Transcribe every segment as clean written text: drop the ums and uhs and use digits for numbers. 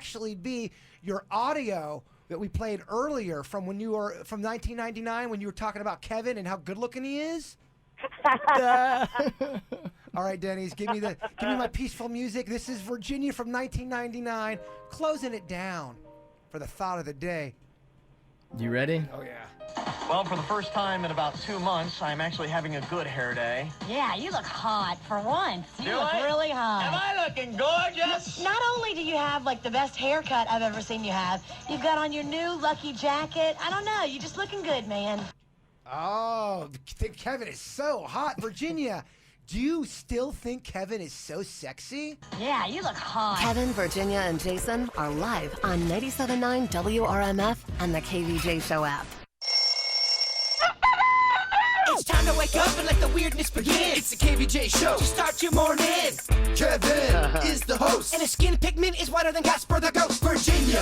actually be your audio that we played earlier from when you were from 1999 when you were talking about Kevin and how good looking he is. All right, Denny's, give me my peaceful music. This is Virginia from 1999, closing it down for the thought of the day. You ready? Oh yeah. Well, for the first time in about 2 months, I'm actually having a good hair day. Yeah, you look hot for once. You look really hot. Am I looking gorgeous? Not only do you have like the best haircut I've ever seen you have, you've got on your new lucky jacket. I don't know, you're just looking good, man. Oh, Kevin is so hot. Virginia, do you still think Kevin is so sexy? Yeah, you look hot. Kevin, Virginia, and Jason are live on 97.9 WRMF and the KVJ Show app. It's time to wake up and let the weirdness begin. It's the KVJ Show to start your morning. Kevin is the host, and his skin pigment is whiter than Casper the Ghost. Virginia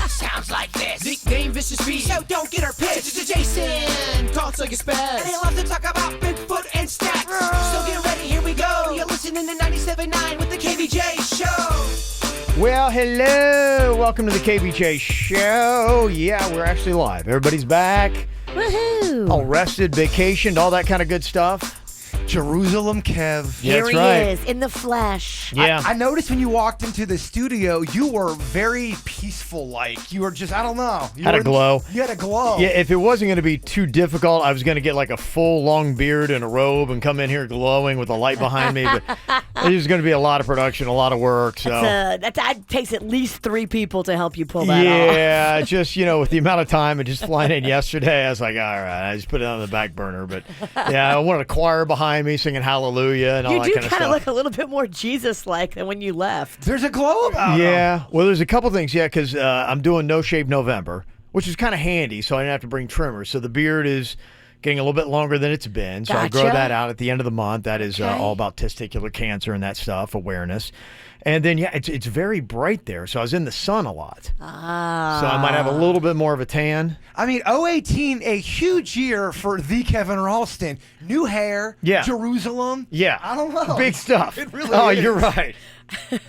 sounds like this. Nickname Vicious Bee, so don't get her pissed. Jason talks like a spaz, and he loves to talk about Bigfoot and stats. So get ready, here we go. You're listening to 97.9 with the KVJ Show. Well, hello. Welcome to the KVJ Show. Yeah, we're actually live. Everybody's back. Woohoo! All rested, vacationed, all that kind of good stuff. Jerusalem Kev. Here That's he right. is in the flesh. Yeah. I noticed when you walked into the studio, you were very peaceful. Like you were just, I don't know. You Had a were- glow. You had a glow. Yeah, if it wasn't going to be too difficult, I was going to get like a full long beard and a robe and come in here glowing with a light behind me. But it was going to be a lot of production, a lot of work. So That takes at least 3 people to help you pull that off. yeah, just with the amount of time and just flying in yesterday, I was like, all right, I just put it on the back burner. But yeah, I wanted a choir behind me singing Hallelujah and all You that do kind of kind of stuff. look a little bit more Jesus-like than when you left. There's a glow about him. Yeah, well, there's a couple things. Yeah, because I'm doing No Shave November, which is kind of handy, so I didn't have to bring trimmers. So the beard is getting a little bit longer than it's been. So I grow Gotcha. that out at the end of the month. That is all about testicular cancer and that stuff, awareness. And then, yeah, it's very bright there. So I was in the sun a lot. Ah. So I might have a little bit more of a tan. I mean, 018, a huge year for the Kevin Ralston. New hair. Yeah. Jerusalem. Yeah. I don't know. Big stuff. It really Oh, is. you're right.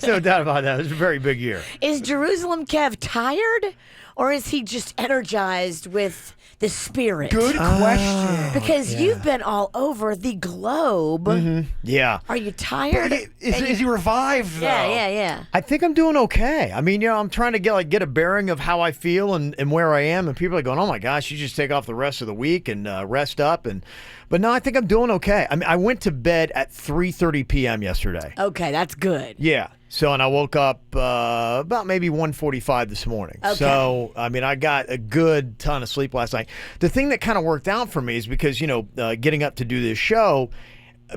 No doubt about that. It was a very big year. Is Jerusalem Kev tired, or is he just energized with the spirit? Good question. Because you've been all over the globe. Yeah. Are you tired? Is he revived, though? Yeah. I think I'm doing okay. I mean, I'm trying to get a bearing of how I feel and where I am, and people are going, "Oh my gosh, you just take off the rest of the week and rest up." But no, I think I'm doing okay. I mean, I went to bed at 3:30 p.m. yesterday. Okay, that's good. Yeah. So, and I woke up about maybe 1:45 this morning. Okay. So, I mean, I got a good ton of sleep last night. The thing that kind of worked out for me is because, getting up to do this show,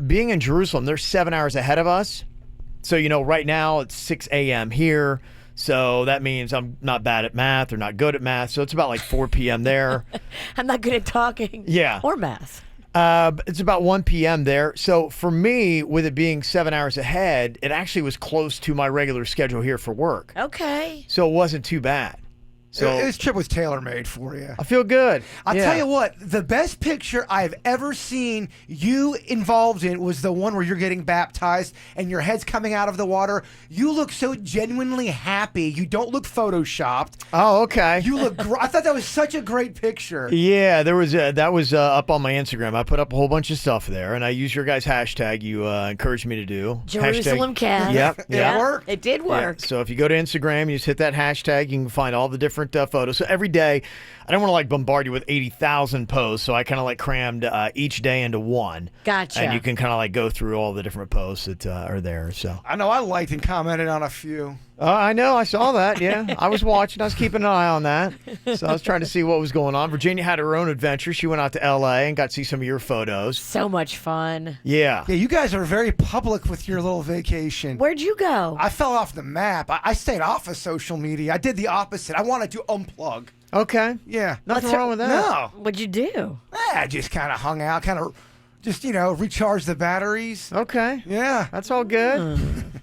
being in Jerusalem, they're 7 hours ahead of us. So, right now it's 6 a.m. here. So that means I'm not bad at math or not good at math. So it's about like 4 p.m. there. I'm not good at talking. Yeah. Or math. It's about 1 p.m. there. So for me, with it being 7 hours ahead, it actually was close to my regular schedule here for work. Okay. So it wasn't too bad. So This trip was tailor-made for you. I feel good. I'll tell you what, the best picture I've ever seen you involved in was the one where you're getting baptized and your head's coming out of the water. You look so genuinely happy. You don't look photoshopped. Oh, okay. You look I thought that was such a great picture. Yeah, that was up on my Instagram. I put up a whole bunch of stuff there, and I used your guys' hashtag you encouraged me to do. Jerusalem Kev. Yep. It worked. It did Yeah, work. so if you go to Instagram, you just hit that hashtag, you can find all the different photos. So every day, I don't want to bombard you with 80,000 posts, so I kind of crammed each day into one. Gotcha. And you can kind of go through all the different posts that are there. So I know I liked and commented on a few. I know, I saw that. Yeah, I was watching. I was keeping an eye on that. So I was trying to see what was going on. Virginia had her own adventure. She went out to L.A. and got to see some of your photos. So much fun. Yeah. Yeah, you guys are very public with your little vacation. Where'd you go? I fell off the map. I stayed off of social media. I did the opposite. I wanted to unplug. Okay. Yeah. Nothing wrong with that. No. What'd you do? I just kind of hung out, just, recharge the batteries. Okay. Yeah. That's all good.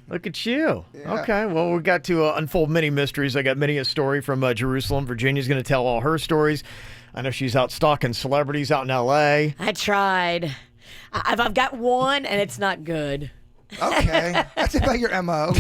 Look at you. Yeah. Okay. Well, we got to unfold many mysteries. I got many a story from Jerusalem. Virginia's going to tell all her stories. I know she's out stalking celebrities out in L.A. I tried. I've got one, and it's not good. Okay. That's about your MO.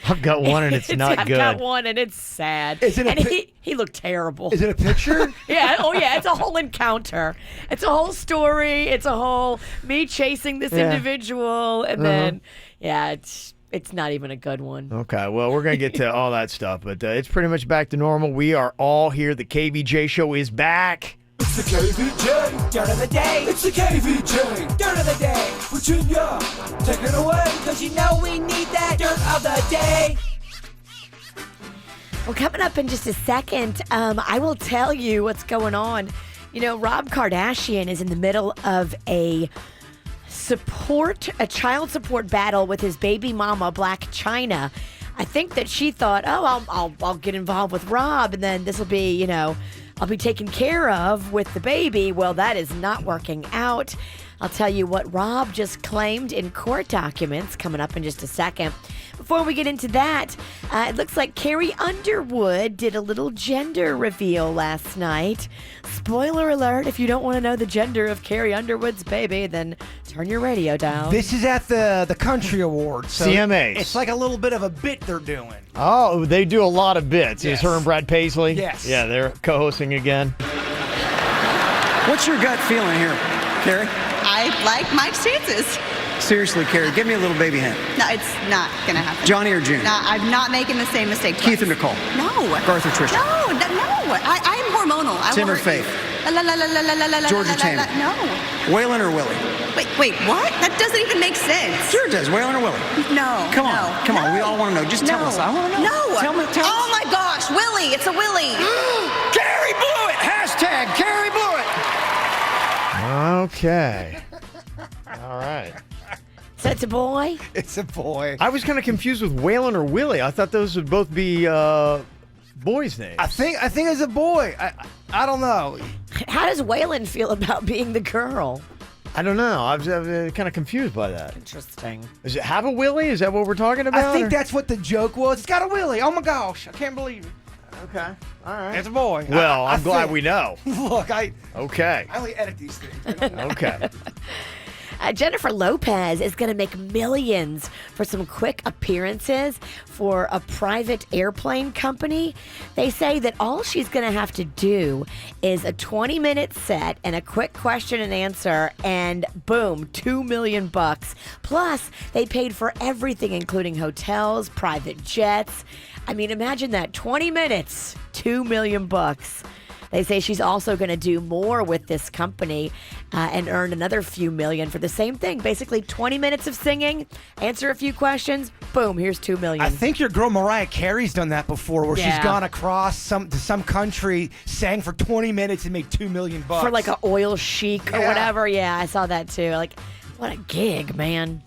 I've got one and it's not I've good. got one and it's sad. Is it a and he looked terrible. Is it a picture? Yeah. Oh, yeah. It's a whole encounter. It's a whole story. It's a whole me chasing this individual, and then it's not even a good one. Okay, well, we're going to get to all that stuff, but it's pretty much back to normal. We are all here. The KVJ show is back. It's the KVJ Dirt of the Day. It's the KVJ Dirt of the Day. Virginia, take it away, because you know we need that Dirt of the Day. Well, coming up in just a second, I will tell you what's going on. You know, Rob Kardashian is in the middle of a child support battle with his baby mama, Black China. I think that she thought, I'll get involved with Rob, and then this will be, you know, I'll be taken care of with the baby. Well, that is not working out. I'll tell you what Rob just claimed in court documents coming up in just a second. Before we get into that, it looks like Carrie Underwood did a little gender reveal last night. Spoiler alert, if you don't want to know the gender of Carrie Underwood's baby, then turn your radio down. This is at the Country Awards. So CMAs. It's like a little bit of a bit they're doing. Oh, they do a lot of bits. Yes. Is her and Brad Paisley? Yes. Yeah, they're co-hosting again. What's your gut feeling here, Carrie? I like Mike's chances. Seriously, Carrie, give me a little baby hint. No, it's not going to happen. Johnny or June? No, I'm not making the same mistake twice. Keith and Nicole? No. Garth or Trisha? No. I am hormonal. I Tim will or hurt you. Faith? George or Tammy? No. Waylon or Willie? Wait, what? That doesn't even make sense. Sure it does. Waylon or Willie? No. Come on. We all want to know. Just tell us. I want to know. No. Tell us. Oh my gosh, Willie. It's a Willie. Carrie blew it. Hashtag Carrie blew it. Okay. All right. So it's a boy? It's a boy. I was kind of confused with Waylon or Willie. I thought those would both be boys' names. I think it's a boy. I don't know. How does Waylon feel about being the girl? I don't know. I was kind of confused by that. Interesting. Does it have a Willie? Is that what we're talking about? I think or? that's what the joke was. It's got a Willie. Oh my gosh, I can't believe it. Okay. All right. It's a boy. Well, I'm glad think- we know. Look, I Okay. only edit these things. I don't know. Okay. Jennifer Lopez is going to make millions for some quick appearances for a private airplane company. They say that all she's going to have to do is a 20-minute set and a quick question and answer, and boom, $2 million. Plus, they paid for everything, including hotels, private jets. I mean, imagine that, 20 minutes, $2 million. They say she's also going to do more with this company and earn another few million for the same thing. Basically, 20 minutes of singing, answer a few questions, boom, here's $2 million. I think your girl Mariah Carey's done that before, where she's gone across to some country, sang for 20 minutes, and made $2 million. For like an oil chic or whatever. Yeah, I saw that too. Like, what a gig, man.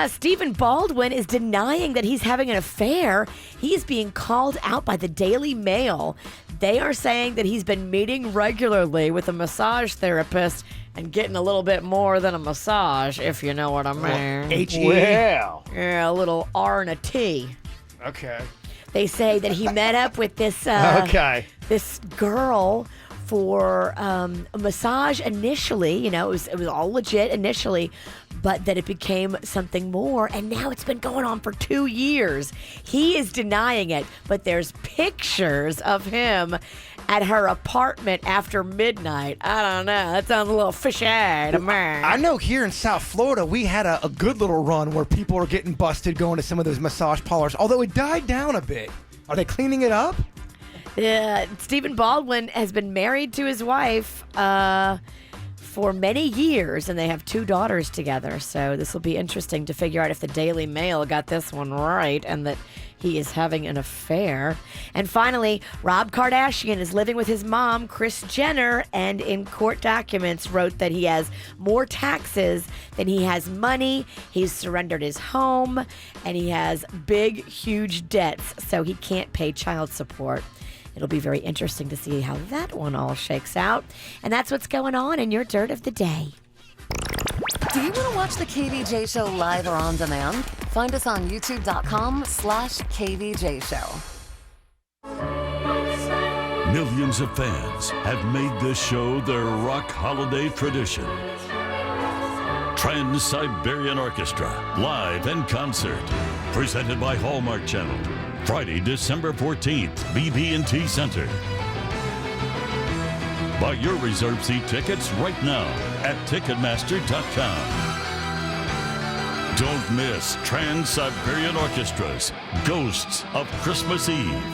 Stephen Baldwin is denying that he's having an affair. He's being called out by the Daily Mail. They are saying that he's been meeting regularly with a massage therapist and getting a little bit more than a massage, if you know what I mean. H-E. Well. Yeah, a little R and a T. Okay. They say that he met up with this this girl for a massage initially. You know, it was all legit initially, but that it became something more, and now it's been going on for 2 years. He is denying it, but there's pictures of him at her apartment after midnight. I don't know. That sounds a little fishy to me. I know here in South Florida, we had a good little run where people were getting busted going to some of those massage parlors, although it died down a bit. Are they cleaning it up? Stephen Baldwin has been married to his wife for many years, and they have 2 daughters together. So this will be interesting to figure out if the Daily Mail got this one right and that he is having an affair. And finally, Rob Kardashian is living with his mom, Kris Jenner, and in court documents wrote that he has more taxes than he has money. He's surrendered his home, and he has big, huge debts, so he can't pay child support. It'll be very interesting to see how that one all shakes out. And that's what's going on in your Dirt of the Day. Do you want to watch the KVJ Show live or on demand? Find us on youtube.com/KVJ Show. Millions of fans have made this show their rock holiday tradition. Trans-Siberian Orchestra, live in concert. Presented by Hallmark Channel. Friday, December 14th, BB&T Center. Buy your reserve seat tickets right now at Ticketmaster.com. Don't miss Trans-Siberian Orchestra's Ghosts of Christmas Eve.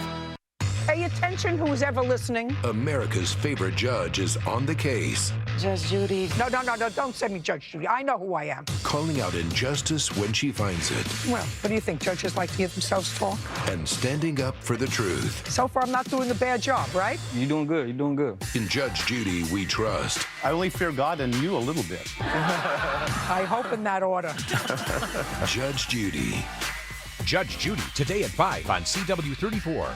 Pay attention, who's ever listening. America's favorite judge is on the case. Judge Judy. No, don't send me Judge Judy. I know who I am. Calling out injustice when she finds it. Well, what do you think? Judges like to hear themselves talk? And standing up for the truth. So far, I'm not doing a bad job, right? You're doing good. You're doing good. In Judge Judy, we trust. I only fear God and you a little bit. I hope in that order. Judge Judy. Judge Judy, today at 5 on CW34.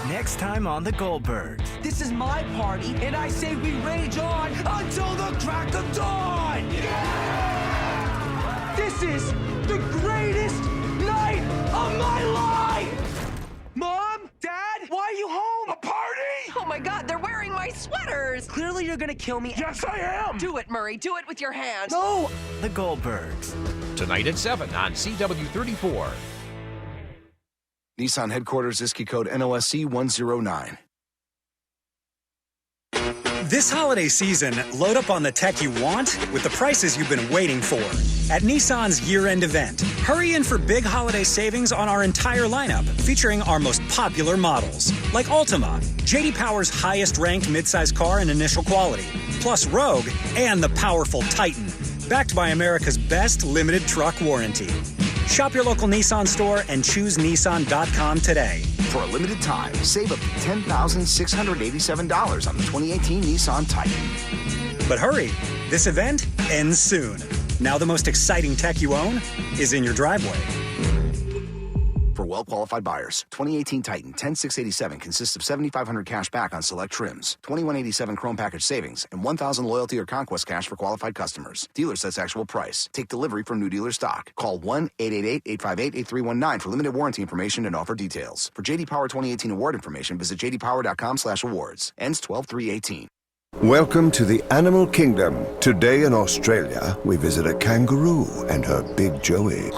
Next time on The Goldbergs. This is my party, and I say we rage on until the crack of dawn! Yeah! This is the greatest night of my life! Mom? Dad? Why are you home? A party? Oh my God, they're wearing my sweaters. Clearly you're gonna kill me. Yes, I am! Do it, Murray. Do it with your hands. No! The Goldbergs. Tonight at 7 on CW34. Nissan headquarters, ISKI code NOSC 109. This holiday season, load up on the tech you want with the prices you've been waiting for. At Nissan's year-end event, hurry in for big holiday savings on our entire lineup, featuring our most popular models, like Altima, J.D. Power's highest-ranked midsize car in initial quality, plus Rogue and the powerful Titan, backed by America's best limited truck warranty. Shop your local Nissan store and choose Nissan.com today. For a limited time, save up to $10,687 on the 2018 Nissan Titan. But hurry, this event ends soon. Now the most exciting tech you own is in your driveway. For well-qualified buyers, 2018 Titan 10687 consists of $7,500 cash back on select trims, $2,187 Chrome package savings, and $1,000 loyalty or conquest cash for qualified customers. Dealer sets actual price. Take delivery from new dealer stock. Call 1-888-858-8319 for limited warranty information and offer details. For J.D. Power 2018 award information, visit jdpower.com/awards. Ends 12/3/18. Welcome to the animal kingdom. Today in Australia, we visit a kangaroo and her big Joey.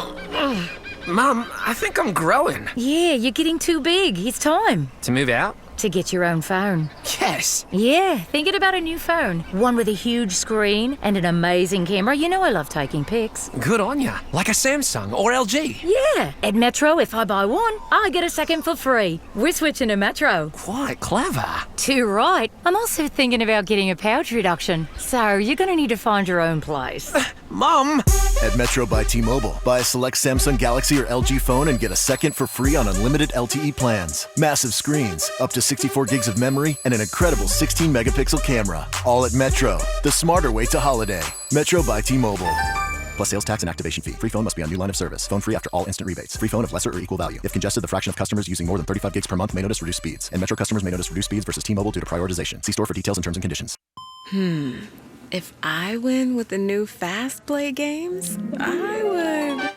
Mum, I think I'm growing. Yeah, you're getting too big. It's time. To move out? To get your own phone. Yes. Yeah, thinking about a new phone. One with a huge screen and an amazing camera. You know I love taking pics. Good on ya. Like a Samsung or LG. Yeah. At Metro, if I buy one, I get a second for free. We're switching to Metro. Quite clever. Too right. I'm also thinking about getting a pouch reduction. So you're going to need to find your own place. Mom! At Metro by T-Mobile, buy a select Samsung Galaxy or LG phone and get a second for free on unlimited LTE plans. Massive screens, up to 64 gigs of memory, and an incredible 16-megapixel camera. All at Metro, the smarter way to holiday. Metro by T-Mobile. Plus sales tax and activation fee. Free phone must be on new line of service. Phone free after all instant rebates. Free phone of lesser or equal value. If congested, the fraction of customers using more than 35 gigs per month may notice reduced speeds. And Metro customers may notice reduced speeds versus T-Mobile due to prioritization. See store for details and terms and conditions. If I win with the new Fast Play games, I would.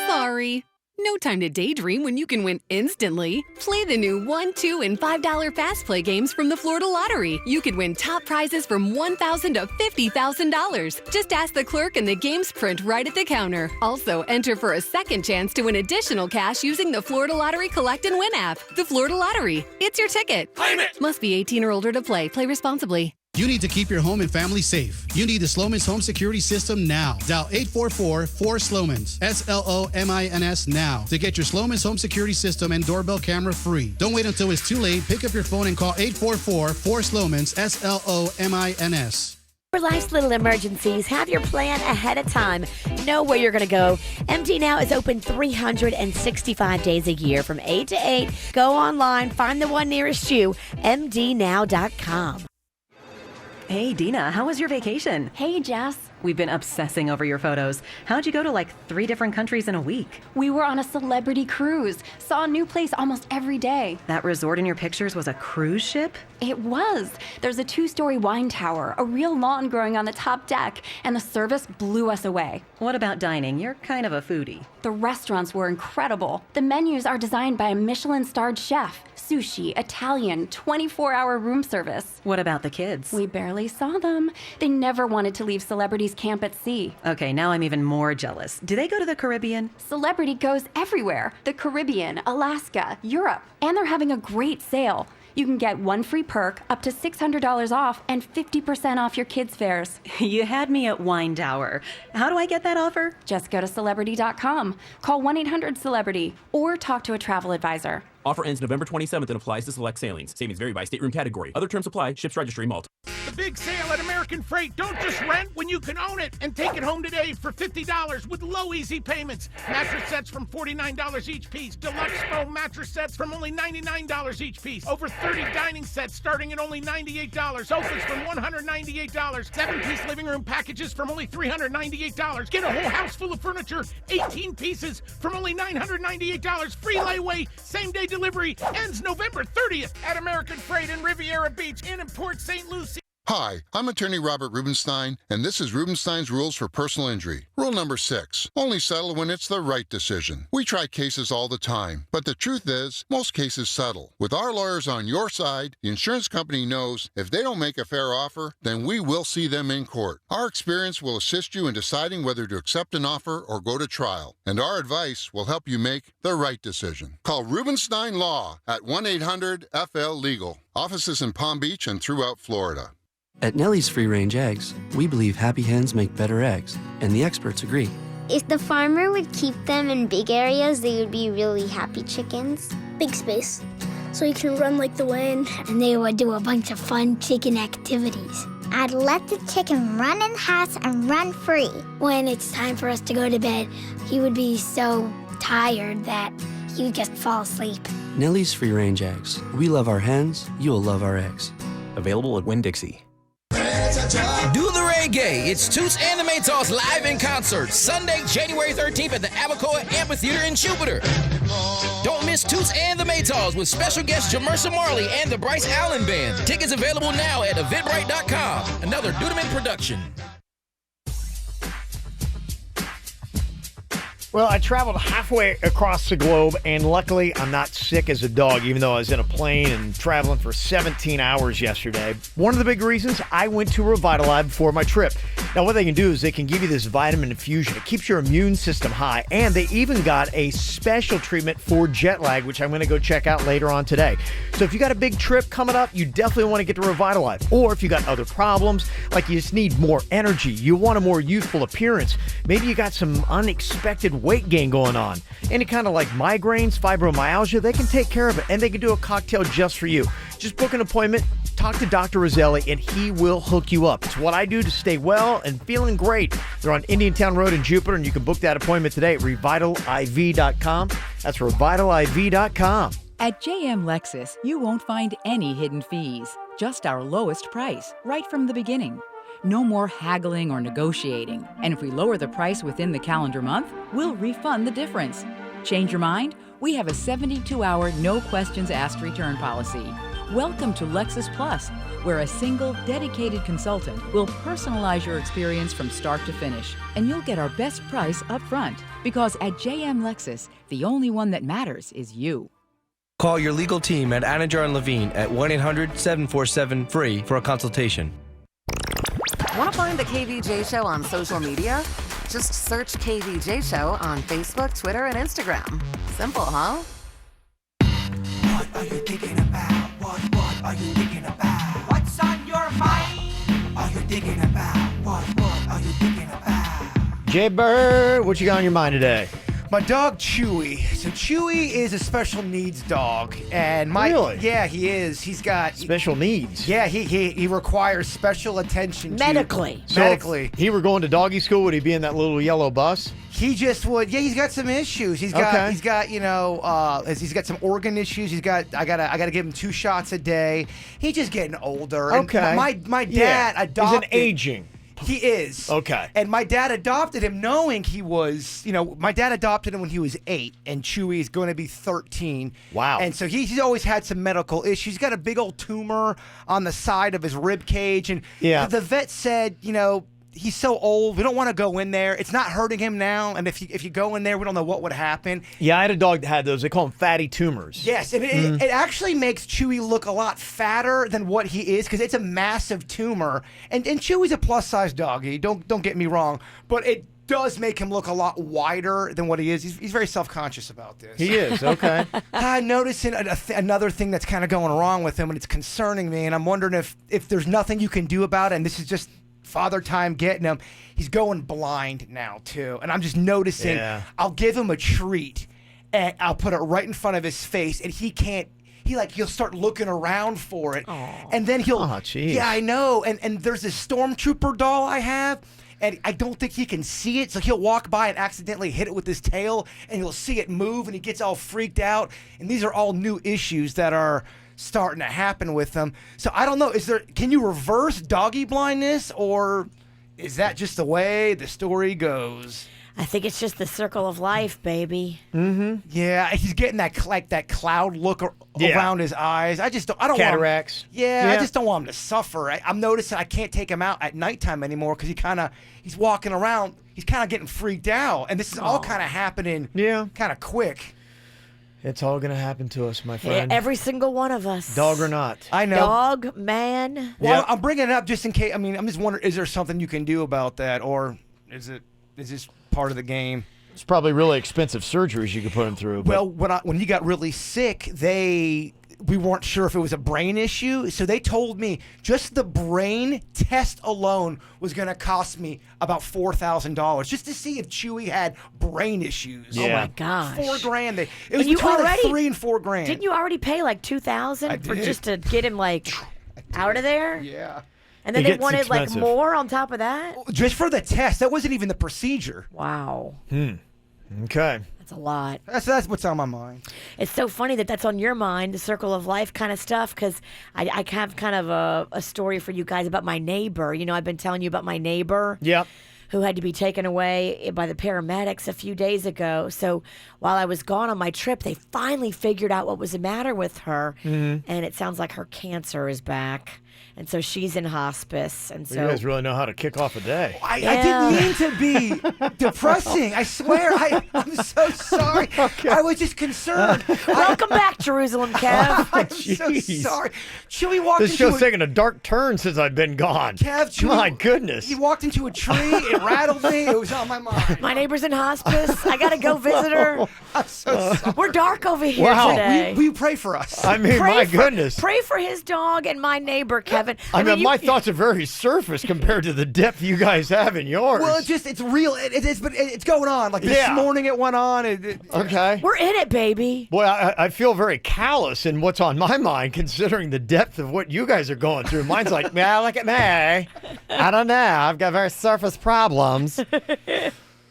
Sorry. No time to daydream when you can win instantly. Play the new $1, $2, and $5 Fast Play games from the Florida Lottery. You could win top prizes from $1,000 to $50,000. Just ask the clerk and the games print right at the counter. Also, enter for a second chance to win additional cash using the Florida Lottery Collect and Win app. The Florida Lottery. It's your ticket. Claim it! Must be 18 or older to play. Play responsibly. You need to keep your home and family safe. You need the Slomin's home security system now. Dial 844-4-SLOMINS, SLOMINS now to get your Slomin's home security system and doorbell camera free. Don't wait until it's too late. Pick up your phone and call 844-4-SLOMINS, SLOMINS. For life's little emergencies, have your plan ahead of time. Know where you're going to go. MD Now is open 365 days a year from 8 to 8. Go online, find the one nearest you, mdnow.com. Hey, Dina, how was your vacation? Hey, Jess. We've been obsessing over your photos. How'd you go to like 3 different countries in a week? We were on a celebrity cruise. Saw a new place almost every day. That resort in your pictures was a cruise ship? It was. There's a 2-story wine tower, a real lawn growing on the top deck, and the service blew us away. What about dining? You're kind of a foodie. The restaurants were incredible. The menus are designed by a Michelin-starred chef. Sushi, Italian, 24-hour room service. What about the kids? We barely saw them. They never wanted to leave celebrity celebrities camp at sea. Okay, now I'm even more jealous. Do they go to the Caribbean? Celebrity goes everywhere. The Caribbean, Alaska, Europe. And they're having a great sale. You can get one free perk, up to $600 off, and 50% off your kids' fares. You had me at Wine Tower. How do I get that offer? Just go to Celebrity.com, call 1-800-CELEBRITY, or talk to a travel advisor. Offer ends November 27th and applies to select sailings. Savings vary by stateroom category. Other terms apply. Ships registry Malta. The big sale at American Freight. Don't just rent when you can own it, and take it home today for $50 with low easy payments. Mattress sets from $49 each piece. Deluxe foam mattress sets from only $99 each piece. Over 30 dining sets starting at only $98. Sofas from $198. 7-piece living room packages from only $398. Get a whole house full of furniture, 18 pieces from only $998. Free layaway, same day delivery. Ends November 30th at American Freight in Riviera Beach and in Port St. Lucie. Hi, I'm attorney Robert Rubenstein, and this is Rubenstein's Rules for Personal Injury. Rule number 6, only settle when it's the right decision. We try cases all the time, but the truth is, most cases settle. With our lawyers on your side, the insurance company knows if they don't make a fair offer, then we will see them in court. Our experience will assist you in deciding whether to accept an offer or go to trial, and our advice will help you make the right decision. Call Rubenstein Law at 1-800-FL-LEGAL. Offices in Palm Beach and throughout Florida. At Nellie's Free Range Eggs, we believe happy hens make better eggs, and the experts agree. If the farmer would keep them in big areas, they would be really happy chickens. Big space, so you can run like the wind. And they would do a bunch of fun chicken activities. I'd let the chicken run in the house and run free. When it's time for us to go to bed, he would be so tired that he would just fall asleep. Nellie's Free Range Eggs. We love our hens, you'll love our eggs. Available at Winn-Dixie. Do the reggae. It's Toots and the Maytals live in concert Sunday, January 13th at the Abacoa Amphitheater in Jupiter. Don't miss Toots and the Maytals with special guest Jamersa Marley and the Bryce Allen Band. Tickets available now at eventbrite.com. Another Dudeman production. Well, I traveled halfway across the globe, and luckily I'm not sick as a dog, even though I was in a plane and traveling for 17 hours yesterday. One of the big reasons I went to Revitalize before my trip. Now, what they can do is they can give you this vitamin infusion. It keeps your immune system high, and they even got a special treatment for jet lag, which I'm going to go check out later on today. So if you got a big trip coming up, you definitely want to get to Revitalize. Or if you got other problems, like you just need more energy, you want a more youthful appearance, maybe you got some unexpected weight gain going on, any kind of like migraines, fibromyalgia, they can take care of it, and they can do a cocktail just for you. Just book an appointment, talk to Dr. Roselli, and he will hook you up. It's what I do to stay well and feeling great. They're on Indiantown Road in Jupiter, and you can book that appointment today at revitaliv.com. That's revitaliv.com. At JM Lexus, you won't find any hidden fees, just our lowest price, right from the beginning. No more haggling or negotiating. And if we lower the price within the calendar month, we'll refund the difference. Change your mind? We have a 72-hour, no questions asked return policy. Welcome to Lexus Plus, where a single, dedicated consultant will personalize your experience from start to finish. And you'll get our best price up front. Because at JM Lexus, the only one that matters is you. Call your legal team at Anajar and Levine at 1-800-747-FREE for a consultation. Want to find the KVJ Show on social media? Just search KVJ Show on Facebook, Twitter, and Instagram. Simple, huh? What are you thinking about? What are you thinking about? What's on your mind? Are you thinking about? What are you thinking about? Jay Bird, what you got on your mind today? My dog Chewy. So Chewy is a special needs dog, and Really? Yeah, he is. He's got Special needs. Yeah, he requires special attention Medically. To, So medically. if he were going to doggy school, would he be in that little yellow bus? He just would. Yeah, he's got some issues. He's got Okay. he's got he's got some organ issues. I gotta give him 2 shots a day. He's just getting older. And Okay. my dad adopted. He's an aging. He is. Okay. And my dad adopted him knowing he was, my dad adopted him when he was 8, and Chewy is going to be 13. Wow. And so he's always had some medical issues. He's got a big old tumor on the side of his rib cage. And Yeah. the vet said, he's so old. We don't want to go in there. It's not hurting him now. And if you go in there, we don't know what would happen. Yeah, I had a dog that had those. They call them fatty tumors. Yes, and it actually makes Chewy look a lot fatter than what he is because it's a massive tumor. And Chewy's a plus-size doggy. Don't get me wrong, but it does make him look a lot wider than what he is. He's very self-conscious about this. He is, okay. I'm noticing another thing that's kind of going wrong with him, and it's concerning me, and I'm wondering if there's nothing you can do about it, and this is just father time getting him. He's going blind now, too, and I'm just noticing I'll give him a treat, and I'll put it right in front of his face, and he'll start looking around for it, and then he'll... Oh, jeez. Yeah, I know, and there's this stormtrooper doll I have, and I don't think he can see it, so he'll walk by and accidentally hit it with his tail, and he'll see it move, and he gets all freaked out. And these are all new issues that are starting to happen with him. So I don't know, can you reverse doggy blindness, or is that just the way the story goes? I think it's just the circle of life, baby. Mm-hmm. Yeah, he's getting that cloud look around his eyes. I don't want cataracts. I just don't want him to suffer. I'm noticing I can't take him out at nighttime anymore because he's walking around. He's kind of getting freaked out, and this is all kind of happening. Kind of quick. It's all going to happen to us, my friend. Every single one of us. Dog or not. I know. Dog, man. Well, I'm bringing it up just in case. I mean, I'm just wondering, is there something you can do about that, or is this part of the game? It's probably really expensive surgeries you could put him through. Well, when he got really sick, we weren't sure if it was a brain issue, so they told me just the brain test alone was going to cost me about $4,000 just to see if Chewy had brain issues. Yeah. Oh my gosh, $4,000. It was between $3,000 and $4,000. Didn't you already pay like $2,000 for just to get him out of there? Yeah. And then they wanted like more on top of that? Just for the test. That wasn't even the procedure. Wow. Okay. That's a lot. That's what's on my mind. It's so funny that's on your mind, the circle of life kind of stuff, because I have kind of a story for you guys about my neighbor. You know, I've been telling you about my neighbor. Yep. Who had to be taken away by the paramedics a few days ago. So while I was gone on my trip, they finally figured out what was the matter with her. And it sounds like her cancer is back. And so she's in hospice. And so you guys really know how to kick off a day. I didn't mean to be depressing. I swear. I'm so sorry. Okay. I was just concerned. Welcome back, Jerusalem, Kev. I'm so sorry. Chewy walked This show's taking a dark turn since I've been gone. Kev, Chewy, my goodness. He walked into a tree. It rattled me. It was on my mind. My neighbor's in hospice. I got to go visit her. I'm so sorry. We're dark over here today. Will you pray for us? I mean, my goodness. Pray for his dog and my neighbor, Kevin. I mean, my thoughts are very surface compared to the depth you guys have in yours. Well, it's real. It is, but it's going on. Like this morning it went on. Okay. We're in it, baby. Boy, I feel very callous in what's on my mind considering the depth of what you guys are going through. Mine's like, yeah, look at me. I don't know. I've got very surface problems.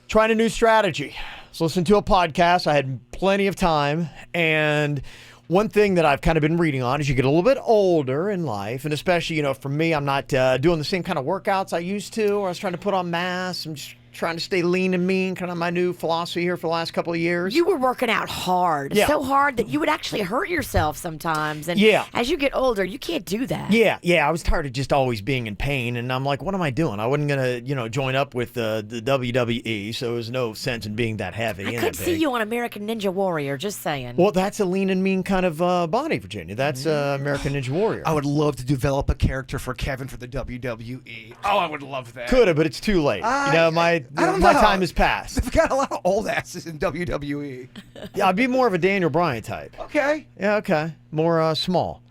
Trying a new strategy. So listen to a podcast. I had plenty of time, and one thing that I've kind of been reading on is you get a little bit older in life, and especially, for me, I'm not doing the same kind of workouts I used to, or I was trying to put on mass. I'm just trying to stay lean and mean, kind of my new philosophy here for the last couple of years. You were working out hard, so hard that you would actually hurt yourself sometimes. And as you get older, you can't do that. Yeah. I was tired of just always being in pain, and I'm like, what am I doing? I wasn't going to, join up with the WWE, so there was no sense in being that heavy. I could see you on American Ninja Warrior, just saying. Well, that's a lean and mean kind of body, Virginia. That's American Ninja Warrior. I would love to develop a character for Kevin for the WWE. Oh, I would love that. Could have, but it's too late. My time has passed. They've got a lot of old asses in WWE. Yeah, I'd be more of a Daniel Bryan type. Okay. Yeah, okay. More small.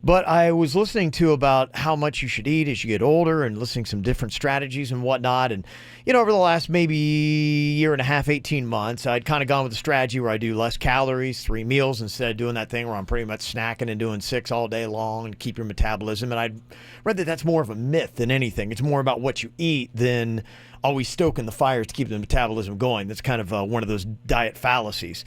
But I was listening to about how much you should eat as you get older and listening to some different strategies and whatnot. And, over the last maybe year and a half, 18 months, I'd kind of gone with a strategy where I do less calories, 3 meals, instead of doing that thing where I'm pretty much snacking and doing 6 all day long and keep your metabolism. And I'd read that that's more of a myth than anything. It's more about what you eat than always stoking the fires to keep the metabolism going. That's kind of one of those diet fallacies.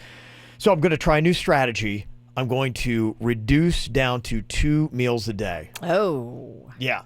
So I'm going to try a new strategy. I'm going to reduce down to 2 meals a day. Oh. Yeah.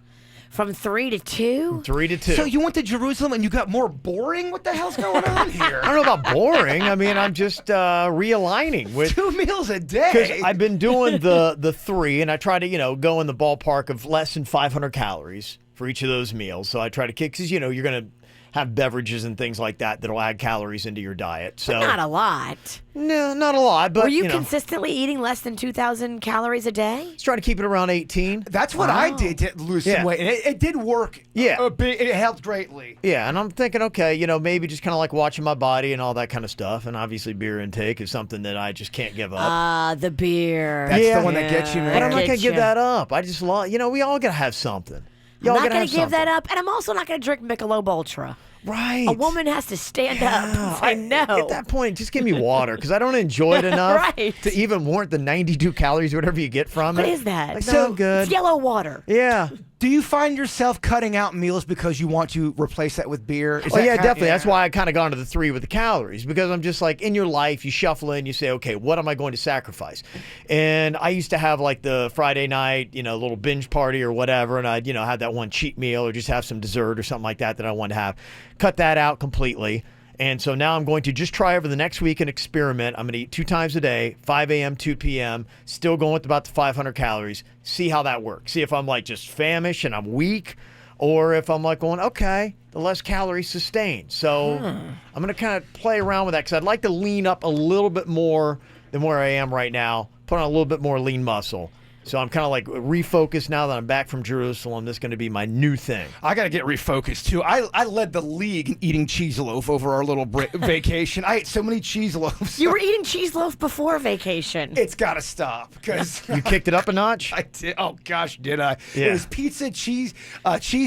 From 3 to 2? 3 to 2. So you went to Jerusalem and you got more boring? What the hell's going on here? I don't know about boring. I mean, I'm just realigning with 2 meals a day. Because I've been doing the 3, and I try to, go in the ballpark of less than 500 calories. for each of those meals. So I try to kick, because, you're going to have beverages and things like that that'll add calories into your diet. So But not a lot. No, not a lot. But were you consistently eating less than 2,000 calories a day? Just trying to keep it around 18. That's what I did to lose some weight, and it did work. Yeah, it helped greatly. Yeah, and I'm thinking, okay, maybe just kind of like watching my body and all that kind of stuff. And obviously, beer intake is something that I just can't give up. The beer. That's the one that gets you, man. But I'm not gonna give that up. I just love, we all gotta have something. I'm not going to give that up, and I'm also not going to drink Michelob Ultra. Right. A woman has to stand up and say no. At that point, just give me water, because I don't enjoy it enough Right. to even warrant the 92 calories, whatever you get from it. What is that? Like, so good. It's yellow water. Yeah. Do you find yourself cutting out meals because you want to replace that with beer? Definitely. That's why I kind of gone to the 3 with the calories, because I'm just like, in your life, you shuffle in, you say, okay, what am I going to sacrifice? And I used to have like the Friday night, little binge party or whatever, and I'd, have that one cheat meal or just have some dessert or something like that I wanted to have. Cut that out completely. And so now I'm going to just try over the next week and experiment. I'm going to eat 2 times a day, 5 a.m., 2 p.m., still going with about the 500 calories. See how that works. See if I'm like just famished and I'm weak, or if I'm like going, okay, the less calories sustained. So I'm going to kind of play around with that, because I'd like to lean up a little bit more than where I am right now, put on a little bit more lean muscle. So I'm kind of like refocused now that I'm back from Jerusalem. This is going to be my new thing. I got to get refocused too. I led the league in eating cheese loaf over our little vacation. I ate so many cheese loaves. You were eating cheese loaf before vacation. It's got to stop, because You kicked it up a notch? I did. Oh gosh, did I? Yeah. It was pizza, cheese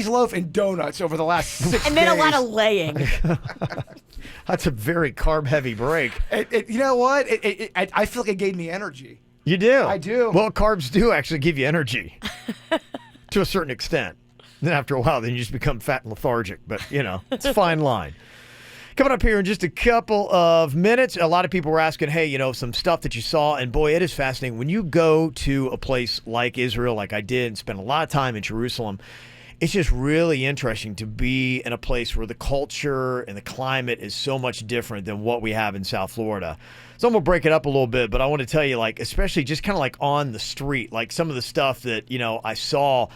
loaf, and donuts over the last 6 days. And then a lot of laying. That's a very carb-heavy break. You know what? I feel like it gave me energy. You do? I do. Well, carbs do actually give you energy to a certain extent. Then after a while, then you just become fat and lethargic. But, it's a fine line. Coming up here in just a couple of minutes, a lot of people were asking, hey, some stuff that you saw. And boy, it is fascinating. When you go to a place like Israel, like I did, and spend a lot of time in Jerusalem, it's just really interesting to be in a place where the culture and the climate is so much different than what we have in South Florida. So I'm going to break it up a little bit, but I want to tell you, like, especially just kind of like on the street, like some of the stuff that, I saw,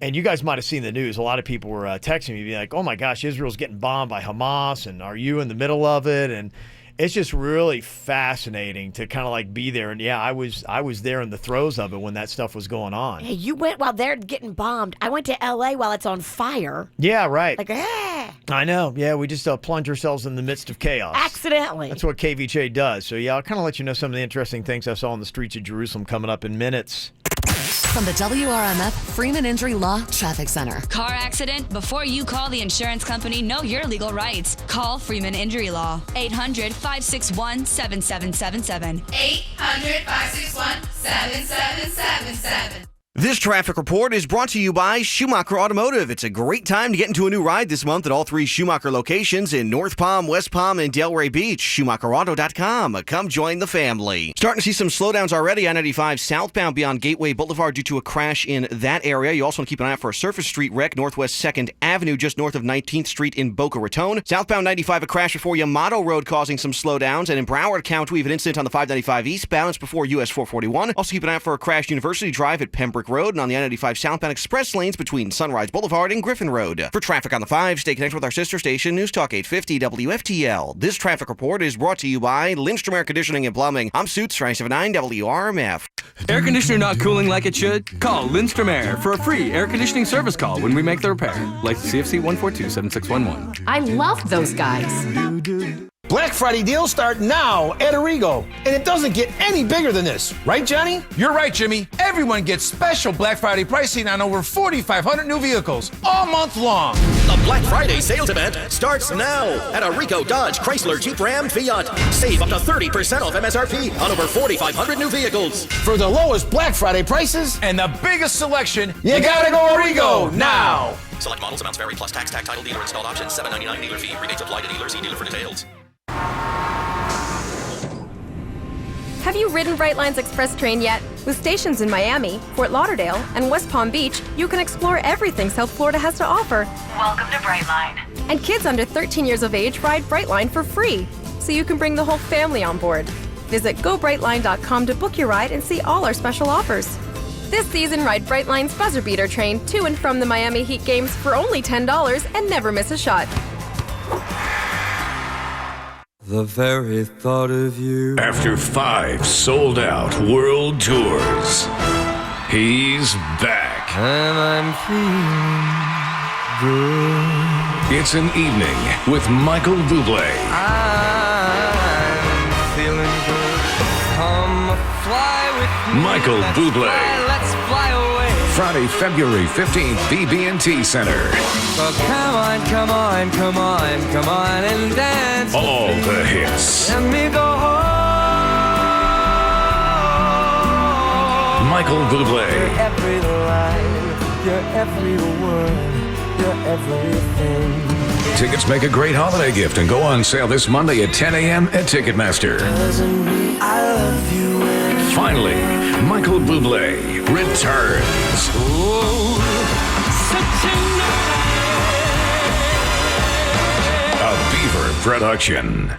and you guys might have seen the news. A lot of people were texting me, being like, oh my gosh, Israel's getting bombed by Hamas, and are you in the middle of it? And it's just really fascinating to kind of like be there. And yeah, I was there in the throes of it when that stuff was going on. Hey, you went while they're getting bombed. I went to LA while it's on fire. Yeah, right. Like, I know. Yeah, we just plunge ourselves in the midst of chaos. Accidentally. That's what KVJ does. So yeah, I'll kind of let you know some of the interesting things I saw on the streets of Jerusalem coming up in minutes. From the WRMF Freeman Injury Law Traffic Center. Car accident? Before you call the insurance company, know your legal rights. Call Freeman Injury Law. 800-561-7777. 800-561-7777. This traffic report is brought to you by Schumacher Automotive. It's a great time to get into a new ride this month at all 3 Schumacher locations in North Palm, West Palm, and Delray Beach. SchumacherAuto.com. Come join the family. Starting to see some slowdowns already. I-95 southbound beyond Gateway Boulevard due to a crash in that area. You also want to keep an eye out for a Surface Street wreck, Northwest 2nd Avenue, just north of 19th Street in Boca Raton. Southbound 95, a crash before Yamato Road causing some slowdowns. And in Broward County, we have an incident on the 595 eastbound. It's before US 441. Also keep an eye out for a crash University Drive at Pembroke Road and on the I-95 southbound express lanes between Sunrise Boulevard and Griffin Road. For traffic on the 5, stay connected with our sister station, News Talk 850 WFTL. This traffic report is brought to you by Lindstrom Air Conditioning and Plumbing. I'm Suits 979 WRMF. Air conditioner not cooling like it should? Call Lindstrom Air for a free air conditioning service call when we make the repair. Like CFC 142-7611. I love those guys. Black Friday deals start now at Arrigo, and it doesn't get any bigger than this. Right, Johnny? You're right, Jimmy. Everyone gets special Black Friday pricing on over 4,500 new vehicles all month long. The Black Friday sales event starts now at Arrigo, Dodge, Chrysler, Jeep, Ram, Fiat. Save up to 30% off MSRP on over 4,500 new vehicles. For the lowest Black Friday prices and the biggest selection, you gotta go Arrigo now. Select models, amounts vary, plus tax, title, dealer installed options, $7.99 dealer fee. Rebates apply to dealers. See dealer for details. Have you ridden Brightline's Express train yet? With stations in Miami, Fort Lauderdale, and West Palm Beach, you can explore everything South Florida has to offer. Welcome to Brightline. And kids under 13 years of age ride Brightline for free, so you can bring the whole family on board. Visit GoBrightline.com to book your ride and see all our special offers. This season, ride Brightline's Buzzer Beater train to and from the Miami Heat games for only $10 and never miss a shot. The very thought of you. After 5 sold-out world tours, he's back. And I'm feeling good. It's an evening with Michael Bublé. I'm feeling good. Come fly with me. Michael Bublé. Let's fly away. Friday, February 15th, BB&T Center. So come on, come on, come on, come on and dance. All the hits. Let me go home. Michael Bublé. You're every line, you're every word, you're everything. Tickets make a great holiday gift and go on sale this Monday at 10 a.m. at Ticketmaster. Doesn't mean I love you. Finally, Michael Bublé returns. Ooh, such a A Beaver production.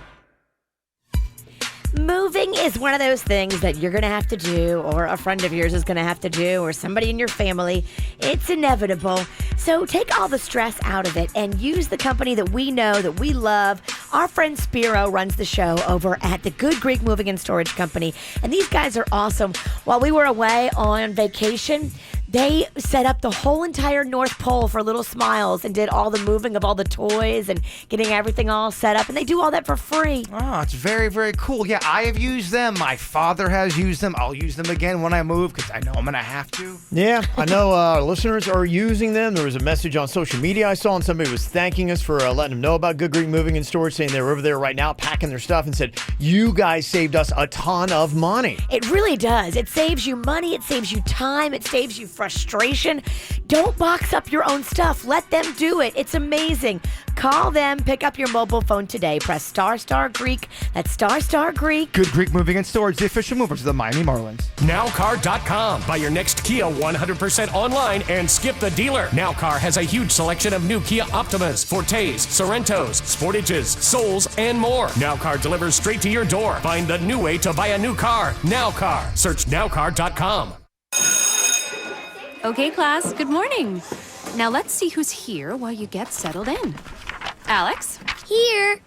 Moving is one of those things that you're going to have to do, or a friend of yours is going to have to do, or somebody in your family. It's inevitable. So take all the stress out of it and use the company that we know, that we love. Our friend Spiro runs the show over at the Good Greek Moving and Storage Company. And these guys are awesome. While we were away on vacation, they set up the whole entire North Pole for Little Smiles and did all the moving of all the toys and getting everything all set up. And they do all that for free. Oh, it's very, very cool. Yeah, I have used them. My father has used them. I'll use them again when I move because I know I'm going to have to. Yeah, I know listeners are using them. There was a message on social media I saw, and somebody was thanking us for letting them know about Good Greek Moving and Storage, saying they were over there right now packing their stuff, and said, you guys saved us a ton of money. It really does. It saves you money. It saves you time. It saves you frustration. Don't box up your own stuff. Let them do it. It's amazing. Call them. Pick up your mobile phone today. Press ** Greek. That's ** Greek. Good Greek Moving and Storage, the official movers of the Miami Marlins. Nowcar.com. Buy your next Kia 100% online and skip the dealer. Nowcar has a huge selection of new Kia Optimas, Fortes, Sorrentos, Sportages, Souls, and more. Nowcar delivers straight to your door. Find the new way to buy a new car. Nowcar. Search nowcar.com. Okay, class, good morning. Now let's see who's here while you get settled in. Alex? Here.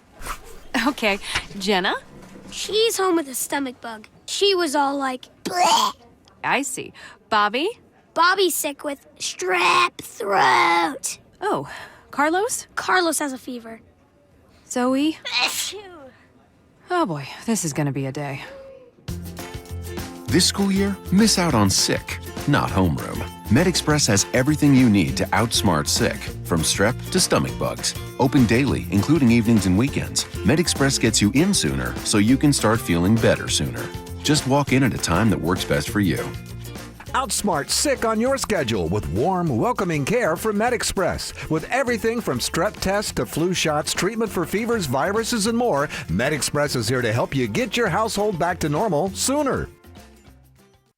Okay, Jenna? She's home with a stomach bug. She was all like, bleh. I see. Bobby? Bobby's sick with strep throat. Oh, Carlos? Carlos has a fever. Zoe? Oh boy, this is gonna be a day. This school year, miss out on sick, not homeroom. MedExpress has everything you need to outsmart sick, from strep to stomach bugs. Open daily, including evenings and weekends. MedExpress gets you in sooner so you can start feeling better sooner. Just walk in at a time that works best for you. Outsmart sick on your schedule with warm, welcoming care from MedExpress. With everything from strep tests to flu shots, treatment for fevers, viruses, and more, MedExpress is here to help you get your household back to normal sooner.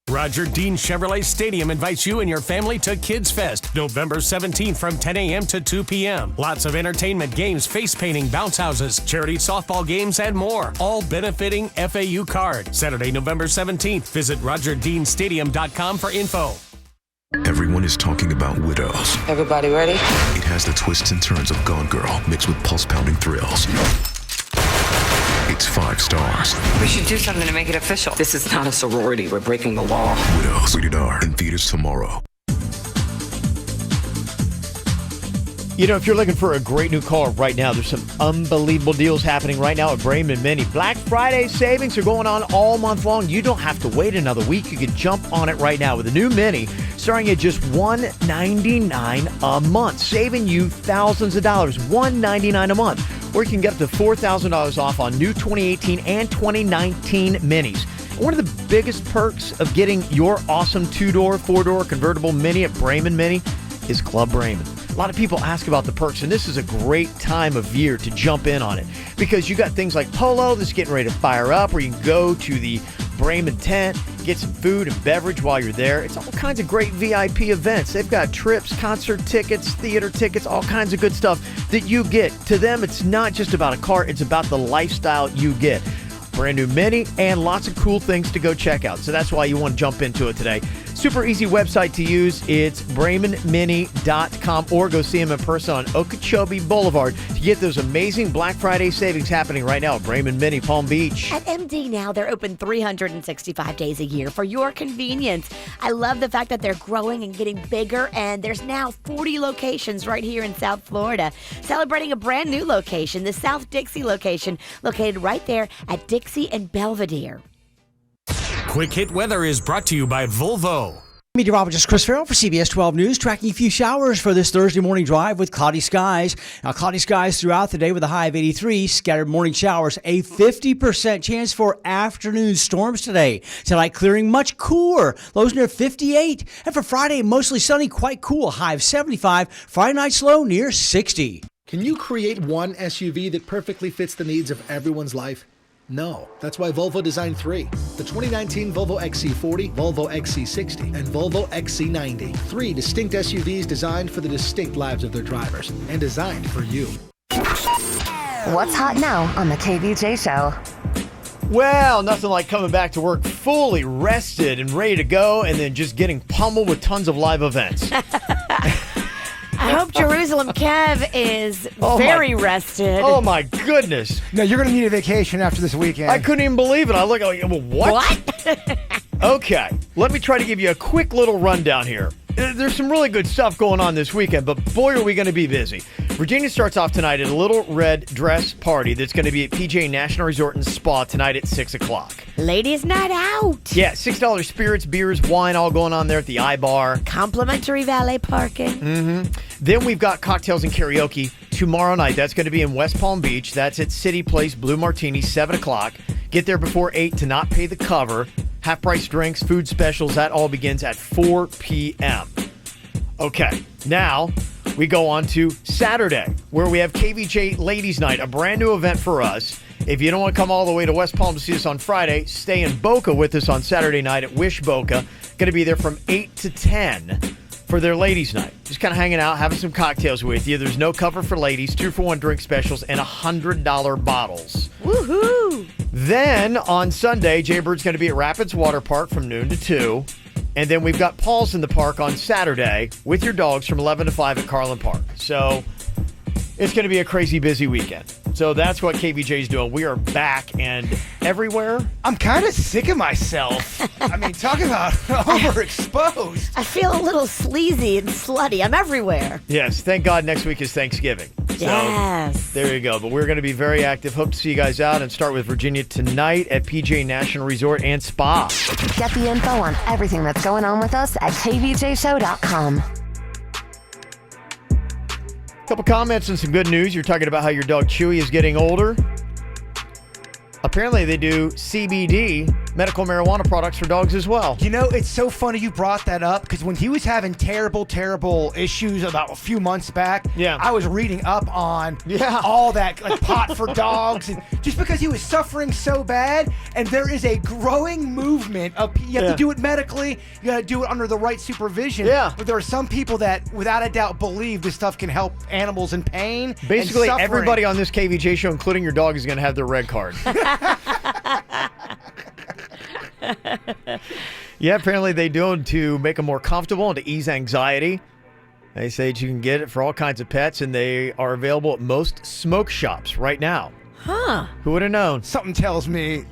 Roger Dean Chevrolet Stadium invites you and your family to Kids Fest, November 17th from 10 a.m. to 2 p.m. Lots of entertainment, games, face painting, bounce houses, charity softball games, and more. All benefiting FAU Card. Saturday, November 17th. Visit RogerDeanStadium.com for info. Everyone is talking about Widows. Everybody ready? It has the twists and turns of Gone Girl mixed with pulse-pounding thrills. It's 5 stars. We should do something to make it official. This is not a sorority. We're breaking the law. Widows, rated R, in theaters tomorrow. You know, if you're looking for a great new car right now, there's some unbelievable deals happening right now at Brayman Mini. Black Friday savings are going on all month long. You don't have to wait another week. You can jump on it right now with a new Mini starting at just $199 a month, saving you thousands of dollars, $199 a month. Or you can get up to $4,000 off on new 2018 and 2019 Minis. One of the biggest perks of getting your awesome 2-door, 4-door convertible Mini at Brayman Mini is Club Brayman. A lot of people ask about the perks, and this is a great time of year to jump in on it because you got things like Polo that's getting ready to fire up, where you can go to the Brayman tent, get some food and beverage while you're there. It's all kinds of great VIP events. They've got trips, concert tickets, theater tickets, all kinds of good stuff that you get. To them, it's not just about a car, it's about the lifestyle you get. Brand new Mini and lots of cool things to go check out. So that's why you want to jump into it today. Super easy website to use. It's BraemanMini.com, or go see them in person on Okeechobee Boulevard to get those amazing Black Friday savings happening right now at Braeman Mini Palm Beach. At MD now, they're open 365 days a year for your convenience. I love the fact that they're growing and getting bigger, and there's now 40 locations right here in South Florida. Celebrating a brand new location, the South Dixie location, located right there at Dixie and Belvedere. Quick Hit Weather is brought to you by Volvo. Meteorologist Chris Farrell for CBS 12 News, tracking a few showers for this Thursday morning drive with cloudy skies. Now, cloudy skies throughout the day with a high of 83, scattered morning showers, a 50% chance for afternoon storms today. Tonight, clearing much cooler, lows near 58. And for Friday, mostly sunny, quite cool, high of 75. Friday night's low near 60. Can you create one SUV that perfectly fits the needs of everyone's life? No. That's why Volvo designed 3. The 2019 Volvo XC40, Volvo XC60, and Volvo XC90. 3 distinct SUVs designed for the distinct lives of their drivers and designed for you. What's hot now on the KVJ Show? Well, nothing like coming back to work fully rested and ready to go, and then just getting pummeled with tons of live events. I hope Jerusalem Kev is very rested. Oh, my goodness. No, you're going to need a vacation after this weekend. I couldn't even believe it. I look like, what? Okay, let me try to give you a quick little rundown here. There's some really good stuff going on this weekend, but boy, are we going to be busy. Virginia starts off tonight at a Little Red Dress party that's going to be at PJ National Resort and Spa tonight at 6 o'clock. Ladies' night out. Yeah, $6 spirits, beers, wine, all going on there at the iBar. Complimentary valet parking. Mm-hmm. Then we've got cocktails and karaoke tomorrow night. That's going to be in West Palm Beach. That's at City Place Blue Martini, 7 o'clock. Get there before 8 to not pay the cover. Half-price drinks, food specials, that all begins at 4 p.m. Okay, now we go on to Saturday, where we have KVJ Ladies Night, a brand new event for us. If you don't want to come all the way to West Palm to see us on Friday, stay in Boca with us on Saturday night at Wish Boca. Going to be there from 8 to 10 for their Ladies Night. Just kind of hanging out, having some cocktails with you. There's no cover for ladies, 2-for-1 drink specials, and $100 bottles. Woohoo! Then on Sunday, Jaybird's going to be at Rapids Water Park from noon to 2. And then we've got Paul's in the Park on Saturday with your dogs from 11 to 5 at Carlin Park. So it's going to be a crazy busy weekend. So that's what KVJ's doing. We are back and everywhere. I'm kind of sick of myself. I mean, talk about overexposed. I feel a little sleazy and slutty. I'm everywhere. Yes, thank God next week is Thanksgiving. So, yes. There you go. But we're going to be very active. Hope to see you guys out and start with Virginia tonight at PJ National Resort and Spa. Get the info on everything that's going on with us at kvjshow.com. Couple comments and some good news. You're talking about how your dog Chewy is getting older. Apparently they do CBD, medical marijuana products for dogs as well. You know, it's so funny you brought that up because when he was having terrible issues about a few months back, I was reading up on all that, like pot for dogs, and just because he was suffering so bad, and there is a growing movement of you have to do it medically, you got to do it under the right supervision. But there are some people that, without a doubt, believe this stuff can help animals in pain. Basically, and everybody on this KVJ show, including your dog, is going to have their red card. Yeah, apparently they do them to make them more comfortable and to ease anxiety. They say that you can get it for all kinds of pets, and they are available at most smoke shops right now. Huh. Who would have known? Something tells me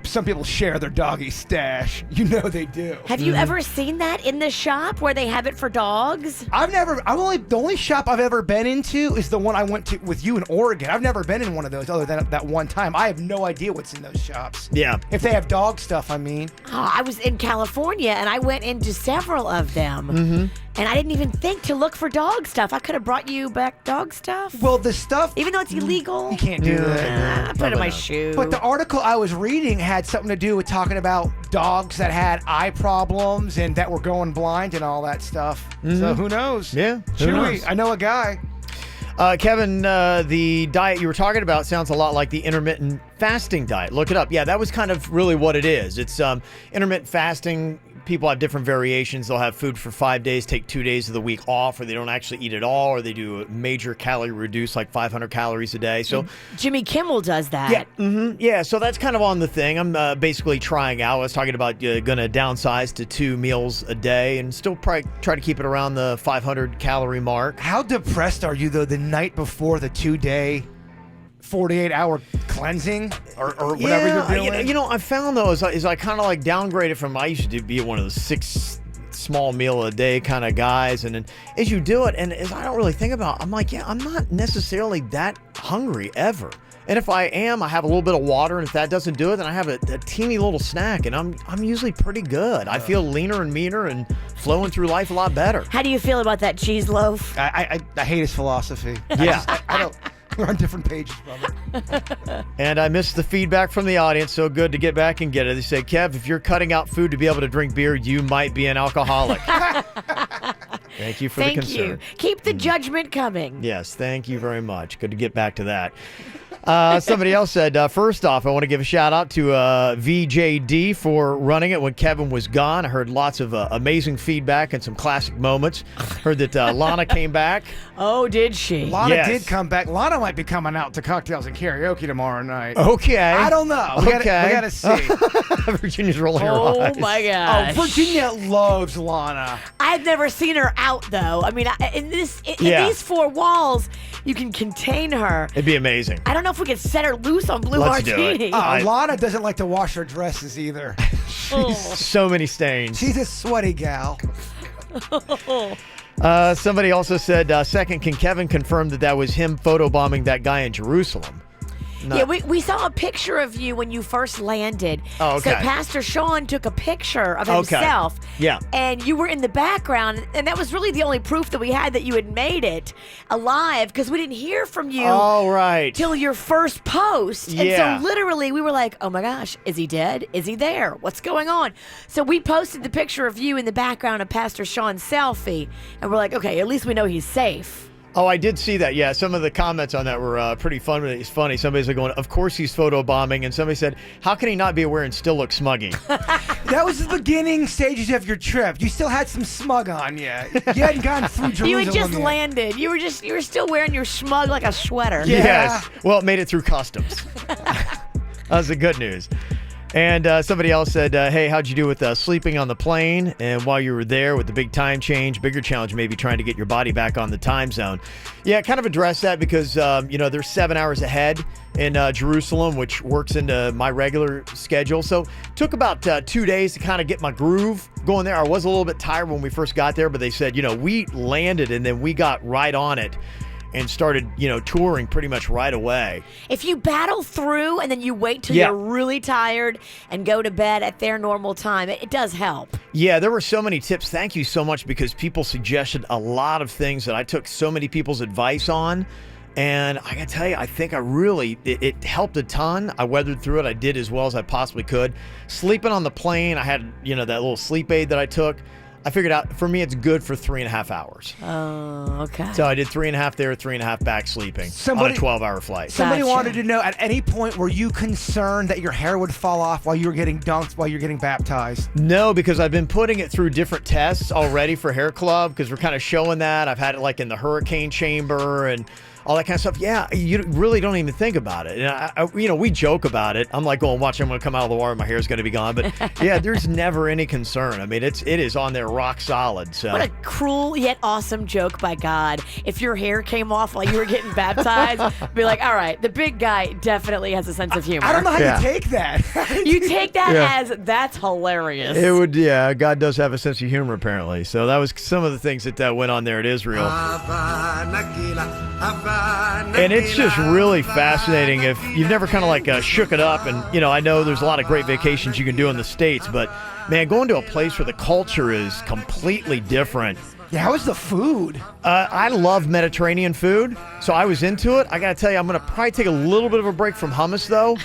some people share their doggy stash. You know they do. Have you ever seen that in the shop where they have it for dogs? The only shop I've ever been into is the one I went to with you in Oregon. I've never been in one of those other than that one time. I have no idea what's in those shops. Yeah. If they have dog stuff, I mean. Oh, I was in California and I went into several of them. Mm-hmm. And I didn't even think to look for dog stuff. I could have brought you back dog stuff. Well, the stuff... Even though it's illegal. You can't do that. I put it in my shoe. But the article I was reading had something to do with talking about dogs that had eye problems and that were going blind and all that stuff. So who knows? Yeah. Chewy, knows? I know a guy. Kevin, the diet you were talking about sounds a lot like the intermittent fasting diet. Look it up. Yeah, that was kind of really what it is. It's intermittent fasting, people have different variations. They'll have food for 5 days, take 2 days of the week off, or they don't actually eat at all, or they do a major calorie reduce, like 500 calories a day. So Jimmy Kimmel does that. Yeah, so that's kind of on the thing. I'm basically trying out. I was talking about going to downsize to 2 meals a day and still probably try to keep it around the 500 calorie mark. How depressed are you, though, the night before the 2-day, 48-hour cleansing or whatever you're doing? You know, I found, though, is I kind of like downgraded from, I used to be one of the 6 small meal a day kind of guys, and then as you do it, and as I don't really think about it, I'm like, I'm not necessarily that hungry ever. And if I am, I have a little bit of water, and if that doesn't do it, then I have a teeny little snack, and I'm usually pretty good. I feel leaner and meaner and flowing through life a lot better. How do you feel about that cheese loaf? I hate his philosophy. Yeah. I don't. We're on different pages, brother. And I missed the feedback from the audience. So good to get back and get it. They say, Kev, if you're cutting out food to be able to drink beer, you might be an alcoholic. Thank you for the concern. Thank you. Keep the judgment coming. Yes, thank you very much. Good to get back to that. Somebody else said, first off, I want to give a shout out to VJD for running it when Kevin was gone. I heard lots of amazing feedback and some classic moments. Heard that Lana came back. Oh, did she? Lana did come back. Lana might be coming out to cocktails and karaoke tomorrow night. Okay. I don't know. We gotta see. Virginia's rolling her eyes. Oh, my gosh. Oh, Virginia loves Lana. I've never seen her out, though. I mean, in these 4 walls, you can contain her. It'd be amazing. I don't know if we could set her loose on Blue Let's do it. Martini. Lana doesn't like to wash her dresses either. So many stains. She's a sweaty gal. Somebody also said, second, can Kevin confirm that was him photobombing that guy in Jerusalem? Yeah, we saw a picture of you when you first landed. Oh, okay. So Pastor Sean took a picture of himself. Yeah. And you were in the background, and that was really the only proof that we had that you had made it alive, because we didn't hear from you till your first post. Yeah. And so literally we were like, oh my gosh, is he dead? Is he there? What's going on? So we posted the picture of you in the background of Pastor Sean's selfie, and we're like, okay, at least we know he's safe. Oh, I did see that. Yeah, some of the comments on that were pretty fun. It's funny. Somebody's like going, of course he's photobombing. And somebody said, how can he not be aware and still look smuggy? That was the beginning stages of your trip. You still had some smug on you. You hadn't gone through Jerusalem You had just yet. landed. You were still wearing your smug like a sweater. Yeah. Yes. Well, it made it through customs. That was the good news. And somebody else said, hey, how'd you do with sleeping on the plane? And while you were there with the big time change, bigger challenge maybe trying to get your body back on the time zone. Yeah, kind of address that because, they're 7 hours ahead in Jerusalem, which works into my regular schedule. So took about 2 days to kind of get my groove going there. I was a little bit tired when we first got there, but they said, we landed and then we got right on it and started, touring pretty much right away. If you battle through and then you wait till you're really tired and go to bed at their normal time, it does help. Yeah, there were so many tips. Thank you so much because people suggested a lot of things that I took so many people's advice on. And I gotta tell you, I think it helped a ton. I weathered through it. I did as well as I possibly could. Sleeping on the plane, I had, that little sleep aid that I took. I figured out, for me, it's good for 3.5 hours. Oh, okay. So I did 3.5 there, 3.5 back sleeping on a 12-hour flight. Somebody wanted to know, at any point, were you concerned that your hair would fall off while you were getting dunked, while you're getting baptized? No, because I've been putting it through different tests already for Hair Club, because we're kind of showing that. I've had it like in the hurricane chamber and all that kind of stuff. Yeah, you really don't even think about it. And we joke about it. I'm like, watch, I'm going to come out of the water, my hair's going to be gone. But yeah, there's never any concern. I mean, it is on there rock solid. So what a cruel yet awesome joke by God. If your hair came off while you were getting baptized, be like, all right, the big guy definitely has a sense of humor. I don't know how you take that. You take that as, that's hilarious. It would, God does have a sense of humor, apparently. So that was some of the things that went on there at Israel. And it's just really fascinating if you've never kind of like shook it up. And, I know there's a lot of great vacations you can do in the States, but man, going to a place where the culture is completely different. Yeah, how is the food? I love Mediterranean food, so I was into it. I got to tell you, I'm going to probably take a little bit of a break from hummus, though,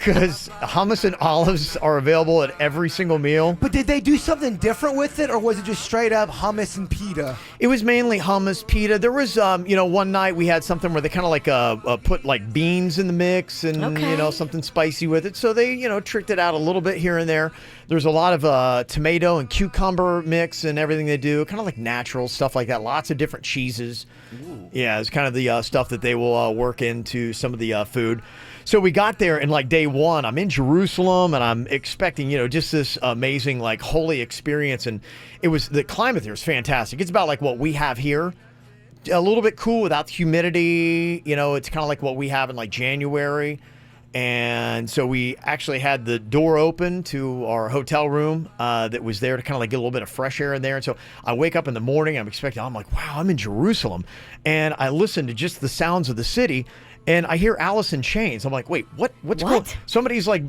because hummus and olives are available at every single meal. But did they do something different with it, or was it just straight up hummus and pita? It was mainly hummus, pita. There was, one night we had something where they kind of like put like beans in the mix and, something spicy with it. So they, tricked it out a little bit here and there. There's a lot of tomato and cucumber mix and everything they do, kind of like natural stuff like that. Lots of different cheeses. Ooh. Yeah, it's kind of the stuff that they will work into some of the food. So we got there, and like day one, I'm in Jerusalem, and I'm expecting, just this amazing, like, holy experience. And the climate there is fantastic. It's about like what we have here. A little bit cool without the humidity. It's kind of like what we have in like January. And so we actually had the door open to our hotel room that was there to kind of like get a little bit of fresh air in there. And so I wake up in the morning, I'm like, wow, I'm in Jerusalem. And I listen to just the sounds of the city, and I hear Alice in Chains. I'm like, wait, what's going on? Somebody's like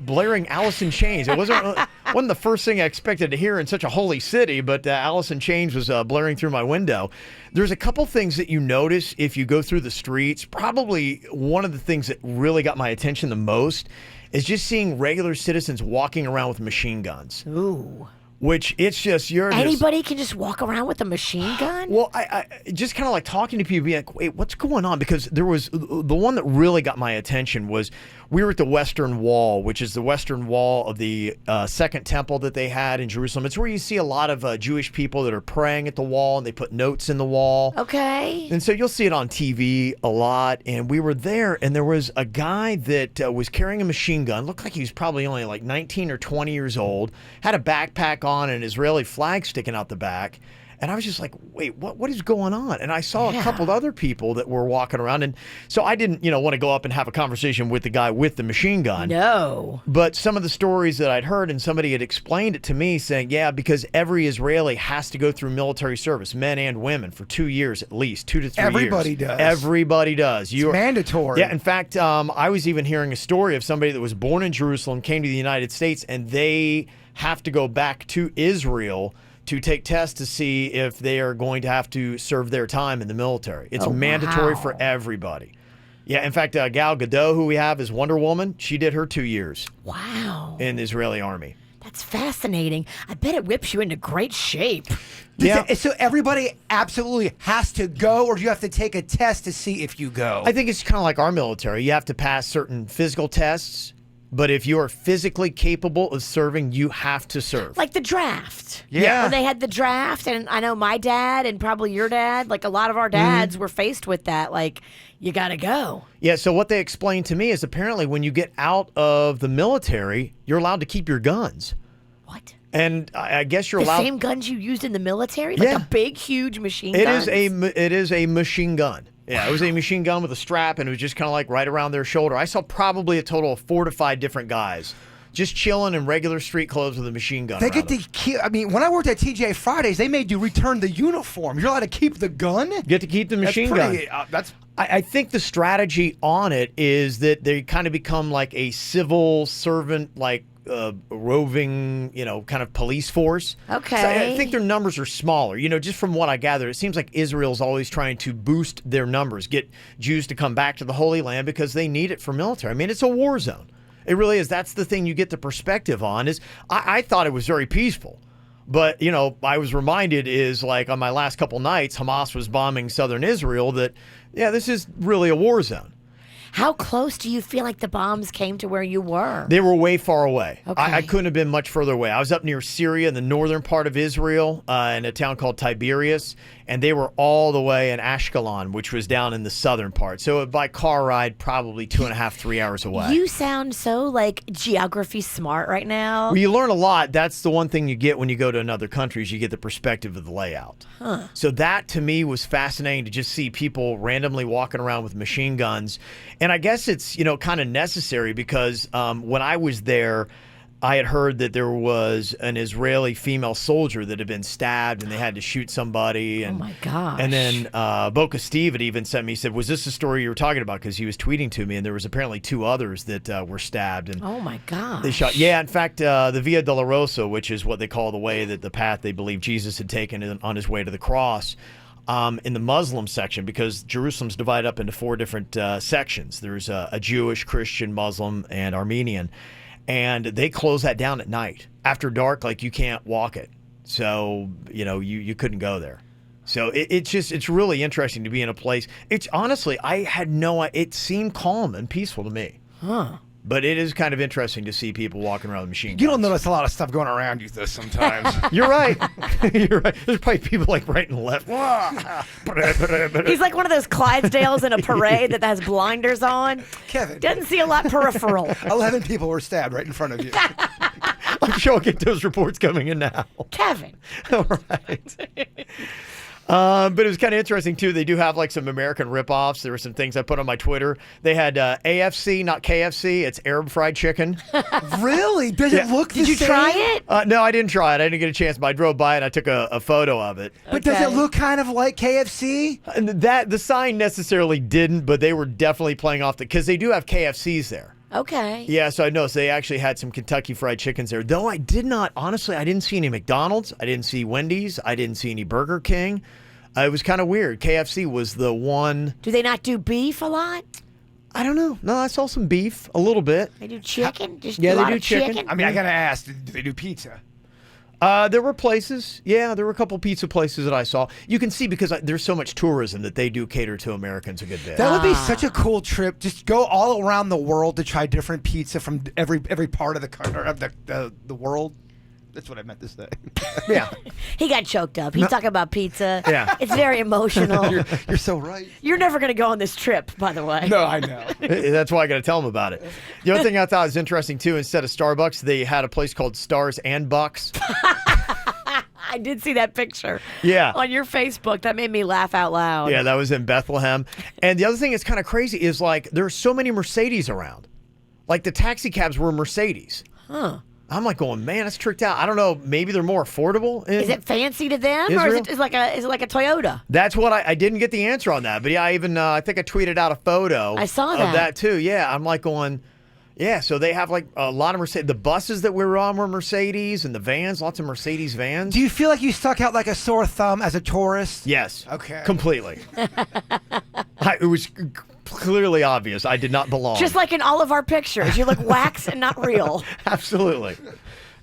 blaring Alice in Chains. It wasn't the first thing I expected to hear in such a holy city, but Alice in Chains was blaring through my window. There's a couple things that you notice if you go through the streets. Probably one of the things that really got my attention the most is just seeing regular citizens walking around with machine guns. Ooh. Which it's just anybody can just walk around with a machine gun? Well, I just kind of like talking to people, be like, wait, what's going on? Because there was the one that really got my attention was we were at the Western Wall, which is the Western Wall of the second temple that they had in Jerusalem. It's where you see a lot of Jewish people that are praying at the wall, and they put notes in the wall. Okay. And so you'll see it on TV a lot. And we were there, and there was a guy that was carrying a machine gun. Looked like he was probably only like 19 or 20 years old. Had a backpack on, an Israeli flag sticking out the back. And I was just like, wait, what is going on? And I saw a couple other people that were walking around. And so I didn't, want to go up and have a conversation with the guy with the machine gun. No. But some of the stories that I'd heard, and somebody had explained it to me saying, yeah, because every Israeli has to go through military service, men and women, for 2 years at least, 2 to 3 years. Everybody does. Everybody does. It's mandatory. Yeah, in fact, I was even hearing a story of somebody that was born in Jerusalem, came to the United States, and they have to go back to Israel to take tests to see if they are going to have to serve their time in the military. It's mandatory for everybody. Yeah, in fact, Gal Gadot, who we have as Wonder Woman, she did her 2 years. Wow. In the Israeli army. That's fascinating. I bet it whips you into great shape. So everybody absolutely has to go, or do you have to take a test to see if you go? I think it's kind of like our military. You have to pass certain physical tests. But if you are physically capable of serving, you have to serve. Like the draft. Yeah. When they had the draft, and I know my dad and probably your dad, like a lot of our dads were faced with that. Like, you got to go. Yeah, so what they explained to me is apparently when you get out of the military, you're allowed to keep your guns. What? And I guess you're allowed... The same guns you used in the military? Like a big, huge machine gun? It is a machine gun. Yeah, it was a machine gun with a strap, and it was just kind of like right around their shoulder. I saw probably a total of 4 to 5 different guys just chilling in regular street clothes with a machine gun. They get to keep. I mean, when I worked at TJ Fridays, they made you return the uniform. You're allowed to keep the gun. Get to keep the machine gun. I think the strategy on it is that they kind of become like a civil servant, like roving, kind of police force. Okay. So I think their numbers are smaller. Just from what I gather, it seems like Israel's always trying to boost their numbers, get Jews to come back to the Holy Land because they need it for military. I mean, it's a war zone. It really is. That's the thing you get the perspective on is I thought it was very peaceful. But, I was reminded is like on my last couple nights, Hamas was bombing southern Israel that, this is really a war zone. How close do you feel like the bombs came to where you were? They were way far away. Okay. I couldn't have been much further away. I was up near Syria in the northern part of Israel in a town called Tiberias, and they were all the way in Ashkelon, which was down in the southern part. So by car ride, probably 2.5, 3 hours away. You sound so like geography smart right now. Well, you learn a lot. That's the one thing you get when you go to another country is you get the perspective of the layout. Huh. So that to me was fascinating to just see people randomly walking around with machine guns. And I guess it's, kind of necessary because when I was there, I had heard that there was an Israeli female soldier that had been stabbed and they had to shoot somebody. And, oh, my gosh. And then Boca Steve had even sent me, he said, was this the story you were talking about? Because he was tweeting to me, and there was apparently 2 others that were stabbed. And oh, my gosh. They shot. Yeah, in fact, the Via Dolorosa, which is what they call the path they believe Jesus had taken on his way to the cross, in the Muslim section, because Jerusalem's divided up into 4 different sections. There's a Jewish, Christian, Muslim, and Armenian. And they close that down at night. After dark, like, you can't walk it. So, you couldn't go there. So it's really interesting to be in a place. It's honestly, it seemed calm and peaceful to me. Huh. But it is kind of interesting to see people walking around with machine guns. You don't notice a lot of stuff going around you, though, sometimes. You're right. You're right. There's probably people like right and left. He's like one of those Clydesdales in a parade that has blinders on. Kevin. Doesn't see a lot peripheral. 11 people were stabbed right in front of you. I'm sure I'll get those reports coming in now. Kevin. All right. But it was kind of interesting, too. They do have, like, some American ripoffs. There were some things I put on my Twitter. They had AFC, not KFC. It's Arab fried chicken. Really? Does it look the same? Did you try it? No, I didn't try it. I didn't get a chance, but I drove by and I took a photo of it. But does it look kind of like KFC? And the sign necessarily didn't, but they were definitely playing off because they do have KFCs there. Okay. Yeah, so I noticed they actually had some Kentucky Fried Chickens there. Though I didn't see any McDonald's. I didn't see Wendy's. I didn't see any Burger King. It was kind of weird. KFC was the one. Do they not do beef a lot? I don't know. No, I saw some beef, a little bit. They do chicken? Just Yeah, a they lot do of chicken? chicken. I mean, I got to ask, do they do pizza? There were places. Yeah, there were a couple pizza places that I saw. You can see because there's so much tourism that they do cater to Americans a good bit. That would be such a cool trip. Just go all around the world to try different pizza from every part of the country, of the world. That's what I meant to say. Yeah. He got choked up. He's talking about pizza. Yeah. It's very emotional. You're so right. You're never going to go on this trip, by the way. No, I know. That's why I got to tell them about it. The other thing I thought was interesting, too, instead of Starbucks, they had a place called Stars and Bucks. I did see that picture. Yeah. On your Facebook. That made me laugh out loud. Yeah, that was in Bethlehem. And the other thing that's kind of crazy is, like, there's so many Mercedes around. Like, the taxi cabs were Mercedes. Huh. I'm like going, man, that's tricked out. I don't know. Maybe they're more affordable. Is it fancy to them, or is it like a Toyota? That's what I didn't get the answer on that. But yeah, I think I tweeted out a photo. I saw of that too. Yeah, I'm like going, yeah. So they have like a lot of Mercedes. The buses that we were on were Mercedes, and the vans, lots of Mercedes vans. Do you feel like you stuck out like a sore thumb as a tourist? Yes. Okay. Completely. It was clearly obvious. I did not belong. Just like in all of our pictures, you look wax and not real. Absolutely.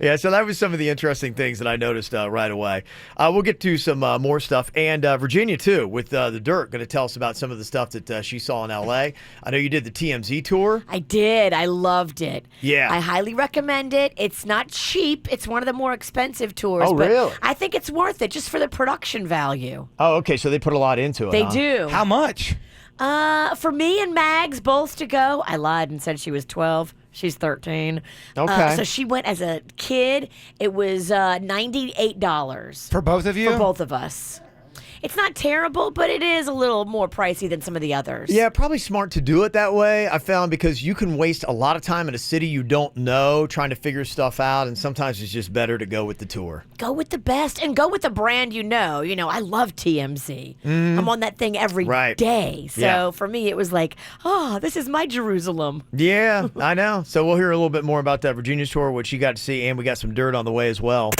Yeah, so that was some of the interesting things that I noticed right away. We'll get to some more stuff. And Virginia, too, with the Dirt, going to tell us about some of the stuff that she saw in L.A. I know you did the TMZ tour. I did. I loved it. Yeah. I highly recommend it. It's not cheap. It's one of the more expensive tours. Oh, but really? I think it's worth it just for the production value. Oh, okay, so they put a lot into it. They huh? do. How much? For me and Mags both to go, I lied and said she was 12. She's 13. Okay. So she went as a kid. It was $98. For both of you? For both of us. It's not terrible, but it is a little more pricey than some of the others. Yeah, probably smart to do it that way, I found, because you can waste a lot of time in a city you don't know trying to figure stuff out, and sometimes it's just better to go with the tour. Go with the best and go with the brand you know. You know, I love TMZ. I'm on that thing every day. So for me, it was like, oh, this is my Jerusalem. Yeah, I know. So we'll hear a little bit more about that Virginia's tour, which you got to see, and we got some dirt on the way as well.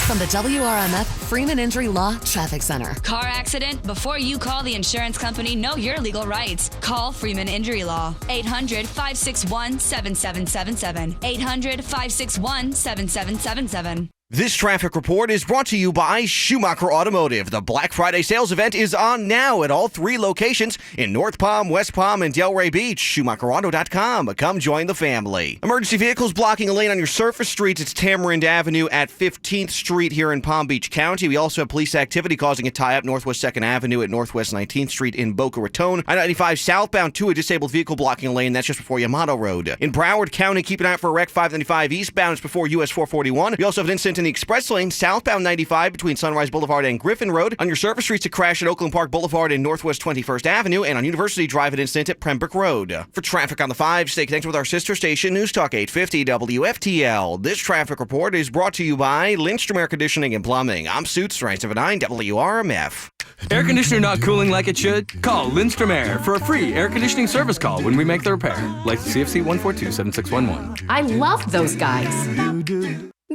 From the WRMF Freeman Injury Law Traffic Center. Car accident? Before you call the insurance company, know your legal rights. Call Freeman Injury Law. 800-561-7777. 800-561-7777. This traffic report is brought to you by Schumacher Automotive. The Black Friday sales event is on now at all 3 locations in North Palm, West Palm, and Delray Beach. SchumacherAuto.com. Come join the family. Emergency vehicles blocking a lane on your surface streets. It's Tamarind Avenue at 15th Street here in Palm Beach County. We also have police activity causing a tie-up Northwest 2nd Avenue at Northwest 19th Street in Boca Raton. I-95 southbound to a disabled vehicle blocking a lane. That's just before Yamato Road. In Broward County, keep an eye out for a wreck 595 eastbound. It's before US 441. We also have an incident in the express lane, southbound 95 between Sunrise Boulevard and Griffin Road. On your surface streets, a crash at Oakland Park Boulevard and Northwest 21st Avenue, and on University Drive, an incident at Pembroke Road. For traffic on the 5, stay connected with our sister station, News Talk 850 WFTL. This traffic report is brought to you by Lindstrom Air Conditioning and Plumbing. I'm Suits 979 WRMF. Air conditioner not cooling like it should? Call Lindstrom Air for a free air conditioning service call when we make the repair. Like CFC 142-7611. I love those guys.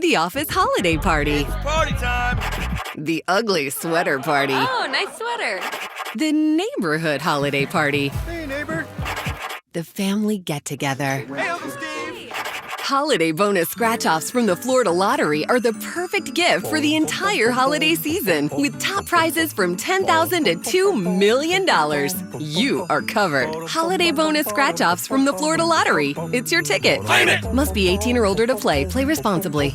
the office holiday party. Party time! The ugly sweater party. Oh, nice sweater. The neighborhood holiday party. Hey, neighbor. The family get-together. Hey, Uncle Steve. Holiday bonus scratch-offs from the Florida Lottery are the perfect gift for the entire holiday season, with top prizes from $10,000 to $2 million. You are covered. Holiday bonus scratch-offs from the Florida Lottery. It's your ticket. Claim it. Must be 18 or older to play. Play responsibly.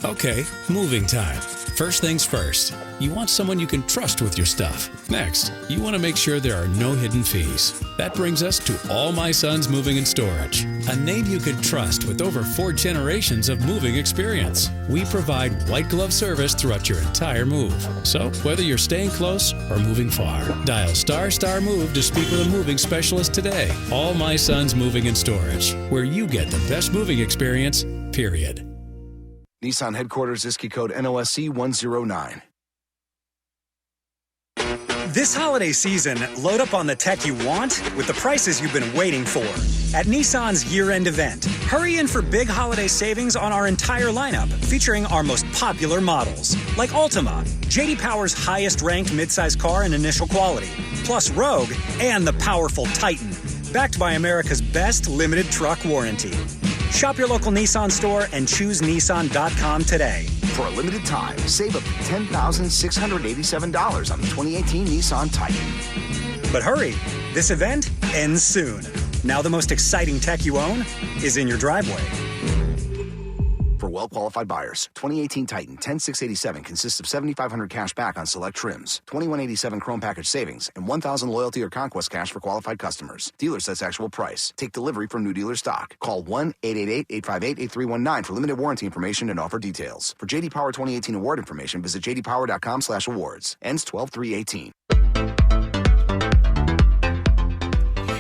Okay, moving time. First things first, you want someone you can trust with your stuff. Next, you want to make sure there are no hidden fees. That brings us to All My Sons Moving and Storage, a name you can trust with over 4 generations of moving experience. We provide white glove service throughout your entire move. So, whether you're staying close or moving far, dial ** move to speak with a moving specialist today. All My Sons Moving and Storage, where you get the best moving experience, period. Nissan headquarters, ISKI code NOSC 109. This holiday season, load up on the tech you want with the prices you've been waiting for. At Nissan's year-end event, hurry in for big holiday savings on our entire lineup, featuring our most popular models, like Altima, J.D. Power's highest-ranked midsize car in initial quality, plus Rogue and the powerful Titan, backed by America's best limited truck warranty. Shop your local Nissan store and choose Nissan.com today. For a limited time, save up to $10,687 on the 2018 Nissan Titan. But hurry, this event ends soon. Now the most exciting tech you own is in your driveway. For well-qualified buyers, 2018 Titan 10687 consists of $7,500 cash back on select trims, $2,187 Chrome package savings, and $1,000 loyalty or conquest cash for qualified customers. Dealer sets actual price. Take delivery from new dealer stock. Call 1-888-858-8319 for limited warranty information and offer details. For J.D. Power 2018 award information, visit jdpower.com/awards. Ends 12/3/18.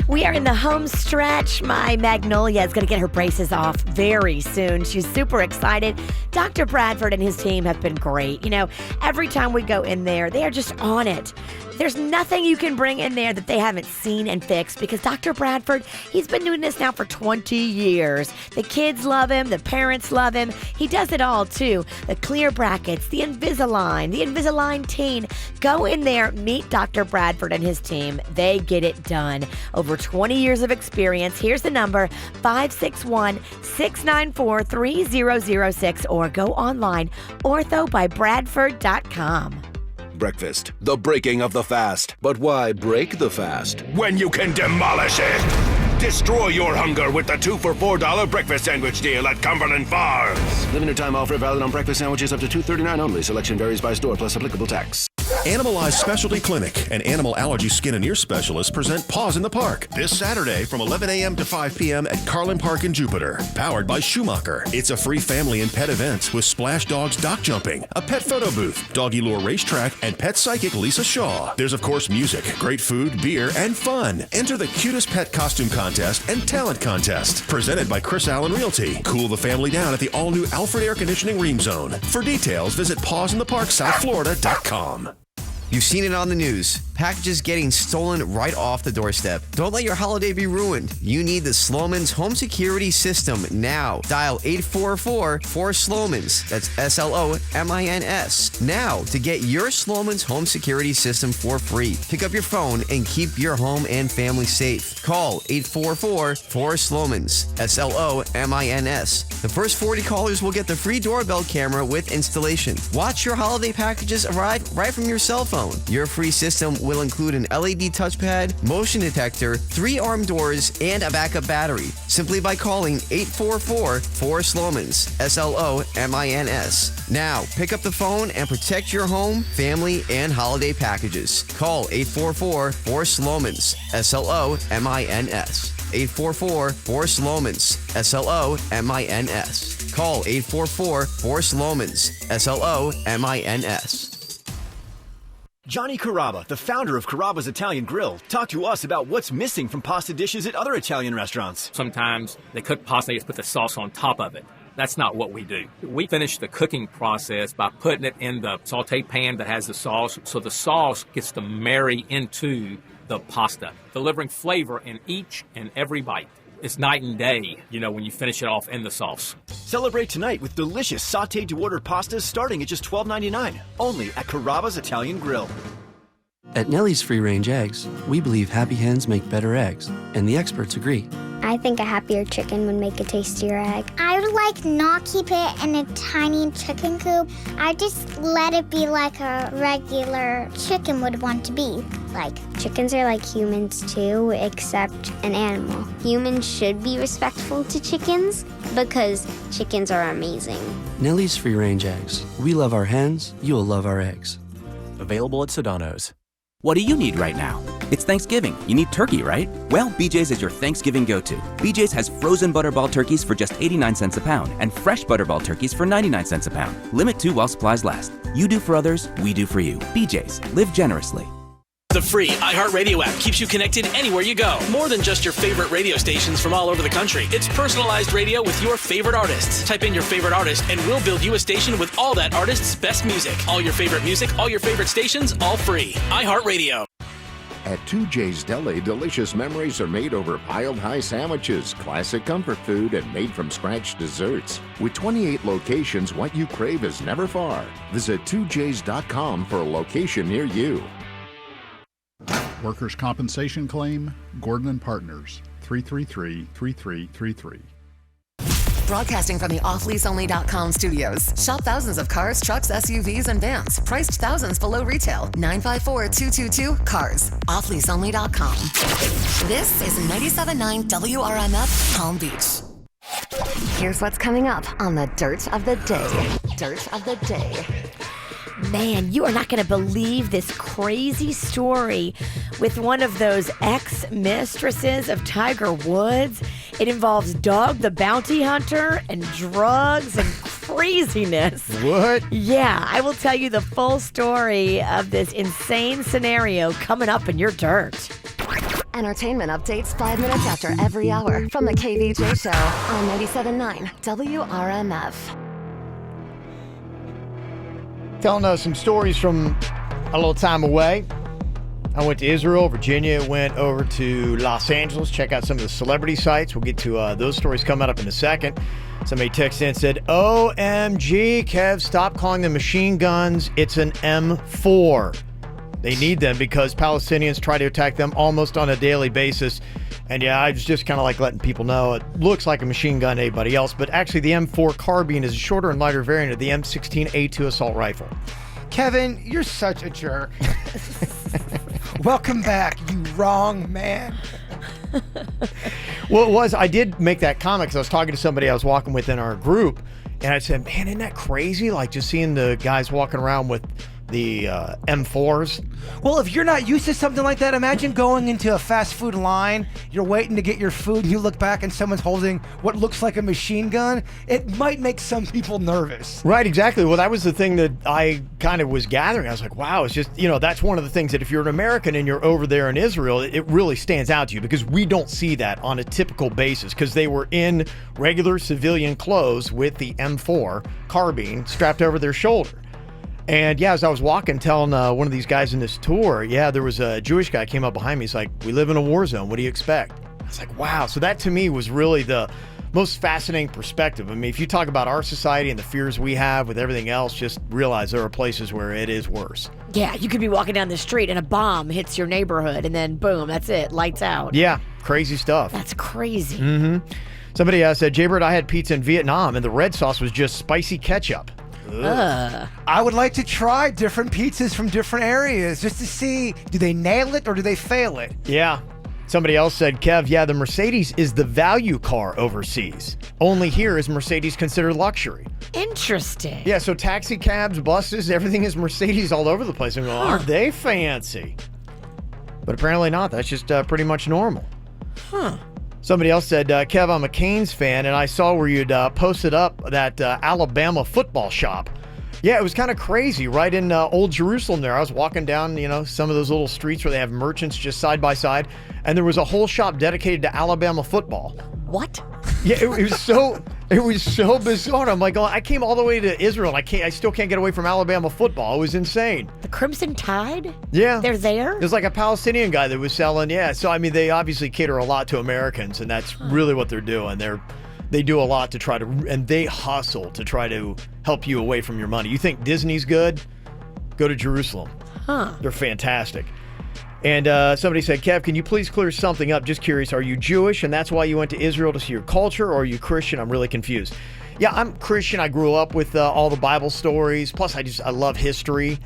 We are in the home stretch. My Magnolia is going to get her braces off very soon. She's super excited. Dr. Bradford and his team have been great. You know, every time we go in there, they are just on it. There's nothing you can bring in there that they haven't seen and fixed because Dr. Bradford, he's been doing this now for 20 years. The kids love him. The parents love him. He does it all, too. The clear brackets, the Invisalign Teen. Go in there, meet Dr. Bradford and his team. They get it done. Over 20 years of experience. Here's the number, 561-694-3006, or go online, orthobybradford.com. Breakfast, the breaking of the fast. But why break the fast? When you can demolish it! Destroy your hunger with the 2 for $4 breakfast sandwich deal at Cumberland Farms. Limited time offer valid on breakfast sandwiches up to $2.39 only. Selection varies by store plus applicable tax. Animalized Specialty Clinic and animal allergy skin and ear specialists present Paws in the Park this Saturday from 11 a.m. to 5 p.m. at Carlin Park in Jupiter. Powered by Schumacher. It's a free family and pet event with Splash Dogs dock jumping, a pet photo booth, doggy lure racetrack, and pet psychic Lisa Shaw. There's, of course, music, great food, beer, and fun. Enter the cutest pet costume contest and talent contest. Presented by Chris Allen Realty. Cool the family down at the all-new Alfred Air Conditioning Ream Zone. For details, visit pawsintheparksouthflorida.com. You've seen it on the news. Packages getting stolen right off the doorstep. Don't let your holiday be ruined. You need the Sloman's home security system now. Dial 844-4-SLOMANS. That's SLOMINS. Now to get your Sloman's home security system for free. Pick up your phone and keep your home and family safe. Call 844-4-SLOMANS. SLOMINS. The first 40 callers will get the free doorbell camera with installation. Watch your holiday packages arrive right from your cell phone. Your free system will include an LED touchpad, motion detector, 3 armed doors, and a backup battery. Simply by calling 844-4-SLOMANS. SLOMINS. Now, pick up the phone and protect your home, family, and holiday packages. Call 844-4-SLOMANS. SLOMINS. 844-4-SLOMANS. SLOMINS. Call 844-4-SLOMANS. SLOMINS. Johnny Carrabba, the founder of Carrabba's Italian Grill, talked to us about what's missing from pasta dishes at other Italian restaurants. Sometimes they cook pasta, they just put the sauce on top of it. That's not what we do. We finish the cooking process by putting it in the saute pan that has the sauce, so the sauce gets to marry into the pasta, delivering flavor in each and every bite. it's night and day, when you finish it off in the sauce. Celebrate tonight with delicious sautéed to order pastas starting at just $12.99. Only at Carrabba's Italian Grill. At Nellie's Free Range Eggs, we believe happy hens make better eggs, and the experts agree. I think a happier chicken would make a tastier egg. I would not keep it in a tiny chicken coop. I just let it be like a regular chicken would want to be. Chickens are like humans too, except an animal. Humans should be respectful to chickens because chickens are amazing. Nellie's Free Range Eggs. We love our hens, you'll love our eggs. Available at Sedano's. What do you need right now? It's Thanksgiving. You need turkey, right? Well, BJ's is your Thanksgiving go-to. BJ's has frozen Butterball turkeys for just 89 cents a pound and fresh Butterball turkeys for 99 cents a pound. Limit 2 while supplies last. You do for others, we do for you. BJ's. Live generously. The free iHeartRadio app keeps you connected anywhere you go. More than just your favorite radio stations from all over the country. It's personalized radio with your favorite artists. Type in your favorite artist and we'll build you a station with all that artist's best music. All your favorite stations, all free. iHeartRadio. At 2J's Deli, delicious memories are made over piled high sandwiches, classic comfort food, and made from scratch desserts. With 28 locations, what you crave is never far. Visit 2js.com for a location near you. Workers' compensation claim, Gordon & Partners, 333-3333. Broadcasting from the offleaseonly.com studios. Shop thousands of cars, trucks, SUVs, and vans. Priced thousands below retail. 954-222-CARS. Offleaseonly.com. This is 97.9 WRMF Palm Beach. Here's what's coming up on the Dirt of the Day. Dirt of the Day. Man, you are not going to believe this crazy story with one of those ex-mistresses of Tiger Woods. It involves Dog the Bounty Hunter and drugs and craziness. What? Yeah, I will tell you the full story of this insane scenario coming up in your dirt. Entertainment updates 5 minutes after every hour from the KVJ Show on 97.9 WRMF. Telling us some stories from a little time away. I went to Israel, Virginia, went over to Los Angeles, check out some of the celebrity sites. We'll get to those stories coming up in a second. Somebody texted in and said, OMG, Kev, stop calling them machine guns. It's an M4. They need them because Palestinians try to attack them almost on a daily basis. And yeah, I was just kind of letting people know it looks like a machine gun to anybody else, but actually the M4 carbine is a shorter and lighter variant of the M16A2 assault rifle. Kevin, you're such a jerk. Welcome back, you wrong man. Well, I did make that comment because I was talking to somebody I was walking with in our group, and I said, man, isn't that crazy? Just seeing the guys walking around with the M4s. Well, if you're not used to something like that, imagine going into a fast food line, you're waiting to get your food, and you look back and someone's holding what looks like a machine gun. It might make some people nervous. Right, exactly. Well, that was the thing that I kind of was gathering. I was like, wow, it's just, that's one of the things that if you're an American and you're over there in Israel, it really stands out to you because we don't see that on a typical basis because they were in regular civilian clothes with the M4 carbine strapped over their shoulder. And yeah, as I was walking, telling one of these guys in this tour, there was a Jewish guy came up behind me. He's like, we live in a war zone. What do you expect? I was like, wow. So that to me was really the most fascinating perspective. I mean, if you talk about our society and the fears we have with everything else, just realize there are places where it is worse. Yeah, you could be walking down the street and a bomb hits your neighborhood and then boom, that's it. Lights out. Yeah, crazy stuff. That's crazy. Mm-hmm. Somebody said, Jaybird, I had pizza in Vietnam and the red sauce was just spicy ketchup. I would like to try different pizzas from different areas just to see, do they nail it or do they fail it? Yeah. Somebody else said, Kev, the Mercedes is the value car overseas. Only here is Mercedes considered luxury. Interesting. Yeah, so taxi cabs, buses, everything is Mercedes all over the place. And aren't they fancy? But apparently not. That's just pretty much normal. Huh. Somebody else said, Kev, I'm a Canes fan, and I saw where you'd posted up that Alabama football shop. Yeah, it was kind of crazy. Right in Old Jerusalem there. I was walking down, some of those little streets where they have merchants just side by side, and there was a whole shop dedicated to Alabama football. What? Yeah, it was so... It was so bizarre. I'm like, oh, I came all the way to Israel. And I still can't get away from Alabama football. It was insane. The Crimson Tide? Yeah. They're there? There's like a Palestinian guy that was selling. Yeah. So, I mean, they obviously cater a lot to Americans, and that's really what they're doing. They do a lot to try to, and they hustle to try to help you away from your money. You think Disney's good? Go to Jerusalem. Huh. They're fantastic. And somebody said, Kev, can you please clear something up? Just curious, are you Jewish and that's why you went to Israel to see your culture, or are you Christian? I'm really confused. Yeah, I'm Christian. I grew up with all the Bible stories. Plus, I love history.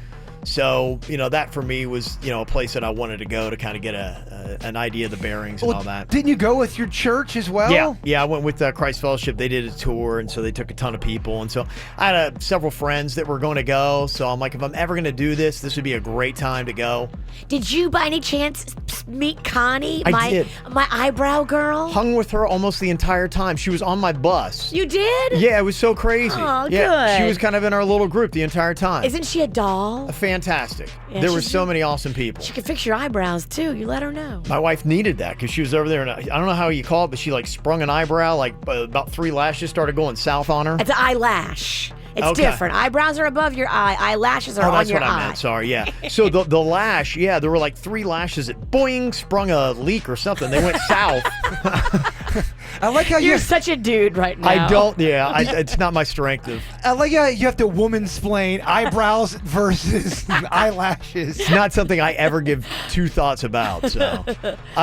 So, that for me was, a place that I wanted to go to kind of get an idea of the bearings and all that. Didn't you go with your church as well? Yeah, I went with Christ Fellowship. They did a tour, and so they took a ton of people. And so I had several friends that were going to go. So I'm like, if I'm ever going to do this would be a great time to go. Did you, by any chance, meet Connie? I did. My eyebrow girl? Hung with her almost the entire time. She was on my bus. You did? Yeah, it was so crazy. Oh, yeah, good. She was kind of in our little group the entire time. Isn't she a doll? Fantastic. Yeah, there were so many awesome people. She could fix your eyebrows, too. You let her know. My wife needed that because she was over there, and I don't know how you call it, but she sprung an eyebrow, about 3 lashes started going south on her. It's an eyelash. It's Okay. different. Eyebrows are above your eye. Eyelashes are on your eye. That's what I meant. Sorry, yeah. So the lash, yeah, there were 3 lashes that boing sprung a leak or something. They went south. I like how You're such a dude right now. I don't. Yeah, it's not my strength. I like how you have to woman-splain eyebrows versus eyelashes. It's not something I ever give 2 thoughts about. So,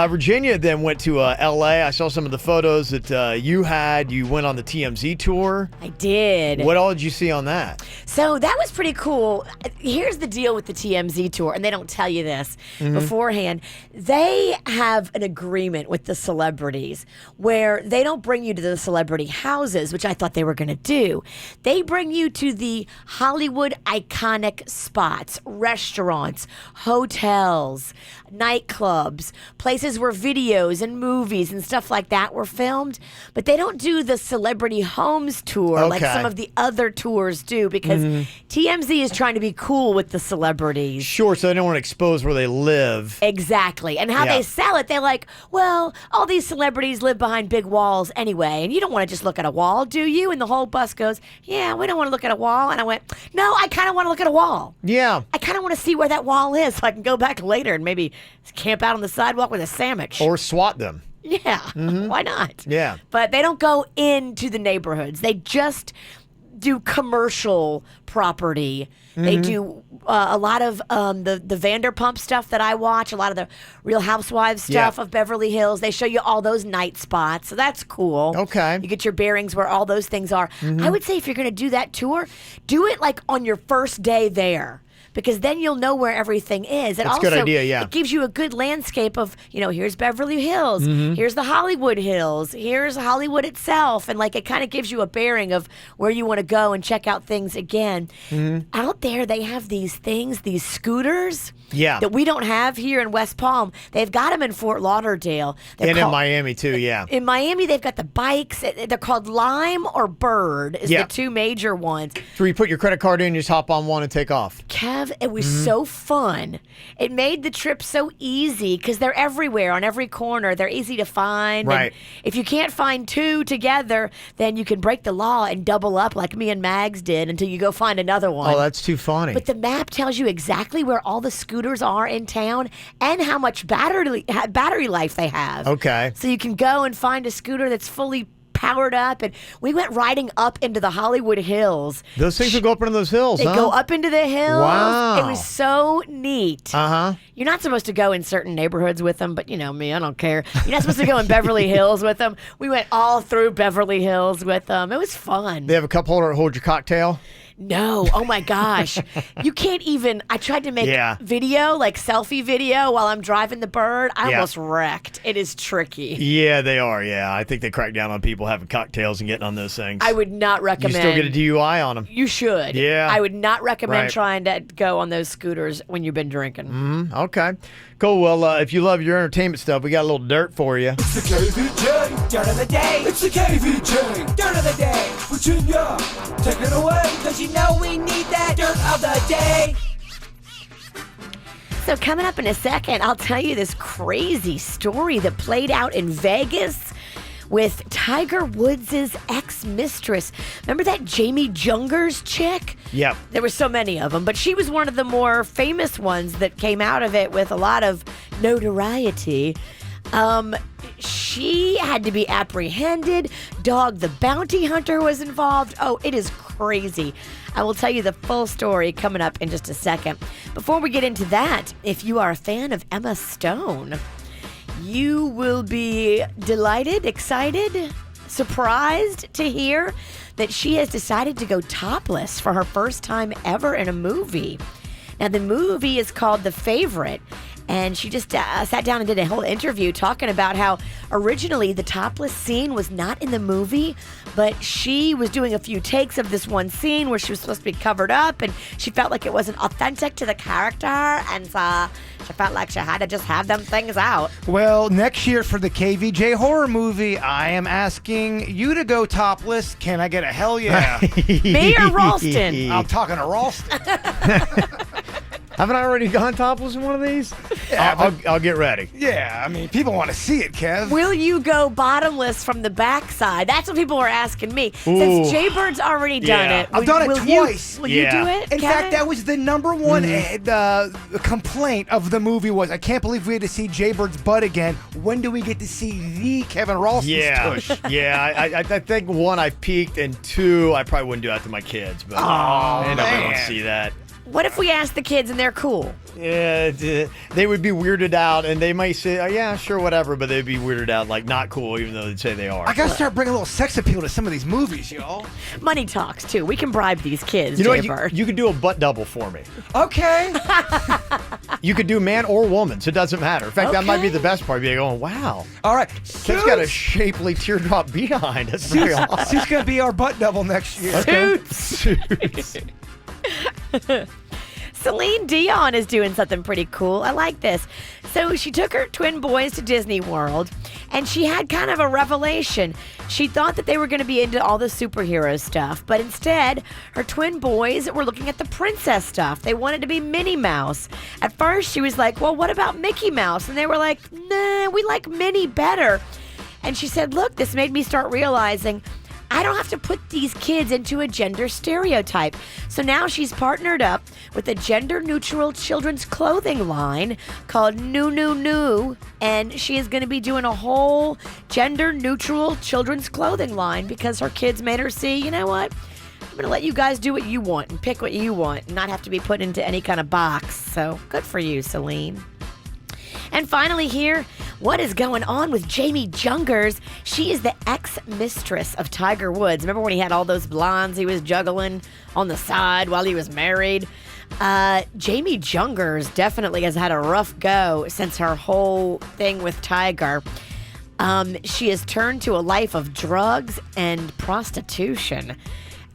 Virginia then went to L.A. I saw some of the photos that you had. You went on the TMZ tour. I did. What all did you see on that? So that was pretty cool. Here's the deal with the TMZ tour, and they don't tell you this beforehand. They have an agreement with the celebrities where they don't bring you to the celebrity houses, which I thought they were going to do. They bring you to the Hollywood iconic spots, restaurants, hotels, nightclubs, places where videos and movies and stuff like that were filmed. But they don't do the celebrity homes tour like some of the other tours do, because TMZ is trying to be cool with the celebrities. Sure, so they don't want to expose where they live. Exactly. And how they sell it, they're like, well, all these celebrities live behind big walls anyway, and you don't want to just look at a wall, do you? And the whole bus goes, yeah, we don't want to look at a wall. And I went, no, I kind of want to look at a wall. Yeah. I kind of want to see where that wall is so I can go back later and maybe camp out on the sidewalk with a sandwich. Or swat them. Yeah, why not? Yeah. But they don't go into the neighborhoods. They just do commercial property. They do a lot of the Vanderpump stuff that I watch, a lot of the Real Housewives stuff of Beverly Hills. They show you all those night spots, so that's cool. Okay. You get your bearings where all those things are. I would say if you're going to do that tour, do it on your first day there, because then you'll know where everything is. And That's a good idea, yeah. It gives you a good landscape of, here's Beverly Hills, here's the Hollywood Hills, here's Hollywood itself. And it kind of gives you a bearing of where you want to go and check out things again. Out there, they have these things, these scooters that we don't have here in West Palm. They've got them in Fort Lauderdale. And in Miami, too, yeah. In Miami, they've got the bikes. They're called Lime or Bird is the 2 major ones. So you put your credit card in, you just hop on one and take off. Kev, it was so fun. It made the trip so easy because they're everywhere on every corner. They're easy to find. Right. And if you can't find 2 together, then you can break the law and double up like me and Mags did until you go find another one. Oh, that's too funny. But the map tells you exactly where all the scooters are in town and how much battery life they have. Okay. So you can go and find a scooter that's fully powered up, and we went riding up into the Hollywood Hills. Those things will go up into those hills, They go up into the hills. Wow. It was so neat. You're not supposed to go in certain neighborhoods with them, but me, I don't care. You're not supposed to go in Beverly Hills with them. We went all through Beverly Hills with them. It was fun. They have a cup holder to hold your cocktail? No. Oh my gosh. You can't even. I tried to make video, selfie video while I'm driving the bird. I almost wrecked. It is tricky. Yeah, they are. Yeah. I think they crack down on people having cocktails and getting on those things. I would not recommend. You still get a DUI on them. You should. Yeah. I would not recommend trying to go on those scooters when you've been drinking. Okay. Cool. Well, if you love your entertainment stuff, we got a little dirt for you. It's the KVJ Dirt of the Day. It's the KVJ Dirt of the Day. Virginia, take it away, because you know we need that Dirt of the Day. So coming up in a second, I'll tell you this crazy story that played out in Vegas with Tiger Woods' ex-mistress. Remember that Jamie Jungers chick? Yep. There were so many of them, but she was one of the more famous ones that came out of it with a lot of notoriety. She had to be apprehended. Dog the bounty hunter was involved. Oh, it is crazy. I will tell you the full story coming up in just a second. Before we get into that, if you are a fan of Emma Stone, you will be delighted, excited, surprised to hear that she has decided to go topless for her first time ever in a movie. Now, the movie is called The Favorite, and she just sat down and did a whole interview talking about how originally the topless scene was not in the movie, but she was doing a few takes of this one scene where she was supposed to be covered up, and she felt like it wasn't authentic to the character, and she felt like she had to just have them things out. Well, next year for the KVJ horror movie, I am asking you to go topless. Can I get a hell yeah? Me or Ralston? I'm talking to Ralston. Haven't I already gone topless in one of these? Yeah, I'll get ready. Yeah, I mean, people want to see it, Kev. Will you go bottomless from the backside? That's what people were asking me. Since Jay Bird's already done it. I've done it twice. Will you do it, In Kevin? fact, that was the number one complaint of the movie was, I can't believe we had to see Jay Bird's butt again. When do we get to see the Kevin Ralston's tush? Yeah. I think one, I peaked, and two, I probably wouldn't do that to my kids. But they don't see that. What if we ask the kids and they're cool? Yeah, they would be weirded out, and they might say, oh, yeah, sure, whatever, but they'd be weirded out, like not cool, even though they'd say they are. I gotta start bringing a little sex appeal to some of these movies, y'all. Money talks, too. We can bribe these kids, You know Jay what? Bird. You could do a butt double for me. Okay. You could do man or woman, so it doesn't matter. In fact, that might be the best part. Be going, wow. All right. Kid's got a shapely teardrop behind. That's very odd. Sue's gonna be our butt double next year. Okay. Suits. Celine Dion is doing something pretty cool. I like this. So she took her twin boys to Disney World, and she had kind of a revelation. She thought that they were going to be into all the superhero stuff, but instead, her twin boys were looking at the princess stuff. They wanted to be Minnie Mouse. At first, she was like, well, what about Mickey Mouse? And they were like, nah, we like Minnie better. And she said, look, this made me start realizing I don't have to put these kids into a gender stereotype. So now she's partnered up with a gender-neutral children's clothing line called New, and she is going to be doing a whole gender-neutral children's clothing line because her kids made her see, you know what? I'm going to let you guys do what you want and pick what you want and not have to be put into any kind of box. So good for you, Celine. And finally here, what is going on with Jamie Jungers? She is the ex-mistress of Tiger Woods. Remember when he had all those blondes he was juggling on the side while he was married? Jamie Jungers definitely has had a rough go since her whole thing with Tiger. She has turned to a life of drugs and prostitution.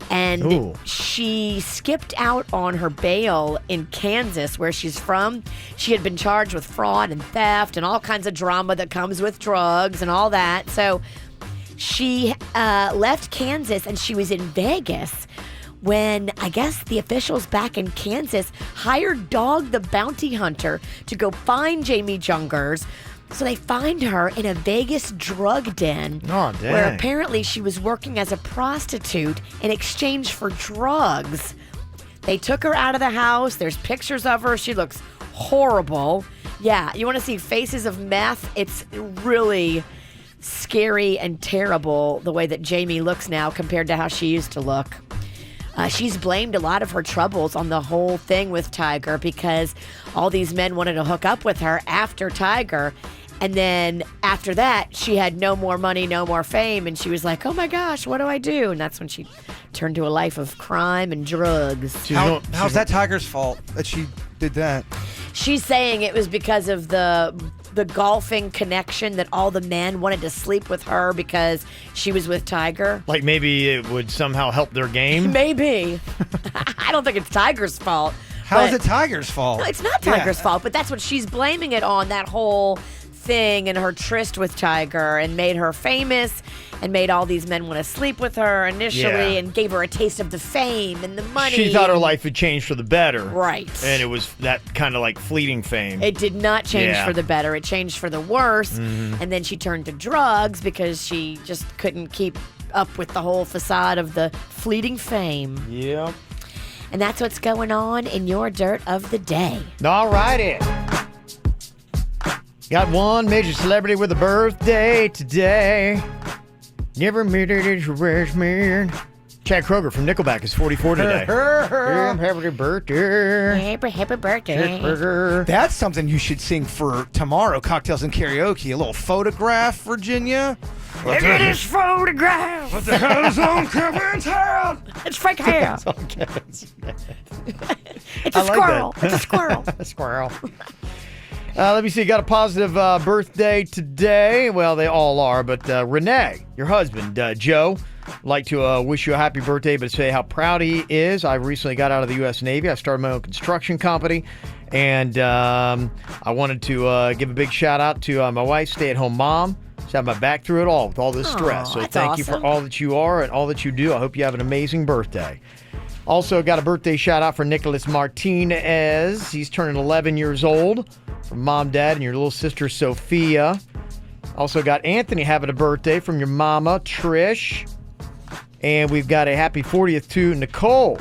And she skipped out on her bail in Kansas, where she's from. She had been charged with fraud and theft and all kinds of drama that comes with drugs and all that. So she left Kansas and she was in Vegas when I guess the officials back in Kansas hired Dog the Bounty Hunter to go find Jamie Jungers. So they find her in a Vegas drug den where apparently she was working as a prostitute in exchange for drugs. They took her out of the house. There's pictures of her. She looks horrible. Yeah, you want to see faces of meth? It's really scary and terrible the way that Jamie looks now compared to how she used to look. She's blamed a lot of her troubles on the whole thing with Tiger because all these men wanted to hook up with her after Tiger. And then after that, she had no more money, no more fame. And she was like, oh my gosh, what do I do? And that's when she turned to a life of crime and drugs. How's that Tiger's fault that she did that? She's saying it was because of the golfing connection that all the men wanted to sleep with her because she was with Tiger. Like maybe it would somehow help their game? Maybe. I don't think it's Tiger's fault. How is it Tiger's fault? No, it's not Tiger's fault, but that's what she's blaming it on, that whole thing in her tryst with Tiger and made her famous and made all these men want to sleep with her initially and gave her a taste of the fame and the money. She thought her life had changed for the better. Right. And it was that kind of like fleeting fame. It did not change for the better. It changed for the worse. And then she turned to drugs because she just couldn't keep up with the whole facade of the fleeting fame. Yep. And that's what's going on in your dirt of the day. All righty. Got one major celebrity with a birthday today. Never made it as a man. Chad Kroeger from Nickelback is 44 today. Happy birthday. Happy birthday. That's something you should sing for tomorrow, Cocktails and Karaoke. A little photograph, Virginia. Look at this photograph. What the hell is on Kevin's head? It's fake hair. It's on Kevin's head. It's a squirrel. It's a squirrel. A squirrel. Let me see. Got a positive birthday today. Well, they all are, but Renee, your husband, Joe, would like to wish you a happy birthday, but say how proud he is. I recently got out of the U.S. Navy. I started my own construction company, and I wanted to give a big shout out to my wife, stay-at-home mom. She's had my back through it all with all this stress. So thank you for all that you are and all that you do. I hope you have an amazing birthday. Also got a birthday shout out for Nicholas Martinez. He's turning 11 years old. From Mom, Dad, and your little sister, Sophia. Also got Anthony having a birthday from your mama, Trish. And we've got a happy 40th to Nicole.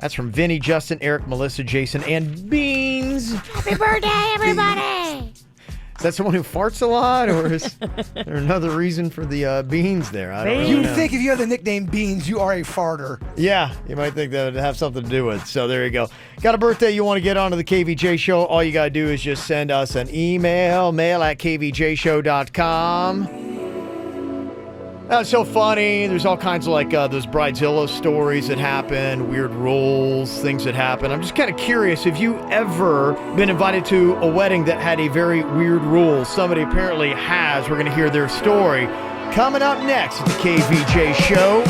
That's from Vinny, Justin, Eric, Melissa, Jason, and Beans. Happy birthday, everybody. Is that someone who farts a lot, or is there another reason for the Beans there? I don't really know. You'd think if you have the nickname Beans, you are a farter. Yeah, you might think that would have something to do with it. So there you go. Got a birthday you want to get onto the KVJ show? All you got to do is just send us an email, mail@kvjshow.com. That's so funny. There's all kinds of like those Bridezilla stories that happen, weird rules, things that happen. I'm just kind of curious, have you ever been invited to a wedding that had a very weird rule? Somebody apparently has. We're going to hear their story coming up next at the KVJ show.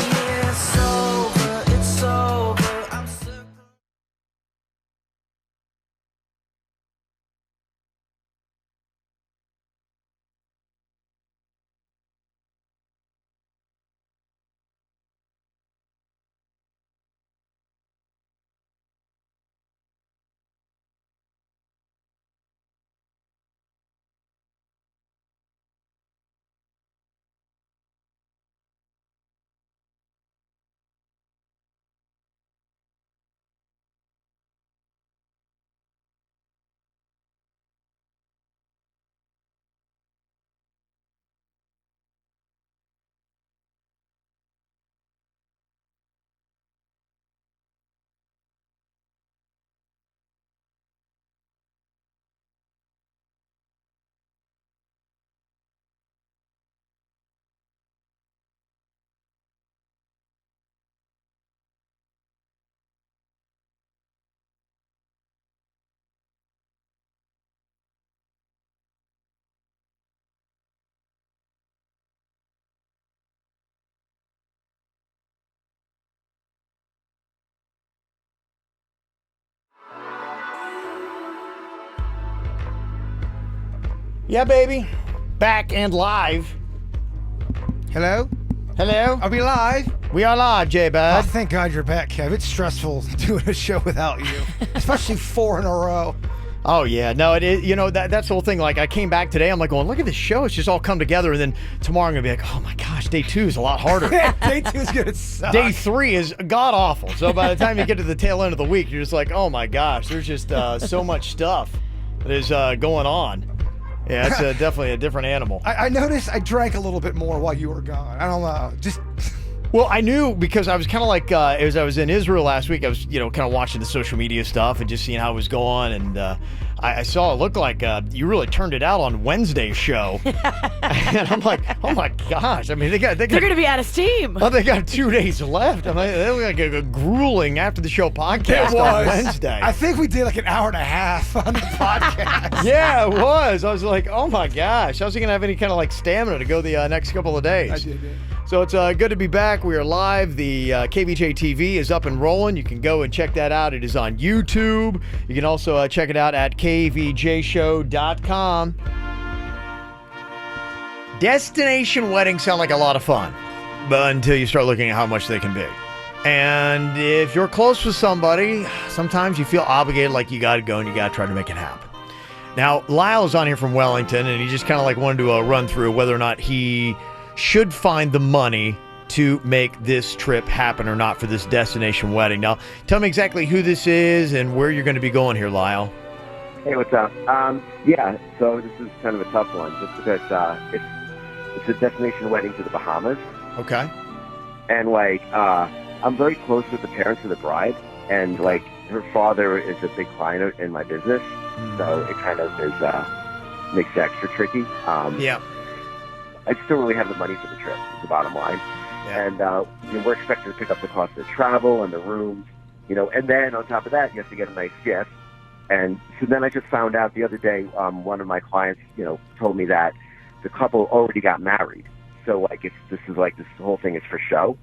Yeah, baby. Back and live. Hello? Hello? Are we live? We are live, J-Bud. Oh, thank God you're back, Kev. It's stressful doing a show without you, especially 4 in a row. Oh, yeah. No, it is. You know, that's the whole thing. Like, I came back today. I'm like, going, look at this show. It's just all come together. And then tomorrow I'm going to be like, oh, my gosh, day 2 is a lot harder. Day 2 is going to suck. Day 3 is god-awful. So by the time you get to the tail end of the week, you're just like, oh, my gosh, there's just so much stuff that is going on. Yeah, it's definitely a different animal. I noticed I drank a little bit more while you were gone. I don't know. Just... Well, I knew because I was kind of like, as I was in Israel last week, I was, kind of watching the social media stuff and just seeing how it was going. And I saw it looked like you really turned it out on Wednesday's show. And I'm like, oh my gosh. I mean, they're going to be out of steam. Oh, they got 2 days left. I'm like, they look like a grueling after the show podcast on Wednesday. I think we did like an hour and a half on the podcast. Yeah, it was. I was like, oh my gosh. How's he going to have any kind of like stamina to go the next couple of days? I did. So it's good to be back. We are live. The KVJ TV is up and rolling. You can go and check that out. It is on YouTube. You can also check it out at kvjshow.com. Destination weddings sound like a lot of fun, but until you start looking at how much they can be. And if you're close with somebody, sometimes you feel obligated, like you got to go and you got to try to make it happen. Now, Lyle's on here from Wellington, and he just kind of like wanted to run through whether or not he should find the money to make this trip happen or not for this destination wedding. Now, tell me exactly who this is and where you're going to be going here, Lyle. Hey, what's up? Yeah, so this is kind of a tough one, just because it's a destination wedding to the Bahamas. Okay. And, like, I'm very close with the parents of the bride, and, like, her father is a big client in my business, so it kind of is, makes it extra tricky. Yeah. I just don't really have the money for the trip, is the bottom line. Yeah. And we're expected to pick up the cost of the travel and the rooms, and then on top of that, you have to get a nice gift. And so then I just found out the other day, one of my clients, told me that the couple already got married. So, like, this whole thing is for show.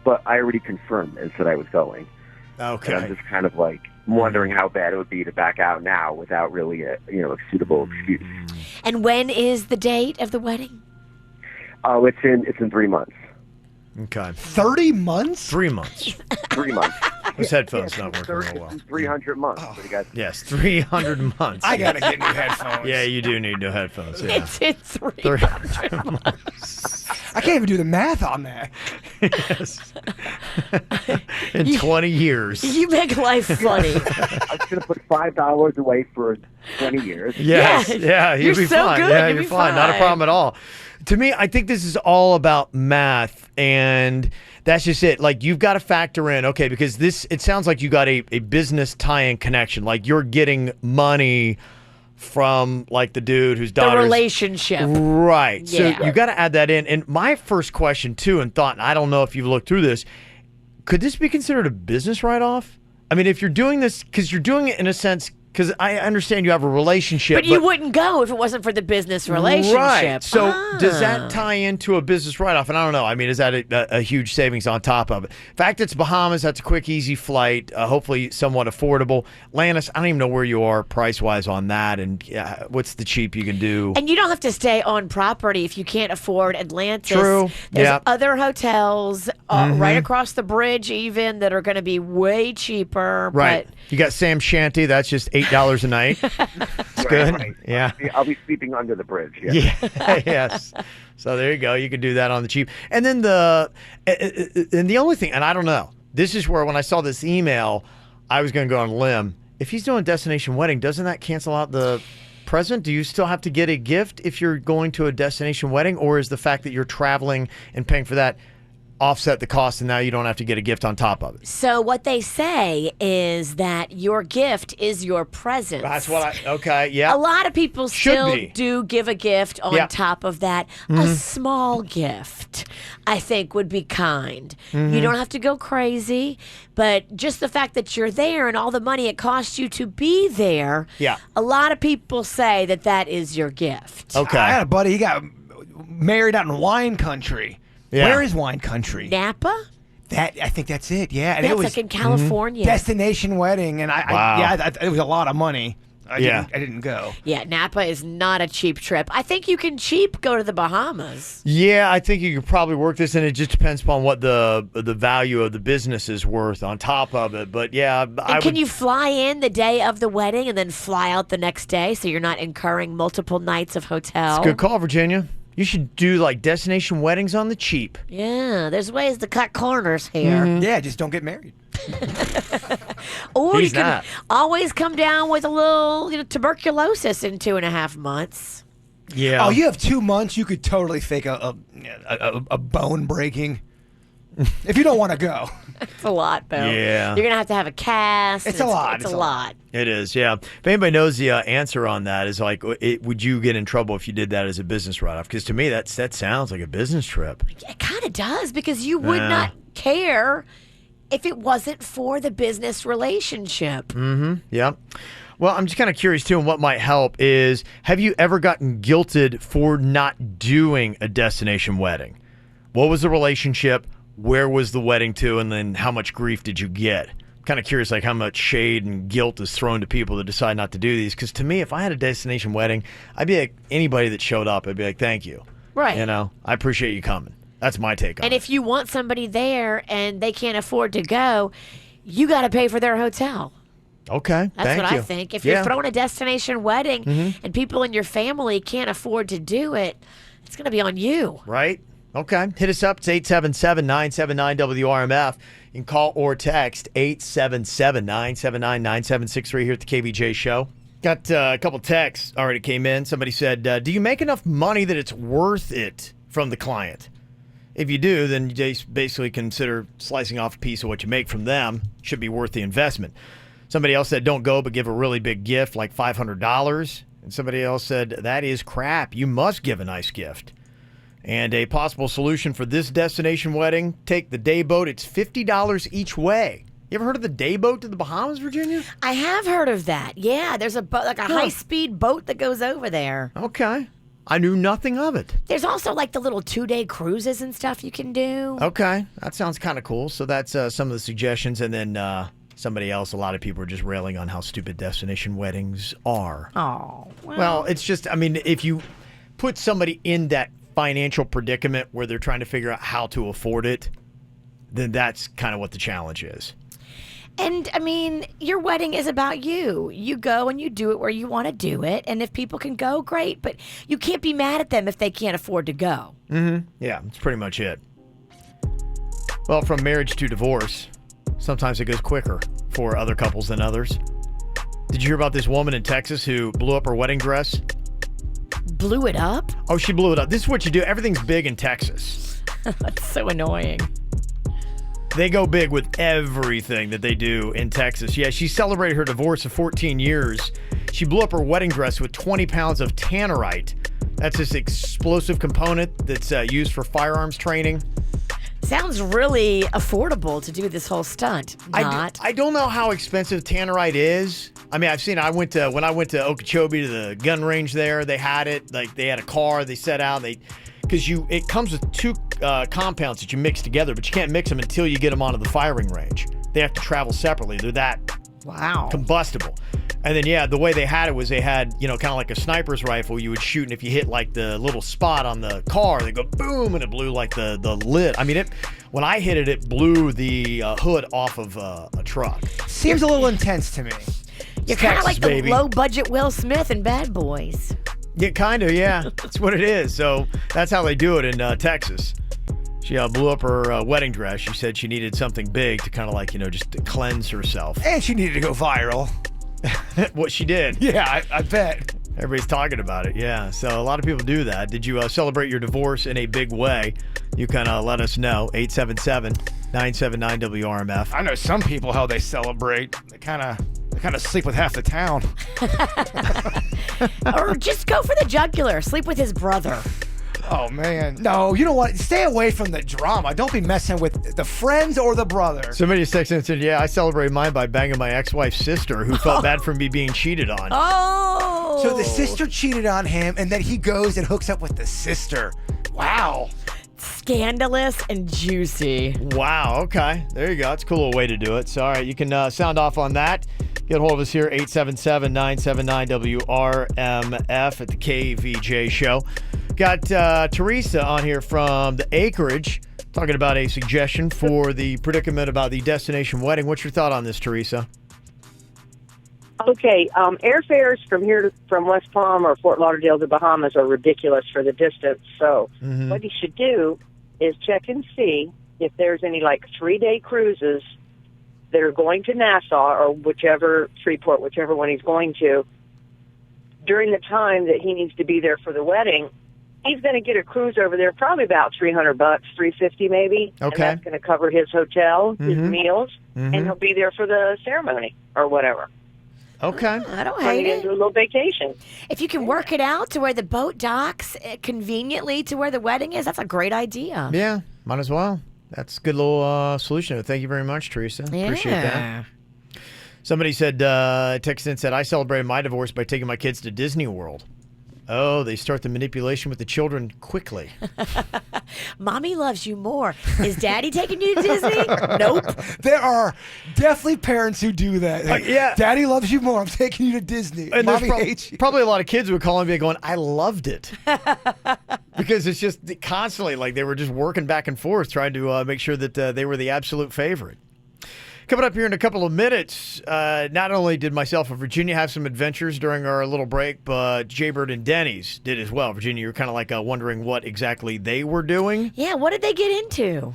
But I already confirmed and said I was going. Okay. And I'm just kind of, like, wondering how bad it would be to back out now without really a suitable excuse. And when is the date of the wedding? Oh, it's in 3 months. Okay. 30 months? 3 months. 3 months. His headphones not working real well. 300 months. What do you guys? Yes, 300 months. I gotta get new headphones. Yeah, you do need new headphones. Yeah. It's in 300 months. I can't even do the math on that. Yes. In 20 years. You make life funny. I was going to put $5 away for 20 years. Yes. Yeah, you'll be so fine. good. Yeah, You'll you're be fine. Not a fine. problem at all. To me, I think this is all about math, and that's just it. Like, you've got to factor in, okay, because it sounds like you got a business tie-in connection. Like, you're getting money from, like, the dude whose daughter's... The relationship. Right. Yeah. So you got to add that in. And my first question, too, and thought, and I don't know if you've looked through this, could this be considered a business write-off? I mean, if you're doing this, because you're doing it in a sense... Because I understand you have a relationship. But you wouldn't go if it wasn't for the business relationship. Right. So does that tie into a business write-off? And I don't know. I mean, is that a huge savings on top of it? In fact, it's Bahamas. That's a quick, easy flight, hopefully somewhat affordable. Atlantis, I don't even know where you are price-wise on that. And what's the cheap you can do? And you don't have to stay on property if you can't afford Atlantis. True. There's other hotels right across the bridge even that are going to be way cheaper. Right. But You got Sam Shanty. That's just $8 a night. It's good. Right. Yeah. I'll be sleeping under the bridge. Yeah. Yes. So there you go. You could do that on the cheap. And then the only thing, and I don't know, this is where when I saw this email, I was going to go on a limb. If he's doing a destination wedding, doesn't that cancel out the present? Do you still have to get a gift if you're going to a destination wedding, or is the fact that you're traveling and paying for that offset the cost and now you don't have to get a gift on top of it? So what they say is that your gift is your present. That's what okay, yeah. A lot of people still do give a gift on Yeah. top of that. A small gift, I think, would be kind. You don't have to go crazy, but just the fact that you're there and all the money it costs you to be there, a lot of people say that that is your gift. Okay. I had a buddy, he got married out in wine country. Yeah. Where is wine country? Napa? I think that's it. Yeah, and That's it was like in California. destination wedding, and it was a lot of money. I didn't go. Yeah, Napa is not a cheap trip. I think you can go to the Bahamas. Yeah, I think you could probably work this, and it just depends upon what the value of the business is worth on top of it. But yeah, And can you fly in the day of the wedding and then fly out the next day so you're not incurring multiple nights of hotel? It's a good call, Virginia. You should do like destination weddings on the cheap. Yeah, there's ways to cut corners here. Yeah, just don't get married. Or He's you can not. always come down with a little tuberculosis in 2.5 months. Yeah. Oh, you have 2 months. You could totally fake a bone breaking. If you don't want to go. It's a lot, Bill. Yeah. You're going to have a cast. It's a lot. It's a lot. It is, yeah. If anybody knows the answer on that, is like, would you get in trouble if you did that as a business write-off? Because to me, that sounds like a business trip. It kind of does, because you would Yeah. not care if it wasn't for the business relationship. Yeah. Well, I'm just kind of curious, too, and what might help is, have you ever gotten guilted for not doing a destination wedding? What was the relationship? Where was the wedding to? And then how much grief did you get? I'm kind of curious, like, how much shade and guilt is thrown to people that decide not to do these. Because to me, if I had a destination wedding, I'd be like, anybody that showed up, I'd be like, thank you. Right. You know, I appreciate you coming. That's my take on And it. if you want somebody there and they can't afford to go, you got to pay for their hotel. Okay, That's thank what you. I think. If Yeah. you're throwing a destination wedding Mhm. and people in your family can't afford to do it, it's going to be on you. Right? Okay. Hit us up. It's 877-979-WRMF. You can call or text 877-979-9763 here at the KVJ Show. Got a couple texts already came in. Somebody said, do you make enough money that it's worth it from the client? If you do, then you basically consider slicing off a piece of what you make from them. Should be worth the investment. Somebody else said, don't go, but give a really big gift like $500. And somebody else said, that is crap. You must give a nice gift. And a possible solution for this destination wedding, take the day boat. It's $50 each way. You ever heard of the day boat to the Bahamas, Virginia? I have heard of that. Yeah, there's a boat, like a high-speed boat that goes over there. Okay. I knew nothing of it. There's also like the little 2-day cruises and stuff you can do. Okay. That sounds kind of cool. So that's some of the suggestions. And then somebody else, a lot of people are just railing on how stupid destination weddings are. Oh. Well, it's just, I mean, if you put somebody in that financial predicament where they're trying to figure out how to afford it, then that's kind of what the challenge is. And, I mean, your wedding is about you. You go and you do it where you want to do it. And if people can go, great. But you can't be mad at them if they can't afford to go. Mm-hmm. Yeah, that's pretty much it. Well, from marriage to divorce, sometimes it goes quicker for other couples than others. Did you hear about this woman in Texas who blew up her wedding dress? Blew it up? Oh, she blew it up. This is what you do. Everything's big in Texas. That's so annoying. They go big with everything that they do in Texas. Yeah, she celebrated her divorce of 14 years. She blew up her wedding dress with 20 pounds of tannerite. That's this explosive component that's used for firearms training. Sounds really affordable to do this whole stunt. Not. I don't know how expensive tannerite is. I mean, I've seen it. When I went to Okeechobee to the gun range there, they had it. Like, they had a car they set out. Because it comes with two compounds that you mix together, but you can't mix them until you get them onto the firing range. They have to travel separately. They're that combustible. And then, yeah, the way they had it was they had, kind of like a sniper's rifle you would shoot, and if you hit like the little spot on the car, they go boom, and it blew like the lid. I mean, when I hit it, it blew the hood off of a truck. Seems a little intense to me. You're kind of like the baby. low-budget Will Smith in Bad Boys. Yeah, kind of, yeah. That's what it is. So that's how they do it in Texas. She blew up her wedding dress. She said she needed something big to kind of like, just to cleanse herself. And she needed to go viral. What she did. Yeah, I bet. Everybody's talking about it, yeah. So a lot of people do that. Did you celebrate your divorce in a big way? You can let us know. 877-979-WRMF. I know some people how they celebrate. They kind of sleep with half the town. Or just go for the jugular. Sleep with his brother. Oh, man. No, you know what? Stay away from the drama. Don't be messing with the friends or the brother. Somebody texted and said, yeah, I celebrated mine by banging my ex-wife's sister who felt bad for me being cheated on. Oh! So the sister cheated on him, and then he goes and hooks up with the sister. Wow. Scandalous and juicy. Wow, okay. There you go. It's a cool little way to do it. So, all right, you can sound off on that. Get a hold of us here, 877-979-WRMF at the KVJ Show. Got Teresa on here from the Acreage talking about a suggestion for the predicament about the destination wedding. What's your thought on this, Teresa? Okay, airfares from West Palm or Fort Lauderdale to Bahamas are ridiculous for the distance. So what you should do is check and see if there's any like 3-day cruises that are going to Nassau or Freeport, whichever one he's going to. During the time that he needs to be there for the wedding, he's going to get a cruise over there, probably about $300, $350 maybe. Okay. And that's going to cover his hotel, his meals, and he'll be there for the ceremony or whatever. Okay. I don't Turn hate it it. into a little vacation. If you can work it out to where the boat docks conveniently to where the wedding is, that's a great idea. Yeah, might as well. That's a good little solution. Thank you very much, Teresa. Appreciate that. Somebody said, texted and said, I celebrated my divorce by taking my kids to Disney World. Oh, they start the manipulation with the children quickly. Mommy loves you more. Is Daddy taking you to Disney? Nope. There are definitely parents who do that. Like, yeah. Daddy loves you more. I'm taking you to Disney. And Mommy there's hates you. Probably a lot of kids would call and be going, I loved it. Because it's just constantly like they were just working back and forth trying to make sure that they were the absolute favorite. Coming up here in a couple of minutes, not only did myself and Virginia have some adventures during our little break, but Jaybird and Denny's did as well. Virginia, you were kind of like wondering what exactly they were doing. Yeah, what did they get into?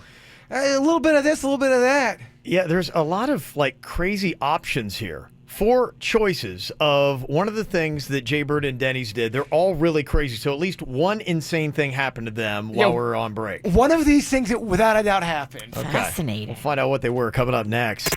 A little bit of this, a little bit of that. Yeah, there's a lot of like crazy options here. 4 choices of one of the things that Jaybird and Denny's did. They're all really crazy. So at least one insane thing happened to them while we're on break. One of these things that without a doubt happened. Okay. Fascinating. We'll find out what they were coming up next.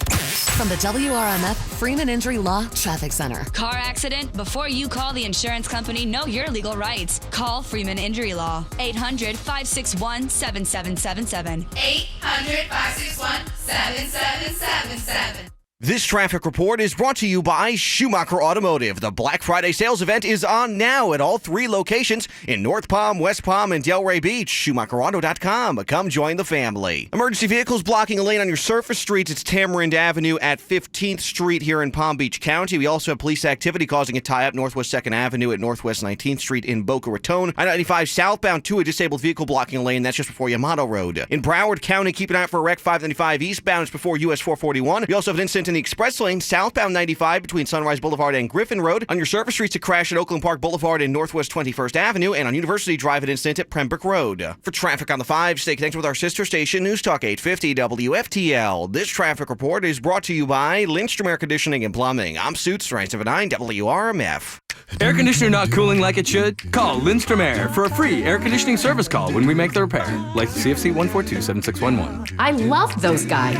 From the WRMF Freeman Injury Law Traffic Center. Car accident? Before you call the insurance company, know your legal rights. Call Freeman Injury Law. 800-561-7777. 800-561-7777. This traffic report is brought to you by Schumacher Automotive. The Black Friday sales event is on now at all 3 locations in North Palm, West Palm, and Delray Beach. SchumacherAuto.com. Come join the family. Emergency vehicles blocking a lane on your surface streets. It's Tamarind Avenue at 15th Street here in Palm Beach County. We also have police activity causing a tie-up Northwest 2nd Avenue at Northwest 19th Street in Boca Raton. I-95 southbound to a disabled vehicle blocking a lane. That's just before Yamato Road. In Broward County, keep an eye out for a wreck 595 eastbound. It's before US 441. We also have an incident in the express lane southbound 95 between Sunrise Boulevard and Griffin Road. On your surface streets, a crash at Oakland Park Boulevard and Northwest 21st Avenue, and on University Drive, an incident at Pembroke Road. For traffic on the 5, stay connected with our sister station, News Talk 850 WFTL. This traffic report is brought to you by Lindstrom Air Conditioning and Plumbing. I'm Suits 979 WRMF. Air conditioner not cooling like it should? Call Lindstrom Air for a free air conditioning service call when we make the repair. Like CFC 142-7611. I love those guys.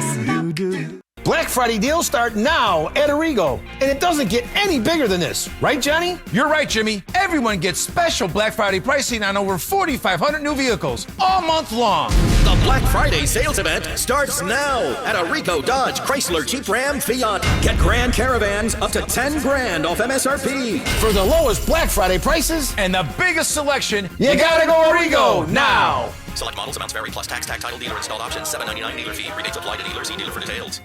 Black Friday deals start now at Arrigo, and it doesn't get any bigger than this. Right, Johnny? You're right, Jimmy. Everyone gets special Black Friday pricing on over 4,500 new vehicles all month long. The Black Friday sales event starts now at Arrigo, Dodge, Chrysler, Jeep, Ram, Fiat. Get Grand Caravans up to $10,000 off MSRP. For the lowest Black Friday prices and the biggest selection, you gotta go Arrigo now. Select models, amounts vary, plus tax, title, dealer installed options, $7.99 dealer fee. Rebates apply to dealer. See dealer for details.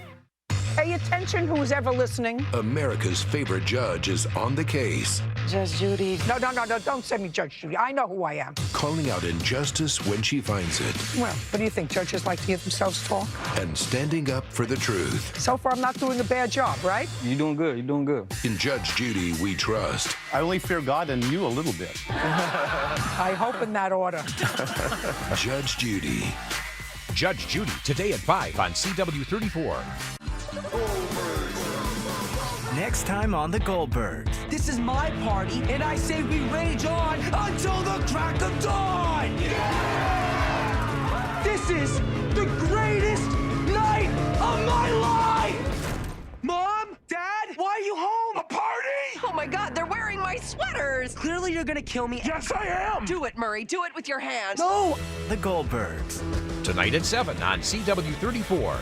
Pay attention, who's ever listening. America's favorite judge is on the case. Judge Judy. No, don't send me Judge Judy. I know who I am. Calling out injustice when she finds it. Well, what do you think? Judges like to hear themselves talk? And standing up for the truth. So far, I'm not doing a bad job, right? You're doing good. You're doing good. In Judge Judy, we trust. I only fear God and you a little bit. I hope in that order. Judge Judy. Judge Judy, today at 5 on CW34. Next time on The Goldbergs. This is my party, and I say we rage on until the crack of dawn! Yeah! This is the greatest night of my life! Mom? Dad? Why are you home? A party? Oh my God, they're wearing my sweaters. Clearly you're gonna kill me. Yes, I am. Do it, Murray. Do it with your hands. No! The Goldbergs. Tonight at 7 on CW34.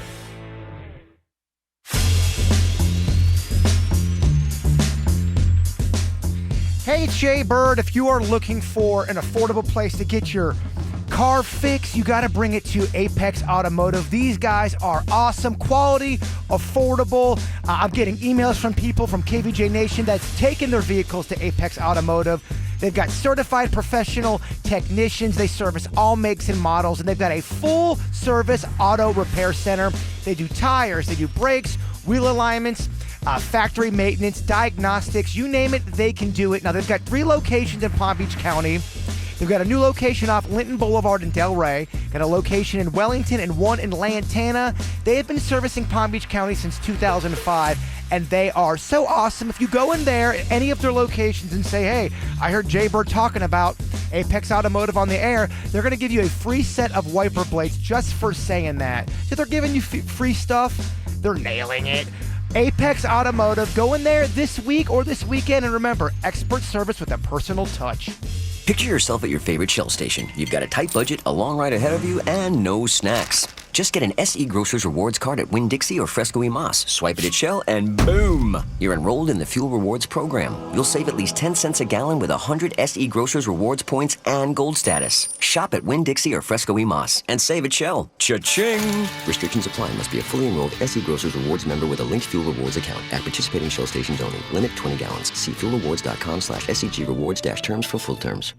Hey, it's Jay Bird. If you are looking for an affordable place to get your car fixed, you got to bring it to Apex Automotive. These guys are awesome, quality, affordable. I'm getting emails from people from KVJ Nation that's taken their vehicles to Apex Automotive. They've got certified professional technicians. They service all makes and models, and they've got a full service auto repair center. They do tires, they do brakes, wheel alignments, factory maintenance, diagnostics, you name it, they can do it. Now, they've got 3 locations in Palm Beach County. They've got a new location off Linton Boulevard in Delray, got a location in Wellington and one in Lantana. They have been servicing Palm Beach County since 2005, and they are so awesome. If you go in there at any of their locations and say, hey, I heard Jay Bird talking about Apex Automotive on the air, they're going to give you a free set of wiper blades just for saying that. So they're giving you free stuff. They're nailing it. Apex Automotive. Go in there this week or this weekend, and remember, expert service with a personal touch. Picture yourself at your favorite Shell station. You've got a tight budget, a long ride ahead of you, and no snacks. Just get an SE Grocers Rewards card at Winn-Dixie or Fresco y Mas. Swipe it at Shell, and boom! You're enrolled in the Fuel Rewards program. You'll save at least 10 cents a gallon with 100 SE Grocers Rewards points and gold status. Shop at Winn-Dixie or Fresco y Mas and save at Shell. Cha-ching! Restrictions apply. Must be a fully enrolled SE Grocers Rewards member with a linked Fuel Rewards account at participating Shell stations only. Limit 20 gallons. See fuelrewards.com/SEG Rewards-terms for full terms.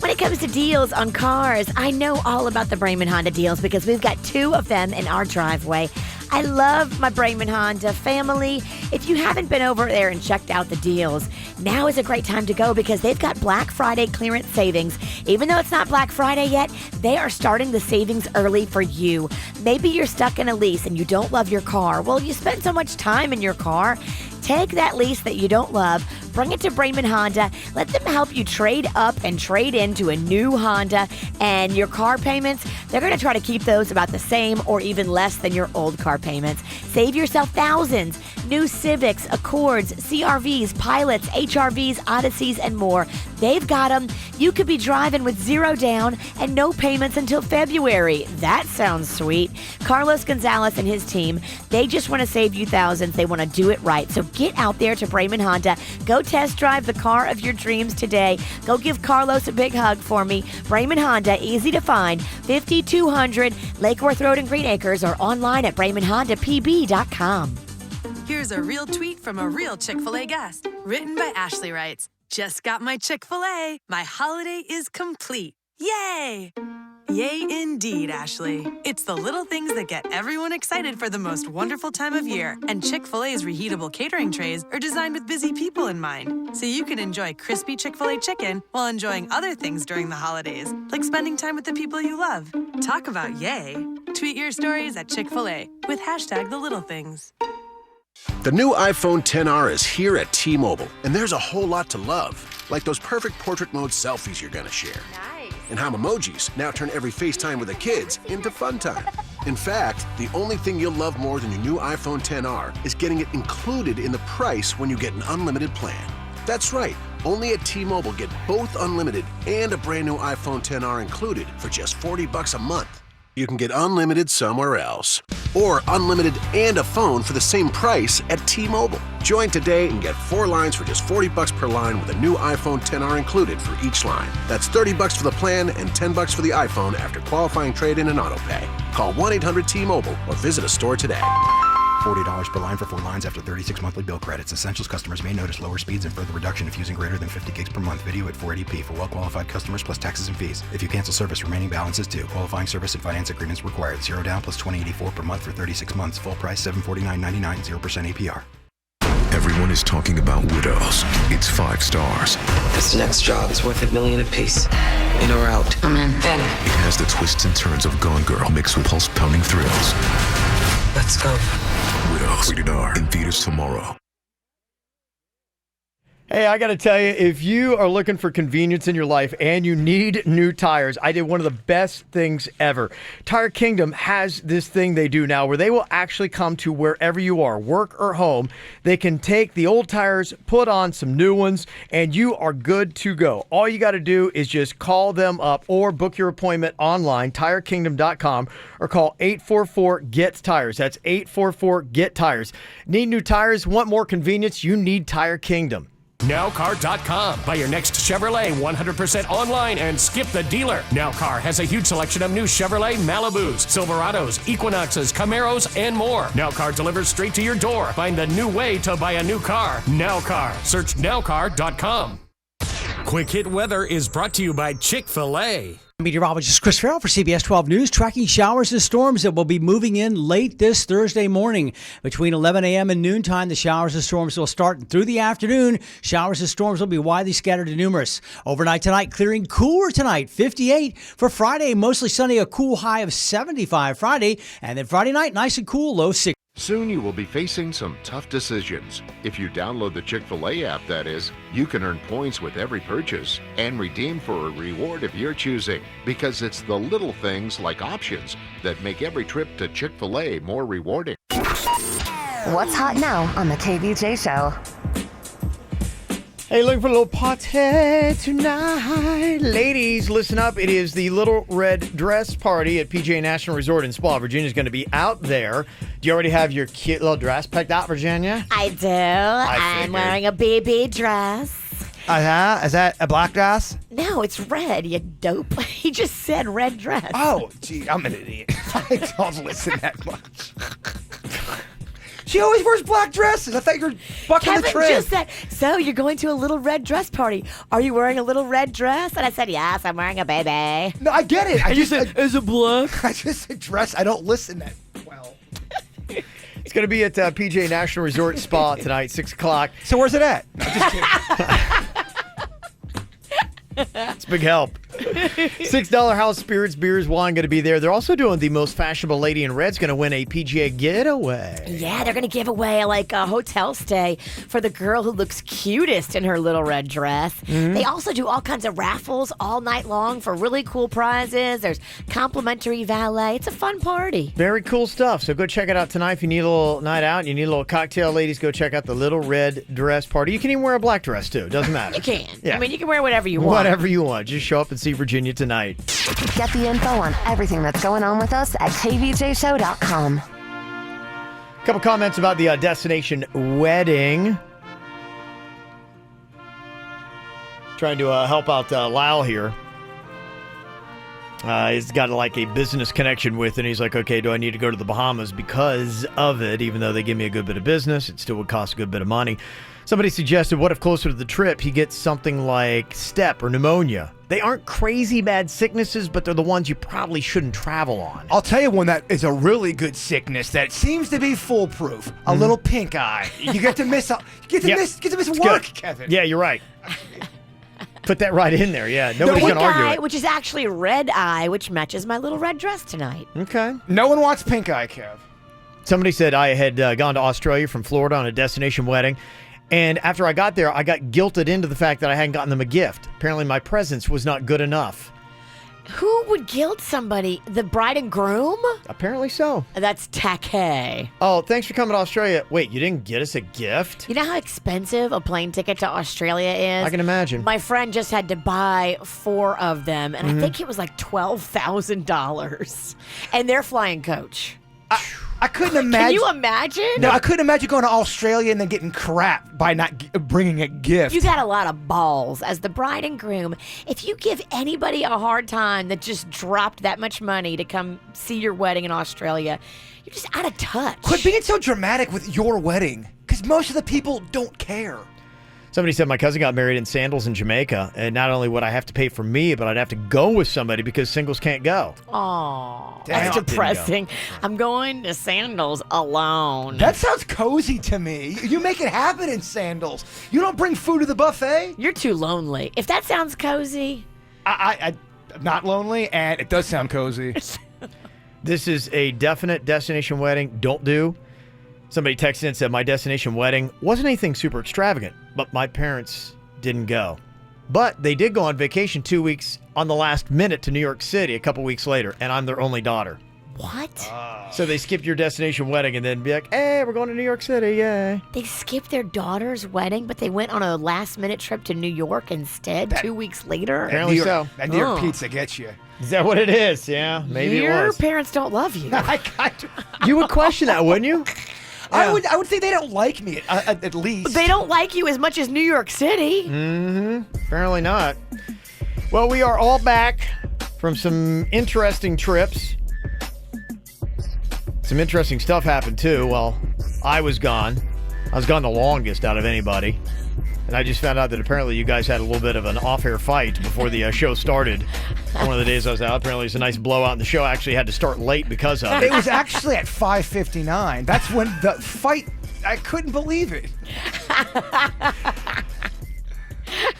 When it comes to deals on cars, I know all about the Brayman Honda deals because we've got 2 of them in our driveway. I love my Brayman Honda family. If you haven't been over there and checked out the deals, now is a great time to go because they've got Black Friday clearance savings. Even though it's not Black Friday yet, they are starting the savings early for you. Maybe you're stuck in a lease and you don't love your car. Well, you spend so much time in your car. Take that lease that you don't love, bring it to Brayman Honda, let them help you trade up and trade into a new Honda, and your car payments, they're going to try to keep those about the same or even less than your old car payments. Save yourself thousands. New Civics, Accords, CRVs, Pilots, HRVs, Odysseys, and more. They've got them. You could be driving with 0 down and no payments until February. That sounds sweet. Carlos Gonzalez and his team, they just want to save you thousands. They want to do it right. So get out there to Brayman Honda. Go test drive the car of your dreams today. Go give Carlos a big hug for me. Brayman Honda, easy to find, 5200 Lake Worth Road in Green Acres, or online at BraymanHondaPB.com. Here's a real tweet from a real Chick-fil-A guest. Written by Ashley writes, "Just got my Chick-fil-A. My holiday is complete. Yay!" Yay indeed, Ashley. It's the little things that get everyone excited for the most wonderful time of year. And Chick-fil-A's reheatable catering trays are designed with busy people in mind. So you can enjoy crispy Chick-fil-A chicken while enjoying other things during the holidays, like spending time with the people you love. Talk about yay. Tweet your stories at Chick-fil-A with #TheLittleThings. The new iPhone XR is here at T-Mobile, and there's a whole lot to love, like those perfect portrait mode selfies you're gonna share. Nice. And how emojis now turn every FaceTime with the kids into fun time. In fact, the only thing you'll love more than your new iPhone XR is getting it included in the price when you get an unlimited plan. That's right, only at T-Mobile get both unlimited and a brand new iPhone XR included for just $40 a month. You can get unlimited somewhere else. Or unlimited and a phone for the same price at T-Mobile. Join today and get 4 lines for just $40 per line with a new iPhone XR included for each line. That's $30 for the plan and $10 for the iPhone after qualifying trade-in and auto pay. Call 1-800-T-Mobile or visit a store today. $40 per line for 4 lines after 36 monthly bill credits. Essentials customers may notice lower speeds and further reduction if using greater than 50 gigs per month. Video at 480p for well-qualified customers plus taxes and fees. If you cancel service, remaining balances due. Qualifying service and finance agreements required. 0 down plus $20.84 per month for 36 months. Full price $749.99, 0% APR. Everyone is talking about Widows. It's 5 stars. This next job is worth $1 million apiece. In or out? I'm in. Then. It has the twists and turns of Gone Girl mixed with pulse-pounding thrills. Let's go. Widows. Rated R. In theaters tomorrow. Hey, I got to tell you, if you are looking for convenience in your life and you need new tires, I did one of the best things ever. Tire Kingdom has this thing they do now where they will actually come to wherever you are, work or home. They can take the old tires, put on some new ones, and you are good to go. All you got to do is just call them up or book your appointment online, tirekingdom.com, or call 844-GET-TIRES. That's 844-GET-TIRES. Need new tires? Want more convenience? You need Tire Kingdom. Nowcar.com. Buy your next Chevrolet 100% online and skip the dealer. Nowcar has a huge selection of new Chevrolet Malibus, Silverados, Equinoxes, Camaros, and more. Nowcar delivers straight to your door. Find the new way to buy a new car. Nowcar. Search Nowcar.com. Quick Hit Weather is brought to you by Chick-fil-A. Meteorologist Chris Farrell for CBS 12 News, tracking showers and storms that will be moving in late this Thursday morning. Between 11 a.m. and noontime, the showers and storms will start. And through the afternoon, showers and storms will be widely scattered and numerous. Overnight tonight, clearing cooler tonight, 58. For Friday, mostly sunny, a cool high of 75 Friday. And then Friday night, nice and cool, low 60. Soon you will be facing some tough decisions. If you download the Chick-fil-A app, that is, you can earn points with every purchase and redeem for a reward of your choosing. Because it's the little things like options that make every trip to Chick-fil-A more rewarding. What's hot now on the KVJ Show? Hey, looking for a little party tonight. Ladies, listen up. It is the Little Red Dress Party at PGA National Resort in Spa. Virginia's going to be out there. Do you already have your cute little dress picked out, Virginia? I do. I'm wearing a BB dress. Is that a black dress? No, it's red, you dope. He just said red dress. Oh, gee, I'm an idiot. I don't listen that much. She always wears black dresses. I thought you were bucking the Kevin trend. just said, so you're going to a little red dress party. Are you wearing a little red dress? And I said, yes, I'm wearing a baby. No, I get it. I just said, is it black? I just said dress. I don't listen that well. It's going to be at PJ National Resort Spa tonight, 6 o'clock. So where's it at? No, just kidding. It's a big help. $6 house spirits, beers, wine going to be there. They're also doing the most fashionable lady in red's going to win a PGA getaway. Yeah, they're going to give away like a hotel stay for the girl who looks cutest in her little red dress. Mm-hmm. They also do all kinds of raffles all night long for really cool prizes. There's complimentary valet. It's a fun party. Very cool stuff. So go check it out tonight. If you need a little night out and you need a little cocktail, ladies, go check out the little red dress party. You can even wear a black dress too. Doesn't matter. You can. Yeah. I mean, you can wear whatever you want. Whatever you want. Just show up and see Virginia tonight. Get the info on everything that's going on with us at kvjshow.com. A couple comments about the destination wedding. Trying to help out Lyle here. He's got like a business connection with it, and he's like, okay, do I need to go to the Bahamas because of it? Even though they give me a good bit of business, it still would cost a good bit of money. Somebody suggested, what if closer to the trip he gets something like step or pneumonia? They aren't crazy bad sicknesses, but they're the ones you probably shouldn't travel on. I'll tell you one that is a really good sickness that seems to be foolproof. A little pink eye. You get to miss. Get to miss work, good. Kevin. Yeah, you're right. Put that right in there. Yeah, nobody's Pink gonna argue eye, it. which is actually red eye, which matches my little red dress tonight. Okay. No one wants pink eye, Kev. Somebody said I had gone to Australia from Florida on a destination wedding. And after I got there, I got guilted into the fact that I hadn't gotten them a gift. Apparently, my presence was not good enough. Who would guilt somebody? The bride and groom? Apparently so. That's tacky. Oh, thanks for coming to Australia. Wait, you didn't get us a gift? You know how expensive a plane ticket to Australia is? I can imagine. My friend just had to buy 4 of them, and I think it was like $12,000. And they're flying coach. I couldn't imagine. Can you imagine? No, I couldn't imagine going to Australia and then getting crap by not bringing a gift. You got a lot of balls as the bride and groom. If you give anybody a hard time that just dropped that much money to come see your wedding in Australia, you're just out of touch. Quit being so dramatic with your wedding, because most of the people don't care. Somebody said my cousin got married in sandals in Jamaica, and not only would I have to pay for me, but I'd have to go with somebody because singles can't go. Aw, Damn. that's depressing. I'm going to sandals alone. That sounds cozy to me. You make it happen in sandals. You don't bring food to the buffet. You're too lonely. If that sounds cozy. I'm not lonely, and it does sound cozy. This is a definite destination wedding. Don't do. Somebody texted in and said, my destination wedding wasn't anything super extravagant, but my parents didn't go. But they did go on vacation 2 weeks on the last minute to New York City a couple weeks later, and I'm their only daughter. What? So they skipped your destination wedding and then be like, hey, we're going to New York City, yay. They skipped their daughter's wedding, but they went on a last-minute trip to New York instead 2 weeks later? Apparently so. That New York pizza gets you. Is that what it is? Yeah, maybe it Your was. parents don't love you. You would question that, wouldn't you? I would think they don't like me at least. They don't like you as much as New York City. Mm-hmm. Apparently not. Well, we are all back from some interesting trips. Some interesting stuff happened, too. Well, I was gone. I was gone the longest out of anybody. And I just found out that apparently you guys had a little bit of an off-air fight before the show started. One of the days I was out, apparently it was a nice blowout, and the show actually had to start late because of it. It was actually at 5:59. That's when the fight, I couldn't believe it.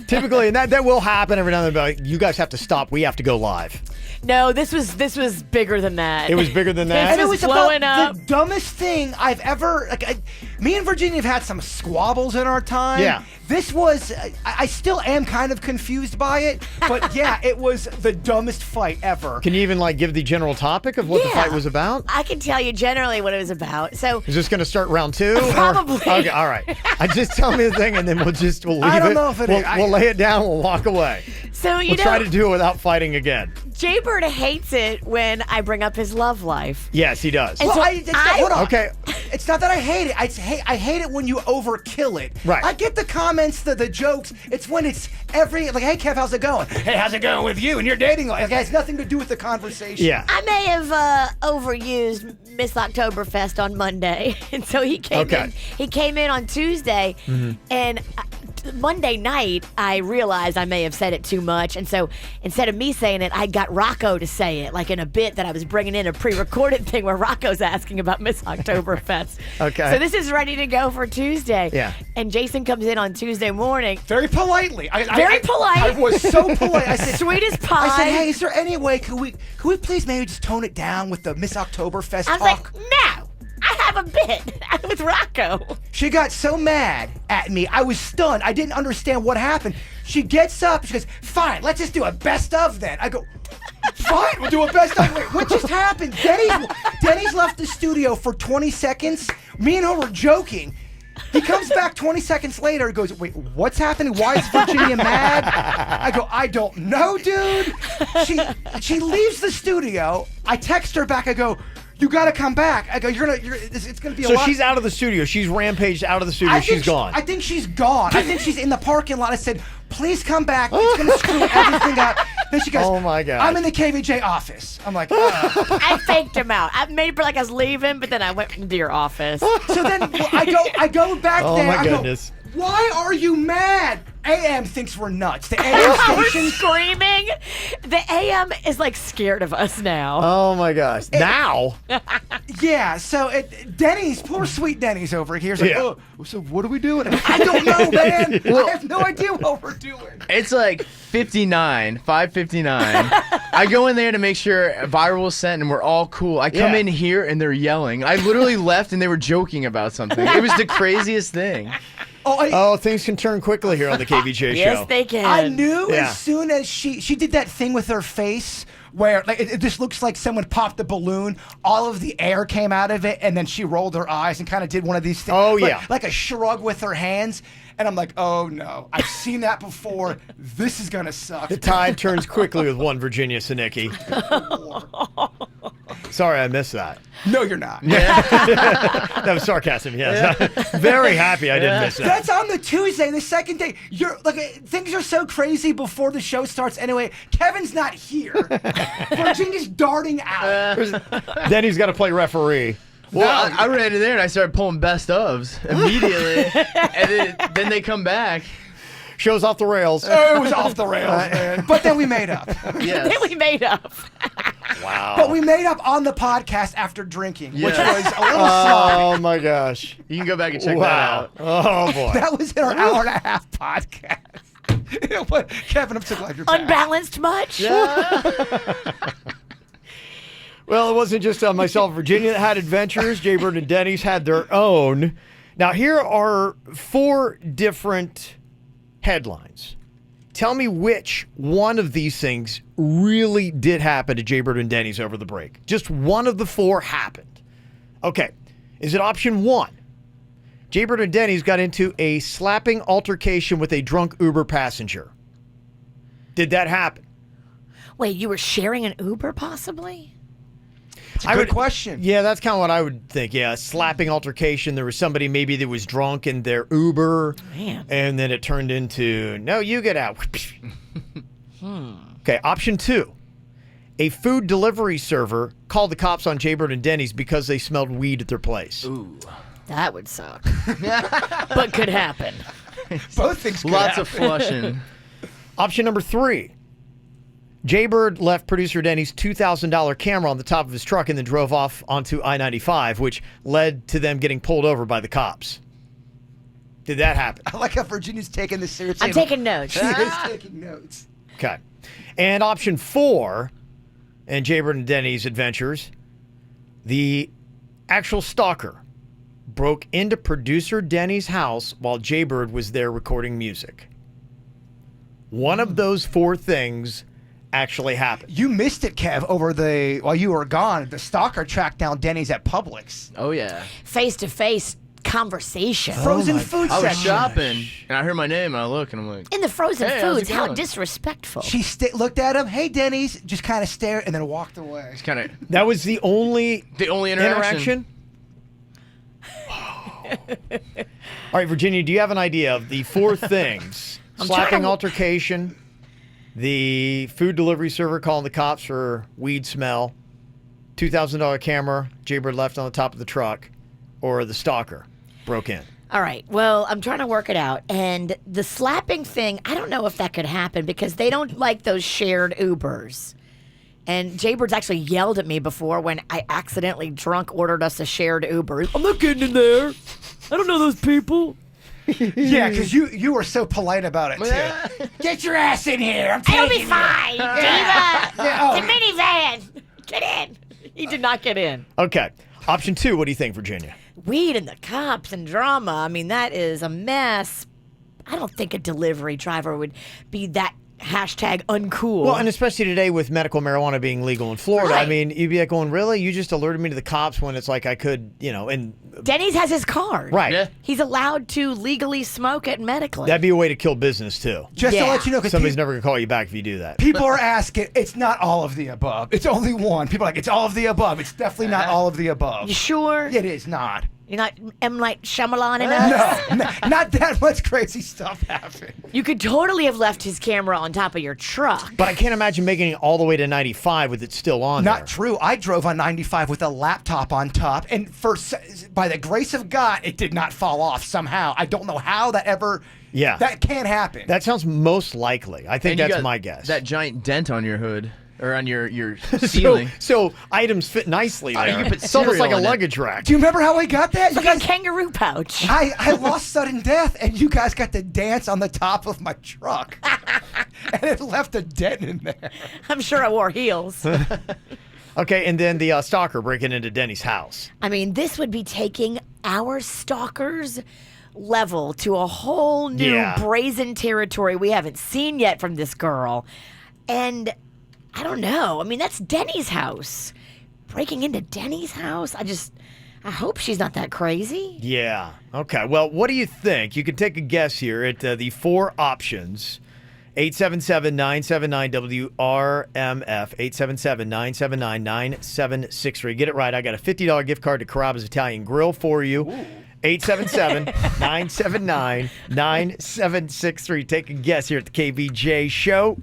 Typically, and that will happen every now and then, but you guys have to stop. We have to go live. No, this was bigger than that. It was bigger than that? And it This was is blowing about up. the dumbest thing I've ever. Me and Virginia have had some squabbles in our time. Yeah. This was. I still am kind of confused by it, but yeah, it was the dumbest fight ever. Can you even give the general topic of what the fight was about? I can tell you generally what it was about. So Is this going to start round 2? or- Probably. Okay, all right. Just tell me the thing, and then we'll leave I don't it. know if it we'll, is. we'll lay it down. We'll walk away. So We'll try to do it without fighting again. Jaybird hates it when I bring up his love life. Yes, he does. And Well, so hold on. Okay. It's not that I hate it. I hate it when you overkill it. Right. I get the comments, the jokes. It's when it's like, hey, Kev, how's it going? Hey, how's it going with you and your dating life? It has nothing to do with the conversation. Yeah. I may have overused Miss Oktoberfest on Monday, and so he came in. He came in on Tuesday, and Monday night I realized I may have said it too much, and so instead of me saying it, I got Rocco to say it, like in a bit that I was bringing in, a pre-recorded thing where Rocco's asking about Miss Oktoberfest. Okay. So this is ready to go for Tuesday. Yeah. And Jason comes in on Tuesday morning. Very politely. Very polite. I was so polite. I said, sweet as pie. I said, hey, is there any way could we please maybe just tone it down with the Miss Oktoberfest I was talk? like, no, I have a bit with Rocco. She got so mad at me. I was stunned. I didn't understand what happened. She gets up. She goes, fine, let's just do a best of then. I go, fine, we'll do a best of. Wait, what just happened? Denny's left the studio for 20 seconds. Me and her were joking. He comes back 20 seconds later and goes, wait, what's happening? Why is Virginia mad? I go, I don't know, dude. She leaves the studio. I text her back. I go, you got to come back. I go, it's going to be a lot. So she's out of the studio. She's rampaged out of the studio. She's gone. I think she's gone. I think she's in the parking lot. I said, please come back. It's going to screw everything up. Then she goes, oh my God. I'm in the KVJ office. I'm like, I faked him out. I made it like I was leaving, but then I went into your office. So then I go back oh there. My I goodness. go, why are you mad? AM thinks we're nuts. The AM station. We're screaming. The AM is like scared of us now. Oh my gosh. Now? Yeah, so Denny's, poor sweet Denny's over here. He's like, oh, so what are we doing? I don't know, man. I have no idea what we're doing. It's like 5:59. I go in there to make sure viral was sent and we're all cool. I come in here and they're yelling. I literally left and they were joking about something. It was the craziest thing. Oh, things can turn quickly here on the KVJ show. Yes, they can. I knew as soon as she did that thing with her face where like it just looks like someone popped the balloon, all of the air came out of it, and then she rolled her eyes and kind of did one of these things. Oh, yeah. Like a shrug with her hands. And I'm like, oh no, I've seen that before. This is going to suck. The tide turns quickly with one Virginia Sinicki. Sorry, I missed that. No, you're not. That was sarcasm, yes. Very happy I didn't miss that. That's on the Tuesday, the second day. You're like, things are so crazy before the show starts anyway. Kevin's not here. Virginia's darting out. Then he's got to play referee. Well, I ran in there and I started pulling best ofs immediately. And then they come back. Show's off the rails. It was off the rails, man. But then we made up. Yes. Then we made up. Wow. But we made up on the podcast after drinking, which was a little sloppy. Oh, my gosh. You can go back and check that out. Oh, boy. That was in our hour and a half podcast. Kevin, I'm so glad you're back. Unbalanced much? Well, it wasn't just myself and Virginia that had adventures. Jaybird and Denny's had their own. Now, here are 4 different headlines. Tell me which one of these things really did happen to Jaybird and Denny's over the break. Just one of the 4 happened. Okay. Is it option 1? Jaybird and Denny's got into a slapping altercation with a drunk Uber passenger. Did that happen? Wait, you were sharing an Uber possibly? It's a good question. Yeah, that's kind of what I would think. Yeah, slapping altercation. There was somebody maybe that was drunk in their Uber. Man. And then it turned into, no, you get out. Okay, option 2. A food delivery server called the cops on Jaybird and Denny's because they smelled weed at their place. Ooh. That would suck. But could happen. Both things could Lots happen. of flushing. Option number 3. Jaybird left producer Denny's $2,000 camera on the top of his truck and then drove off onto I-95, which led to them getting pulled over by the cops. Did that happen? I like how Virginia's taking this seriously. I'm taking notes. She is taking notes. Okay. And option 4, and Jaybird and Denny's adventures, the actual stalker broke into producer Denny's house while Jaybird was there recording music. One of those 4 things actually happened. You missed it, Kev, while you were gone. The stalker tracked down Denny's at Publix. Oh, yeah. Face to face conversation. Frozen food I was section. shopping, and I heard my name, and I look, and I'm like, In the frozen Hey, how's it foods, how going? disrespectful. She looked at him. Hey, Denny's. Just kind of stared and then walked away. it's kind of That was the only interaction. All right, Virginia, do you have an idea of the 4 things? Slapping altercation, the food delivery server calling the cops for weed smell, $2,000 camera Jaybird left on the top of the truck, or the stalker broke in. All right. Well, I'm trying to work it out. And the slapping thing, I don't know if that could happen because they don't like those shared Ubers. And Jaybird's actually yelled at me before when I accidentally drunk ordered us a shared Uber. I'm not getting in there. I don't know those people. Yeah, because you were so polite about it, too. Get your ass in here. It'll be fine, Yeah. Diva. Yeah, oh. The minivan. Get in. He did not get in. Okay. Option 2, what do you think, Virginia? Weed and the cops and drama. I mean, that is a mess. I don't think a delivery driver would be that hashtag uncool. Well, and especially today with medical marijuana being legal in Florida. Right. I mean, you'd be like going, really? You just alerted me to the cops when it's like I could, and... Denny's has his card. Right. Yeah. He's allowed to legally smoke it medically. That'd be a way to kill business, too. Just to let you know, because Somebody's never going to call you back if you do that. people are asking, it's not all of the above. It's only one. People are like, it's all of the above. It's definitely not all of the above. You sure? It is not. You're not M. Night Shyamalan in us? No, not that much crazy stuff happened. You could totally have left his camera on top of your truck. But I can't imagine making it all the way to 95 with it still on Not there. true. I drove on 95 with a laptop on top, and by the grace of God, it did not fall off somehow. I don't know how that ever... Yeah. That can't happen. That sounds most likely. I think And you that's got my guess. That giant dent on your hood. Or on your ceiling. So items fit nicely there. You put it's almost like a cereal in it. luggage rack. Do you remember how I got that? It's like a kangaroo pouch. I lost sudden death, and you guys got to dance on the top of my truck. And it left a dent in there. I'm sure I wore heels. Okay, and then the stalker breaking into Denny's house. I mean, this would be taking our stalkers level to a whole new brazen territory we haven't seen yet from this girl. And I don't know. I mean, that's Denny's house. Breaking into Denny's house? I hope she's not that crazy. Yeah. Okay. Well, what do you think? You can take a guess here at the 4 options. 877-979-WRMF. 877-979-9763. Get it right. I got a $50 gift card to Carrabba's Italian Grill for you. 877-979-9763. Take a guess here at the KVJ show.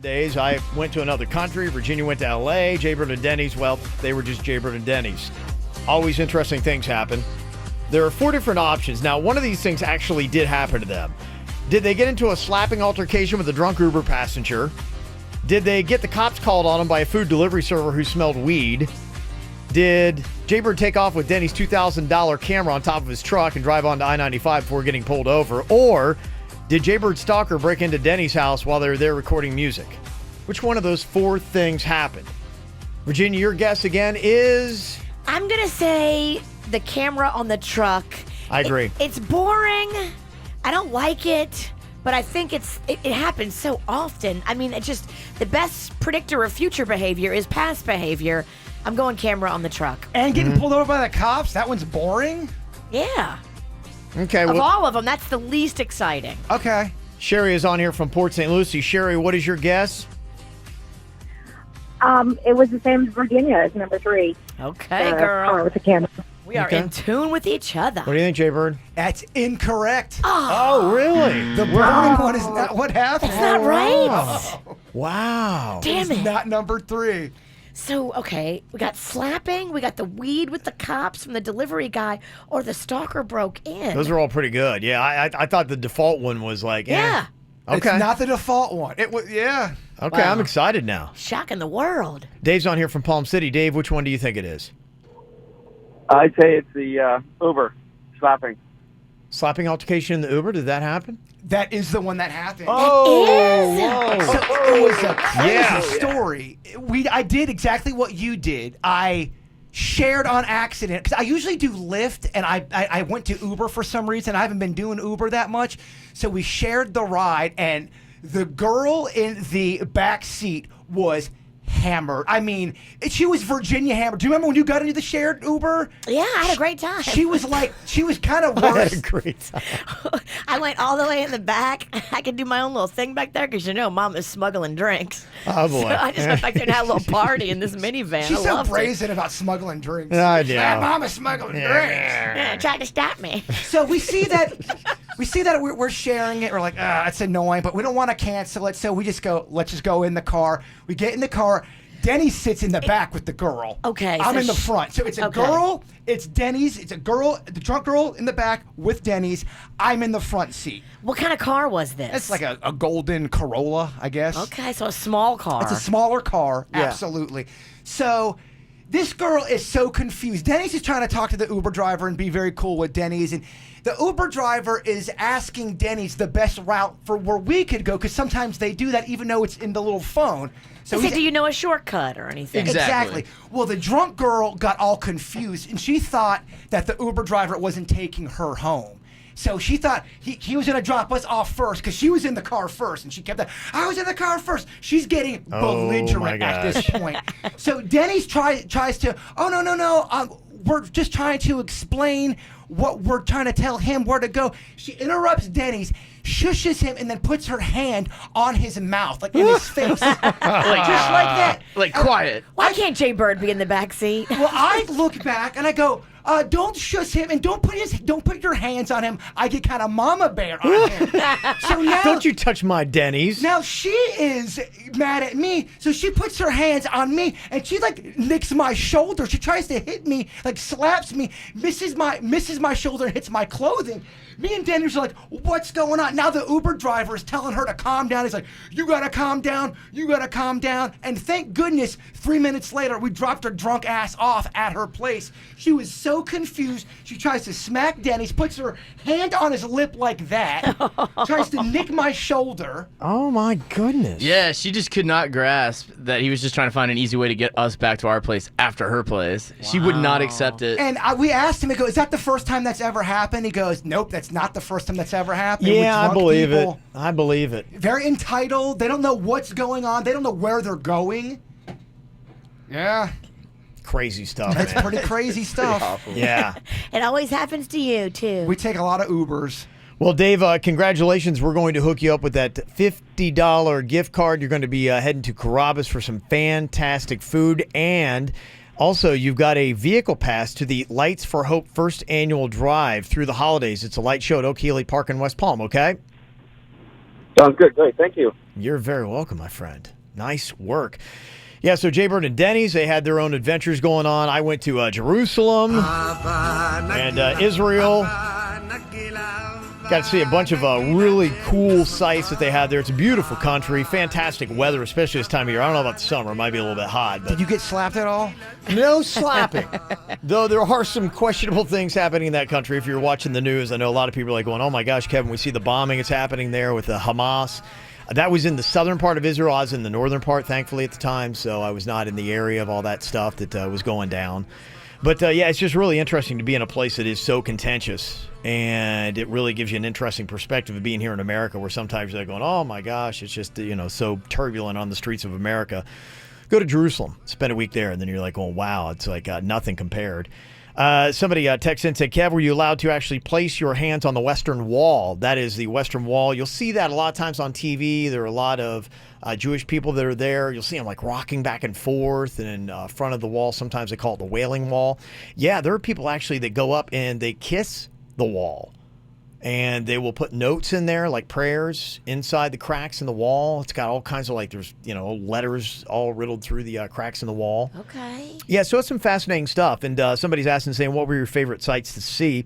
Days. I went to another country. Virginia went to L.A. Jaybird and Denny's, well, they were just Jaybird and Denny's. Always interesting things happen. There are 4 different options. Now, one of these things actually did happen to them. Did they get into a slapping altercation with a drunk Uber passenger? Did they get the cops called on them by a food delivery server who smelled weed? Did Jaybird take off with Denny's $2,000 camera on top of his truck and drive onto I-95 before getting pulled over? Or did Jaybird stalker break into Denny's house while they were there recording music? Which one of those 4 things happened? Virginia, your guess again is? I'm going to say the camera on the truck. I agree. It's boring. I don't like it. but I think it happens so often. I mean, the best predictor of future behavior is past behavior. I'm going camera on the truck. And getting pulled over by the cops, that one's boring? Yeah. Okay. Of all of them, that's the least exciting. Okay. Sherry is on here from Port St. Lucie. Sherry, what is your guess? It was the same as Virginia as number 3. Okay, girl. With the camera. We are in tune with each other. What do you think, Jay Bird? That's incorrect. Oh, really? The burning one is not what happened. It's not right. Wow. Damn it. Not number 3. So, okay, we got slapping, we got the weed with the cops from the delivery guy, or the stalker broke in. Those are all pretty good. Yeah, I thought the default one was like, Yeah. It's not the default one. It was, yeah. Okay, Wow. I'm excited now. Shocking the world. Dave's on here from Palm City. Dave, which one do you think it is? I'd say it's the Uber slapping. Slapping altercation in the Uber? Did that happen? That is the one that happened. Oh, So it was a crazy story. I did exactly what you did. I shared on accident because I usually do Lyft, and I went to Uber for some reason. I haven't been doing Uber that much, so we shared the ride, and the girl in the back seat was hammered. I mean, she was Virginia hammered. Do you remember when you got into the shared Uber? Yeah, I had a great time. She was kind of worse. I had a great time. I went all the way in the back. I could do my own little thing back there because, Mom is smuggling drinks. Oh, boy. So I just went back there and had a little party in this minivan. She's I so loved it. brazen about smuggling drinks. I know. My mom is smuggling drinks. Yeah, tried to stop me. So we see that we're sharing it. We're like, it's annoying, but we don't want to cancel it. So we just go, let's just go in the car. We get in the car. Denny sits in the back with the girl. Okay. I'm so in the front. So it's a girl, it's Denny's, it's a girl, the drunk girl in the back with Denny's. I'm in the front seat. What kind of car was this? It's like a golden Corolla, I guess. Okay, so a small car. It's a smaller car, Yeah. absolutely. So this girl is so confused. Denny's is trying to talk to the Uber driver and be very cool with Denny's. And the Uber driver is asking Denny's the best route for where we could go, because sometimes they do that even though it's in the little phone. So He said, do you know a shortcut or anything? Exactly. Well, the drunk girl got all confused, and she thought that the Uber driver wasn't taking her home. So she thought he was going to drop us off first because she was in the car first, and she kept that, I was in the car first. She's getting belligerent at this point. So Denny's tries to, no. We're just trying to explain what we're trying to tell him where to go. She interrupts Denny's, shushes him, and then puts her hand on his mouth, like in his face. Just like that. Like, quiet. Why can't Jay Bird be in the back seat? Well, I look back and I go, don't shush him and don't put your hands on him. I get kind of mama bear on him. So now, Don't you touch my Denny's. Now she is mad at me, so she puts her hands on me and she like nicks my shoulder. She tries to hit me, like slaps me, misses my shoulder and hits my clothing. Me and Denny's are like, what's going on? Now the Uber driver is telling her to calm down. He's like, you gotta calm down. You gotta calm down. And thank goodness, 3 minutes later, we dropped her drunk ass off at her place. She was so confused. She tries to smack Denny's, puts her hand on his lip like that, tries to nick my shoulder. Oh, my goodness. Yeah, she just could not grasp that he was just trying to find an easy way to get us back to our place after her place. She would not accept it. And we asked him, I go, is that the first time that's ever happened? He goes, nope, that's not the first time that's ever happened. Yeah, I believe people. it. I believe it. Very entitled. They don't know what's going on. They don't know where they're going. Yeah. Crazy stuff, That's man. pretty crazy stuff. Yeah. It always happens to you, too. We take a lot of Ubers. Well, Dave, congratulations. We're going to hook you up with that $50 gift card. You're going to be heading to Carrabba's for some fantastic food. And also, you've got a vehicle pass to the Lights for Hope first annual drive through the holidays. It's a light show at Oak Healy Park in West Palm, okay? Sounds good. Great. Thank you. You're very welcome, my friend. Nice work. Yeah, so Jay Bird and Denny's, they had their own adventures going on. I went to Jerusalem and Israel. Got to see a bunch of really cool sights that they had there. It's a beautiful country, fantastic weather, especially this time of year. I don't know about the summer. It might be a little bit hot. But Did you get slapped at all? no slapping. Though there are some questionable things happening in that country. If you're watching the news, I know a lot of people are like going, oh my gosh, Kevin, we see the bombing that's happening there with the Hamas. That was in the southern part of Israel. I was in the northern part, thankfully, at the time, so I was not in the area of all that stuff that was going down. But yeah, it's just really interesting to be in a place that is so contentious, and it really gives you an interesting perspective of being here in America, where sometimes they're going, oh my gosh, it's just so turbulent on the streets of America. Go to Jerusalem, spend a week there, and then you're like, oh wow, it's like nothing compared. Somebody texted in and said, Kev, were you allowed to actually place your hands on the Western Wall? That is the Western Wall. You'll see that a lot of times on TV. There are a lot of Jewish people that are there. You'll see them like rocking back and forth, and in front of the wall, sometimes they call it the Wailing Wall. Yeah, there are people actually that go up and they kiss the wall. And they will put notes in there, like prayers, inside the cracks in the wall. It's got all kinds of there's, letters all riddled through the cracks in the wall. Okay. Yeah, so it's some fascinating stuff. And somebody's asking, saying, what were your favorite sites to see?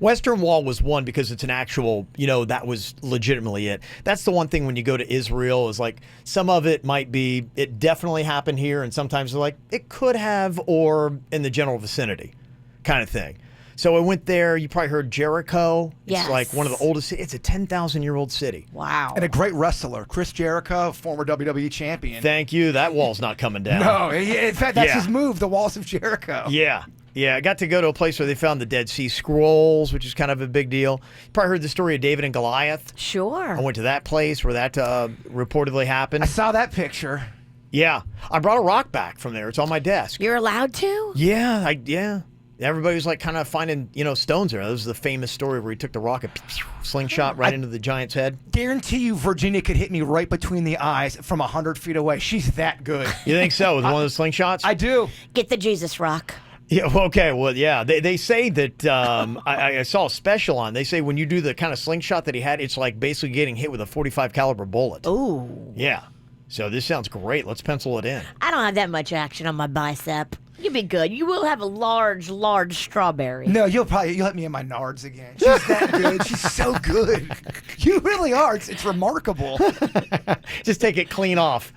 Western Wall was one because it's an actual, that was legitimately it. That's the one thing when you go to Israel is like some of it might be, it definitely happened here. And sometimes they're like, it could have, or in the general vicinity kind of thing. So I went there. You probably heard Jericho. Yes. It's like one of the oldest. It's a 10,000-year-old city. Wow. And a great wrestler, Chris Jericho, former WWE champion. Thank you. That wall's not coming down. No, in fact, that's his move, the Walls of Jericho. Yeah. Yeah, I got to go to a place where they found the Dead Sea Scrolls, which is kind of a big deal. You probably heard the story of David and Goliath. Sure. I went to that place where that reportedly happened. I saw that picture. Yeah. I brought a rock back from there. It's on my desk. You're allowed to? Yeah. Everybody was like kind of finding, stones there. That was the famous story where he took the rock and slingshot right into the giant's head. Guarantee you Virginia could hit me right between the eyes from 100 feet away. She's that good. You think so? With one of those slingshots? I do. Get the Jesus rock. Yeah, okay. Well, yeah. They say that, I saw a special on, they say when you do the kind of slingshot that he had, it's like basically getting hit with a .45 caliber bullet. Ooh. Yeah. So this sounds great. Let's pencil it in. I don't have that much action on my bicep. You'll be good. You will have a large strawberry. No, you'll let me in my nards again. She's that good. She's so good. You really are. It's remarkable. Just take it clean off.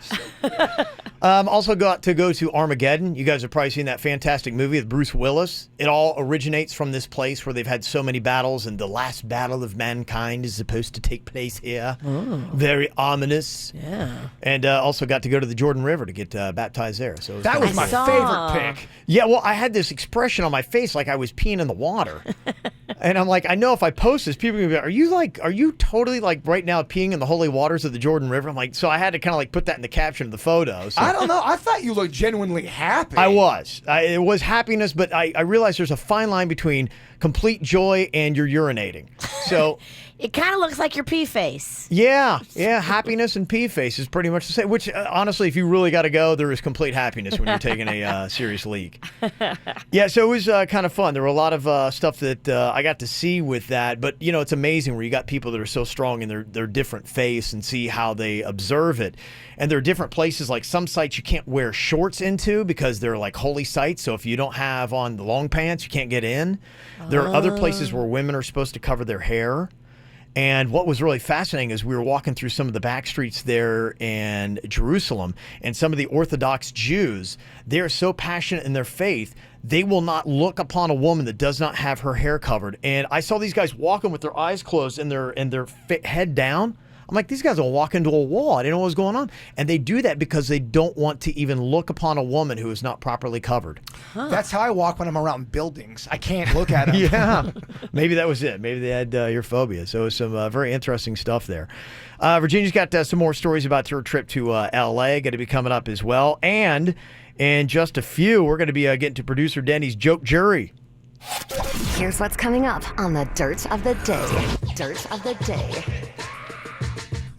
Also got to go to Armageddon. You guys have probably seen that fantastic movie with Bruce Willis. It all originates from this place where they've had so many battles, and the last battle of mankind is supposed to take place here. Oh. Very ominous. Yeah. And also got to go to the Jordan River to get baptized there. So that was my favorite pick. Yeah, well, I had this expression on my face like I was peeing in the water. And I'm like, I know if I post this, people are going to be, are you totally right now peeing in the holy waters of the Jordan River? I'm like, so I had to kind of put that in the caption of the photo. So. I don't know. I thought you looked genuinely happy. I was. It was happiness, but I realized there's a fine line between complete joy and you're urinating. So it kind of looks like your pee face. Yeah. Happiness and pee face is pretty much the same. Which, honestly, if you really got to go, there is complete happiness when you're taking a serious leak. Yeah, so it was kind of fun. There were a lot of stuff that I got to see with that. But, it's amazing where you got people that are so strong in their different faiths and see how they observe it. And there are different places, like some sites you can't wear shorts into because they're like holy sites. So if you don't have on the long pants, you can't get in. There are other places where women are supposed to cover their hair. And what was really fascinating is we were walking through some of the back streets there in Jerusalem, and some of the Orthodox Jews, they're so passionate in their faith, they will not look upon a woman that does not have her hair covered. And I saw these guys walking with their eyes closed and their head down. I'm like, these guys will walk into a wall. I didn't know what was going on. And they do that because they don't want to even look upon a woman who is not properly covered. Huh. That's how I walk when I'm around buildings. I can't look at them. Yeah. Maybe that was it. Maybe they had your phobia. So it was some very interesting stuff there. Virginia's got some more stories about her trip to L.A. Going to be coming up as well. And in just a few, we're going to be getting to producer Denny's Joke Jury. Here's what's coming up on the Dirt of the Day. Dirt of the Day.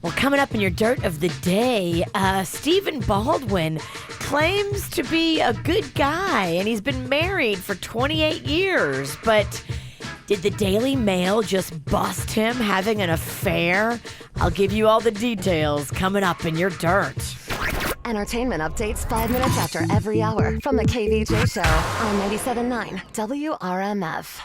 Well, coming up in your Dirt of the Day, Stephen Baldwin claims to be a good guy, and he's been married for 28 years. But did the Daily Mail just bust him having an affair? I'll give you all the details coming up in your Dirt. Entertainment updates 5 minutes after every hour from the KVJ Show on 97.9 WRMF.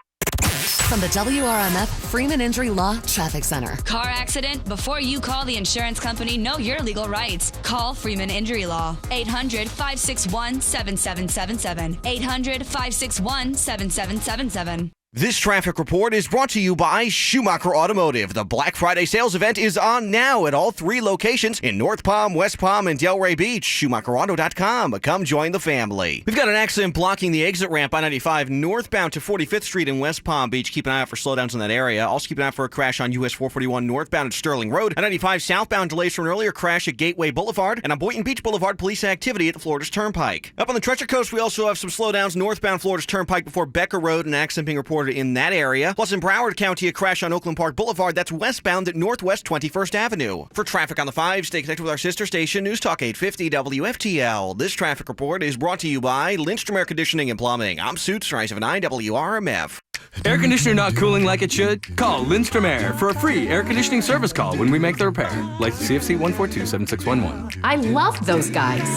From the WRMF Freeman Injury Law Traffic Center. Car accident? Before you call the insurance company, know your legal rights. Call Freeman Injury Law. 800-561-7777. 800-561-7777. This traffic report is brought to you by Schumacher Automotive. The Black Friday sales event is on now at all 3 locations in North Palm, West Palm, and Delray Beach. SchumacherAuto.com. Come join the family. We've got an accident blocking the exit ramp on 95 northbound to 45th Street in West Palm Beach. Keep an eye out for slowdowns in that area. Also keep an eye out for a crash on US 441 northbound at Sterling Road. On 95 southbound, delays from an earlier crash at Gateway Boulevard. And on Boynton Beach Boulevard, police activity at the Florida's Turnpike. Up on the Treasure Coast, we also have some slowdowns northbound Florida's Turnpike before Becker Road. An accident being reported in that area. Plus in Broward County, a crash on Oakland Park Boulevard that's westbound at Northwest 21st Avenue. For traffic on the 5, stay connected with our sister station, News Talk 850 WFTL. This traffic report is brought to you by Lindstrom Air Conditioning and Plumbing. I'm Suits 979 WRMF. Air conditioner not cooling like it should? Call Lindstrom Air for a free air conditioning service call when we make the repair. License CFC 1427611. I love those guys.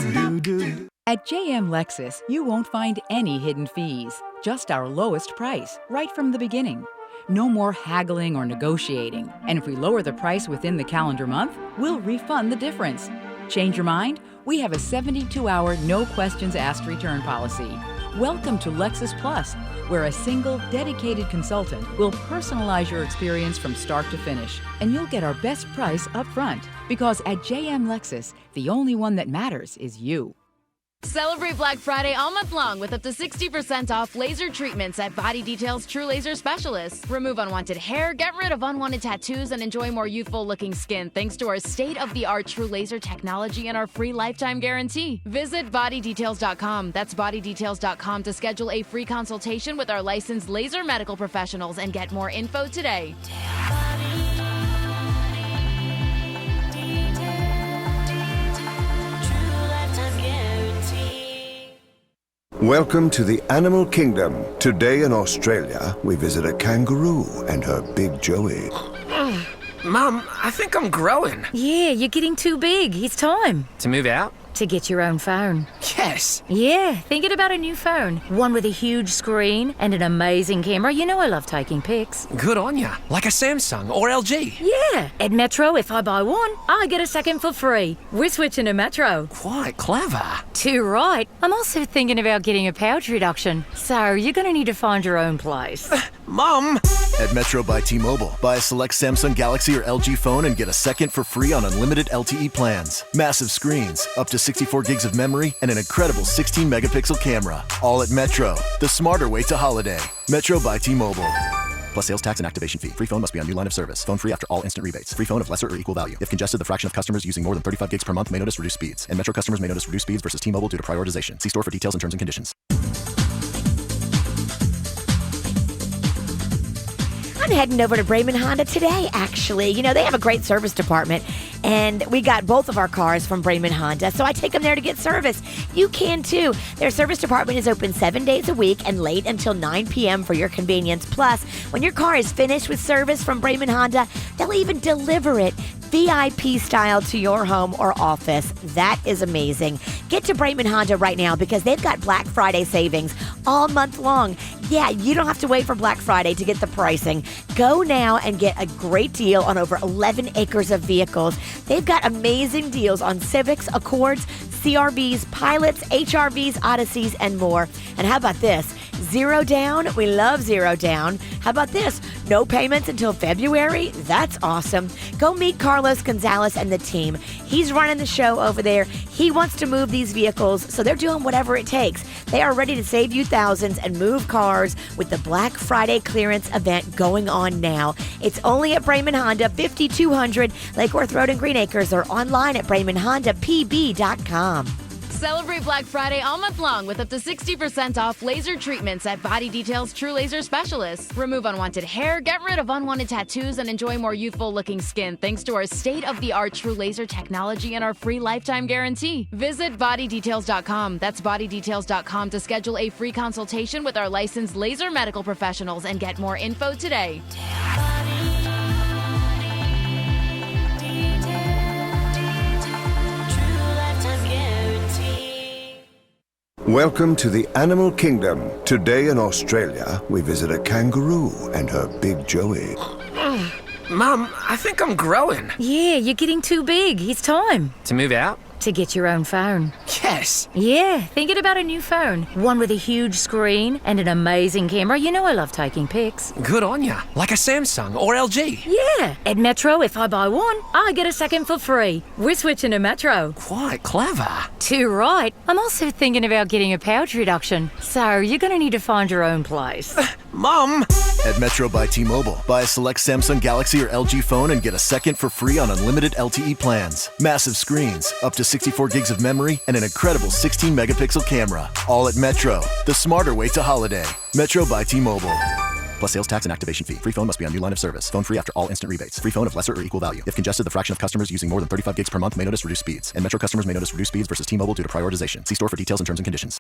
At JM Lexus, you won't find any hidden fees, just our lowest price, right from the beginning. No more haggling or negotiating. And if we lower the price within the calendar month, we'll refund the difference. Change your mind? We have a 72-hour, no-questions-asked return policy. Welcome to Lexus Plus, where a single, dedicated consultant will personalize your experience from start to finish, and you'll get our best price up front. Because at JM Lexus, the only one that matters is you. Celebrate Black Friday all month long with up to 60% off laser treatments at Body Detail's True Laser Specialists. Remove unwanted hair, get rid of unwanted tattoos, and enjoy more youthful-looking skin thanks to our state-of-the-art True Laser technology and our free lifetime guarantee. Visit bodydetails.com. That's bodydetails.com to schedule a free consultation with our licensed laser medical professionals and get more info today. Welcome to the animal kingdom. Today in Australia, we visit a kangaroo and her big Joey. Mum, I think I'm growing. Yeah, you're getting too big. It's time. To move out? To get your own phone. Yes. Yeah, thinking about a new phone. One with a huge screen and an amazing camera. You know I love taking pics. Good on ya. Like a Samsung or LG. Yeah. At Metro, if I buy one, I get a second for free. We're switching to Metro. Quite clever. Too right. I'm also thinking about getting a pouch reduction. So you're going to need to find your own place. Mom! At Metro by T-Mobile, buy a select Samsung Galaxy or LG phone and get a second for free on unlimited LTE plans. Massive screens, up to 64 gigs of memory, and an incredible 16-megapixel camera. All at Metro, the smarter way to holiday. Metro by T-Mobile. Plus sales tax and activation fee. Free phone must be on new line of service. Phone free after all instant rebates. Free phone of lesser or equal value. If congested, the fraction of customers using more than 35 gigs per month may notice reduced speeds. And Metro customers may notice reduced speeds versus T-Mobile due to prioritization. See store for details and terms and conditions. I'm heading over to Bremen Honda today, actually. You know, they have a great service department, and we got both of our cars from Bremen Honda, so I take them there to get service. You can, too. Their service department is open 7 days a week and late until 9 p.m. for your convenience. Plus, when your car is finished with service from Bremen Honda, they'll even deliver it VIP style to your home or office. That is amazing. Get to Bremen Honda right now because they've got Black Friday savings all month long. Yeah, you don't have to wait for Black Friday to get the pricing. Go now and get a great deal on over 11 acres of vehicles. They've got amazing deals on Civics, Accords, CRVs, Pilots, HRVs, Odysseys, and more. And how about this? 0 down. We love 0 down. How about this? No payments until February? That's awesome. Go meet Carlos Gonzalez and the team. He's running the show over there. He wants to move these vehicles, so they're doing whatever it takes. They are ready to save you thousands and move cars with the Black Friday clearance event going on now. It's only at Bremen Honda, 5200 Lake Worth Road in Green Acres, or online at BremenHondaPB.com. Celebrate Black Friday all month long with up to 60% off laser treatments at Body Detail's True Laser Specialists. Remove unwanted hair, get rid of unwanted tattoos, and enjoy more youthful-looking skin thanks to our state-of-the-art True Laser technology and our free lifetime guarantee. Visit bodydetails.com. That's bodydetails.com to schedule a free consultation with our licensed laser medical professionals and get more info today. Welcome to the animal kingdom. Today in Australia, we visit a kangaroo and her big Joey. Mum, I think I'm growing. Yeah, you're getting too big. It's time. To move out? To get your own phone. Yes. Yeah, thinking about a new phone. One with a huge screen and an amazing camera. You know I love taking pics. Good on ya. Like a Samsung or LG. Yeah. At Metro, if I buy one, I get a second for free. We're switching to Metro. Quite clever. Too right. I'm also thinking about getting a pouch reduction. So you're going to need to find your own place. Mom! At Metro by T-Mobile, buy a select Samsung Galaxy or LG phone and get a second for free on unlimited LTE plans. Massive screens, up to 64 gigs of memory, and an incredible 16-megapixel camera. All at Metro, the smarter way to holiday. Metro by T-Mobile. Plus sales tax and activation fee. Free phone must be on new line of service. Phone free after all instant rebates. Free phone of lesser or equal value. If congested, the fraction of customers using more than 35 gigs per month may notice reduced speeds. And Metro customers may notice reduced speeds versus T-Mobile due to prioritization. See store for details and terms and conditions.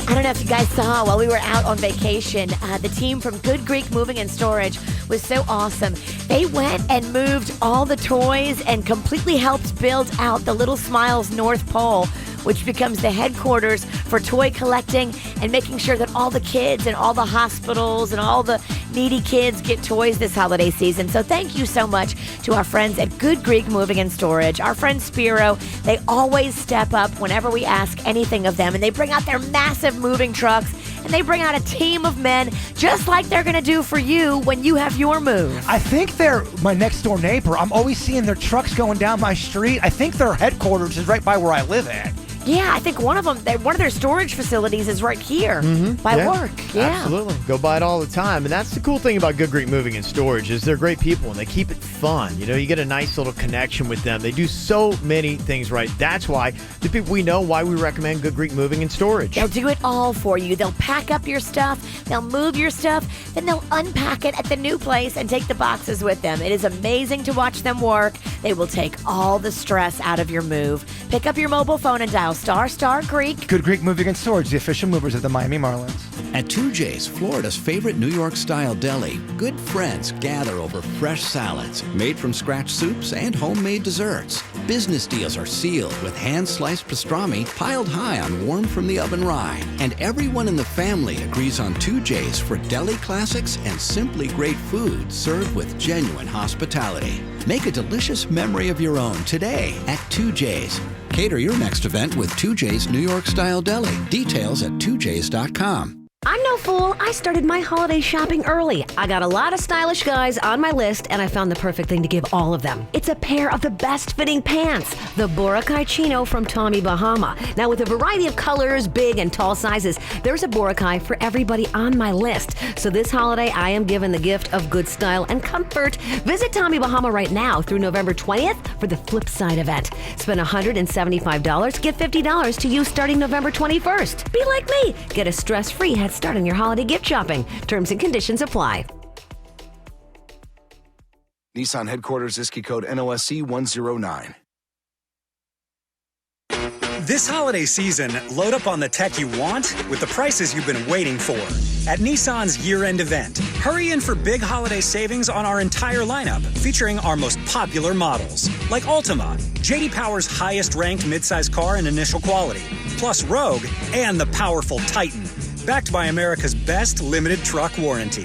I don't know if you guys saw while we were out on vacation, the team from Good Greek Moving and Storage was so awesome. They went and moved all the toys and completely helped build out the Little Smiles North Pole, which becomes the headquarters for toy collecting and making sure that all the kids and all the hospitals and all the needy kids get toys this holiday season. So thank you so much to our friends at Good Greek Moving and Storage. Our friend Spiro, they always step up whenever we ask anything of them, and they bring out their massive moving trucks, and they bring out a team of men just like they're going to do for you when you have your move. I think they're my next door neighbor. I'm always seeing their trucks going down my street. I think their headquarters is right by where I live at. Yeah, I think one of their storage facilities is right here by work. Yeah, absolutely. Go by it all the time. And that's the cool thing about Good Greek Moving and Storage is they're great people and they keep it fun. You know, you get a nice little connection with them. They do so many things right. That's why the people we know why we recommend Good Greek Moving and Storage. They'll do it all for you. They'll pack up your stuff. They'll move your stuff. Then they'll unpack it at the new place and take the boxes with them. It is amazing to watch them work. They will take all the stress out of your move. Pick up your mobile phone and dial ** Greek. Good Greek Moving and Storage, the official movers of the Miami Marlins. At 2J's, Florida's favorite New York-style deli, good friends gather over fresh salads, made from scratch soups, and homemade desserts. Business deals are sealed with hand-sliced pastrami piled high on warm-from-the-oven rye. And everyone in the family agrees on 2J's for deli classics and simply great food served with genuine hospitality. Make a delicious memory of your own today at 2J's. Cater your next event with 2J's New York-style deli. Details at 2J's.com. I'm no fool. I started my holiday shopping early. I got a lot of stylish guys on my list, and I found the perfect thing to give all of them. It's a pair of the best-fitting pants, the Boracay Chino from Tommy Bahama. Now, with a variety of colors, big and tall sizes, there's a Boracay for everybody on my list. So this holiday, I am given the gift of good style and comfort. Visit Tommy Bahama right now through November 20th for the Flip Side event. Spend $175, get $50 to use starting November 21st. Be like me. Get a stress-free head start on your holiday gift shopping. Terms and conditions apply. Nissan headquarters, ISKI code NOSC 109. This holiday season, load up on the tech you want with the prices you've been waiting for. At Nissan's year-end event, hurry in for big holiday savings on our entire lineup, featuring our most popular models, like Altima, J.D. Power's highest-ranked midsize car in initial quality, plus Rogue and the powerful Titan, backed by America's best limited truck warranty.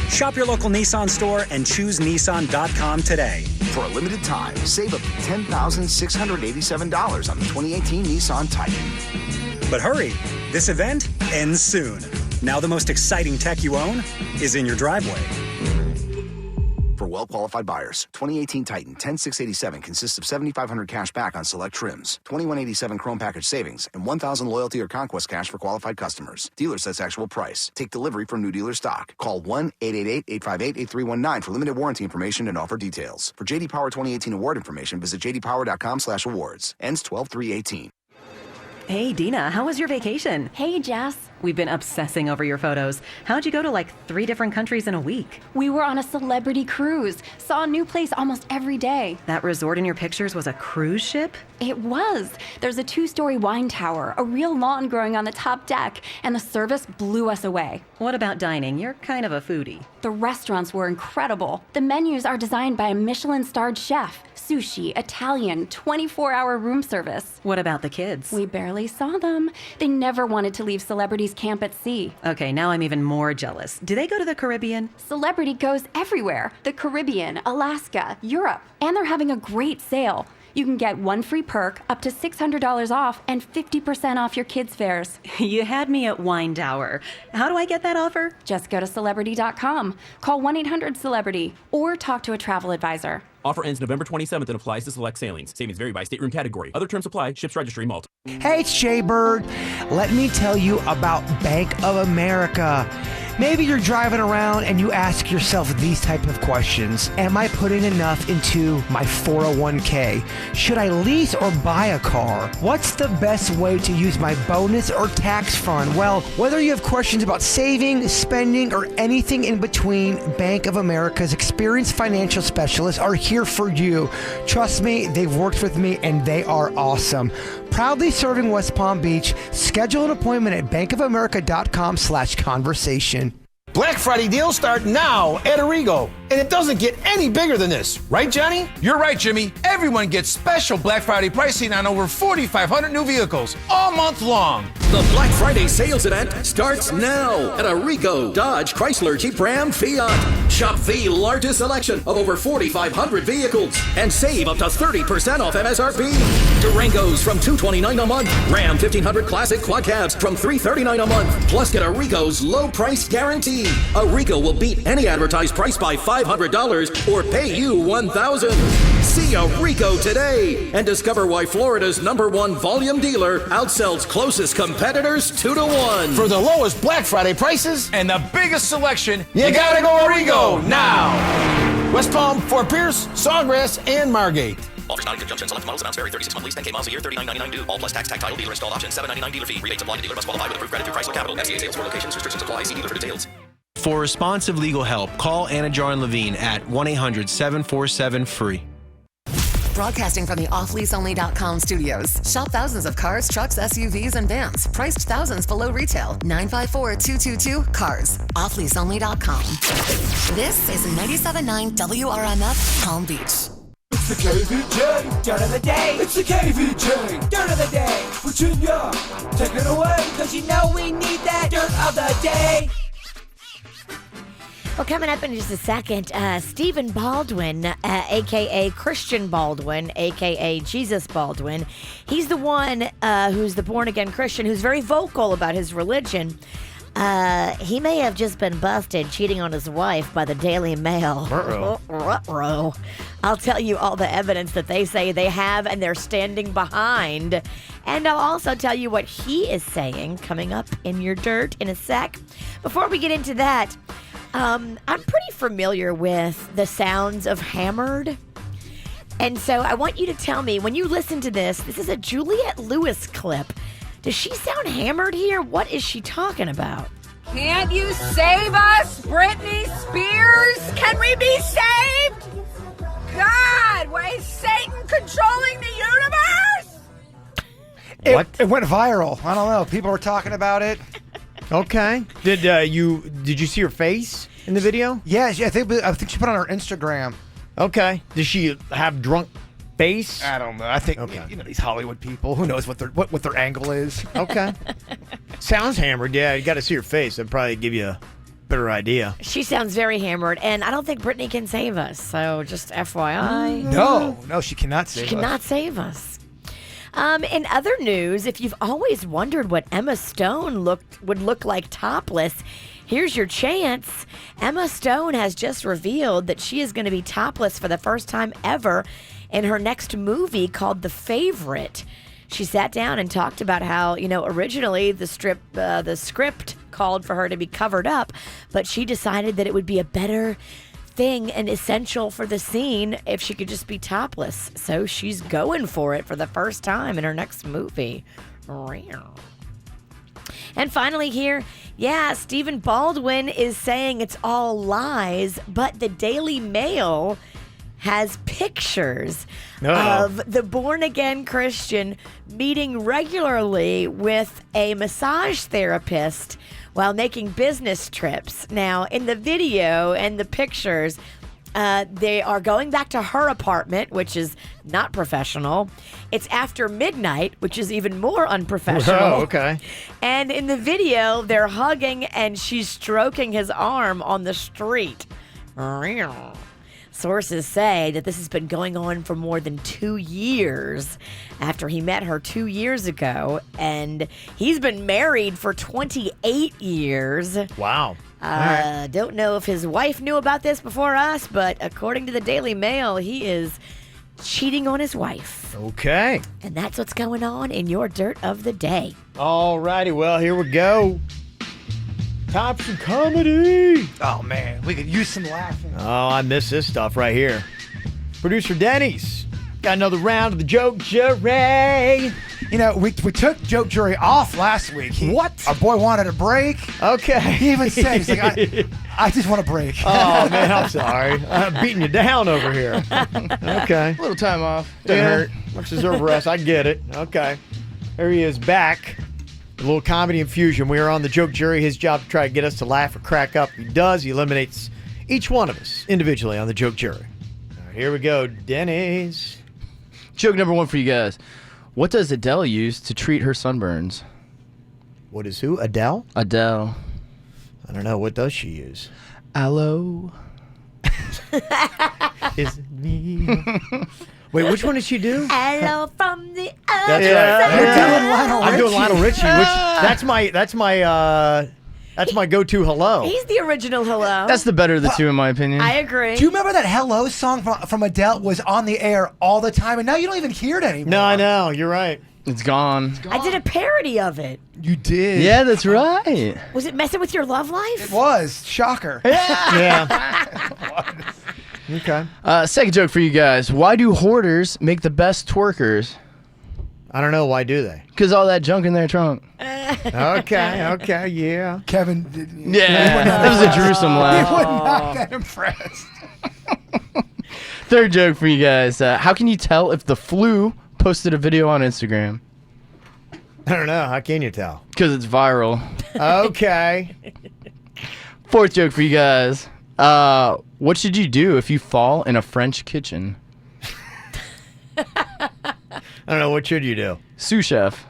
Shop your local Nissan store and choose Nissan.com today. For a limited time, save up to $10,687 on the 2018 Nissan Titan. But hurry, this event ends soon. Now the most exciting tech you own is in your driveway. For well-qualified buyers, 2018 Titan 10687 consists of $7,500 cash back on select trims, $2,187 Chrome package savings, and $1,000 loyalty or conquest cash for qualified customers. Dealer sets actual price. Take delivery from new dealer stock. Call 1-888-858-8319 for limited warranty information and offer details. For J.D. Power 2018 award information, visit jdpower.com/awards. Ends 12/3/18. Hey, Dina, how was your vacation? Hey, Jess. We've been obsessing over your photos. How'd you go to like 3 different countries in a week? We were on a celebrity cruise. Saw a new place almost every day. That resort in your pictures was a cruise ship? It was. There's a 2-story wine tower, a real lawn growing on the top deck, and the service blew us away. What about dining? You're kind of a foodie. The restaurants were incredible. The menus are designed by a Michelin-starred chef. Sushi, Italian, 24-hour room service. What about the kids? We barely saw them. They never wanted to leave Celebrity's camp at sea. Okay, now I'm even more jealous. Do they go to the Caribbean? Celebrity goes everywhere. The Caribbean, Alaska, Europe. And they're having a great sale. You can get one free perk, up to $600 off, and 50% off your kids' fares. You had me at wine dower. How do I get that offer? Just go to Celebrity.com, call 1-800-CELEBRITY, or talk to a travel advisor. Offer ends November 27th and applies to select sailings. Savings vary by stateroom category. Other terms apply. Ships registry Malta. Hey, it's Jay Bird. Let me tell you about Bank of America. Maybe you're driving around and you ask yourself these type of questions. Am I putting enough into my 401k? Should I lease or buy a car? What's the best way to use my bonus or tax fund? Well, whether you have questions about saving, spending, or anything in between, Bank of America's experienced financial specialists are here for you. Trust me, they've worked with me and they are awesome. Proudly serving West Palm Beach. Schedule an appointment at bankofamerica.com/conversation. Black Friday deals start now at Arrigo, and it doesn't get any bigger than this. Right, Johnny? You're right, Jimmy. Everyone gets special Black Friday pricing on over 4,500 new vehicles all month long. The Black Friday sales event starts now at Arrigo, Dodge, Chrysler, Jeep, Ram, Fiat. Shop the largest selection of over 4,500 vehicles and save up to 30% off MSRP. Durangos from $229 a month. Ram 1500 Classic Quad Cabs from $339 a month. Plus get Arrigo's low price guarantee. Arrigo will beat any advertised price by $500 or pay you $1,000. See Arrigo today and discover why Florida's #1 volume dealer outsells closest competitors 2-1. For the lowest Black Friday prices and the biggest selection, you gotta go Arrigo now. West Palm, Fort Pierce, Sawgrass, and Margate. Offers not in conjunction. Select models amounts vary. 36-month lease, 10K miles a year, $39.99 due. All plus tax, title, dealer installed option, $7.99 dealer fee. Rebates apply to dealer must qualify with approved credit through Chrysler Capital. FCA sales for locations. Restrictions apply. See dealer for details. For responsive legal help, call Anna Jarn Levine at 1-800-747-FREE. Broadcasting from the offleaseonly.com studios. Shop thousands of cars, trucks, SUVs, and vans. Priced thousands below retail. 954-222-CARS. Offleaseonly.com. This is 97.9 WRMF Palm Beach. It's the KVJ, dirt of the day. It's the KVJ, dirt of the day. Virginia, take it away, cause you know we need that dirt of the day. Well, coming up in just a second, Stephen Baldwin, a.k.a. Christian Baldwin, a.k.a. Jesus Baldwin. He's the one who's the born-again Christian who's very vocal about his religion. He may have just been busted cheating on his wife by the Daily Mail. Ruh-roh. I'll tell you all the evidence that they say they have and they're standing behind. And I'll also tell you what he is saying coming up in your dirt in a sec. Before we get into that, I'm pretty familiar with the sounds of hammered. And so I want you to tell me, when you listen to this is a Juliette Lewis clip. Does she sound hammered here? What is she talking about? Can't you save us, Britney Spears? Can we be saved? God, why is Satan controlling the universe? It went viral. I don't know. People were talking about it. Okay. Did you see her face in the video? Yeah, I think she put it on her Instagram. Okay. Does she have drunk face? I don't know. I think these Hollywood people. Who knows what their angle is? Okay. Sounds hammered. Yeah, you got to see her face. That'd probably give you a better idea. She sounds very hammered, and I don't think Britney can save us. So just FYI. No, she cannot save us. She cannot save us. In other news, if you've always wondered what Emma Stone would look like topless, here's your chance. Emma Stone has just revealed that she is going to be topless for the first time ever in her next movie called The Favorite. She sat down and talked about how, originally the script called for her to be covered up, but she decided that it would be a better thing and essential for the scene if she could just be topless. So she's going for it for the first time in her next movie. And finally here, Stephen Baldwin is saying it's all lies, but the Daily Mail has pictures of the born-again Christian meeting regularly with a massage therapist while making business trips. Now, in the video and the pictures, they are going back to her apartment, which is not professional. It's after midnight, which is even more unprofessional. Oh, okay. And in the video, they're hugging and she's stroking his arm on the street. Sources say that this has been going on for more than 2 years after he met her 2 years ago, and he's been married for 28 years. Wow. Don't know if his wife knew about this before us, but according to the Daily Mail, he is cheating on his wife. Okay. And that's what's going on in your dirt of the day. All righty. Well, here we go. Time for some comedy. Oh, man. We could use some laughing. Oh, I miss this stuff right here. Producer Denny's got another round of the joke jury. You know, we took joke jury off last week. What? Our boy wanted a break. Okay. He even said, he's like, I just want a break. Oh, man, I'm sorry. I'm beating you down over here. Okay. A little time off. Doesn't hurt. Much deserved rest. I get it. Okay. There he is back. A little comedy infusion. We are on the joke jury. His job to try to get us to laugh or crack up. He does. He eliminates each one of us individually on the joke jury. All right, here we go. Denny's. Joke number 1 for you guys. What does Adele use to treat her sunburns? What is who? Adele? Adele. I don't know. What does she use? Aloe. Is it me? Wait, which one did she do? Hello from the That's other right. side. You're doing Lionel Richie. I'm doing Lionel Richie, which that's my go-to hello. He's the original hello. That's the better of the two, in my opinion. I agree. Do you remember that Hello song from Adele was on the air all the time, and now you don't even hear it anymore? No, I know. You're right. It's gone. I did a parody of it. You did? Yeah, that's right. Was it messing with your love life? It was. Shocker. Yeah. Okay. Second joke for you guys. Why do hoarders make the best twerkers? I don't know. Why do they? Because all that junk in their trunk. Okay, yeah. Kevin. Yeah, that was a Jerusalem laugh. He was not that impressed. Third joke for you guys. How can you tell if the flu posted a video on Instagram? I don't know. How can you tell? Because it's viral. Okay. Fourth joke for you guys. What should you do if you fall in a French kitchen? I don't know. What should you do? Sous chef.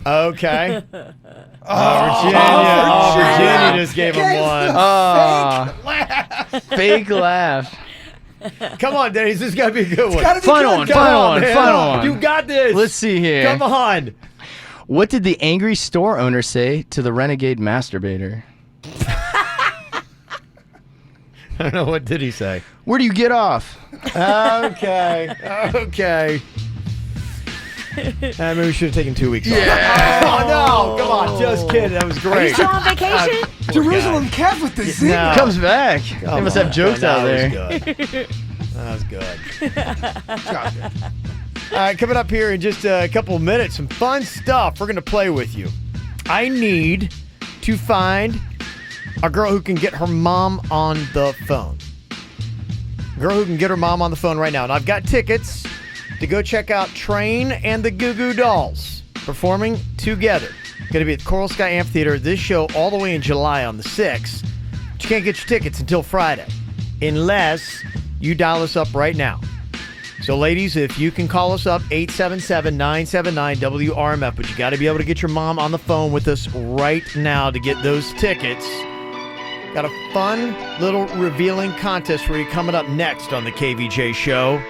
Okay. Virginia. Virginia just gave him one. Fake laugh. Come on, Denny's. This has got to be a good one. Final one. Final one. You got this. Let's see here. Come on. What did the angry store owner say to the renegade masturbator? I don't know. What did he say? Where do you get off? Okay. Okay. Maybe we should have taken 2 weeks off. Yeah. Oh, no. Come on. Just kidding. That was Are you great. still on vacation? Jerusalem Kev with the zing. No. Comes back. They must have jokes out there. That was good. All right, coming up here in just a couple of minutes, some fun stuff we're going to play with you. I need to find a girl who can get her mom on the phone. Girl who can get her mom on the phone right now. And I've got tickets to go check out Train and the Goo Goo Dolls performing together. Going to be at the Coral Sky Amphitheater. This show all the way in July on the 6th. But you can't get your tickets until Friday unless you dial us up right now. So, ladies, if you can call us up, 877-979-WRMF, but you got to be able to get your mom on the phone with us right now to get those tickets. Got a fun little revealing contest for you coming up next on the KVJ Show.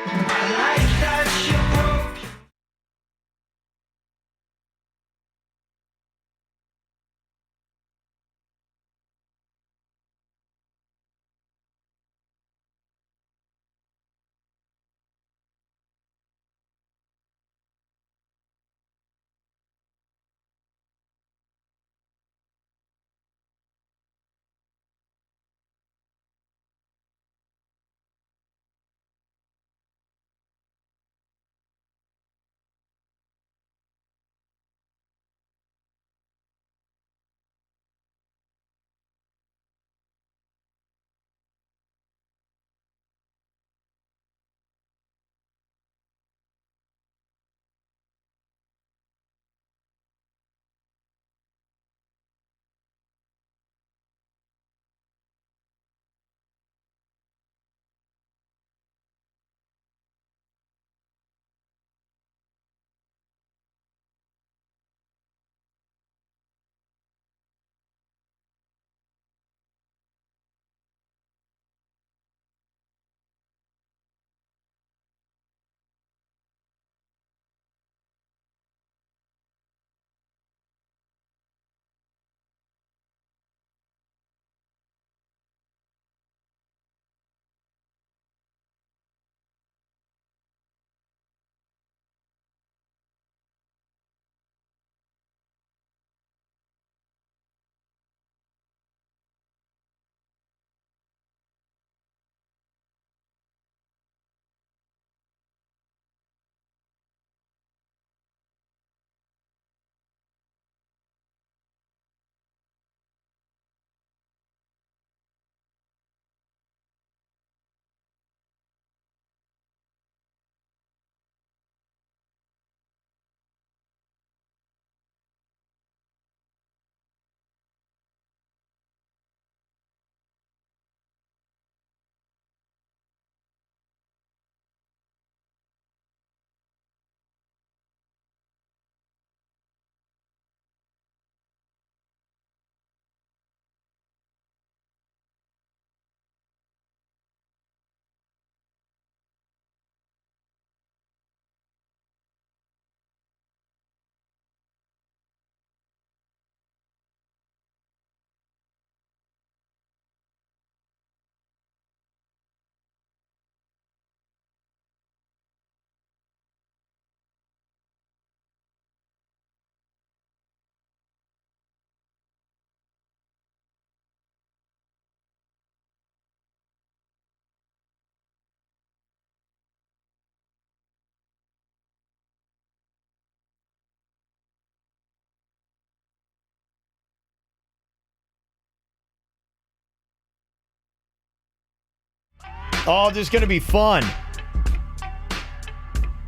Oh, this is going to be fun.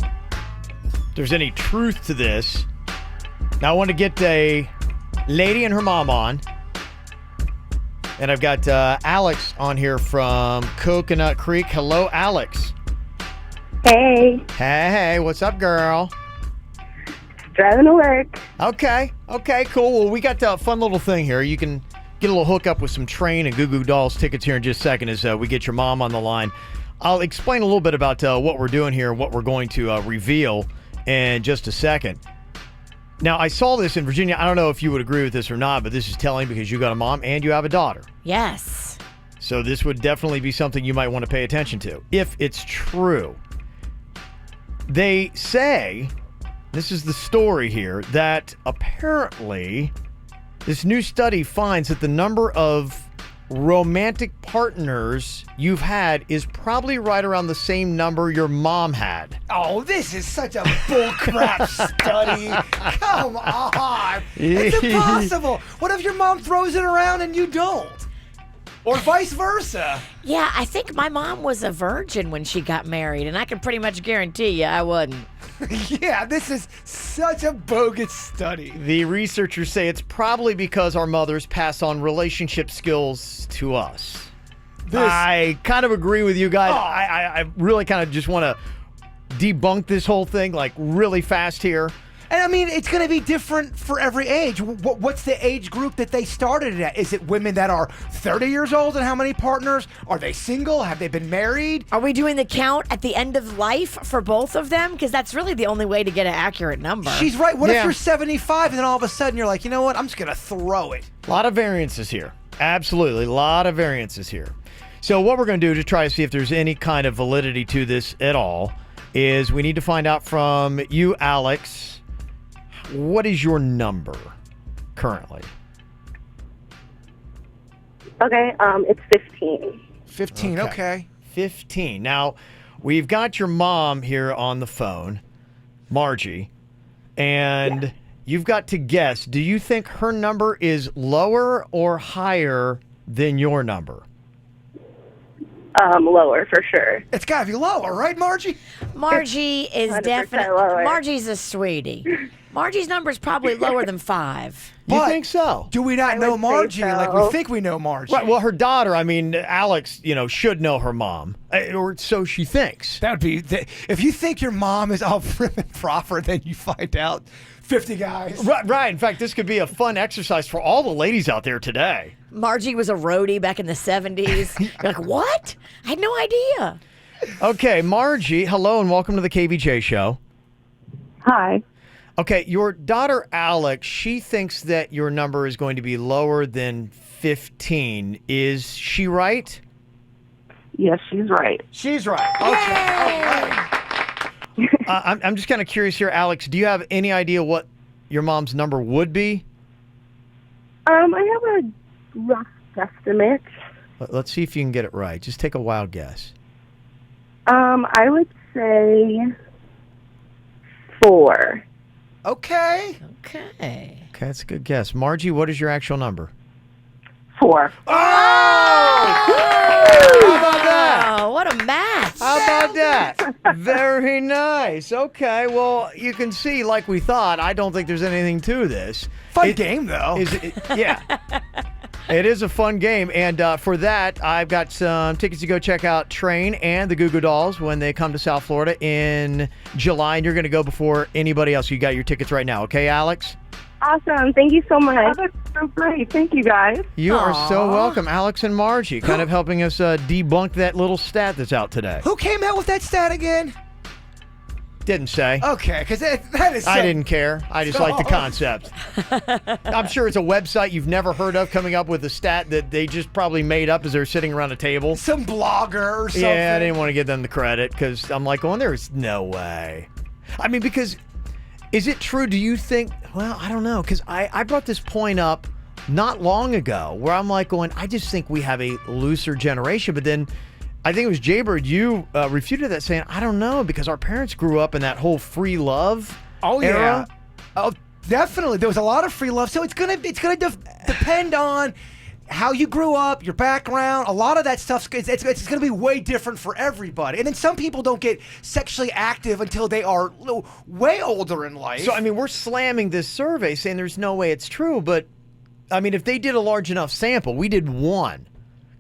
If there's any truth to this. Now, I want to get a lady and her mom on. And I've got Alex on here from Coconut Creek. Hello, Alex. Hey. Hey, what's up, girl? Driving to work. Okay, cool. Well, we got a fun little thing here. You can get a little hookup with some Train and Goo Goo Dolls tickets here in just a second as we get your mom on the line. I'll explain a little bit about what we're doing here and what we're going to reveal in just a second. Now, I saw this in Virginia. I don't know if you would agree with this or not, but this is telling because you got a mom and you have a daughter. Yes. So this would definitely be something you might want to pay attention to, if it's true. They say, this is the story here, that apparently this new study finds that the number of romantic partners you've had is probably right around the same number your mom had. Oh, this is such a bullcrap study. Come on. It's impossible. What if your mom throws it around and you don't? Or vice versa. Yeah, I think my mom was a virgin when she got married, and I can pretty much guarantee you I wasn't. Yeah, this is such a bogus study. The researchers say it's probably because our mothers pass on relationship skills to us. I kind of agree with you guys. I really kind of just want to debunk this whole thing like really fast here. And I mean, it's going to be different for every age. What's the age group that they started it at? Is it women that are 30 years old and how many partners? Are they single? Have they been married? Are we doing the count at the end of life for both of them? Because that's really the only way to get an accurate number. She's right. What if you're 75 and then all of a sudden you're like, you know what? I'm just going to throw it. A lot of variances here. Absolutely. A lot of variances here. So what we're going to do to try to see if there's any kind of validity to this at all is we need to find out from you, Alex. What is your number currently? Okay, it's 15. 15, okay. 15. Now, we've got your mom here on the phone, Margie, and you've got to guess. Do you think her number is lower or higher than your number? Lower for sure. It's got to be lower, right, Margie? Margie is 100% definitely lower. Margie's a sweetie. Margie's number is probably lower than 5. You think so? Do we not know Margie like we think we know Margie? Right, well, her daughter, I mean, Alex, should know her mom, or so she thinks. That would be, if you think your mom is all prim and proper, then you find out 50 guys. Right. In fact, this could be a fun exercise for all the ladies out there today. Margie was a roadie back in the 70s. You're like, what? I had no idea. Okay, Margie, hello and welcome to the KVJ show. Hi. Okay, your daughter, Alex, she thinks that your number is going to be lower than 15. Is she right? Yes, she's right. She's right. Okay. I'm just kind of curious here, Alex. Do you have any idea what your mom's number would be? I have a rough guesstimate. Let's see if you can get it right. Just take a wild guess. I would say 4. Okay. Okay, that's a good guess. Margie, what is your actual number? 4. Oh! How about that? Oh, what a match. How about that? Very nice. Okay, well, you can see, like we thought, I don't think there's anything to this. Fun game, though. Yeah. It is a fun game, and for that, I've got some tickets to go check out Train and the Goo Goo Dolls when they come to South Florida in July, and you're going to go before anybody else. You got your tickets right now, okay, Alex? Awesome. Thank you so much. That's so great. Thank you, guys. You are so welcome, Alex and Margie, kind of helping us debunk that little stat that's out today. Who came out with that stat again? Didn't say. Okay, because that is. I didn't care. I just like the concept. I'm sure it's a website you've never heard of coming up with a stat that they just probably made up as they're sitting around a table. Some blogger or something. Yeah, I didn't want to give them the credit because I'm like, oh, there's no way. I mean, because is it true? Do you think? Well, I don't know because I brought this point up not long ago where I'm like going, I just think we have a looser generation, but then. I think it was Jaybird, you refuted that saying, I don't know, because our parents grew up in that whole free love era. Oh, definitely. There was a lot of free love. So it's gonna depend on how you grew up, your background, a lot of that stuff, it's going to be way different for everybody. And then some people don't get sexually active until they are way older in life. So, I mean, we're slamming this survey saying there's no way it's true, but, I mean, if they did a large enough sample, we did one.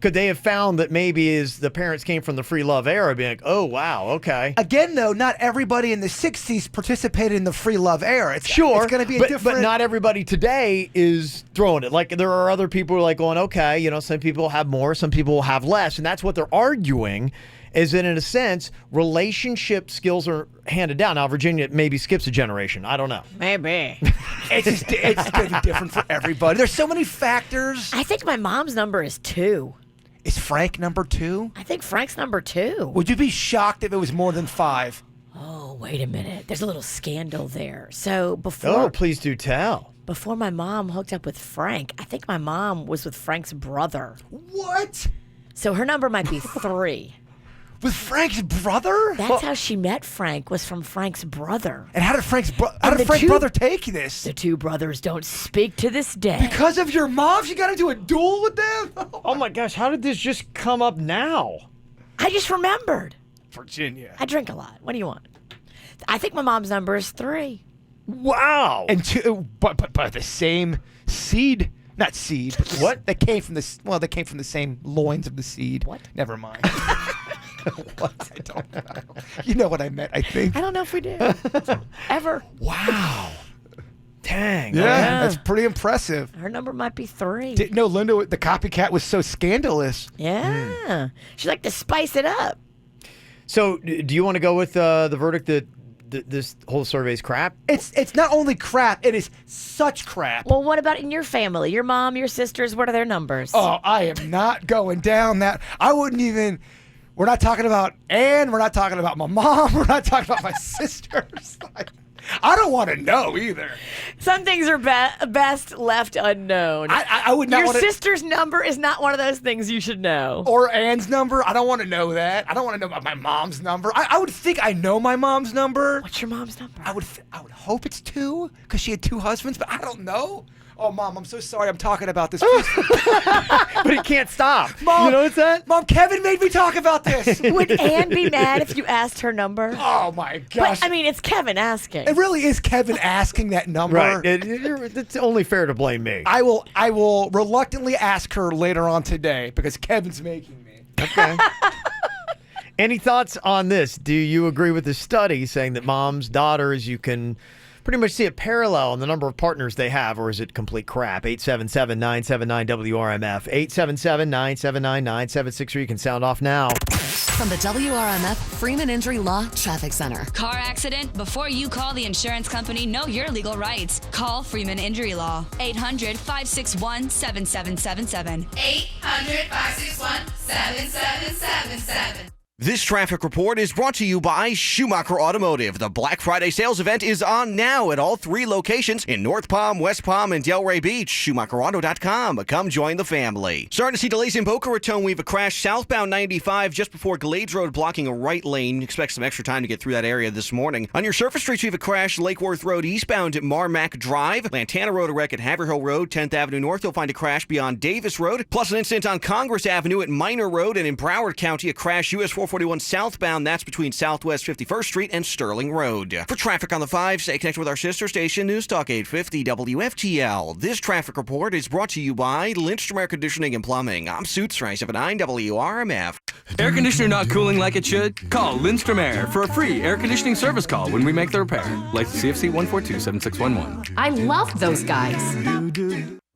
Could they have found that maybe as the parents came from the free love era, being like, oh, wow, okay. Again, though, not everybody in the 60s participated in the free love era. It's going to be a different... But not everybody today is throwing it. Like, there are other people who are like going, okay, you know, some people have more, some people will have less. And that's what they're arguing, is that in a sense, relationship skills are handed down. Now, Virginia maybe skips a generation. I don't know. Maybe. It's going to be different for everybody. There's so many factors. I think my mom's number is 2. Is Frank number 2? I think Frank's number 2. Would you be shocked if it was more than 5? Oh, wait a minute. There's a little scandal there. So before... Oh, please do tell. Before my mom hooked up with Frank, I think my mom was with Frank's brother. What? So her number might be 3. With Frank's brother? That's how she met Frank, was from Frank's brother. And how did Frank's brother take this? The two brothers don't speak to this day. Because of your mom? You got into a duel with them? Oh my gosh, how did this just come up now? I just remembered. Virginia. I drink a lot. What do you want? I think my mom's number is 3. Wow. And 2, but the same seed. Not seed. But what? They came from the same loins of the seed. What? Never mind. What? I don't know. You know what I meant, I think. I don't know if we do. Ever. Wow. Dang. Yeah, that's pretty impressive. Her number might be 3. Didn't know Linda, the copycat, was so scandalous. Yeah. She liked to spice it up. So, do you want to go with the verdict that this whole survey is crap? It's not only crap, it is such crap. Well, what about in your family? Your mom, your sisters, what are their numbers? Oh, I am not going down that. I wouldn't even... We're not talking about Ann. We're not talking about my mom. We're not talking about my sisters. I don't want to know either. Some things are best left unknown. I would not. Your sister's number is not one of those things you should know. Or Ann's number. I don't want to know that. I don't want to know about my mom's number. I would think I know my mom's number. What's your mom's number? I would hope it's 2 because she had 2 husbands, but I don't know. Oh, Mom, I'm so sorry I'm talking about this. But he can't stop. Mom, you notice that? Mom, Kevin made me talk about this. Would Ann be mad if you asked her number? Oh, my gosh. But, I mean, it's Kevin asking. It really is Kevin asking that number. Right. It's only fair to blame me. I will reluctantly ask her later on today because Kevin's making me. Okay. Any thoughts on this? Do you agree with the study saying that moms, daughters, you can pretty much see a parallel in the number of partners they have, or is it complete crap? 877-979-WRMF. 877-979-9763. You can sound off now. From the WRMF Freeman Injury Law Traffic Center. Car accident? Before you call the insurance company, know your legal rights. Call Freeman Injury Law. 800-561-7777. 800-561-7777. This traffic report is brought to you by Schumacher Automotive. The Black Friday sales event is on now at all 3 locations in North Palm, West Palm, and Delray Beach. SchumacherAuto.com. Come join the family. Starting to see delays in Boca Raton. We have a crash southbound 95 just before Glades Road, blocking a right lane. Expect some extra time to get through that area this morning. On your surface streets, we have a crash Lake Worth Road eastbound at Marmac Drive. Lantana Road, a wreck at Haverhill Road. 10th Avenue North, you'll find a crash beyond Davis Road. Plus an incident on Congress Avenue at Minor Road. And in Broward County, a crash US 441 southbound. That's between Southwest 51st Street and Sterling Road. For traffic on the 5, stay connected with our sister station, News Talk 850 WFTL. This traffic report is brought to you by Lindstrom Air Conditioning and Plumbing. I'm Suits 979 WRMF. Air conditioner not cooling like it should? Call Lindstrom Air for a free air conditioning service call when we make the repair. License CFC 1427611. I love those guys.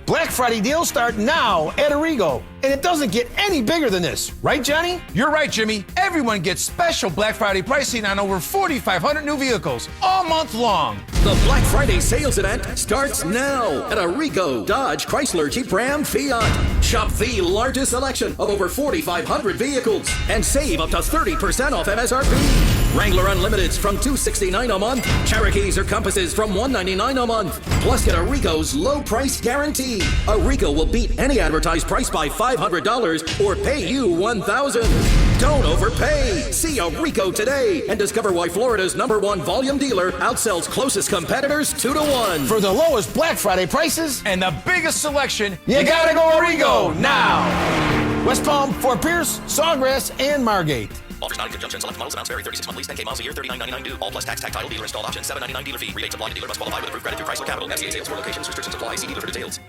Black Friday deals start now at Arrigo. And it doesn't get any bigger than this. Right, Johnny? You're right, Jimmy. Everyone gets special Black Friday pricing on over 4,500 new vehicles all month long. The Black Friday sales event starts now at Arrigo, Dodge, Chrysler, Jeep, Ram, Fiat. Shop the largest selection of over 4,500 vehicles and save up to 30% off MSRP. Wrangler Unlimiteds from $269 a month. Cherokees or Compasses from $199 a month. Plus get Arrigo's low price guarantee. Arrigo will beat any advertised price by $500 or pay you $1,000. Don't overpay. See a Rico today and discover why Florida's #1 volume dealer outsells closest competitors 2-1. For the lowest Black Friday prices and the biggest selection, you gotta go Rico now. West Palm, Fort Pierce, Sawgrass, and Margate. Offers not in conjunction. Select models amounts vary. 36-month lease, 10K miles a year, $39.99 due. All plus tax, title, dealer installed option, $7.99 dealer fee. Rebates apply to dealer must qualify with approved credit through Chrysler Capital. FCA sales for locations. Restrictions apply. See dealer for details.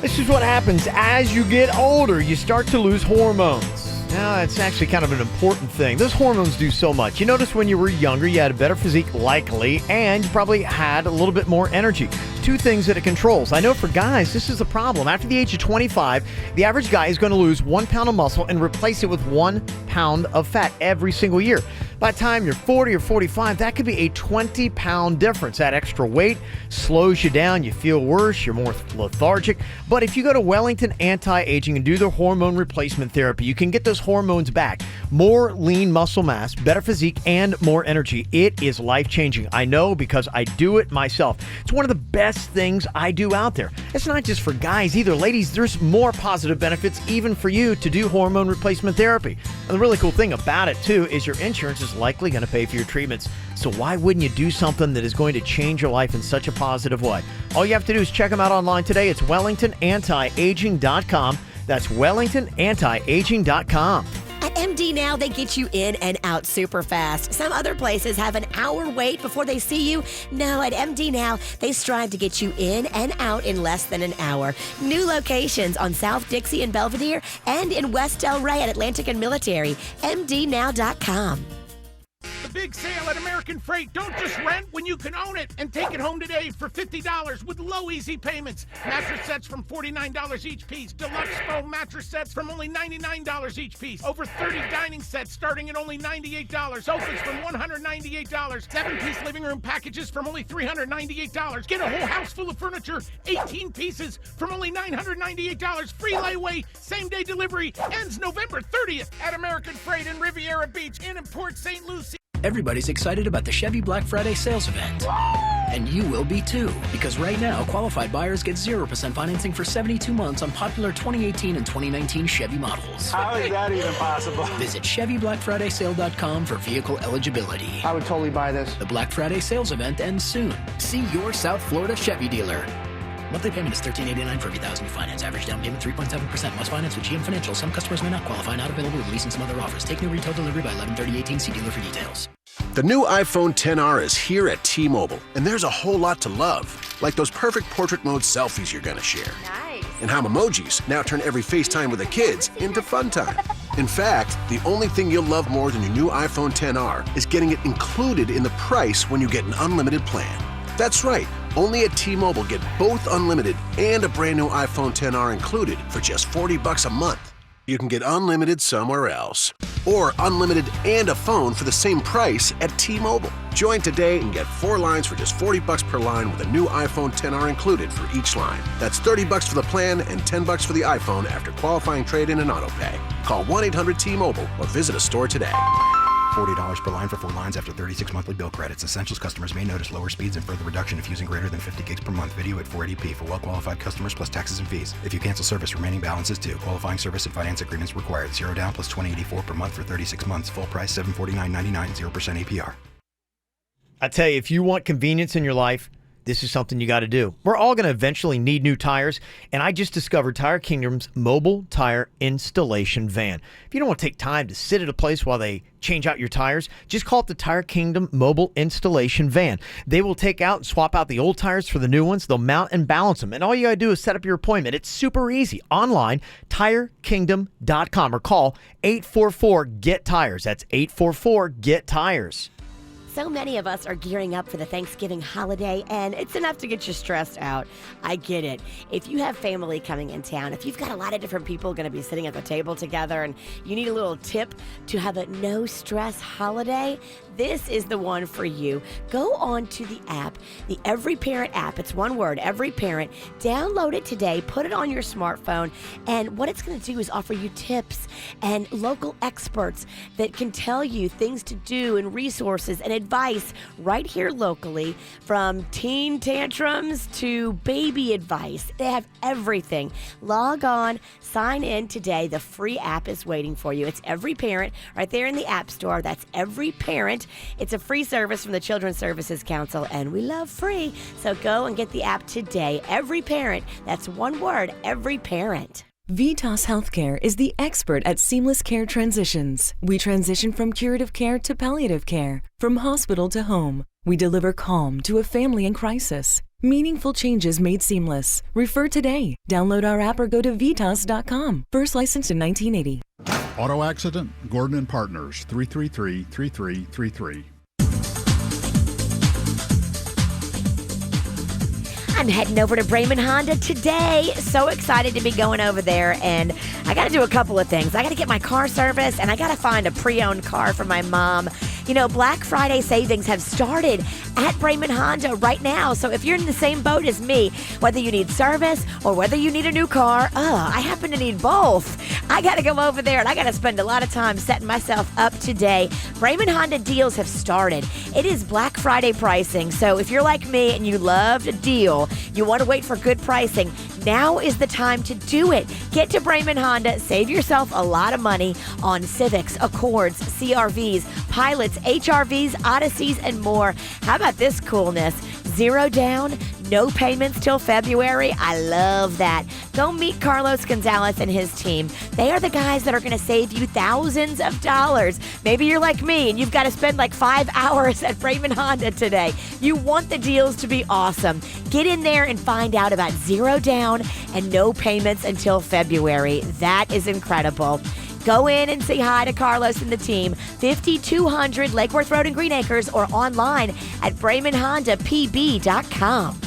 This is what happens as you get older. You start to lose hormones. Now, that's actually kind of an important thing. Those hormones do so much. You notice when you were younger, you had a better physique, likely, and you probably had a little bit more energy. Two things that it controls. I know for guys, this is a problem. After the age of 25, the average guy is going to lose 1 pound of muscle and replace it with 1 pound of fat every single year. By the time you're 40 or 45, that could be a 20-pound difference. That extra weight slows you down. You feel worse. You're more lethargic. But if you go to Wellington Anti-Aging and do their hormone replacement therapy, you can get those hormones back. More lean muscle mass, better physique, and more energy. It is life-changing. I know because I do it myself. It's one of the best things I do out there. It's not just for guys either. Ladies, there's more positive benefits even for you to do hormone replacement therapy. And the really cool thing about it, too, is your insurance is likely going to pay for your treatments. So why wouldn't you do something that is going to change your life in such a positive way? All you have to do is check them out online today. It's WellingtonAntiAging.com. That's WellingtonAntiAging.com. At MD Now, they get you in and out super fast. Some other places have an hour wait before they see you. No, at MD Now, they strive to get you in and out in less than an hour. New locations on South Dixie and Belvedere and in West Del Rey at Atlantic and Military. MDNow.com. The big sale at American Freight. Don't just rent when you can own it, and take it home today for $50 with low easy payments. Mattress sets from $49 each piece. Deluxe foam mattress sets from only $99 each piece. Over 30 dining sets starting at only $98. Sofas from $198. 7-piece living room packages from only $398. Get a whole house full of furniture, 18 pieces from only $998. Free layaway, same-day delivery. Ends November 30th at American Freight in Riviera Beach and in Port St. Lucie. Everybody's excited about the Chevy Black Friday sales event. And you will be too, because right now, qualified buyers get 0% financing for 72 months on popular 2018 and 2019 Chevy models. How is that even possible? Visit ChevyBlackFridaySale.com for vehicle eligibility. I would totally buy this. The Black Friday sales event ends soon. See your South Florida Chevy dealer. Monthly payment is $13.89 for every $1,000 you finance. Average down payment 3.7%. Must finance with GM Financial. Some customers may not qualify. Not available with lease and some other offers. Take new retail delivery by 11/30/18. See dealer for details. The new iPhone XR is here at T-Mobile, and there's a whole lot to love. Like those perfect portrait mode selfies you're gonna share. Nice. And how emojis now turn every FaceTime with the kids into fun time. In fact, the only thing you'll love more than your new iPhone XR is getting it included in the price when you get an unlimited plan. That's right. Only at T-Mobile, get both unlimited and a brand new iPhone XR included for just $40 a month. You can get unlimited somewhere else. Or unlimited and a phone for the same price at T-Mobile. Join today and get 4 lines for just $40 per line with a new iPhone XR included for each line. That's $30 for the plan and $10 for the iPhone after qualifying trade-in and auto pay. Call 1-800-T-Mobile or visit a store today. $40 per line for 4 lines after 36 monthly bill credits. Essentials customers may notice lower speeds and further reduction if using greater than 50 gigs per month. Video at 480p for well-qualified customers plus taxes and fees. If you cancel service, remaining balance is due. Qualifying service and finance agreements required. 0 down plus $20.84 per month for 36 months. Full price $749.99, 0% APR. I tell you, if you want convenience in your life, this is something you got to do. We're all going to eventually need new tires, and I just discovered Tire Kingdom's mobile tire installation van. If you don't want to take time to sit at a place while they change out your tires, just call it the Tire Kingdom mobile installation van. They will take out and swap out the old tires for the new ones. They'll mount and balance them, and all you got to do is set up your appointment. It's super easy. Online, tirekingdom.com, or call 844-GET-TIRES. That's 844-GET-TIRES. So many of us are gearing up for the Thanksgiving holiday, and it's enough to get you stressed out. I get it. If you have family coming in town, if you've got a lot of different people going to be sitting at the table together, and you need a little tip to have a no-stress holiday, this is the one for you. Go on to the app, the Every Parent app. It's one word, Every Parent. Download it today, put it on your smartphone, and what it's going to do is offer you tips and local experts that can tell you things to do and resources and advice advice right here locally, from teen tantrums to baby advice. They have everything. Log on, sign in today. The free app is waiting for you. It's Every Parent right there in the App Store. That's Every Parent. It's a free service from the Children's Services Council, and we love free. So go and get the app today. Every Parent. That's one word, Every Parent. Vitas Healthcare is the expert at seamless care transitions. We transition from curative care to palliative care, from hospital to home. We deliver calm to a family in crisis. Meaningful changes made seamless. Refer today. Download our app or go to vitas.com. First licensed in 1980. Auto accident, Gordon and Partners, 333-3333. I'm heading over to Bremen Honda today. So excited to be going over there. And I got to do a couple of things. I got to get my car serviced, and I got to find a pre-owned car for my mom. You know, Black Friday savings have started at Bremen Honda right now. So if you're in the same boat as me, whether you need service or whether you need a new car, I happen to need both. I got to go over there, and I got to spend a lot of time setting myself up today. Bremen Honda deals have started. It is Black Friday pricing. So if you're like me and you loved a deal, you want to wait for good pricing, now is the time to do it. Get to Bremen Honda, save yourself a lot of money on Civics, Accords, CRVs, Pilots, HRVs, Odysseys, and more. How about this coolness? 0 down, no payments till February. I love that. Go meet Carlos Gonzalez and his team. They are the guys that are going to save you thousands of dollars. Maybe you're like me and you've got to spend like 5 hours at Bremen Honda today. You want the deals to be awesome. Get in there and find out about 0 down and no payments until February. That is incredible. Go in and say hi to Carlos and the team. 5200 Lake Worth Road in Green Acres, or online at BremenHondaPB.com.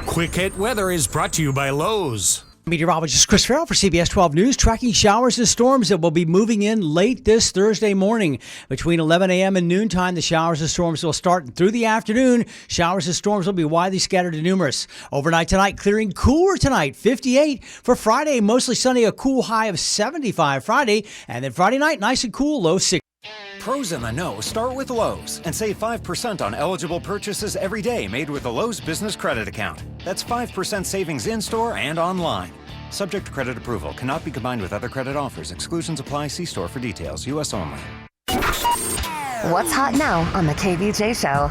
Quick Hit Weather is brought to you by Lowe's. Meteorologist Chris Farrell for CBS 12 News, tracking showers and storms that will be moving in late this Thursday morning. Between 11 a.m. and noontime, the showers and storms will start. And through the afternoon, showers and storms will be widely scattered and numerous. Overnight tonight, clearing cooler tonight, 58. For Friday, mostly sunny, a cool high of 75 Friday. And then Friday night, nice and cool, low 60. Pros in the know start with Lowe's and save 5% on eligible purchases every day made with a Lowe's Business Credit Account. That's 5% savings in-store and online. Subject to credit approval. Cannot be combined with other credit offers. Exclusions apply. See store for details. U.S. only. What's hot now on the KVJ Show?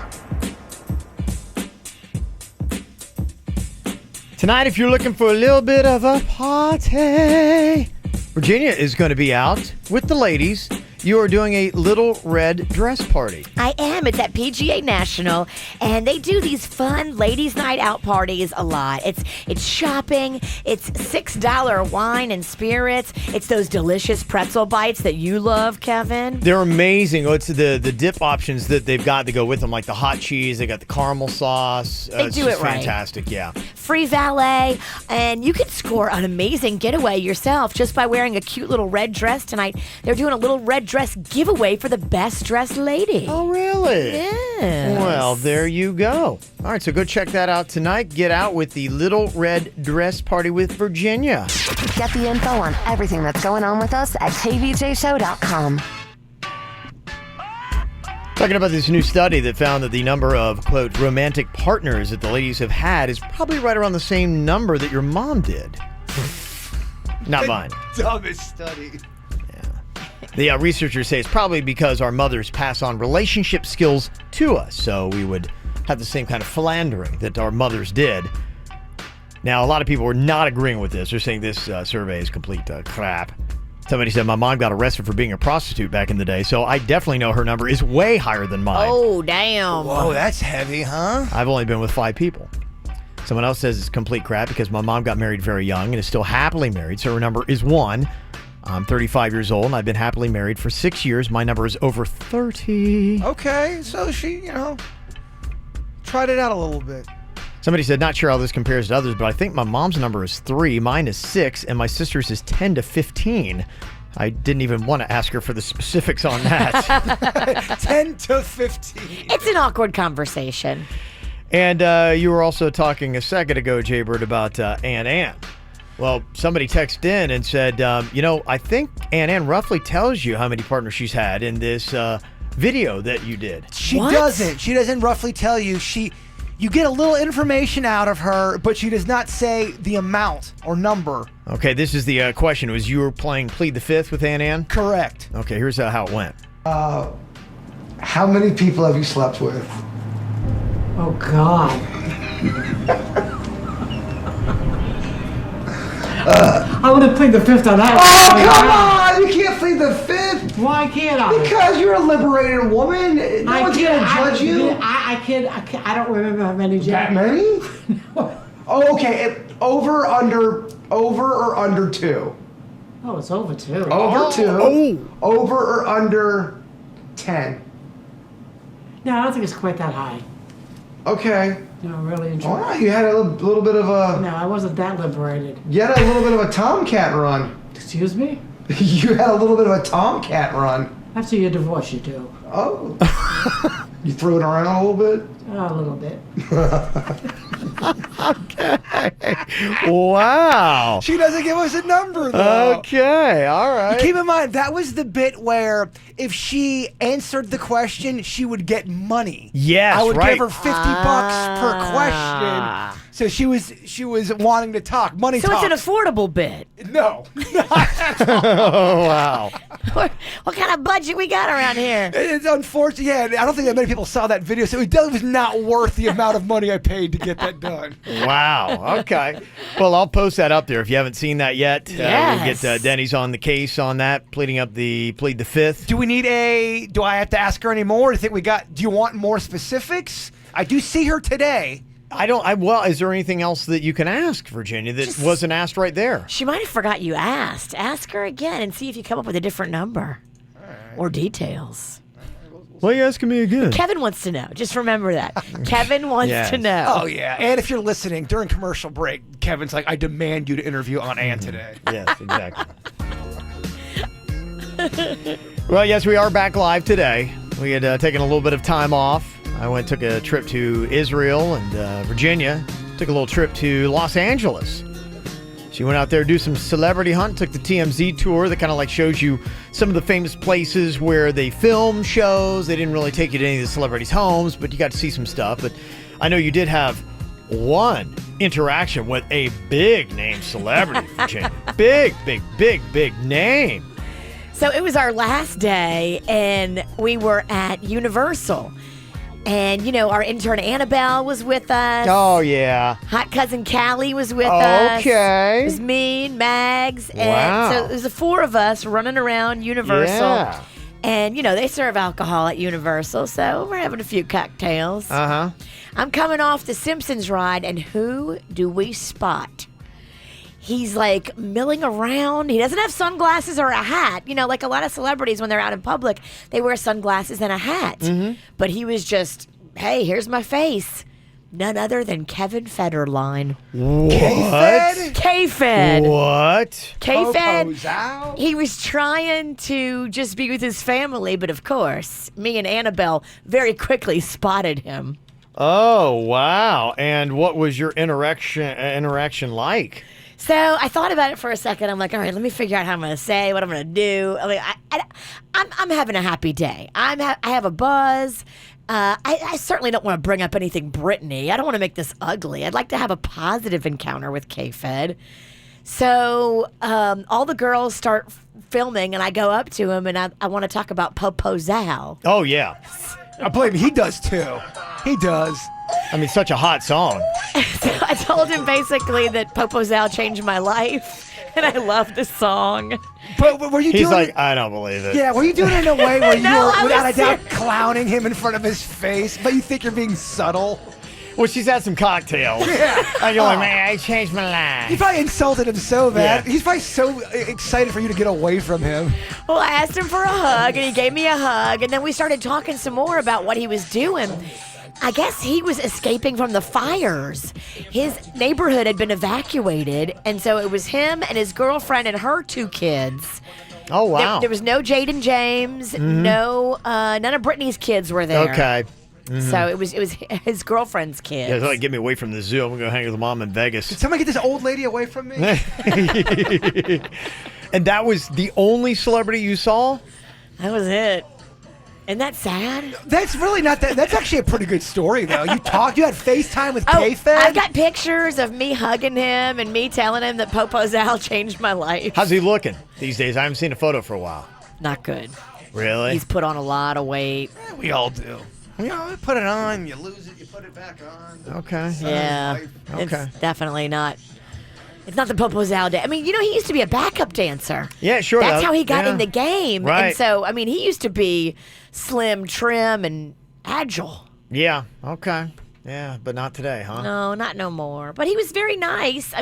Tonight, if you're looking for a little bit of a party, Virginia is going to be out with the ladies. You are doing a little red dress party. I am. It's at PGA National, and they do these fun ladies' night out parties a lot. It's shopping. It's $6 wine and spirits. It's those delicious pretzel bites that you love, Kevin. They're amazing. Oh, it's the dip options that they've got to go with them, like the hot cheese. They got the caramel sauce. They do it right. Fantastic, yeah. Free valet, and you can score an amazing getaway yourself just by wearing a cute little red dress tonight. They're doing a little red dress giveaway for the best dressed lady. Oh, really? Yes. Well, there you go. All right, so go check that out tonight. Get out with the little red dress party with Virginia. Get the info on everything that's going on with us at kvjshow.com. Talking about this new study that found that the number of, quote, romantic partners that the ladies have had is probably right around the same number that your mom did. Not mine. Dumbest study. The researchers say it's probably because our mothers pass on relationship skills to us, so we would have the same kind of philandering that our mothers did. Now, a lot of people are not agreeing with this. They're saying this survey is complete crap. Somebody said my mom got arrested for being a prostitute back in the day, so I definitely know her number is way higher than mine. Oh, damn. Whoa, that's heavy, huh? I've only been with 5 people. Someone else says it's complete crap because my mom got married very young and is still happily married, so her number is 1. I'm 35 years old, and I've been happily married for 6 years. My number is over 30. Okay, so she, tried it out a little bit. Somebody said, not sure how this compares to others, but I think my mom's number is 3, mine is 6, and my sister's is 10 to 15. I didn't even want to ask her for the specifics on that. 10 to 15. It's an awkward conversation. And you were also talking a second ago, Jaybird, about Ann. Well, somebody texted in and said, I think Ann roughly tells you how many partners she's had in this video that you did. She doesn't. She doesn't roughly tell you. You get a little information out of her, but she does not say the amount or number. Okay, this is the question. Was you were playing Plead the Fifth with Ann? Correct. Okay, here's how it went. How many people have you slept with? Oh, God. I would have plead the fifth on that. Oh, come on! You can't plead the fifth. Why can't I? Because you're a liberated woman. No one's gonna judge you. I can't. I don't remember how many. That many? Oh, okay. Over or under 2? Oh, it's over 2. Over 2. Oh. Over or under 10? No, I don't think it's quite that high. Okay. No, really enjoy. All right, you had a little bit of a. No, I wasn't that liberated. You had a little bit of a tomcat run. Excuse me? You had a little bit of a tomcat run. After your divorce, you do. Oh. You threw it around a little bit? Oh, a little bit. Okay. Wow. She doesn't give us a number, though. Okay, all right. Keep in mind, that was the bit where if she answered the question, she would get money. Yes, I would right. give her $50 per question. So she was wanting to talk. Money So talks. it's an affordable bit. No. Oh, wow. What kind of budget we got around here? It's unfortunate. Yeah, I don't think that many people saw that video, so it was not worth the amount of money I paid to get that done. Wow. Okay. Well, I'll post that up there if you haven't seen that yet. Yes. We'll get Denny's on the case on that, plead the fifth. Do I have to ask her any more? Do you want more specifics? I do see her today. Well, is there anything else that you can ask, Virginia, that wasn't asked right there? She might have forgot you asked. Ask her again and see if you come up with a different number or details. Why are you asking me again? Kevin wants to know. Just remember that. Kevin wants to know. Oh, yeah. And if you're listening, during commercial break, Kevin's like, I demand you to interview on Ann today. Yes, exactly. Well, yes, we are back live today. We had taken a little bit of time off. I took a trip to Israel, and Virginia took a little trip to Los Angeles. She went out there to do some celebrity hunt, took the TMZ tour that kind of like shows you some of the famous places where they film shows. They didn't really take you to any of the celebrities' homes, but you got to see some stuff. But I know you did have one interaction with a big name celebrity, Virginia. Big name. So it was our last day, and we were at Universal. And, our intern Annabelle was with us. Oh, yeah. Hot cousin Callie was with us. Okay. It was me and Mags. And Wow. so it was the 4 of us running around Universal. Yeah. And, they serve alcohol at Universal, so we're having a few cocktails. Uh-huh. I'm coming off the Simpsons ride, and who do we spot? He's like milling around. He doesn't have sunglasses or a hat. Like a lot of celebrities when they're out in public, they wear sunglasses and a hat. Mm-hmm. But he was just, hey, here's my face. None other than Kevin Federline. What? K-Fed. What? K-Fed. He was trying to just be with his family, but of course, me and Annabelle very quickly spotted him. Oh, wow. And what was your interaction like? So I thought about it for a second. I'm like, all right, let me figure out how I'm going to say, what I'm going to do. I'm having a happy day. I have a buzz. I certainly don't want to bring up anything Brittany. I don't want to make this ugly. I'd like to have a positive encounter with K-Fed. So all the girls start filming, and I go up to him, and I want to talk about Popozal. Oh, yeah. I believe he does, too. He does. I mean, such a hot song. So I told him basically that Popozal changed my life, and I love the song. But were you He's doing like, it? I don't believe it. Yeah, were you doing it in a way where No, you I were, without a was doubt, serious. clowning him in front of his face, but you think you're being subtle? Well, she's had some cocktails. Yeah. And you're like, man, I changed my life. You probably insulted him so bad. Yeah. He's probably so excited for you to get away from him. Well, I asked him for a hug, and he gave me a hug, and then we started talking some more about what he was doing. I guess he was escaping from the fires. His neighborhood had been evacuated, and so it was him and his girlfriend and her 2 kids. Oh, wow. There was no Jaden James, none of Brittany's kids were there. Okay. Mhm. So it was his girlfriend's kids. Yeah, it's like, get me away from the zoo. I'm going to go hang with mom in Vegas. Did somebody get this old lady away from me? And that was the only celebrity you saw? That was it. Isn't that sad? That's really not that. That's actually a pretty good story, though. You had FaceTime with K-Fed? I've got pictures of me hugging him and me telling him that Popo's Al changed my life. How's he looking these days? I haven't seen a photo for a while. Not good. Really? He's put on a lot of weight. We all do. You put it on, you lose it, you put it back on. Okay. Yeah. Okay. It's definitely not. It's not the Popo's Al day. I mean, he used to be a backup dancer. Yeah, sure. That's how he got in the game. Right. And so, he used to be slim, trim, and agile. Yeah. Okay. Yeah, but not today, huh? No, not no more. But he was very nice.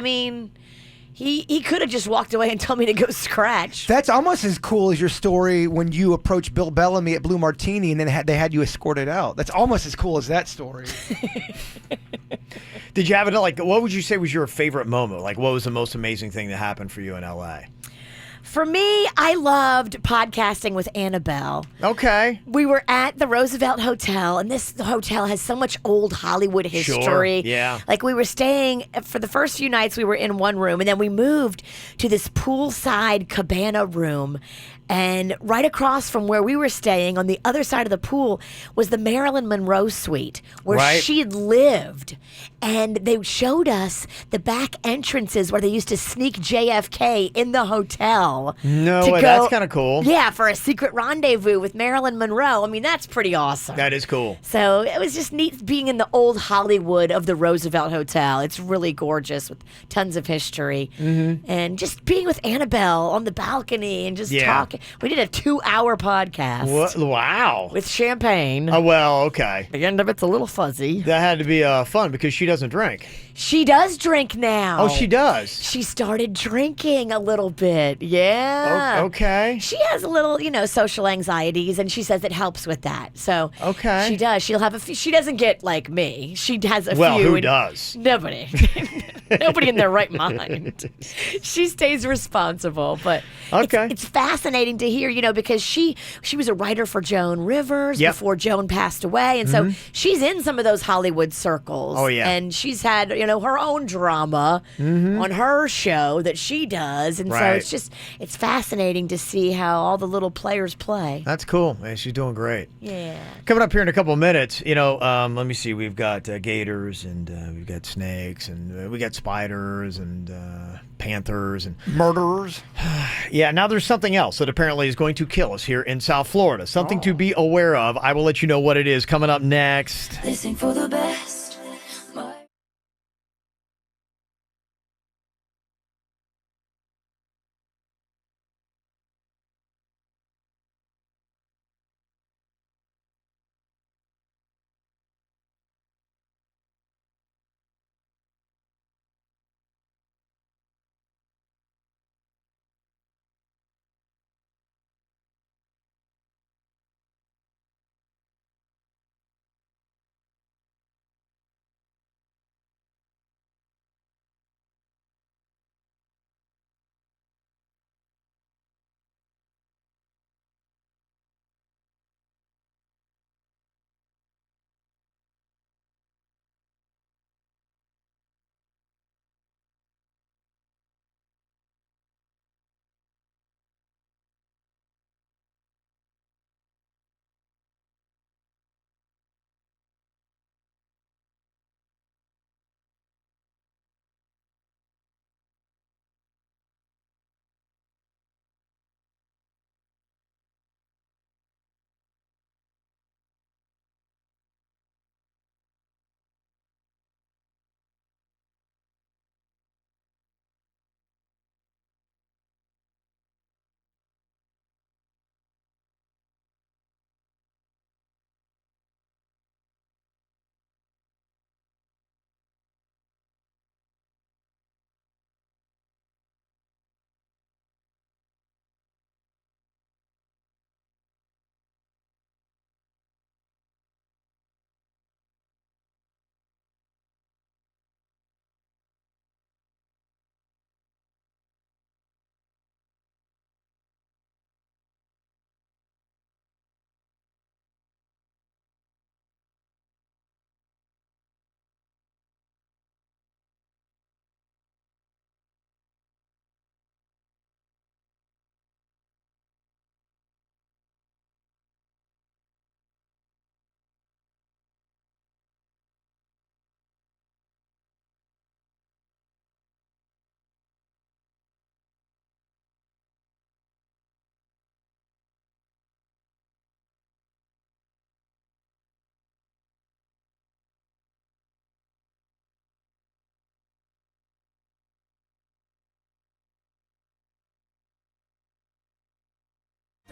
He could have just walked away and told me to go scratch. That's almost as cool as your story when you approached Bill Bellamy at Blue Martini and then they had you escorted out. That's almost as cool as that story. Did you have what would you say was your favorite moment? Like, what was the most amazing thing that happened for you in L.A.? For me, I loved podcasting with Annabelle. Okay. We were at the Roosevelt Hotel, and this hotel has so much old Hollywood history. Sure, yeah. Like, we were staying, for the first few nights, we were in one room, and then we moved to this poolside cabana room. And right across from where we were staying, on the other side of the pool, was the Marilyn Monroe suite where she had lived. And they showed us the back entrances where they used to sneak JFK in the hotel. No way, that's kind of cool. Yeah, for a secret rendezvous with Marilyn Monroe. That's pretty awesome. That is cool. So it was just neat being in the old Hollywood of the Roosevelt Hotel. It's really gorgeous with tons of history. Mm-hmm. And just being with Annabelle on the balcony and just talking. We did a 2-hour podcast. What? Wow. With champagne. Oh, well, okay. The end of it's a little fuzzy. That had to be fun because she doesn't drink. She does drink now. Oh, she does? She started drinking a little bit. Yeah. Okay. She has a little, social anxieties, and she says it helps with that. So okay. She does. She'll have a few. She doesn't get like me. She has a few. Well, who does? Nobody. Nobody in their right mind. She stays responsible, but it's fascinating to hear, because she was a writer for Joan Rivers before Joan passed away, and so she's in some of those Hollywood circles. Oh, yeah. And she's had, her own drama on her show that she does, and so it's fascinating to see how all the little players play. That's cool, man. She's doing great. Yeah. Coming up here in a couple of minutes, let me see. We've got gators, and we've got snakes, and we got spiders, and panthers, and murderers. Yeah, now there's something else that apparently is going to kill us here in South Florida. Something to be aware of. I will let you know what it is coming up next. Listen for the best.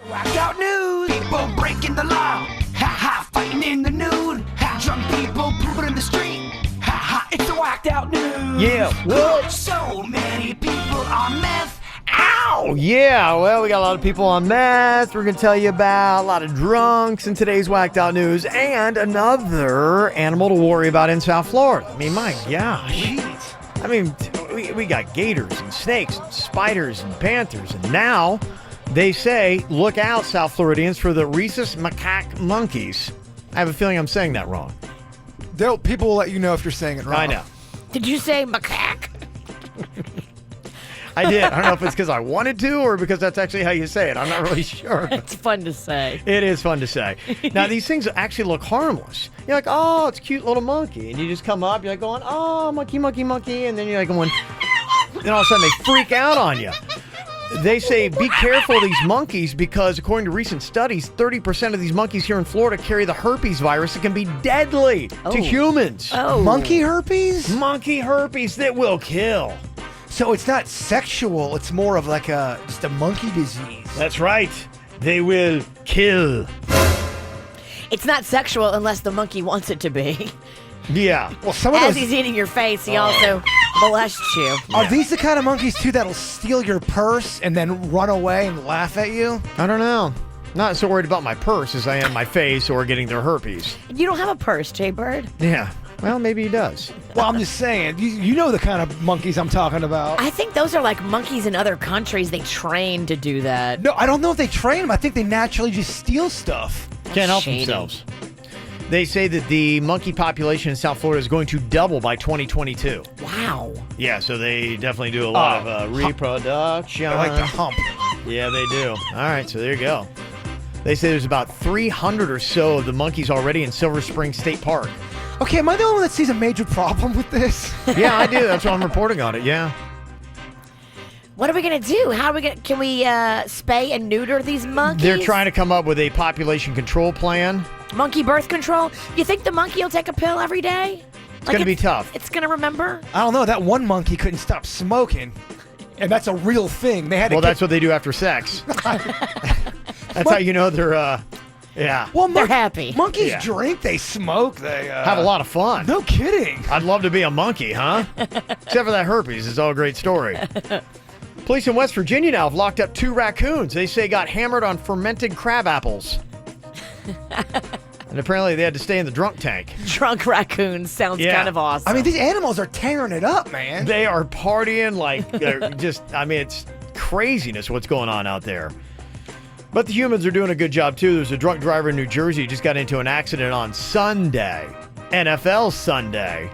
Whacked out news. People breaking the law. Ha ha, fighting in the nude. Ha, drunk people pooping in the street. Ha ha, it's the whacked out news. Yeah, what? So many people on meth. Ow! Yeah, well, we got a lot of people on meth. We're going to tell you about a lot of drunks in today's Whacked Out News and another animal to worry about in South Florida. I mean, my gosh. I mean, we got gators and snakes and spiders and panthers. And now they say, look out, South Floridians, for the rhesus macaque monkeys. I have a feeling I'm saying that wrong. People will let you know if you're saying it wrong. I know. Did you say macaque? I did. I don't know if it's because I wanted to or because that's actually how you say it. I'm not really sure. It's fun to say. It is fun to say. Now, these things actually look harmless. You're like, oh, it's a cute little monkey. And you just come up, you're like going, oh, monkey, monkey, monkey. And then you're like going, then all of a sudden they freak out on you. They say be careful of these monkeys because according to recent studies, 30% of these monkeys here in Florida carry the herpes virus that can be deadly to humans. Oh. Monkey herpes? Monkey herpes that will kill. So it's not sexual, it's more of like just a monkey disease. That's right. They will kill. It's not sexual unless the monkey wants it to be. Yeah. Well, some of As those... he's eating your face, he also molests you. Are these the kind of monkeys, too, that'll steal your purse and then run away and laugh at you? I don't know. Not so worried about my purse as I am my face or getting their herpes. You don't have a purse, Jay Bird. Yeah. Well, maybe he does. Well, I'm just saying, you know the kind of monkeys I'm talking about. I think those are like monkeys in other countries. They train to do that. No, I don't know if they train them. I think they naturally just steal stuff. Can't help shady. themselves. They say that the monkey population in South Florida is going to double by 2022. Wow. Yeah, so they definitely do a lot of reproduction. I like the hump. Yeah, they do. All right, so there you go. They say there's about 300 or so of the monkeys already in Silver Spring State Park. Okay, am I the only one that sees a major problem with this? Yeah, I do. That's why I'm reporting on it, yeah. What are we going to do? How are we going to... Can we spay and neuter these monkeys? They're trying to come up with a population control plan. Monkey birth control? You think the monkey will take a pill every day? It's going to be tough. It's going to remember? I don't know. That one monkey couldn't stop smoking. And that's a real thing. They had to that's what they do after sex. That's how you know they're... Yeah. Well, they're happy. Monkeys drink, they smoke, they have a lot of fun. No kidding. I'd love to be a monkey, huh? Except for that herpes. It's all a great story. Police in West Virginia now have locked up 2 raccoons. They say got hammered on fermented crab apples. And apparently they had to stay in the drunk tank. Drunk raccoons sounds kind of awesome. I mean, these animals are tearing it up, man. They are partying like they're just, I mean, it's craziness what's going on out there. But the humans are doing a good job, too. There's a drunk driver in New Jersey who just got into an accident on Sunday. NFL Sunday.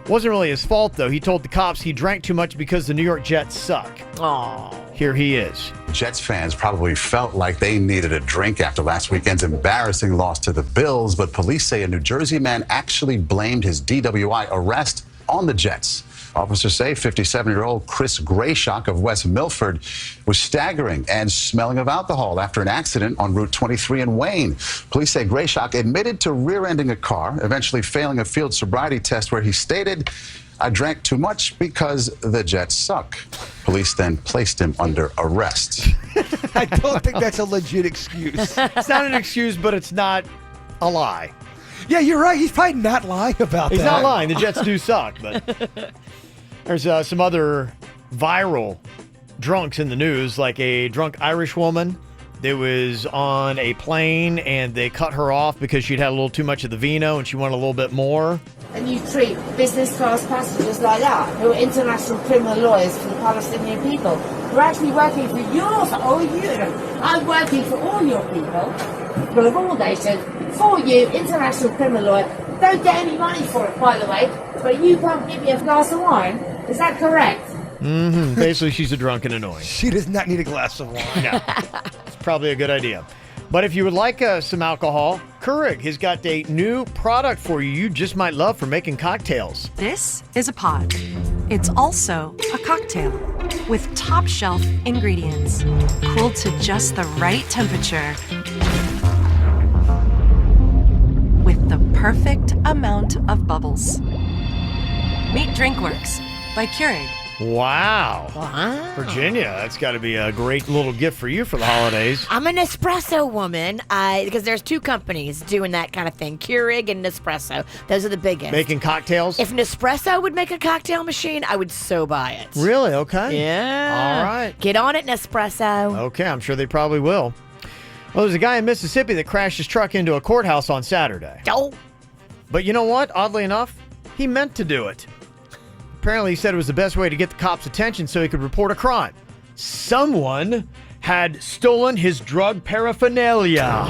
Wasn't really his fault, though. He told the cops he drank too much because the New York Jets suck. Aww. Here he is. Jets fans probably felt like they needed a drink after last weekend's embarrassing loss to the Bills, but police say a New Jersey man actually blamed his DWI arrest on the Jets. Officers say 57-year-old Chris Grayshock of West Milford was staggering and smelling of alcohol after an accident on Route 23 in Wayne. Police say Grayshock admitted to rear-ending a car, eventually failing a field sobriety test where he stated, "I drank too much because the Jets suck." Police then placed him under arrest. I don't think that's a legit excuse. It's not an excuse, but it's not a lie. Yeah, you're right. He's probably not lying about that. He's not lying. The Jets do suck, but there's some other viral drunks in the news, like a drunk Irish woman that was on a plane and they cut her off because she'd had a little too much of the vino and she wanted a little bit more. And you treat business class passengers like that, who are international criminal lawyers for the Palestinian people. We're actually working for I'm working for all your people, for all nations, for you, international criminal lawyer. Don't get any money for it, by the way, but you can't give me a glass of wine. Is that correct? Mm-hmm. Basically, she's a drunk and annoying. She does not need a glass of wine. No, it's probably a good idea. But if you would like some alcohol, Keurig has got a new product for you just might love for making cocktails. This is a pod. It's also a cocktail with top shelf ingredients, cooled to just the right temperature, with the perfect amount of bubbles. Meet DrinkWorks by Keurig. Wow. Wow. Virginia, that's got to be a great little gift for you for the holidays. I'm an Nespresso woman because there's two companies doing that kind of thing, Keurig and Nespresso. Those are the biggest. Making cocktails? If Nespresso would make a cocktail machine, I would so buy it. Really? Okay. Yeah. All right. Get on it, Nespresso. Okay, I'm sure they probably will. Well, there's a guy in Mississippi that crashed his truck into a courthouse on Saturday. Oh. But you know what? Oddly enough, he meant to do it. Apparently, he said it was the best way to get the cops' attention so he could report a crime. Someone had stolen his drug paraphernalia.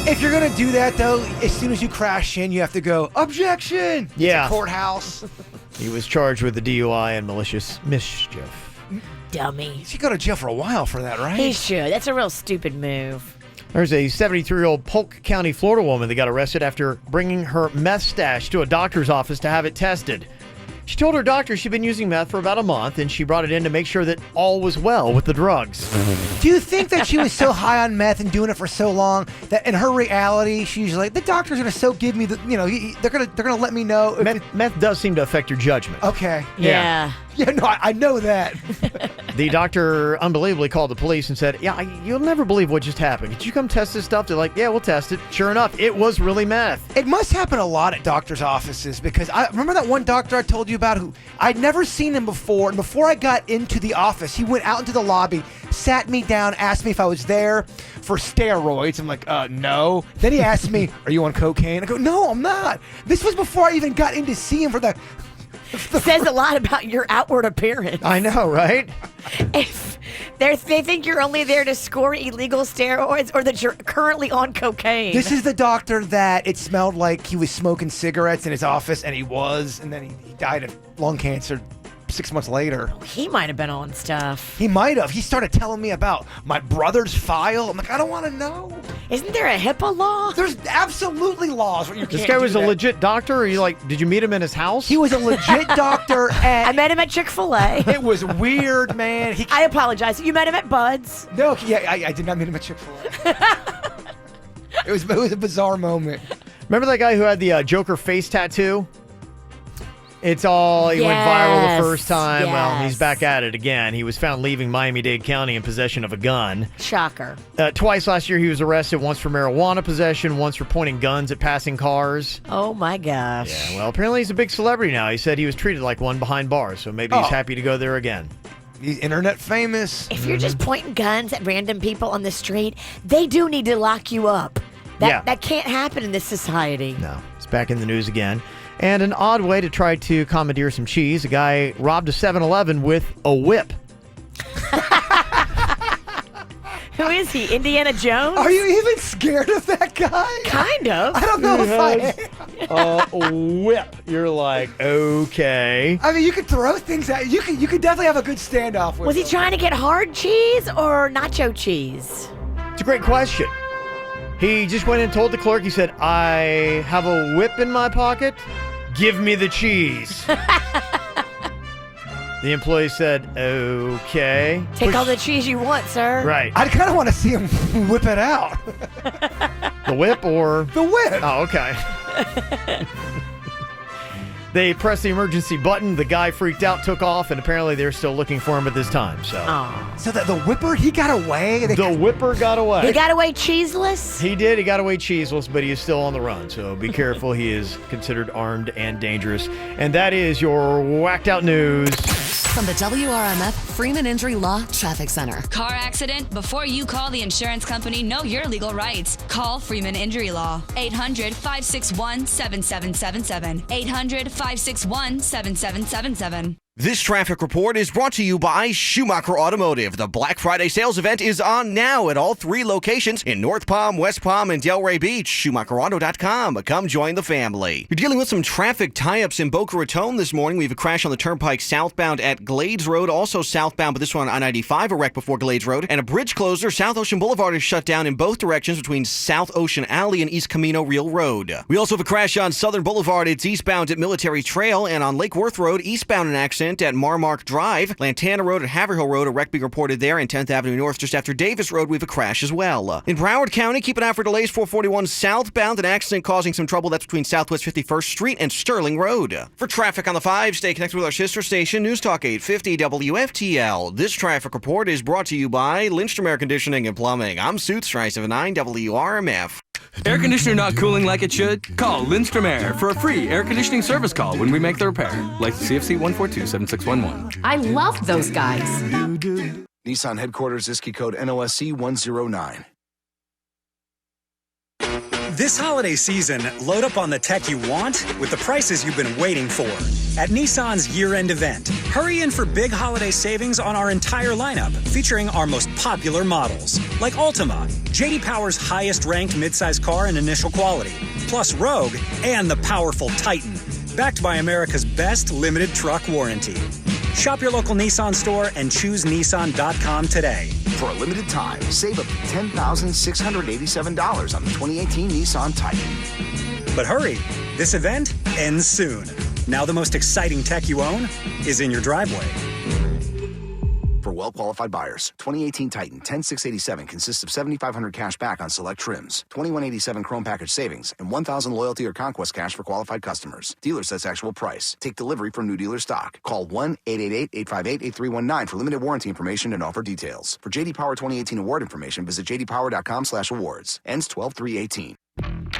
If you're going to do that, though, as soon as you crash in, you have to go, objection! Yeah. It's a courthouse. He was charged with the DUI and malicious mischief. Dummy. He should go to jail for a while for that, right? He should. That's a real stupid move. There's a 73-year-old Polk County, Florida woman that got arrested after bringing her meth stash to a doctor's office to have it tested. She told her doctor she'd been using meth for about a month, and she brought it in to make sure that all was well with the drugs. Do you think that she was so high on meth and doing it for so long that in her reality, she's like, the doctor's going to so give me the, they're going to let me know. Meth does seem to affect your judgment. Okay. Yeah. Yeah, no, I know that. The doctor unbelievably called the police and said, you'll never believe what just happened. Could you come test this stuff? They're like, yeah, we'll test it. Sure enough, it was really meth. It must happen a lot at doctors' offices because I remember that one doctor I told you about who I'd never seen him before. And before I got into the office, he went out into the lobby, sat me down, asked me if I was there for steroids. I'm like, no. Then he asked me, are you on cocaine? I go, no, I'm not. This was before I even got in to see him for the... Says a lot about your outward appearance. I know, right? If they think you're only there to score illegal steroids or that you're currently on cocaine. This is the doctor that it smelled like he was smoking cigarettes in his office, and he was, and then he died of lung cancer 6 months later. He might have been on stuff. He might have. He started telling me about my brother's file. I'm like, I don't want to know. Isn't there a HIPAA law? There's absolutely laws where you can't This guy was do a that. legit doctor? Or did you meet him in his house? He was a legit doctor at... I met him at Chick-fil-A. It was weird, man. I apologize. You met him at Bud's? No, yeah, I did not meet him at Chick-fil-A. It was a bizarre moment. Remember that guy who had the Joker face tattoo? He went viral the first time. Yes. Well, he's back at it again. He was found leaving Miami-Dade County in possession of a gun. Shocker. Twice last year he was arrested, once for marijuana possession, once for pointing guns at passing cars. Oh, my gosh. Yeah, well, apparently he's a big celebrity now. He said he was treated like one behind bars, so maybe he's happy to go there again. He's internet famous. If you're just pointing guns at random people on the street, they do need to lock you up. That can't happen in this society. No, it's back in the news again. And an odd way to try to commandeer some cheese, a guy robbed a 7-Eleven with a whip. Who is he, Indiana Jones? Are you even scared of that guy? Kind of. I don't know if I am. A whip. You're like, okay. I mean, you could throw things at you. You could definitely have a good standoff with Was he him. trying to get hard cheese or nacho cheese? It's a great question. He just went and told the clerk, he said, I have a whip in my pocket. Give me the cheese. The employee said, okay. Take all the cheese you want, sir. Right. I kind of want to see him whip it out. The whip or? The whip. Oh, okay. They pressed the emergency button. The guy freaked out, took off, and apparently they're still looking for him at this time. So the whipper, he got away? The whipper got away. He got away cheeseless? He did. He got away cheeseless, but he is still on the run. So be careful. He is considered armed and dangerous. And that is your whacked out news. From the WRMF Freeman Injury Law Traffic Center. Car accident? Before you call the insurance company, know your legal rights. Call Freeman Injury Law. 800-561-7777. 800-561-7777. This traffic report is brought to you by Schumacher Automotive. The Black Friday sales event is on now at all 3 locations in North Palm, West Palm, and Delray Beach. SchumacherAuto.com. Come join the family. You're dealing with some traffic tie-ups in Boca Raton this morning. We have a crash on the turnpike southbound at Glades Road, also southbound, but this one on I-95, a wreck before Glades Road, and a bridge closure. South Ocean Boulevard is shut down in both directions between South Ocean Alley and East Camino Real Road. We also have a crash on Southern Boulevard. It's eastbound at Military Trail, and on Lake Worth Road, eastbound an accident accident at Marmark Drive. Lantana Road and Haverhill Road, a wreck being reported there, and 10th Avenue North just after Davis Road, we have a crash as well. In Broward County, keep an eye for delays 441 southbound, an accident causing some trouble. That's between Southwest 51st Street and Sterling Road. For traffic on the 5, stay connected with our sister station, News Talk 850 WFTL. This traffic report is brought to you by Lindstrom Air Conditioning and Plumbing. I'm Suits, 979 WRMF. Air conditioner not cooling like it should? Call Lindstrom Air for a free air conditioning service call when we make the repair. Like CFC 142-7611. I love those guys. Nissan headquarters, ISKI code NOSC 109. This holiday season, load up on the tech you want with the prices you've been waiting for at Nissan's year-end event. Hurry in for big holiday savings on our entire lineup, featuring our most popular models, like Altima, J.D. Power's highest-ranked midsize car in initial quality, plus Rogue and the powerful Titan, backed by America's best limited truck warranty. Shop your local Nissan store and choose Nissan.com today. For a limited time, save up to $10,687 on the 2018 Nissan Titan. But hurry, this event ends soon. Now the most exciting tech you own is in your driveway. For well-qualified buyers, 2018 Titan 10687 consists of $7,500 cash back on select trims, $2,187 Chrome package savings, and $1,000 loyalty or conquest cash for qualified customers. Dealer sets actual price. Take delivery from new dealer stock. Call 1-888-858-8319 for limited warranty information and offer details. For J.D. Power 2018 award information, visit jdpower.com/awards. Ends 12/3/18.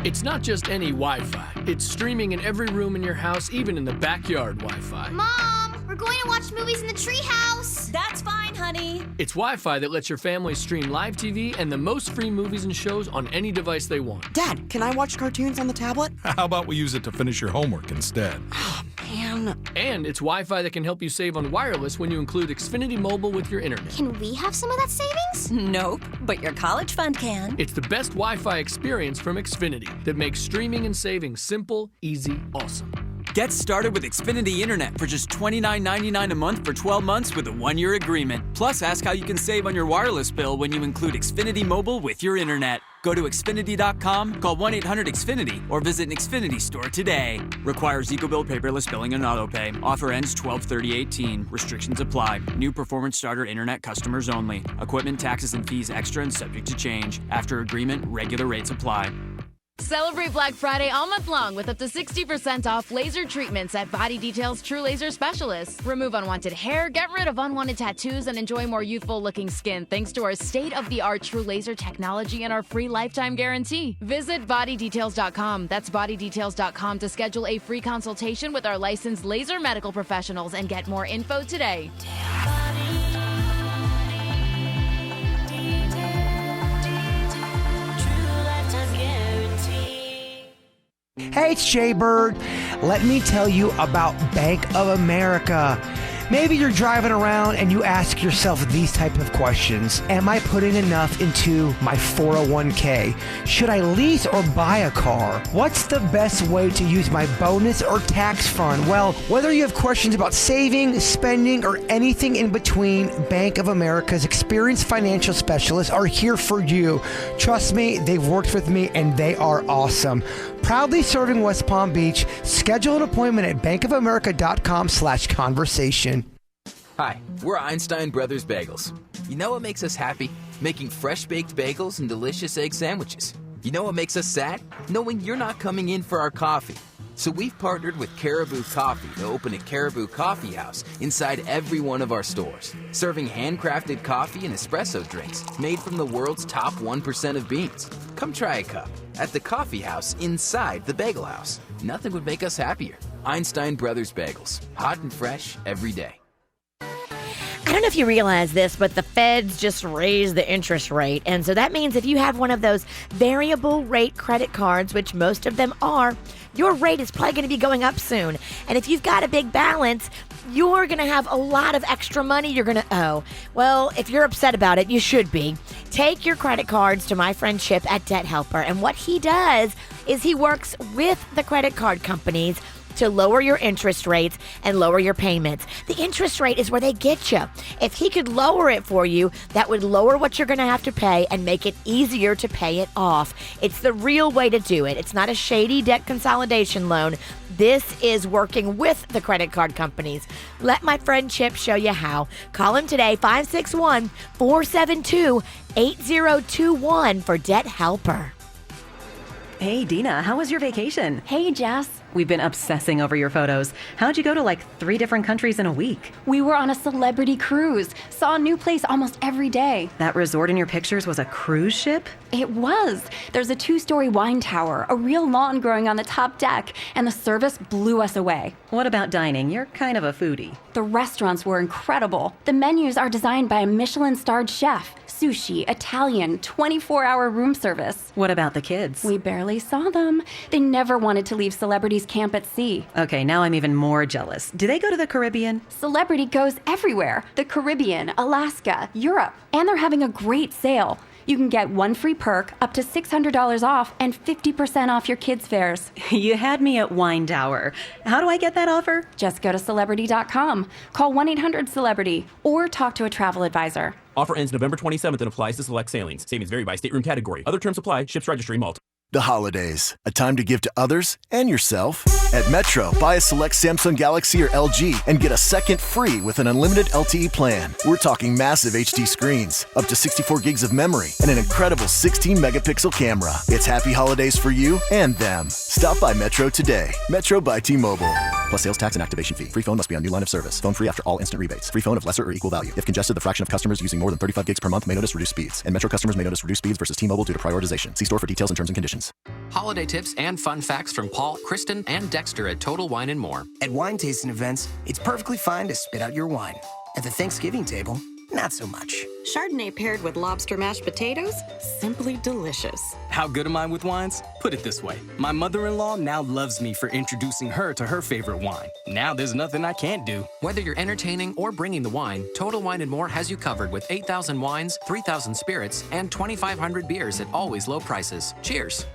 It's not just any Wi-Fi. It's streaming in every room in your house, even in the backyard Wi-Fi. Mom, we're going to watch movies in the treehouse. That's fine, honey. It's Wi-Fi that lets your family stream live TV and the most free movies and shows on any device they want. Dad, can I watch cartoons on the tablet? How about we use it to finish your homework instead? Oh, man. And it's Wi-Fi that can help you save on wireless when you include Xfinity Mobile with your internet. Can we have some of that savings? Nope, but your college fund can. It's the best Wi-Fi experience from Xfinity that makes streaming and saving simple, easy, awesome. Get started with Xfinity Internet for just $29.99 a month for 12 months with a 1-year agreement. Plus, ask how you can save on your wireless bill when you include Xfinity Mobile with your internet. Go to Xfinity.com, call 1-800-XFINITY, or visit an Xfinity store today. Requires EcoBill paperless billing and autopay. Offer ends 12/30/18. Restrictions apply. New performance starter internet customers only. Equipment, taxes, and fees extra and subject to change. After agreement, regular rates apply. Celebrate Black Friday all month long with up to 60% off laser treatments at Body Detail's True Laser Specialists. Remove unwanted hair, get rid of unwanted tattoos, and enjoy more youthful-looking skin thanks to our state-of-the-art True Laser technology and our free lifetime guarantee. Visit bodydetails.com. That's bodydetails.com to schedule a free consultation with our licensed laser medical professionals and get more info today. Hey, it's Jay Bird. Let me tell you about Bank of America. Maybe you're driving around and you ask yourself these type of questions. Am I putting enough into my 401k? Should I lease or buy a car? What's the best way to use my bonus or tax fund? Well, whether you have questions about saving, spending, or anything in between, Bank of America's experienced financial specialists are here for you. Trust me, they've worked with me and they are awesome. Proudly serving West Palm Beach. Schedule an appointment at bankofamerica.com/conversation. Hi, we're Einstein Brothers Bagels. You know what makes us happy? Making fresh-baked bagels and delicious egg sandwiches. You know what makes us sad? Knowing you're not coming in for our coffee. So we've partnered with Caribou Coffee to open a Caribou Coffee House inside every one of our stores, serving handcrafted coffee and espresso drinks made from the world's top 1% of beans. Come try a cup at the coffee house inside the bagel house. Nothing would make us happier. Einstein Brothers Bagels, hot and fresh every day. I don't know if you realize this, but the feds just raised the interest rate. And so that means if you have one of those variable rate credit cards, which most of them are, your rate is probably going to be going up soon. And if you've got a big balance, you're going to have a lot of extra money you're going to owe. Well, if you're upset about it, you should be. Take your credit cards to my friend Chip at Debt Helper. And what he does is he works with the credit card companies to lower your interest rates and lower your payments. The interest rate is where they get you. If he could lower it for you, that would lower what you're going to have to pay and make it easier to pay it off. It's the real way to do it. It's not a shady debt consolidation loan. This is working with the credit card companies. Let my friend Chip show you how. Call him today, 561-472-8021 for Debt Helper. Hey, Dina, how was your vacation? Hey, Jess. We've been obsessing over your photos. How'd you go to like 3 different countries in a week? We were on a celebrity cruise. Saw a new place almost every day. That resort in your pictures was a cruise ship? It was. There's a 2-story wine tower, a real lawn growing on the top deck, and the service blew us away. What about dining? You're kind of a foodie. The restaurants were incredible. The menus are designed by a Michelin-starred chef. Sushi, Italian, 24-hour room service. What about the kids? We barely saw them. They never wanted to leave Celebrity's camp at sea. Okay, now I'm even more jealous. Do they go to the Caribbean? Celebrity goes everywhere. The Caribbean, Alaska, Europe. And they're having a great sale. You can get 1 free perk, up to $600 off, and 50% off your kids' fares. You had me at Wine Tower. How do I get that offer? Just go to Celebrity.com, call 1-800-CELEBRITY, or talk to a travel advisor. Offer ends November 27th and applies to select sailings. Savings vary by stateroom category. Other terms apply. Ships registry, Malta. The holidays, a time to give to others and yourself. At Metro, buy a select Samsung Galaxy or LG and get a second free with an unlimited LTE plan. We're talking massive HD screens, up to 64 gigs of memory, and an incredible 16-megapixel camera. It's happy holidays for you and them. Stop by Metro today. Metro by T-Mobile. Plus sales tax and activation fee. Free phone must be on new line of service. Phone free after all instant rebates. Free phone of lesser or equal value. If congested, the fraction of customers using more than 35 gigs per month may notice reduced speeds. And Metro customers may notice reduced speeds versus T-Mobile due to prioritization. See store for details and terms and conditions. Holiday tips and fun facts from Paul, Kristen, and Dexter at Total Wine & More. At wine tasting events, it's perfectly fine to spit out your wine. At the Thanksgiving table, not so much. Chardonnay paired with lobster mashed potatoes? Simply delicious. How good am I with wines? Put it this way. My mother-in-law now loves me for introducing her to her favorite wine. Now there's nothing I can't do. Whether you're entertaining or bringing the wine, Total Wine & More has you covered with 8,000 wines, 3,000 spirits, and 2,500 beers at always low prices. Cheers.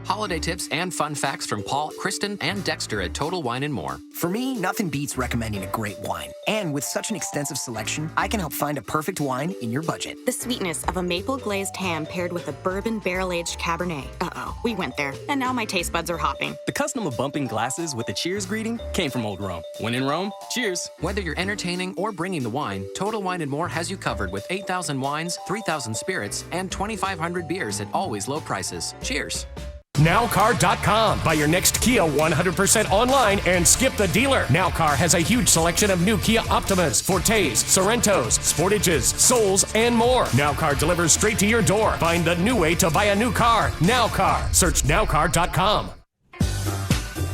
Holiday tips and fun facts from Paul, Kristen, and Dexter at Total Wine & More. For me, nothing beats recommending a great wine. And with such an extensive selection, I can help find a perfect wine in your budget. The sweetness of a maple glazed ham paired with a bourbon barrel-aged Cabernet. Uh-oh, we went there. And now my taste buds are hopping. The custom of bumping glasses with a cheers greeting came from Old Rome. When in Rome, cheers. Whether you're entertaining or bringing the wine, Total Wine & More has you covered with 8,000 wines, 3,000 spirits, and 2,500 beers at always low prices. Cheers. Nowcar.com. Buy your next Kia 100% online and skip the dealer. Nowcar has a huge selection of new Kia Optimas, Fortes, Sorrentos, Sportages, Souls, and more. Nowcar delivers straight to your door. Find the new way to buy a new car. Nowcar. Search Nowcar.com.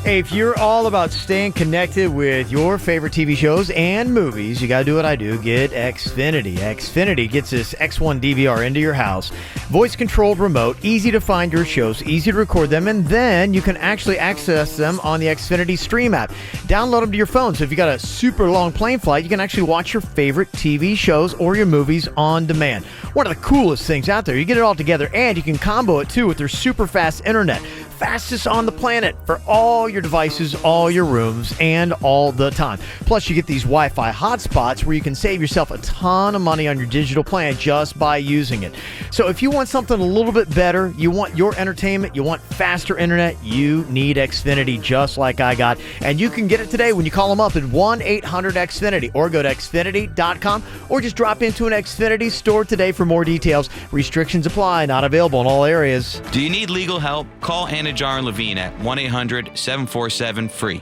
Hey, if you're all about staying connected with your favorite TV shows and movies, you got to do what I do. Get Xfinity. Xfinity gets this X1 DVR into your house. Voice-controlled remote, easy to find your shows, easy to record them, and then you can actually access them on the Xfinity Stream app. Download them to your phone, so if you got a super long plane flight, you can actually watch your favorite TV shows or your movies on demand. One of the coolest things out there. You get it all together, and you can combo it, too, with their super fast internet. Fastest on the planet for all your devices, all your rooms, and all the time. Plus, you get these Wi-Fi hotspots where you can save yourself a ton of money on your digital plan just by using it. So if you want something a little bit better, you want your entertainment, you want faster internet, you need Xfinity just like I got. And you can get it today when you call them up at 1-800-XFINITY or go to Xfinity.com or just drop into an Xfinity store today for more details. Restrictions apply, not available in all areas. Do you need legal help? Call Anna Jar and Levine at 1-800-747-FREE.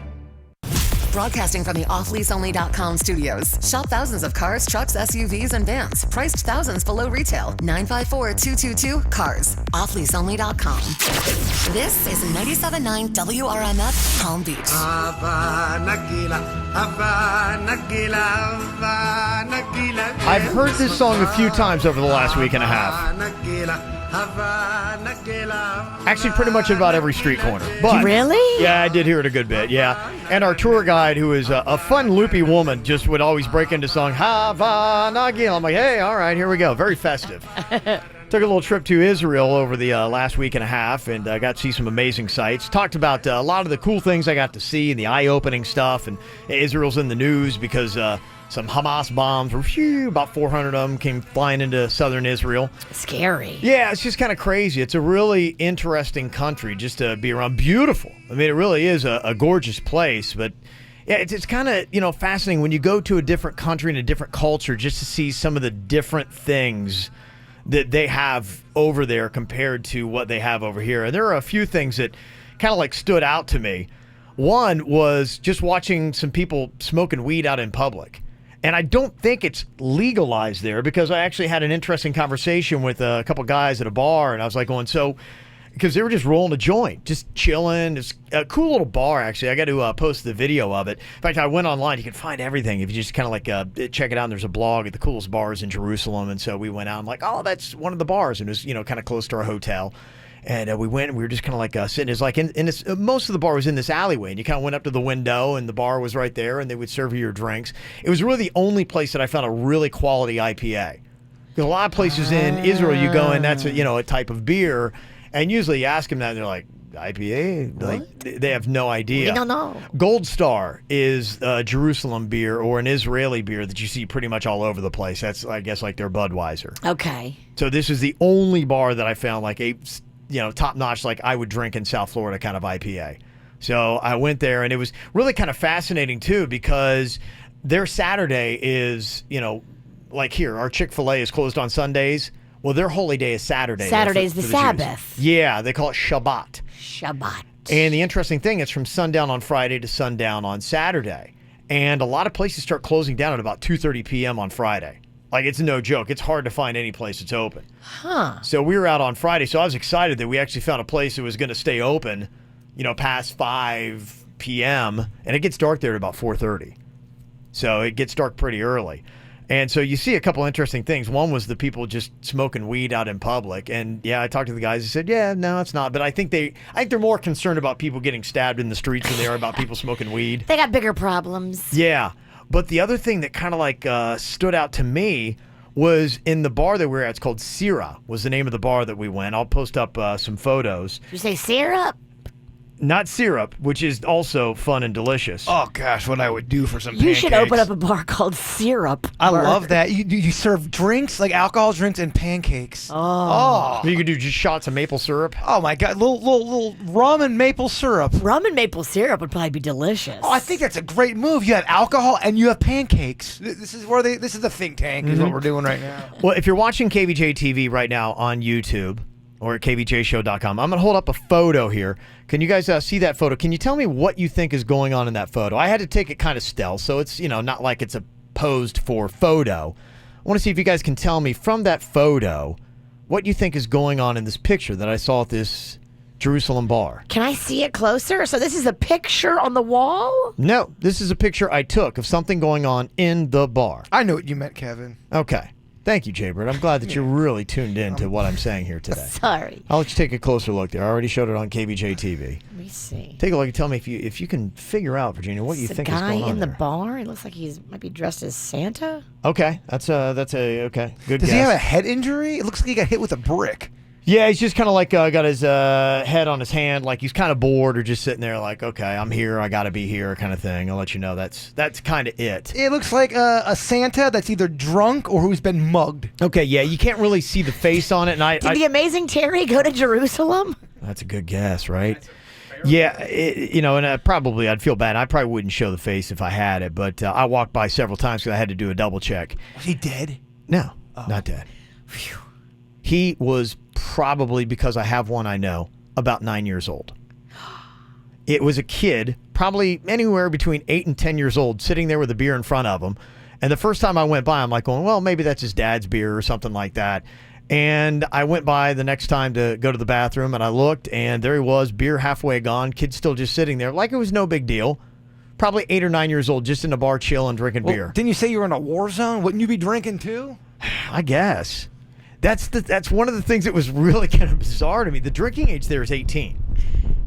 Broadcasting from the offleaseonly.com studios. Shop thousands of cars, trucks, SUVs, and vans. Priced thousands below retail. 954-222-CARS. Offleaseonly.com. This is 97.9 WRMF Palm Beach. I've heard this song a few times over the last week and a half. Actually, pretty much at about every street corner. But really? Yeah, I did hear it a good bit, yeah. And our tour guide, who is a fun, loopy woman, just would always break into song, Havana Gila. I'm like, hey, all right, here we go. Very festive. Took a little trip to Israel over the last week and a half, and got to see some amazing sights. Talked about a lot of the cool things I got to see and the eye-opening stuff. And Israel's in the news because some Hamas bombs, about 400 of them, came flying into southern Israel. Scary. Yeah, it's just kind of crazy. It's a really interesting country just to be around. Beautiful. I mean, it really is a gorgeous place, but yeah, it's kind of, fascinating when you go to a different country and a different culture just to see some of the different things that they have over there compared to what they have over here. And there are a few things that kind of stood out to me. One was just watching some people smoking weed out in public. And I don't think it's legalized there, because I actually had an interesting conversation with a couple guys at a bar, and I was because they were just rolling a joint, just chilling. It's a cool little bar, actually. I got to post the video of it. In fact, I went online. You can find everything if you just kind of check it out. And there's a blog at the coolest bars in Jerusalem. And so we went out. I'm like, oh, that's one of the bars. And it was, kind of close to our hotel. And we went, and we were just kind of sitting. It's in this, most of the bar was in this alleyway. And you kind of went up to the window, and the bar was right there, and they would serve you your drinks. It was really the only place that I found a really quality IPA. Because a lot of places in Israel, you go in, that's a type of beer. And usually you ask them that, and they're like, IPA? They have no idea. We don't know. Gold Star is a Jerusalem beer or an Israeli beer that you see pretty much all over the place. That's, I guess, their Budweiser. Okay. So this is the only bar that I found a top-notch, I would drink in South Florida kind of IPA. So I went there, and it was really kind of fascinating, too, because their Saturday is, here, our Chick-fil-A is closed on Sundays. Well, their holy day is Saturday. Saturday's the Sabbath. Yeah, they call it Shabbat. Shabbat. And the interesting thing, it's from sundown on Friday to sundown on Saturday. And a lot of places start closing down at about 2:30 p.m. on Friday. It's no joke. It's hard to find any place that's open. Huh. So we were out on Friday, so I was excited that we actually found a place that was going to stay open, past 5 p.m. And it gets dark there at about 4:30. So it gets dark pretty early. And so you see a couple interesting things. One was the people just smoking weed out in public. And yeah, I talked to the guys. They said, yeah, no, it's not. But I think they're more concerned about people getting stabbed in the streets than they are about people smoking weed. They got bigger problems. Yeah. But the other thing that kind of stood out to me was in the bar that we were at. It's called Sira was the name of the bar that we went. I'll post up some photos. Did you say syrup? Not syrup, which is also fun and delicious. Oh, gosh, what I would do for some pancakes. You should open up a bar called Syrup. I love that. You serve drinks, alcohol drinks and pancakes. Oh. You could do just shots of maple syrup. Oh, my God. Little rum and maple syrup. Rum and maple syrup would probably be delicious. Oh, I think that's a great move. You have alcohol and you have pancakes. This is the think tank is what we're doing right now. Well, if you're watching Kvj TV right now on YouTube, or at kvjshow.com. I'm going to hold up a photo here. Can you guys see that photo? Can you tell me what you think is going on in that photo? I had to take it kind of stealth, so it's, not like it's a posed for photo. I want to see if you guys can tell me from that photo what you think is going on in this picture that I saw at this Jerusalem bar. Can I see it closer? So this is a picture on the wall? No, this is a picture I took of something going on in the bar. I know what you meant, Kevin. Okay. Thank you, Jaybird. I'm glad that you're really tuned in to what I'm saying here today. Sorry. I'll let you take a closer look there. I already showed it on Kvj TV. Let me see. Take a look and tell me if you can figure out, Virginia, what you think is going on there. A guy in the there. bar? It looks like might be dressed as Santa. Okay, that's a okay. Good Does guess. he have a head injury? It looks like he got hit with a brick. Yeah, he's just kind of got his head on his hand, like he's kind of bored or just sitting there okay, I'm here, I got to be here kind of thing. I'll let you know that's kind of it. It looks like a Santa that's either drunk or who's been mugged. Okay, yeah, you can't really see the face on it. And Did the amazing Terry go to Jerusalem? That's a good guess, right? Yeah, and I'd feel bad. I probably wouldn't show the face if I had it, but I walked by several times because I had to do a double check. Was he dead? No, not dead. Phew. He was probably, because I have one I know, about 9 years old. It was a kid, probably anywhere between 8 and 10 years old, sitting there with a beer in front of him. And the first time I went by, I'm going, well, maybe that's his dad's beer or something like that. And I went by the next time to go to the bathroom, and I looked, and there he was, beer halfway gone, kid still just sitting there like it was no big deal. Probably 8 or 9 years old, just in a bar chilling, drinking beer. Didn't you say you were in a war zone? Wouldn't you be drinking too? I guess. That's one of the things that was really kind of bizarre to me. The drinking age there is 18.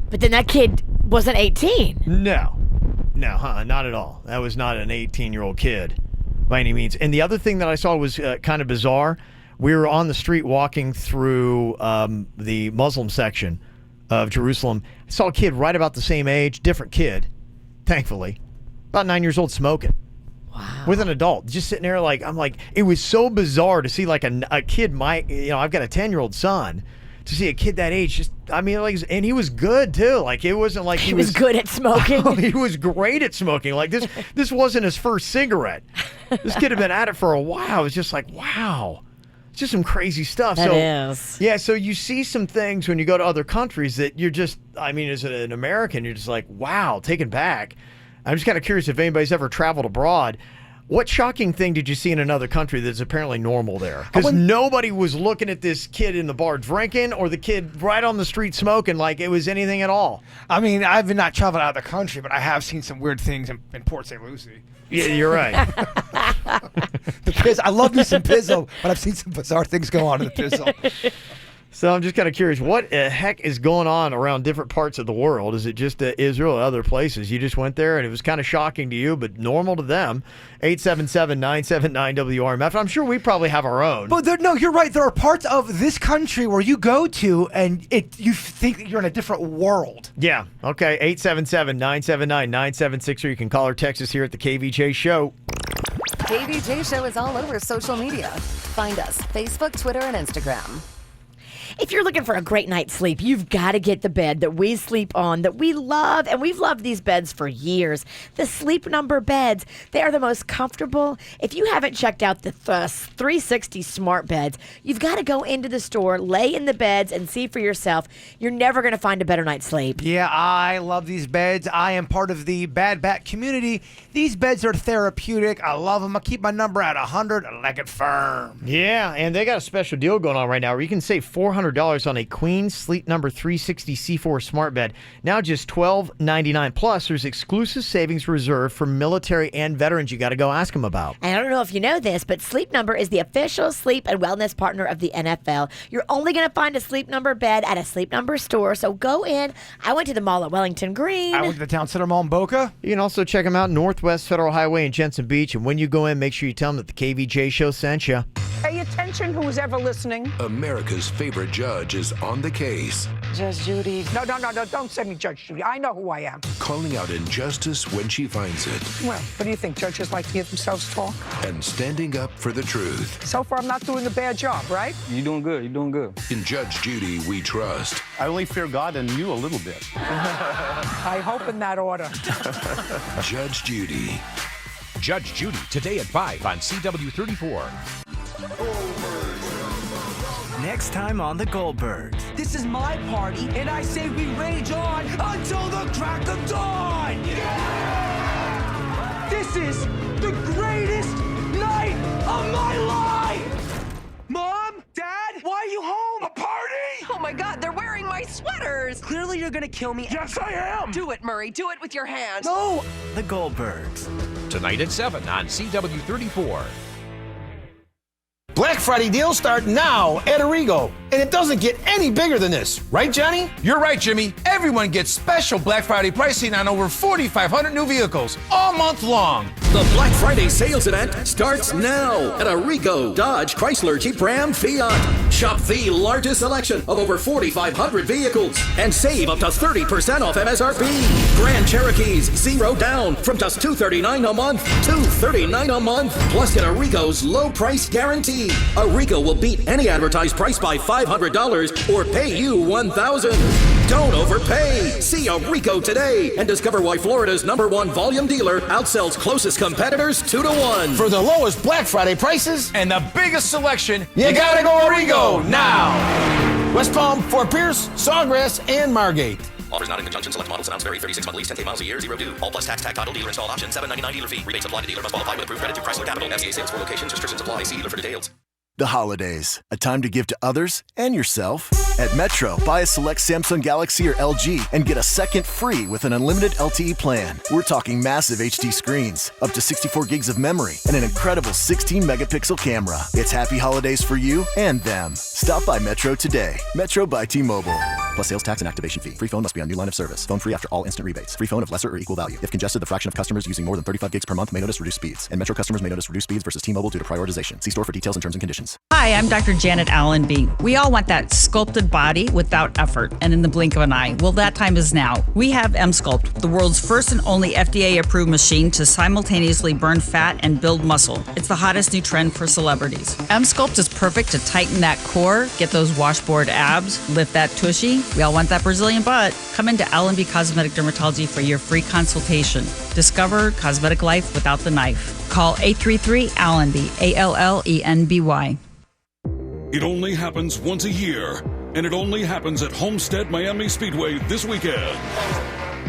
But then that kid wasn't 18. No, not at all. That was not an 18-year-old kid by any means. And the other thing that I saw was kind of bizarre We were on the street walking through the Muslim section of Jerusalem. I saw a kid right about the same age, different kid, thankfully, about 9 years old, smoking. Wow. With an adult, just sitting there I'm like, it was so bizarre to see like a kid I've got a 10-year-old son, to see a kid that age and he was good too. Like it wasn't like he was good at smoking. He was great at smoking. Like this wasn't his first cigarette. This kid had been at it for a while. It was just like, wow. It's just some crazy stuff. That is. Yeah, so you see some things when you go to other countries that you're just, as an American, you're just like, wow, taken back. I'm just kind of curious if anybody's ever traveled abroad. What shocking thing did you see in another country that's apparently normal there? Because nobody was looking at this kid in the bar drinking or the kid right on the street smoking like it was anything at all. I've not traveled out of the country, but I have seen some weird things in Port St. Lucie. Yeah, you're right. I love me some Pizzle, but I've seen some bizarre things go on in the Pizzle. So I'm just kind of curious, what the heck is going on around different parts of the world? Is it just Israel or other places? You just went there and it was kind of shocking to you, but normal to them. 877-979-WRMF. I'm sure we probably have our own. But you're right. There are parts of this country where you go to and you think that you're in a different world. Yeah. Okay. 877-979-9763. You can call or text us here at the KVJ Show. KVJ Show is all over social media. Find us Facebook, Twitter, and Instagram. If you're looking for a great night's sleep, you've got to get the bed that we sleep on, that we love, and we've loved these beds for years. The Sleep Number beds, they are the most comfortable. If you haven't checked out the 360 smart beds, you've got to go into the store, lay in the beds, and see for yourself. You're never going to find a better night's sleep. Yeah, I love these beds. I am part of the Bad Back community. These beds are therapeutic. I love them. I keep my number at 100. I like it firm. Yeah, and they got a special deal going on right now where you can save $400 on a Queen Sleep Number 360 C4 smart bed. Now just $12.99. Plus, there's exclusive savings reserved for military and veterans you got to go ask them about. And I don't know if you know this, but Sleep Number is the official sleep and wellness partner of the NFL. You're only going to find a Sleep Number bed at a Sleep Number store, so go in. I went to the mall at Wellington Green. I went to the Town Center Mall in Boca. You can also check them out Northwest Federal Highway in Jensen Beach, and when you go in, make sure you tell them that the KVJ Show sent you. Pay attention, who's ever listening. America's favorite judge is on the case. Judge Judy. No, don't say me Judge Judy. I know who I am. Calling out injustice when she finds it. Well, what do you think? Judges like to hear themselves talk? And standing up for the truth. So far, I'm not doing a bad job, right? You're doing good. You're doing good. In Judge Judy, we trust. I only fear God and you a little bit. I hope in that order. Judge Judy. Judge Judy, today at 5 on CW34. Next time on The Goldbergs. This is my party, and I say we rage on until the crack of dawn! Yeah! This is the greatest night of my life! Mom? Dad? Why are you home? A party? Oh my God, they're wearing my sweaters! Clearly you're gonna kill me. Yes, I am! Do it, Murray. Do it with your hands. No! The Goldbergs. Tonight at 7 on CW34. Black Friday deals start now at Arrigo, and it doesn't get any bigger than this, right, Johnny? You're right, Jimmy. Everyone gets special Black Friday pricing on over 4,500 new vehicles all month long. The Black Friday sales event starts now at Arrigo, Dodge, Chrysler, Jeep, Ram, Fiat. Shop the largest selection of over 4,500 vehicles and save up to 30% off MSRP. Grand Cherokees, 0 down from just $239 a month, $239 a month. Plus get Arrigo's low price guarantee. Arrigo will beat any advertised price by $500 or pay you $1,000. Don't overpay. See Arrigo today and discover why Florida's #1 volume dealer outsells closest competitors 2-1. For the lowest Black Friday prices and the biggest selection, you gotta go Arrigo now. West Palm, Fort Pierce, Sawgrass, and Margate. Offers not in conjunction. Select models. Announced vary. 36-month lease. 10K miles a year. 0 due. All plus tax. Title. Dealer installed option. $7.99 dealer fee. Rebates apply to dealer. Must qualify with approved credit to Chrysler Capital. FCA sales for locations. Restrictions apply. See dealer for details. The holidays, a time to give to others and yourself. At Metro, buy a select Samsung Galaxy or LG and get a second free with an unlimited LTE plan. We're talking massive HD screens, up to 64 gigs of memory, and an incredible 16-megapixel camera. It's happy holidays for you and them. Stop by Metro today. Metro by T-Mobile. Plus sales tax and activation fee. Free phone must be on new line of service. Phone free after all instant rebates. Free phone of lesser or equal value. If congested, the fraction of customers using more than 35 gigs per month may notice reduced speeds. And Metro customers may notice reduced speeds versus T-Mobile due to prioritization. See store for details and terms and conditions. Hi, Hi, I'm Dr. Janet Allenby. We all want that sculpted body without effort and in the blink of an eye. Well, that time is now. We have M-Sculpt, the world's first and only FDA-approved machine to simultaneously burn fat and build muscle. It's the hottest new trend for celebrities. M-Sculpt is perfect to tighten that core, get those washboard abs, lift that tushy. We all want that Brazilian butt. Come into Allenby Cosmetic Dermatology for your free consultation. Discover cosmetic life without the knife. Call 833-ALLENBY, ALLENBY. It only happens once a year, and it only happens at Homestead Miami Speedway this weekend.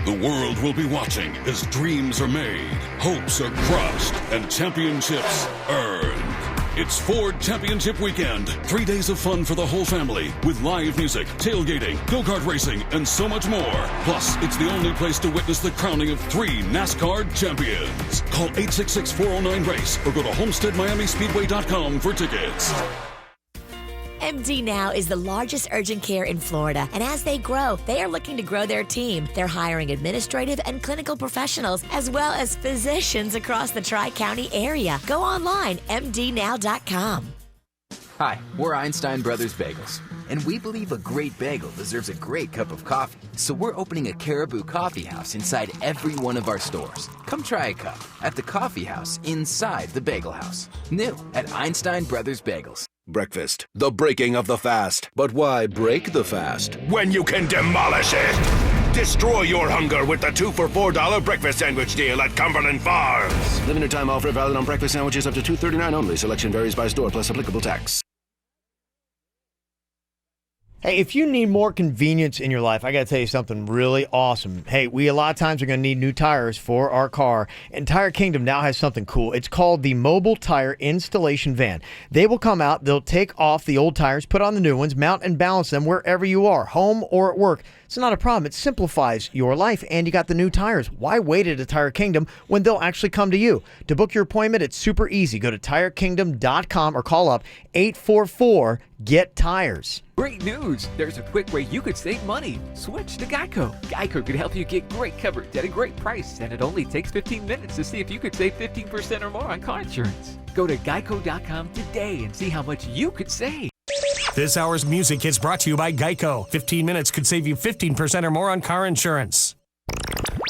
The world will be watching as dreams are made, hopes are crushed, and championships earned. It's Ford Championship Weekend. 3 days of fun for the whole family with live music, tailgating, go-kart racing, and so much more. Plus, it's the only place to witness the crowning of 3 NASCAR champions. Call 866-409-RACE or go to HomesteadMiamiSpeedway.com for tickets. MD Now is the largest urgent care in Florida, and as they grow, they are looking to grow their team. They're hiring administrative and clinical professionals, as well as physicians across the Tri-County area. Go online, mdnow.com. Hi, we're Einstein Brothers Bagels, and we believe a great bagel deserves a great cup of coffee. So we're opening a Caribou Coffee House inside every one of our stores. Come try a cup at the coffee house inside the bagel house. New at Einstein Brothers Bagels. Breakfast, the breaking of the fast. But why break the fast when you can demolish it? Destroy your hunger with the 2 for $4 breakfast sandwich deal at Cumberland Farms. Limited time offer valid on breakfast sandwiches up to $2.39 only. Selection varies by store plus applicable tax. Hey, if you need more convenience in your life, I got to tell you something really awesome. Hey, we a lot of times are going to need new tires for our car, and Tire Kingdom now has something cool. It's called the Mobile Tire Installation Van. They will come out, they'll take off the old tires, put on the new ones, mount and balance them wherever you are, home or at work. It's not a problem. It simplifies your life, and you got the new tires. Why wait at a Tire Kingdom when they'll actually come to you? To book your appointment, it's super easy. Go to TireKingdom.com or call up 844-GET-TIRES. Great news! There's a quick way you could save money. Switch to Geico. Geico could help you get great coverage at a great price, and it only takes 15 minutes to see if you could save 15% or more on car insurance. Go to geico.com today and see how much you could save. This hour's music is brought to you by Geico. 15 minutes could save you 15% or more on car insurance.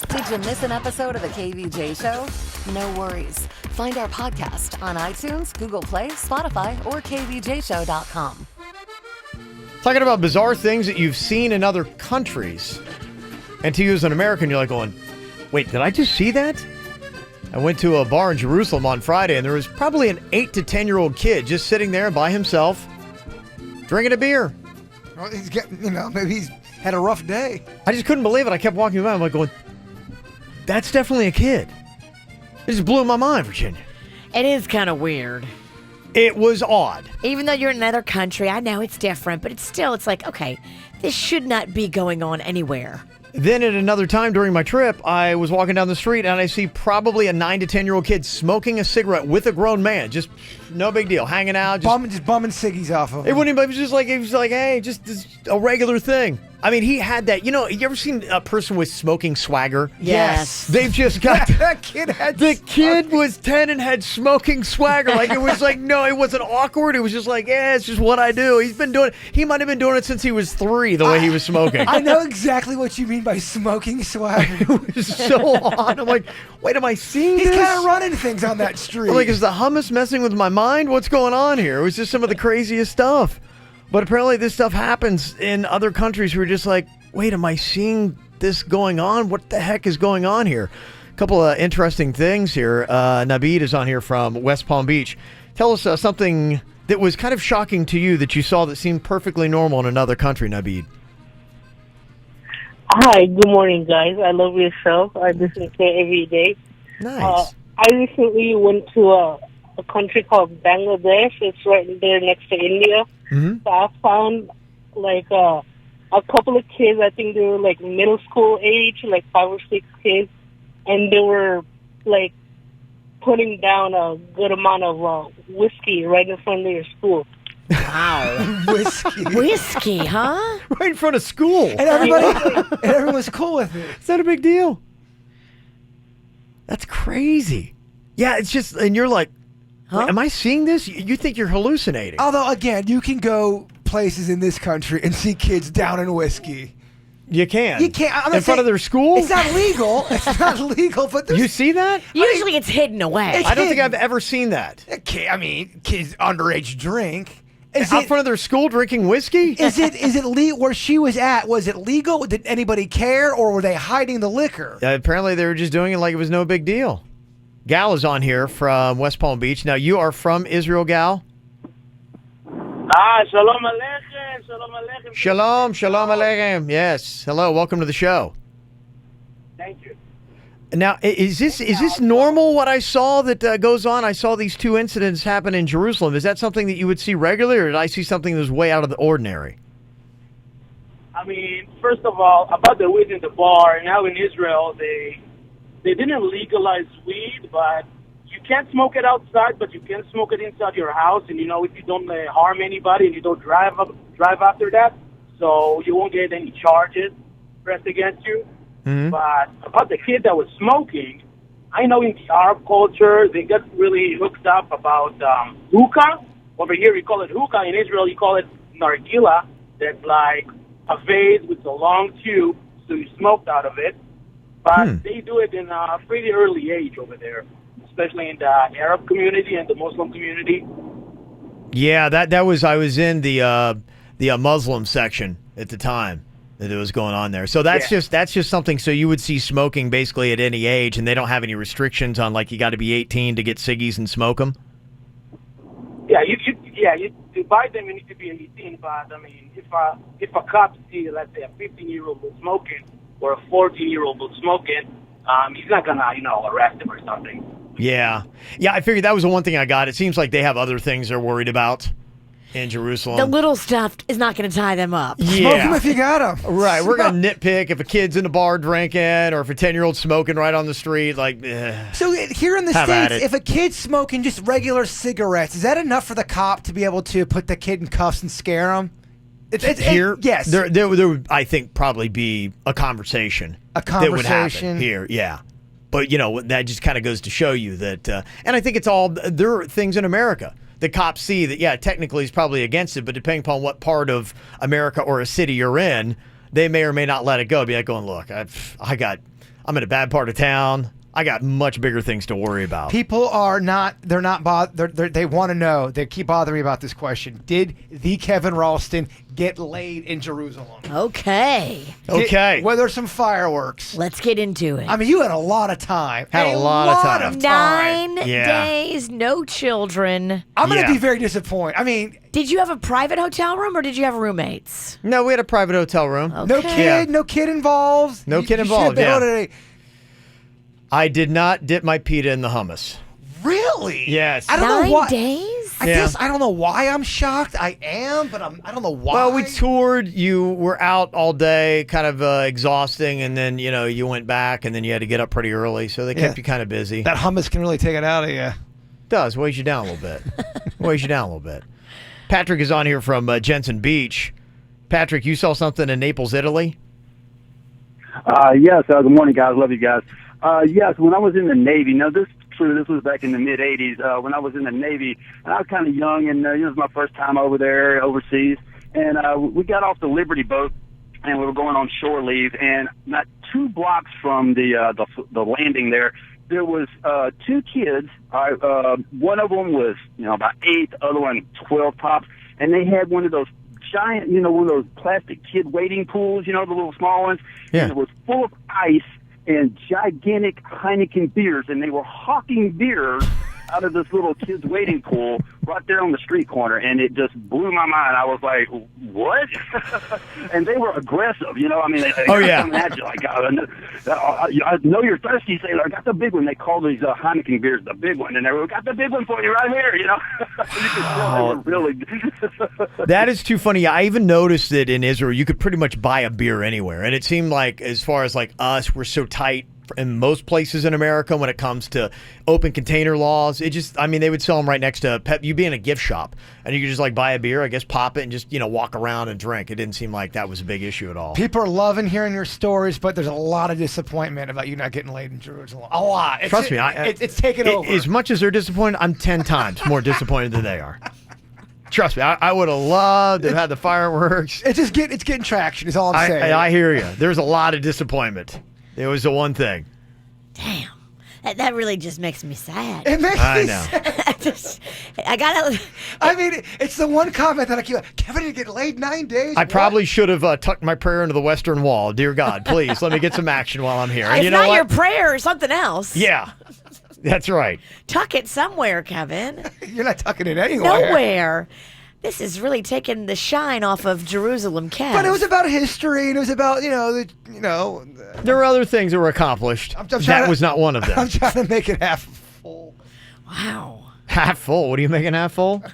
Did you miss an episode of the KVJ Show? No worries. Find our podcast on iTunes, Google Play, Spotify, or kvjshow.com. Talking about bizarre things that you've seen in other countries. And to you as an American, you're like going, wait, did I just see that? I went to a bar in Jerusalem on Friday, and there was probably an 8 to 10-year-old kid just sitting there by himself, drinking a beer. Well, he's getting, maybe he's had a rough day. I just couldn't believe it. I kept walking by. I'm like going, that's definitely a kid. It just blew my mind, Virginia. It is kind of weird. It was odd. Even though you're in another country, I know it's different, but it's like, okay, this should not be going on anywhere. Then at another time during my trip, I was walking down the street and I see probably a 9 to 10-year-old kid smoking a cigarette with a grown man. Just no big deal, hanging out. Just bumming ciggies off of him. It was just like, hey, just a regular thing. I mean, he had that. You ever seen a person with smoking swagger? Yes. They've just got that kid had. The kid was 10 and had smoking swagger. Like it was like, no, it wasn't awkward. It was just like, yeah, it's just what I do. He's been doing it. He might have been doing it since he was 3. The way he was smoking. I know exactly what you mean by smoking swagger. It was so odd. I'm like, wait, am I seeing He's this? kind of running things on that street. I'm like, is the hummus messing with my mind? What's going on here? It was just some of the craziest stuff. But apparently this stuff happens in other countries who are just like, wait, am I seeing this going on? What the heck is going on here? A couple of interesting things here. Nabeed is on here from West Palm Beach. Tell us something that was kind of shocking to you that you saw that seemed perfectly normal in another country, Nabeed. Hi, good morning, guys. I love your show. I listen to it every day. Nice. I recently went to a country called Bangladesh. It's right there next to India. Mm-hmm. So I found like a couple of kids. I think they were like middle school age, like 5 or 6 kids, and they were like putting down a good amount of whiskey right in front of their school. Wow. Whiskey, huh? Right in front of school. And everyone was cool with it. Is that a big deal? That's crazy. Yeah, it's just, and you're like, Wait, am I seeing this? You think you're hallucinating? Although, again, you can go places in this country and see kids down in whiskey. You can. You can't. I'm not in front of their school? It's not legal. It's not legal, but there's... You see that? Usually it's hidden away. I don't think I've ever seen that. Kids underage drink. Out front of their school drinking whiskey? Is it legal? Where she was at, was it legal? Did anybody care, or were they hiding the liquor? Apparently they were just doing it like it was no big deal. Gal is on here from West Palm Beach. Now, you are from Israel, Gal? Shalom aleichem, shalom aleichem. Shalom aleichem. Yes. Hello, welcome to the show. Thank you. Now, is this normal, what I saw that goes on? I saw these two incidents happen in Jerusalem. Is that something that you would see regularly, or did I see something that was way out of the ordinary? I mean, first of all, about the weed in the bar, now in Israel, they didn't legalize weed, but you can't smoke it outside, but you can smoke it inside your house, and if you don't harm anybody and you don't drive after that, so you won't get any charges pressed against you. Mm-hmm. But about the kid that was smoking, I know in the Arab culture, they got really hooked up about hookah. Over here, we call it hookah. In Israel, you call it nargila. That's like a vase with a long tube, so you smoked out of it. But they do it in a pretty early age over there, especially in the Arab community and the Muslim community. Yeah, I was in the Muslim section at the time that it was going on there. So that's just something. So you would see smoking basically at any age, and they don't have any restrictions on like you got to be 18 to get ciggies and smoke them. Yeah, to buy them you need to be 18. But I mean, if a cop see, let's say, a 15-year-old smoking or a 14-year-old smoking, he's not gonna arrest him or something. Yeah. I figured that was the one thing I got. It seems like they have other things they're worried about in Jerusalem. The little stuff is not going to tie them up. Yeah. Smoke them if you got them. Right. We're going to nitpick if a kid's in the bar drinking or if a 10-year-old's smoking right on the street. Like, So here in the States, if a kid's smoking just regular cigarettes, is that enough for the cop to be able to put the kid in cuffs and scare him? Here? Yes. There would, I think, probably be a conversation. That would happen here, yeah. But, that just kind of goes to show you that, and I think there are things in America. The cops see that, yeah, technically he's probably against it, but depending upon what part of America or a city you're in, they may or may not let it go. Be like going, look, I'm in a bad part of town. I got much bigger things to worry about. People are not, they're not bothered. They want to know. They keep bothering me about this question. Did the Kevin Ralston get laid in Jerusalem? Okay. Were there some fireworks? Let's get into it. I mean, you had a lot of time. Had a lot of time. 9 days, no children. I'm going to be very disappointed. I mean, did you have a private hotel room or did you have roommates? No, we had a private hotel room. Okay. No kid involved. No kid involved, yeah. I did not dip my pita in the hummus. Really? Yes. I don't know why. 9 days? I guess I don't know why I'm shocked. I am, but I don't know why. Well, we toured. You were out all day, kind of exhausting, and then you went back, and then you had to get up pretty early, so they kept you kind of busy. That hummus can really take it out of you. It does. Weighs you down a little bit. Patrick is on here from Jensen Beach. Patrick, you saw something in Naples, Italy? Yes. Good morning, guys. Love you guys. Yes, when I was in the Navy, this was back in the mid-'80s, when I was in the Navy, and I was kind of young, and it was my first time over there, overseas, and we got off the Liberty boat, and we were going on shore leave, and not 2 blocks from the landing there was 2 kids. One of them was, about 8, the other one 12 tops, and they had one of those giant, one of those plastic kid wading pools, the little small ones, and it was full of ice and gigantic Heineken beers, and they were hawking beers out of this little kids' wading pool right there on the street corner, and it just blew my mind. I was like, what? And they were aggressive, I mean, they coming at you like, I know you're thirsty, sailor. I got the big one. They call these Heineken beers the big one, and they were, got the big one for you right here, You can tell they were really That is too funny. I even noticed that in Israel, you could pretty much buy a beer anywhere, and it seemed like, as far as like us, we're so tight in most places in America when it comes to open container laws. It just, I mean, they would sell them right next to you be in a gift shop, and you could just like buy a beer, I guess, pop it, and just walk around and drink. It didn't seem like that was a big issue at all. People are loving hearing your stories, but there's a lot of disappointment about you not getting laid in Jerusalem. A lot. Trust me, it's taken over. As much as they're disappointed, I'm 10 times more disappointed than they are. Trust me, I would have loved to have had the fireworks. It's getting traction. Is all I'm saying. I hear you. There's a lot of disappointment. It was the one thing. Damn. That really just makes me sad. It makes I me know. sad. I gotta. I mean, it's the one comment that I keep. Kevin didn't get laid 9 days. I probably should have tucked my prayer into the Western Wall. Dear God, please let me get some action while I'm here. And If you know not what? your prayer or something else. Yeah, that's right. Tuck it somewhere, Kevin. You're not tucking it anywhere. Nowhere. This is really taking the shine off of Jerusalem, Kev. But it was about history, and it was about There were other things that were accomplished. That was not one of them. I'm trying to make it half full. Wow. Half full? What are you making half full?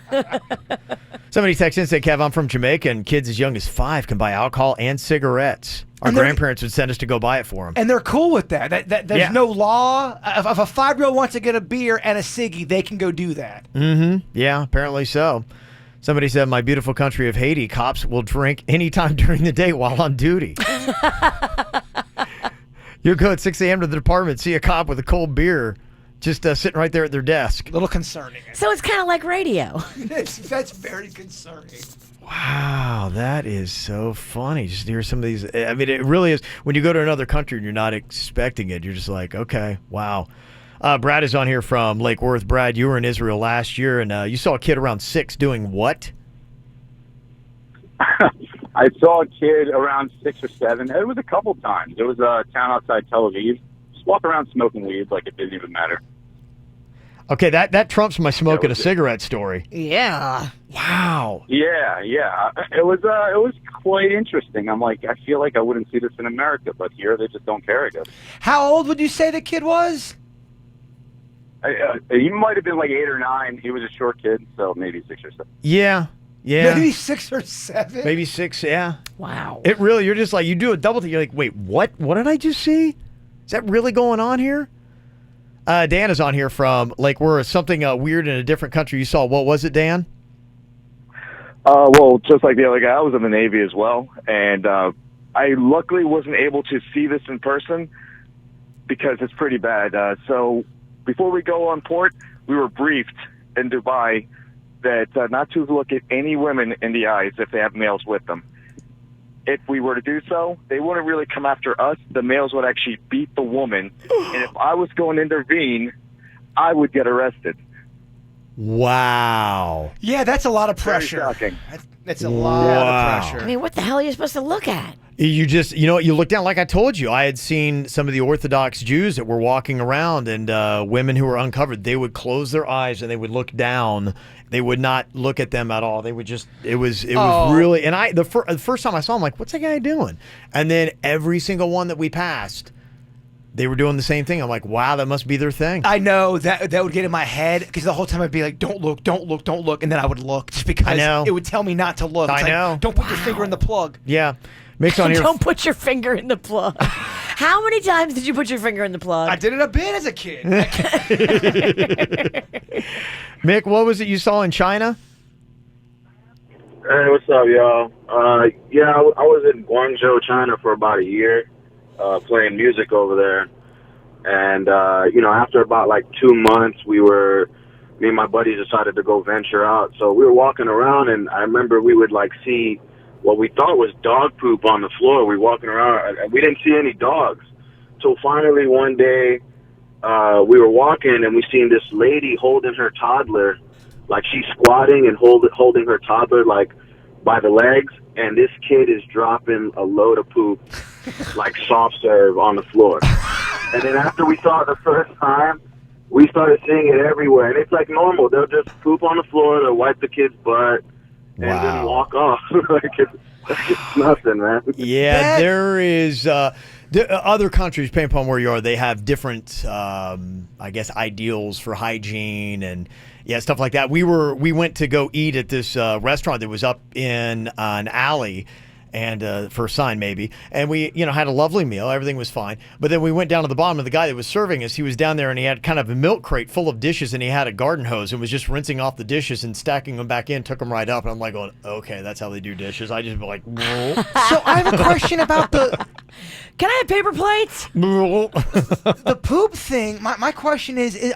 Somebody texted in and said, Kev, I'm from Jamaica, and kids as young as 5 can buy alcohol and cigarettes. Our grandparents would send us to go buy it for them. And they're cool with that. There's no law. If a 5-year-old wants to get a beer and a ciggy, they can go do that. Mm-hmm. Yeah, apparently so. Somebody said, my beautiful country of Haiti, cops will drink anytime during the day while on duty. You'll go at 6 a.m. to the department, see a cop with a cold beer just sitting right there at their desk. A little concerning. So it's kind of like radio. That's very concerning. Wow, that is so funny. Just to hear some of these. I mean, it really is. When you go to another country and you're not expecting it, you're just like, okay, wow. Brad is on here from Lake Worth. Brad, you were in Israel last year, and you saw a kid around 6 doing what? I saw a kid around 6 or 7. It was a couple times. It was a town outside Tel Aviv. Just walk around smoking weed like it didn't even matter. Okay, that trumps my smoking a cigarette story. Yeah. Wow. Yeah. It was quite interesting. I'm like, I feel like I wouldn't see this in America, but here they just don't care, I guess. How old would you say the kid was? He might have been like 8 or 9. He was a short kid, so maybe 6 or 7. Yeah. Maybe 6 or 7? Maybe 6, yeah. Wow. It really, you're just like, you do a double take. You're like, wait, what? What did I just see? Is that really going on here? Dan is on here from Lake Worth. Something weird in a different country you saw. What was it, Dan? Well, just like the other guy, I was in the Navy as well. And I luckily wasn't able to see this in person because it's pretty bad. So before we go on port, we were briefed in Dubai that not to look at any women in the eyes if they have males with them. If we were to do so, they wouldn't really come after us. The males would actually beat the woman. And if I was going to intervene, I would get arrested. Wow. Yeah, that's a lot of pressure. Very shocking. That's a lot of pressure. I mean, what the hell are you supposed to look at? You just, you look down, like I told you, I had seen some of the Orthodox Jews that were walking around, and women who were uncovered, they would close their eyes and they would look down. They would not look at them at all. They would just, it was really, and the first time I saw him, like, what's that guy doing? And then every single one that we passed, they were doing the same thing. I'm like, wow, that must be their thing. I know that would get in my head because the whole time I'd be like, don't look, don't look, don't look. And then I would look just because it would tell me not to look. It's I know. Like, don't put your finger in the plug. Yeah. Mick's on here. Don't put your finger in the plug. How many times did you put your finger in the plug? I did it a bit as a kid. Mick, what was it you saw in China? Hey, what's up, y'all? I was in Guangzhou, China for about a year, playing music over there. And, after about like 2 months, me and my buddies decided to go venture out. So we were walking around, and I remember we would like see what we thought was dog poop on the floor. We were walking around, and we didn't see any dogs. So finally one day, we were walking, and we seen this lady holding her toddler, like she's squatting and holding her toddler like by the legs, and this kid is dropping a load of poop like soft serve on the floor. And then after we saw it the first time, we started seeing it everywhere, and it's like normal. They'll just poop on the floor, they'll wipe the kid's butt, and then walk off. Like it's nothing, man. Yeah, there is other countries, depending upon where you are, they have different, I guess, ideals for hygiene and stuff like that. We went to go eat at this restaurant that was up in an alley, and for a sign maybe. And we, had a lovely meal. Everything was fine. But then we went down to the bottom, and the guy that was serving us, he was down there, and he had kind of a milk crate full of dishes, and he had a garden hose and was just rinsing off the dishes and stacking them back in, took them right up. And I'm like going, okay, that's how they do dishes. I just be like, whoa. So I have a question about the... Can I have paper plates? The poop thing. My question is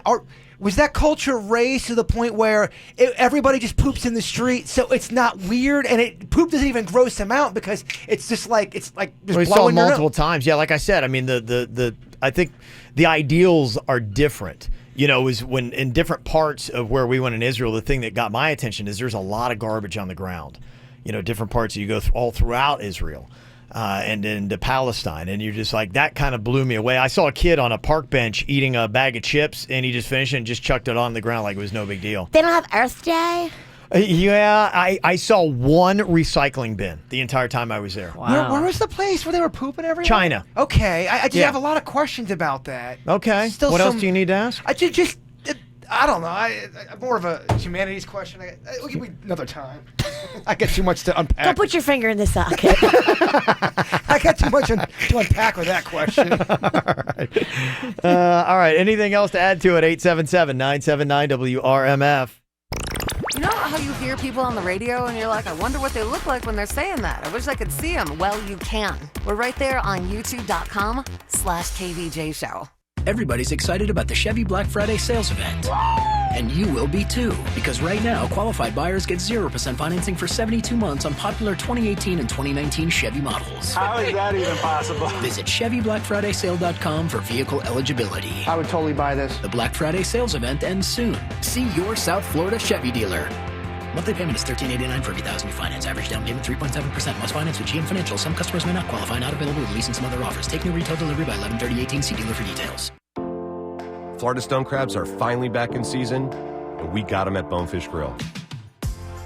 was that culture raised to the point where everybody just poops in the street, so it's not weird, and poop doesn't even gross them out because it's just like just We saw it multiple times. Yeah, like I said, I mean I think the ideals are different. Is when in different parts of where we went in Israel, the thing that got my attention is there's a lot of garbage on the ground. Different parts you go all throughout Israel. And into Palestine, and you're just like, that kind of blew me away. I saw a kid on a park bench eating a bag of chips, and he just finished it and just chucked it on the ground like it was no big deal. They don't have Earth Day? Yeah, I saw one recycling bin the entire time I was there. Wow. Where was the place where they were pooping everywhere? China. Okay, I just have a lot of questions about that. Okay, what else do you need to ask? I don't know. I'm more of a humanities question. We'll give me another time. I get too much to unpack. Don't put your finger in the socket. I got too much to unpack with that question. All right. Anything else to add to it? 877-979-WRMF. You know how you hear people on the radio and you're like, I wonder what they look like when they're saying that. I wish I could see them. Well, you can. We're right there on youtube.com/KVJ Show. Everybody's excited about the Chevy Black Friday sales event. And you will be too, because right now, qualified buyers get 0% financing for 72 months on popular 2018 and 2019 Chevy models. How is that even possible? Visit ChevyBlackFridaySale.com for vehicle eligibility. I would totally buy this. The Black Friday sales event ends soon. See your South Florida Chevy dealer. Monthly payment is $13.89 for every $1,000 you finance. Average down payment 3.7%. Must finance with GM Financial. Some customers may not qualify. Not available with lease and some other offers. Take new retail delivery by 11/30/18. See dealer for details. Florida stone crabs are finally back in season, and we got them at Bonefish Grill.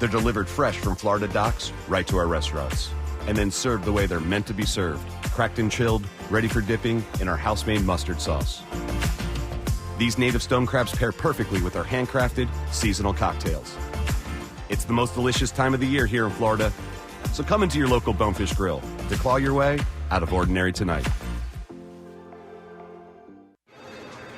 They're delivered fresh from Florida docks right to our restaurants, and then served the way they're meant to be served, cracked and chilled, ready for dipping in our house-made mustard sauce. These native stone crabs pair perfectly with our handcrafted seasonal cocktails. It's the most delicious time of the year here in Florida, so come into your local Bonefish Grill to claw your way out of ordinary tonight.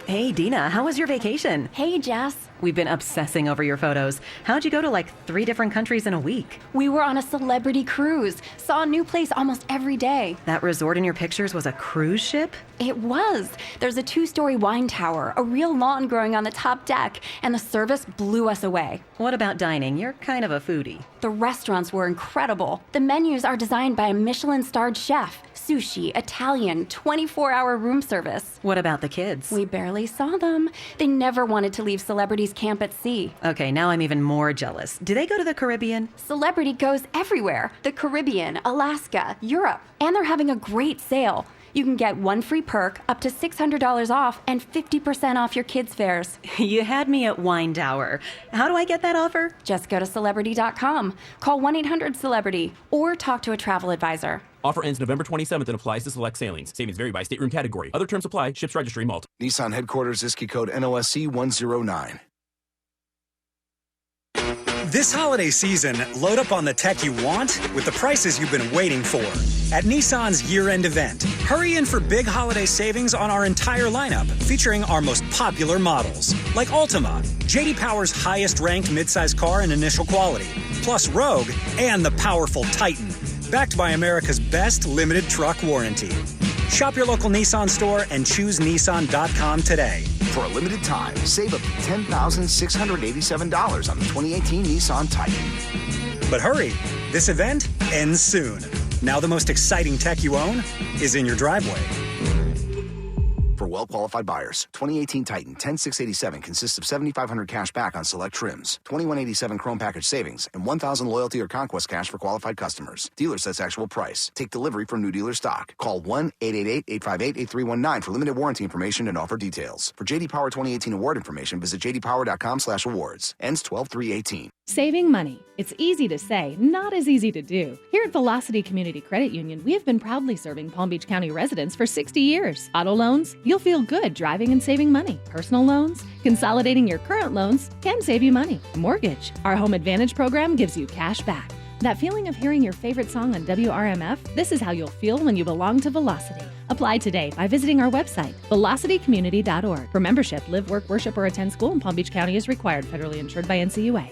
Hey, Dina, how was your vacation? Hey, Jess. We've been obsessing over your photos. How'd you go to 3 different countries in a week? We were on a celebrity cruise. Saw a new place almost every day. That resort in your pictures was a cruise ship? It was. There's a 2-story wine tower, a real lawn growing on the top deck, and the service blew us away. What about dining? You're kind of a foodie. The restaurants were incredible. The menus are designed by a Michelin-starred chef. Sushi, Italian, 24-hour room service. What about the kids? We barely saw them. They never wanted to leave Celebrity's camp at sea. Okay, now I'm even more jealous. Do they go to the Caribbean? Celebrity goes everywhere. The Caribbean, Alaska, Europe. And they're having a great sale. You can get 1 free perk, up to $600 off, and 50% off your kids' fares. You had me at Wine Tower. How do I get that offer? Just go to Celebrity.com, call 1-800-CELEBRITY, or talk to a travel advisor. Offer ends November 27th and applies to select sailings. Savings vary by stateroom category. Other terms apply. Ships registry Malta. Nissan headquarters, ISKI code NOSC 109. This holiday season, load up on the tech you want with the prices you've been waiting for. At Nissan's year-end event, hurry in for big holiday savings on our entire lineup, featuring our most popular models, like Altima, J.D. Power's highest-ranked midsize car in initial quality, plus Rogue and the powerful Titan, backed by America's best limited truck warranty. Shop your local Nissan store and choose Nissan.com today. For a limited time, save up to $10,687 on the 2018 Nissan Titan. But hurry, this event ends soon. Now the most exciting tech you own is in your driveway. For well-qualified buyers, 2018 Titan 10687 consists of $7,500 cash back on select trims, $2,187 Chrome package savings, and $1,000 loyalty or conquest cash for qualified customers. Dealer sets actual price. Take delivery from new dealer stock. Call 1-888-858-8319 for limited warranty information and offer details. For J.D. Power 2018 award information, visit jdpower.com/awards. Ends 12/3/18. Saving money. It's easy to say, not as easy to do. Here at Velocity Community Credit Union, we have been proudly serving Palm Beach County residents for 60 years. Auto loans, you'll feel good driving and saving money. Personal loans, consolidating your current loans can save you money. Mortgage, our Home Advantage program gives you cash back. That feeling of hearing your favorite song on WRMF? This is how you'll feel when you belong to Velocity. Apply today by visiting our website, velocitycommunity.org. For membership, live, work, worship, or attend school in Palm Beach County is required, federally insured by NCUA.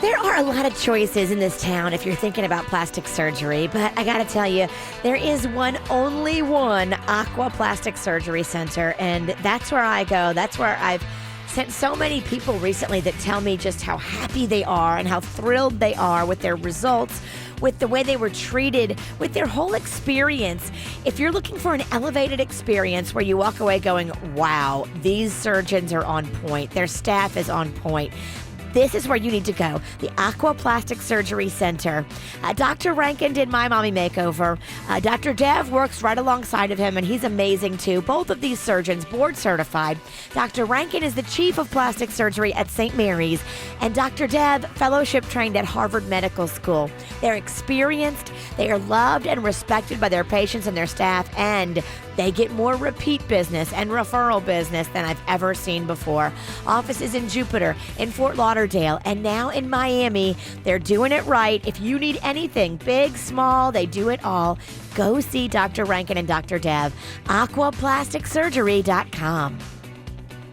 There are a lot of choices in this town if you're thinking about plastic surgery, but I gotta tell you, there is only one Aqua Plastic Surgery Center, and that's where I go. That's where I've sent so many people recently that tell me just how happy they are and how thrilled they are with their results, with the way they were treated, with their whole experience. If you're looking for an elevated experience where you walk away going, wow, these surgeons are on point, their staff is on point, this is where you need to go, the Aqua Plastic Surgery Center. Dr. Rankin did my mommy makeover. Dr. Dev works right alongside of him, and he's amazing too. Both of these surgeons board certified. Dr. Rankin is the chief of plastic surgery at St. Mary's, and Dr. Dev fellowship trained at Harvard Medical School. They're experienced, they are loved and respected by their patients and their staff, and they get more repeat business and referral business than I've ever seen before. Offices in Jupiter, in Fort Lauderdale, and now in Miami. They're doing it right. If you need anything, big, small, they do it all. Go see Dr. Rankin and Dr. Dev. aquaplasticsurgery.com.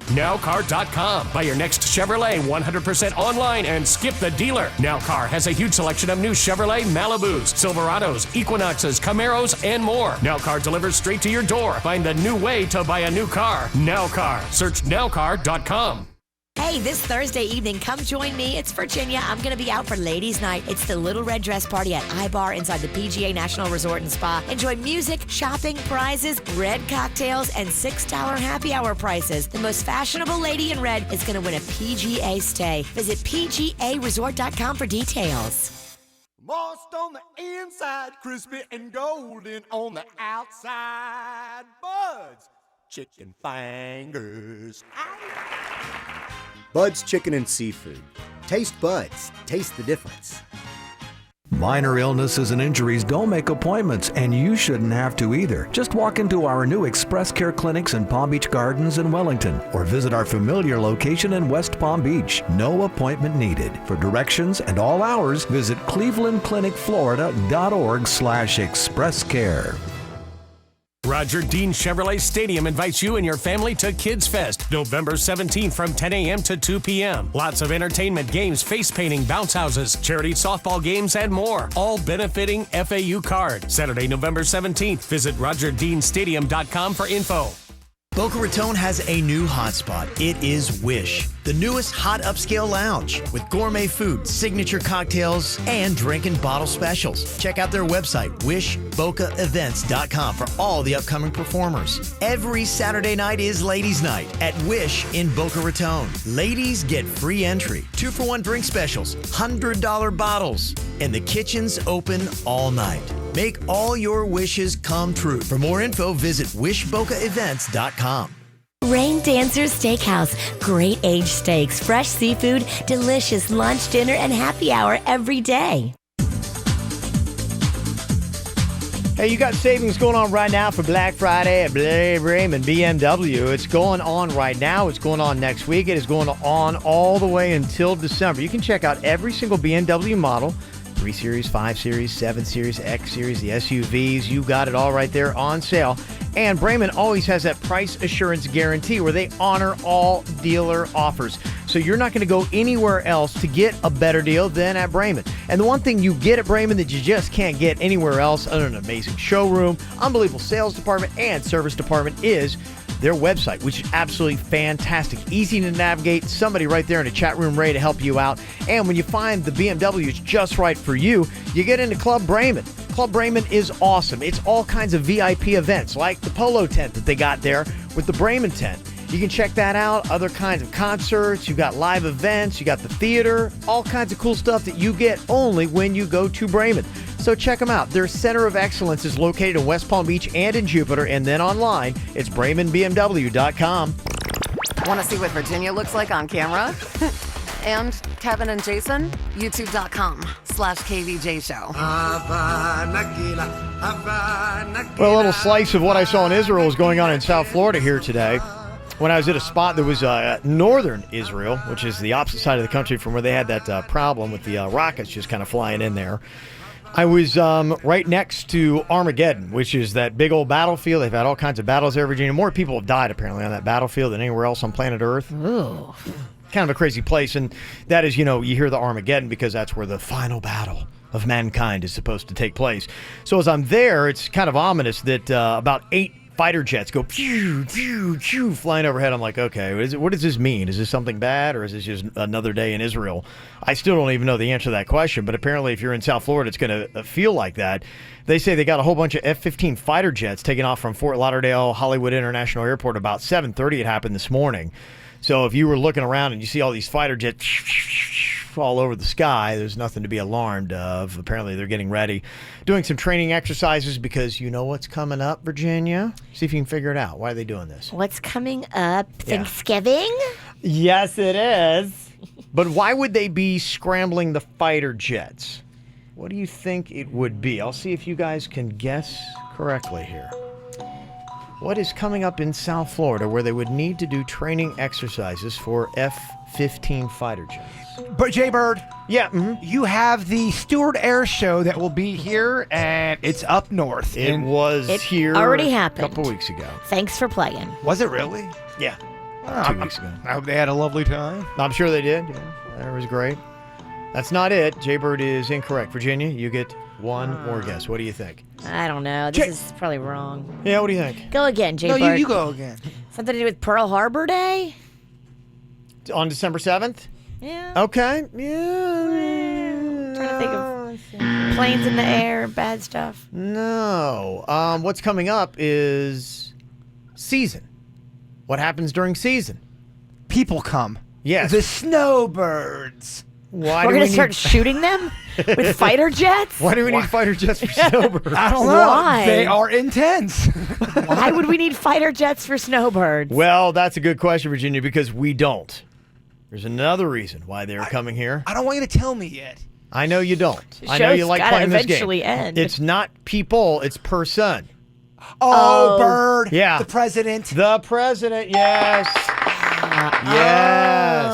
Nowcar.com. Buy your next Chevrolet 100% online and skip the dealer. Nowcar has a huge selection of new Chevrolet Malibus, Silverados, Equinoxes, Camaros, and more. Nowcar delivers straight to your door. Find the new way to buy a new car. Nowcar. Search nowcar.com. Hey, this Thursday evening, come join me. It's Virginia. I'm going to be out for ladies' night. It's the Little Red Dress Party at iBar inside the PGA National Resort and Spa. Enjoy music, shopping, prizes, red cocktails, and $6 happy hour prices. The most fashionable lady in red is going to win a PGA stay. Visit PGAResort.com for details. Moist on the inside, crispy and golden on the outside. Buds, chicken fingers. Bud's Chicken and Seafood. Taste Bud's. Taste the difference. Minor illnesses and injuries don't make appointments, and you shouldn't have to either. Just walk into our new Express Care clinics in Palm Beach Gardens and Wellington, or visit our familiar location in West Palm Beach. No appointment needed. For directions and all hours, visit clevelandclinicflorida.org/expresscare. Roger Dean Chevrolet Stadium invites you and your family to Kids Fest, November 17th from 10 a.m. to 2 p.m. Lots of entertainment, games, face painting, bounce houses, charity softball games, and more. All benefiting FAU Card. Saturday, November 17th. Visit RogerDeanStadium.com for info. Boca Raton has a new hotspot. It is Wish, the newest hot upscale lounge with gourmet food, signature cocktails, and drink and bottle specials. Check out their website, wishbocaevents.com, for all the upcoming performers. Every Saturday night is Ladies' Night at Wish in Boca Raton. Ladies get free entry, 2-for-1 drink specials, $100 bottles, and the kitchen's open all night. Make all your wishes come true. For more info, visit wishbocaevents.com. Rain Dancer's Steakhouse. Great aged steaks, fresh seafood, delicious lunch, dinner, and happy hour every day. Hey, you got savings going on right now for Black Friday at Raymond BMW. It's going on right now. It's going on next week. It is going on all the way until December. You can check out every single BMW model. 3 Series, 5 Series, 7 Series, X Series, the SUVs. You got it all right there on sale. And Brayman always has that price assurance guarantee where they honor all dealer offers. So you're not going to go anywhere else to get a better deal than at Brayman. And the one thing you get at Brayman that you just can't get anywhere else other than an amazing showroom, unbelievable sales department, and service department is their website, which is absolutely fantastic. Easy to navigate, somebody right there in the chat room ready to help you out. And when you find the BMW is just right for you, you get into Club Brayman. Club Brayman is awesome. It's all kinds of VIP events, like the polo tent that they got there with the Brayman tent. You can check that out. Other kinds of concerts. You got live events. You got the theater. All kinds of cool stuff that you get only when you go to Brayman. So check them out. Their Center of Excellence is located in West Palm Beach and in Jupiter. And then online, it's BraymanBMW.com. Want to see what Virginia looks like on camera? And Kevin and Jason? YouTube.com/KVJ Show. Well, a little slice of what I saw in Israel is going on in South Florida here today. when I was at a spot that was northern Israel, which is the opposite side of the country from where they had that problem with the rockets just kind of flying in there. I was right next to Armageddon, which is that big old battlefield. They've had all kinds of battles there, Virginia. More people have died, apparently, on that battlefield than anywhere else on planet Earth. Ooh. Kind of a crazy place. And that is, you hear the Armageddon because that's where the final battle of mankind is supposed to take place. So as I'm there, it's kind of ominous that about 8 fighter jets go pew, pew, pew, flying overhead. I'm like, okay, what does this mean? Is this something bad, or is this just another day in Israel? I still don't even know the answer to that question, but apparently if you're in South Florida, it's going to feel like that. They say they got a whole bunch of F-15 fighter jets taking off from Fort Lauderdale Hollywood International Airport about 7:30. It happened this morning. So if you were looking around and you see all these fighter jets all over the sky, there's nothing to be alarmed of. Apparently they're getting ready, doing some training exercises because you know what's coming up, Virginia? See if you can figure it out. Why are they doing this? What's coming up? Thanksgiving? Yes, it is. But why would they be scrambling the fighter jets? What do you think it would be? I'll see if you guys can guess correctly here. What is coming up in South Florida where they would need to do training exercises for F-15 fighter jets? But Jay Bird, yeah, you have the Stewart Air Show that will be here, and it's up north. It was here already happened a couple weeks ago. Thanks for playing. Was it really? Yeah, 2 weeks ago. I hope they had a lovely time. I'm sure they did. Yeah, it was great. That's not it. Jay Bird is incorrect. Virginia, you get one more guess. What do you think? I don't know. This is probably wrong. Yeah, what do you think? Go again, Jay No, Bird. you go again. Something to do with Pearl Harbor Day? On December 7th? Yeah. Okay. Yeah. Trying to think of planes in the air, bad stuff. No. What's coming up is season. What happens during season? People come. Yes. The snowbirds. Why We're do going we to start need... shooting them with fighter jets? Why do we need fighter jets for snowbirds? I don't know. Why? They are intense. Why would we need fighter jets for snowbirds? Well, that's a good question, Virginia, because we don't. There's another reason why they're coming here. I don't want you to tell me yet. I know you don't. The I know you show's like gotta playing this game. eventually end. It's not people, it's person. Oh, Bird. Yeah. The president. The president, yes. Yes.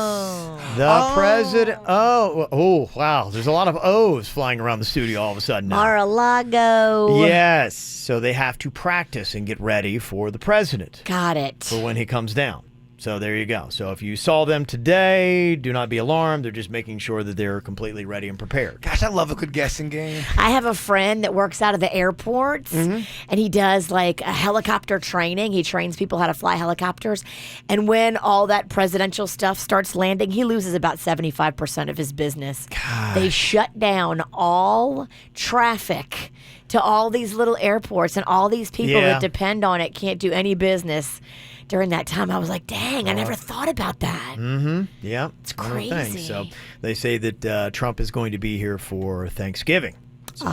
The president. Oh, wow. There's a lot of O's flying around the studio all of a sudden now. Mar-a-Lago. Yes. So they have to practice and get ready for the president. Got it. For when he comes down. So there you go. So if you saw them today, do not be alarmed. They're just making sure that they're completely ready and prepared. Gosh, I love a good guessing game. I have a friend that works out of the airports, and he does like a helicopter training. He trains people how to fly helicopters. And when all that presidential stuff starts landing, he loses about 75% of his business. Gosh. They shut down all traffic to all these little airports, and all these people that depend on it can't do any business. During that time, I was like, dang, I never thought about that. Mm-hmm. Yeah. It's crazy. So they say that Trump is going to be here for Thanksgiving. So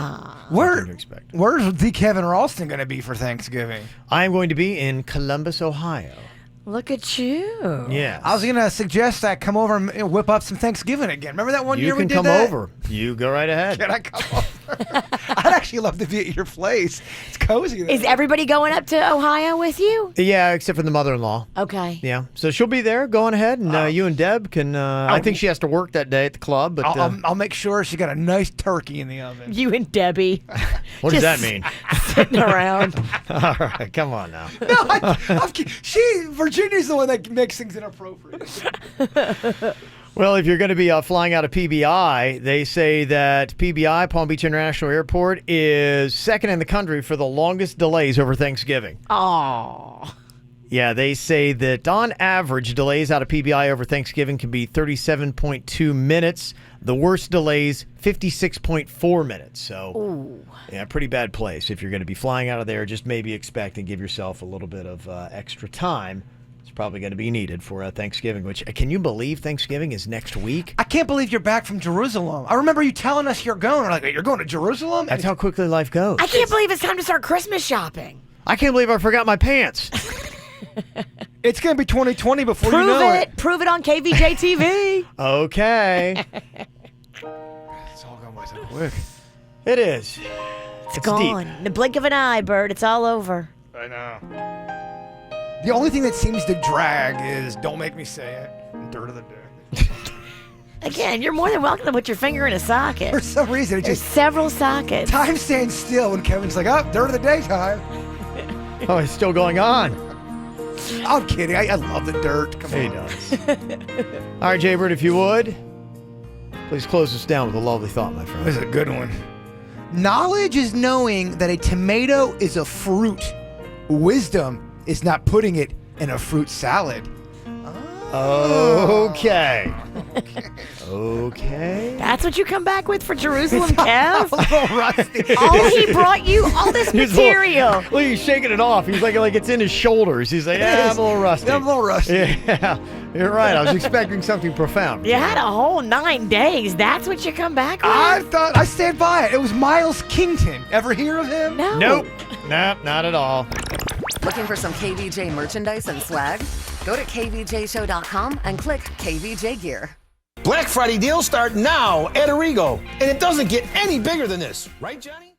Where's expect. the Kevin Ralston going to be for Thanksgiving? I'm going to be in Columbus, Ohio. Look at you. Yeah. I was going to suggest I come over and whip up some Thanksgiving again. Remember that one year we did that? You can come over. You go right ahead. Can I come over? I'd actually love to be at your place. It's cozy there. Is everybody going up to Ohio with you? Yeah, except for the mother-in-law. Okay. Yeah. So she'll be there. Go on ahead, and you and Deb can... I think she has to work that day at the club, but... I'll make sure she got a nice turkey in the oven. You and Debbie. What does that mean? Sitting around. All right, come on now. No, Virginia's the one that makes things inappropriate. Well, if you're going to be flying out of PBI, they say that PBI, Palm Beach International Airport, is second in the country for the longest delays over Thanksgiving. Oh. Yeah, they say that on average, delays out of PBI over Thanksgiving can be 37.2 minutes. The worst delays, 56.4 minutes. So, yeah, pretty bad place. If you're going to be flying out of there, just maybe expect and give yourself a little bit of extra time. It's probably going to be needed for Thanksgiving, which, can you believe Thanksgiving is next week? I can't believe you're back from Jerusalem. I remember you telling us you're going. We're like, you're going to Jerusalem? That's how quickly life goes. I can't believe it's time to start Christmas shopping. I can't believe I forgot my pants. It's going to be 2020 before you know it. Prove it on Kvj TV. Okay. It's all going by so quick. It is. It's gone. Deep. In the blink of an eye, Bird. It's all over. I know. The only thing that seems to drag is, don't make me say it, dirt of the day. Again, you're more than welcome to put your finger in a socket. For some reason, There's several sockets. Time stands still when Kevin's like, oh, dirt of the day time. Oh, it's still going on. I'm kidding. I love the dirt. Come on. He does. All right, Jaybird, if you would, please close us down with a lovely thought, my friend. This is a good one. Knowledge is knowing that a tomato is a fruit. Wisdom is not putting it in a fruit salad. Okay. Okay. That's what you come back with for Jerusalem, Kev? A little rusty. Oh, he brought you all this material. Look, he's shaking it off. He's like it's in his shoulders. He's like, yeah, I'm a little rusty. I'm a little rusty. Yeah, you're right. I was expecting something profound. You had a whole 9 days. That's what you come back with? I stand by it. It was Miles Kington. Ever hear of him? No. Nope. Nope, not at all. Looking for some KVJ merchandise and swag? Go to kvjshow.com and click KVJ Gear. Black Friday deals start now at Arrigo, and it doesn't get any bigger than this. Right, Johnny?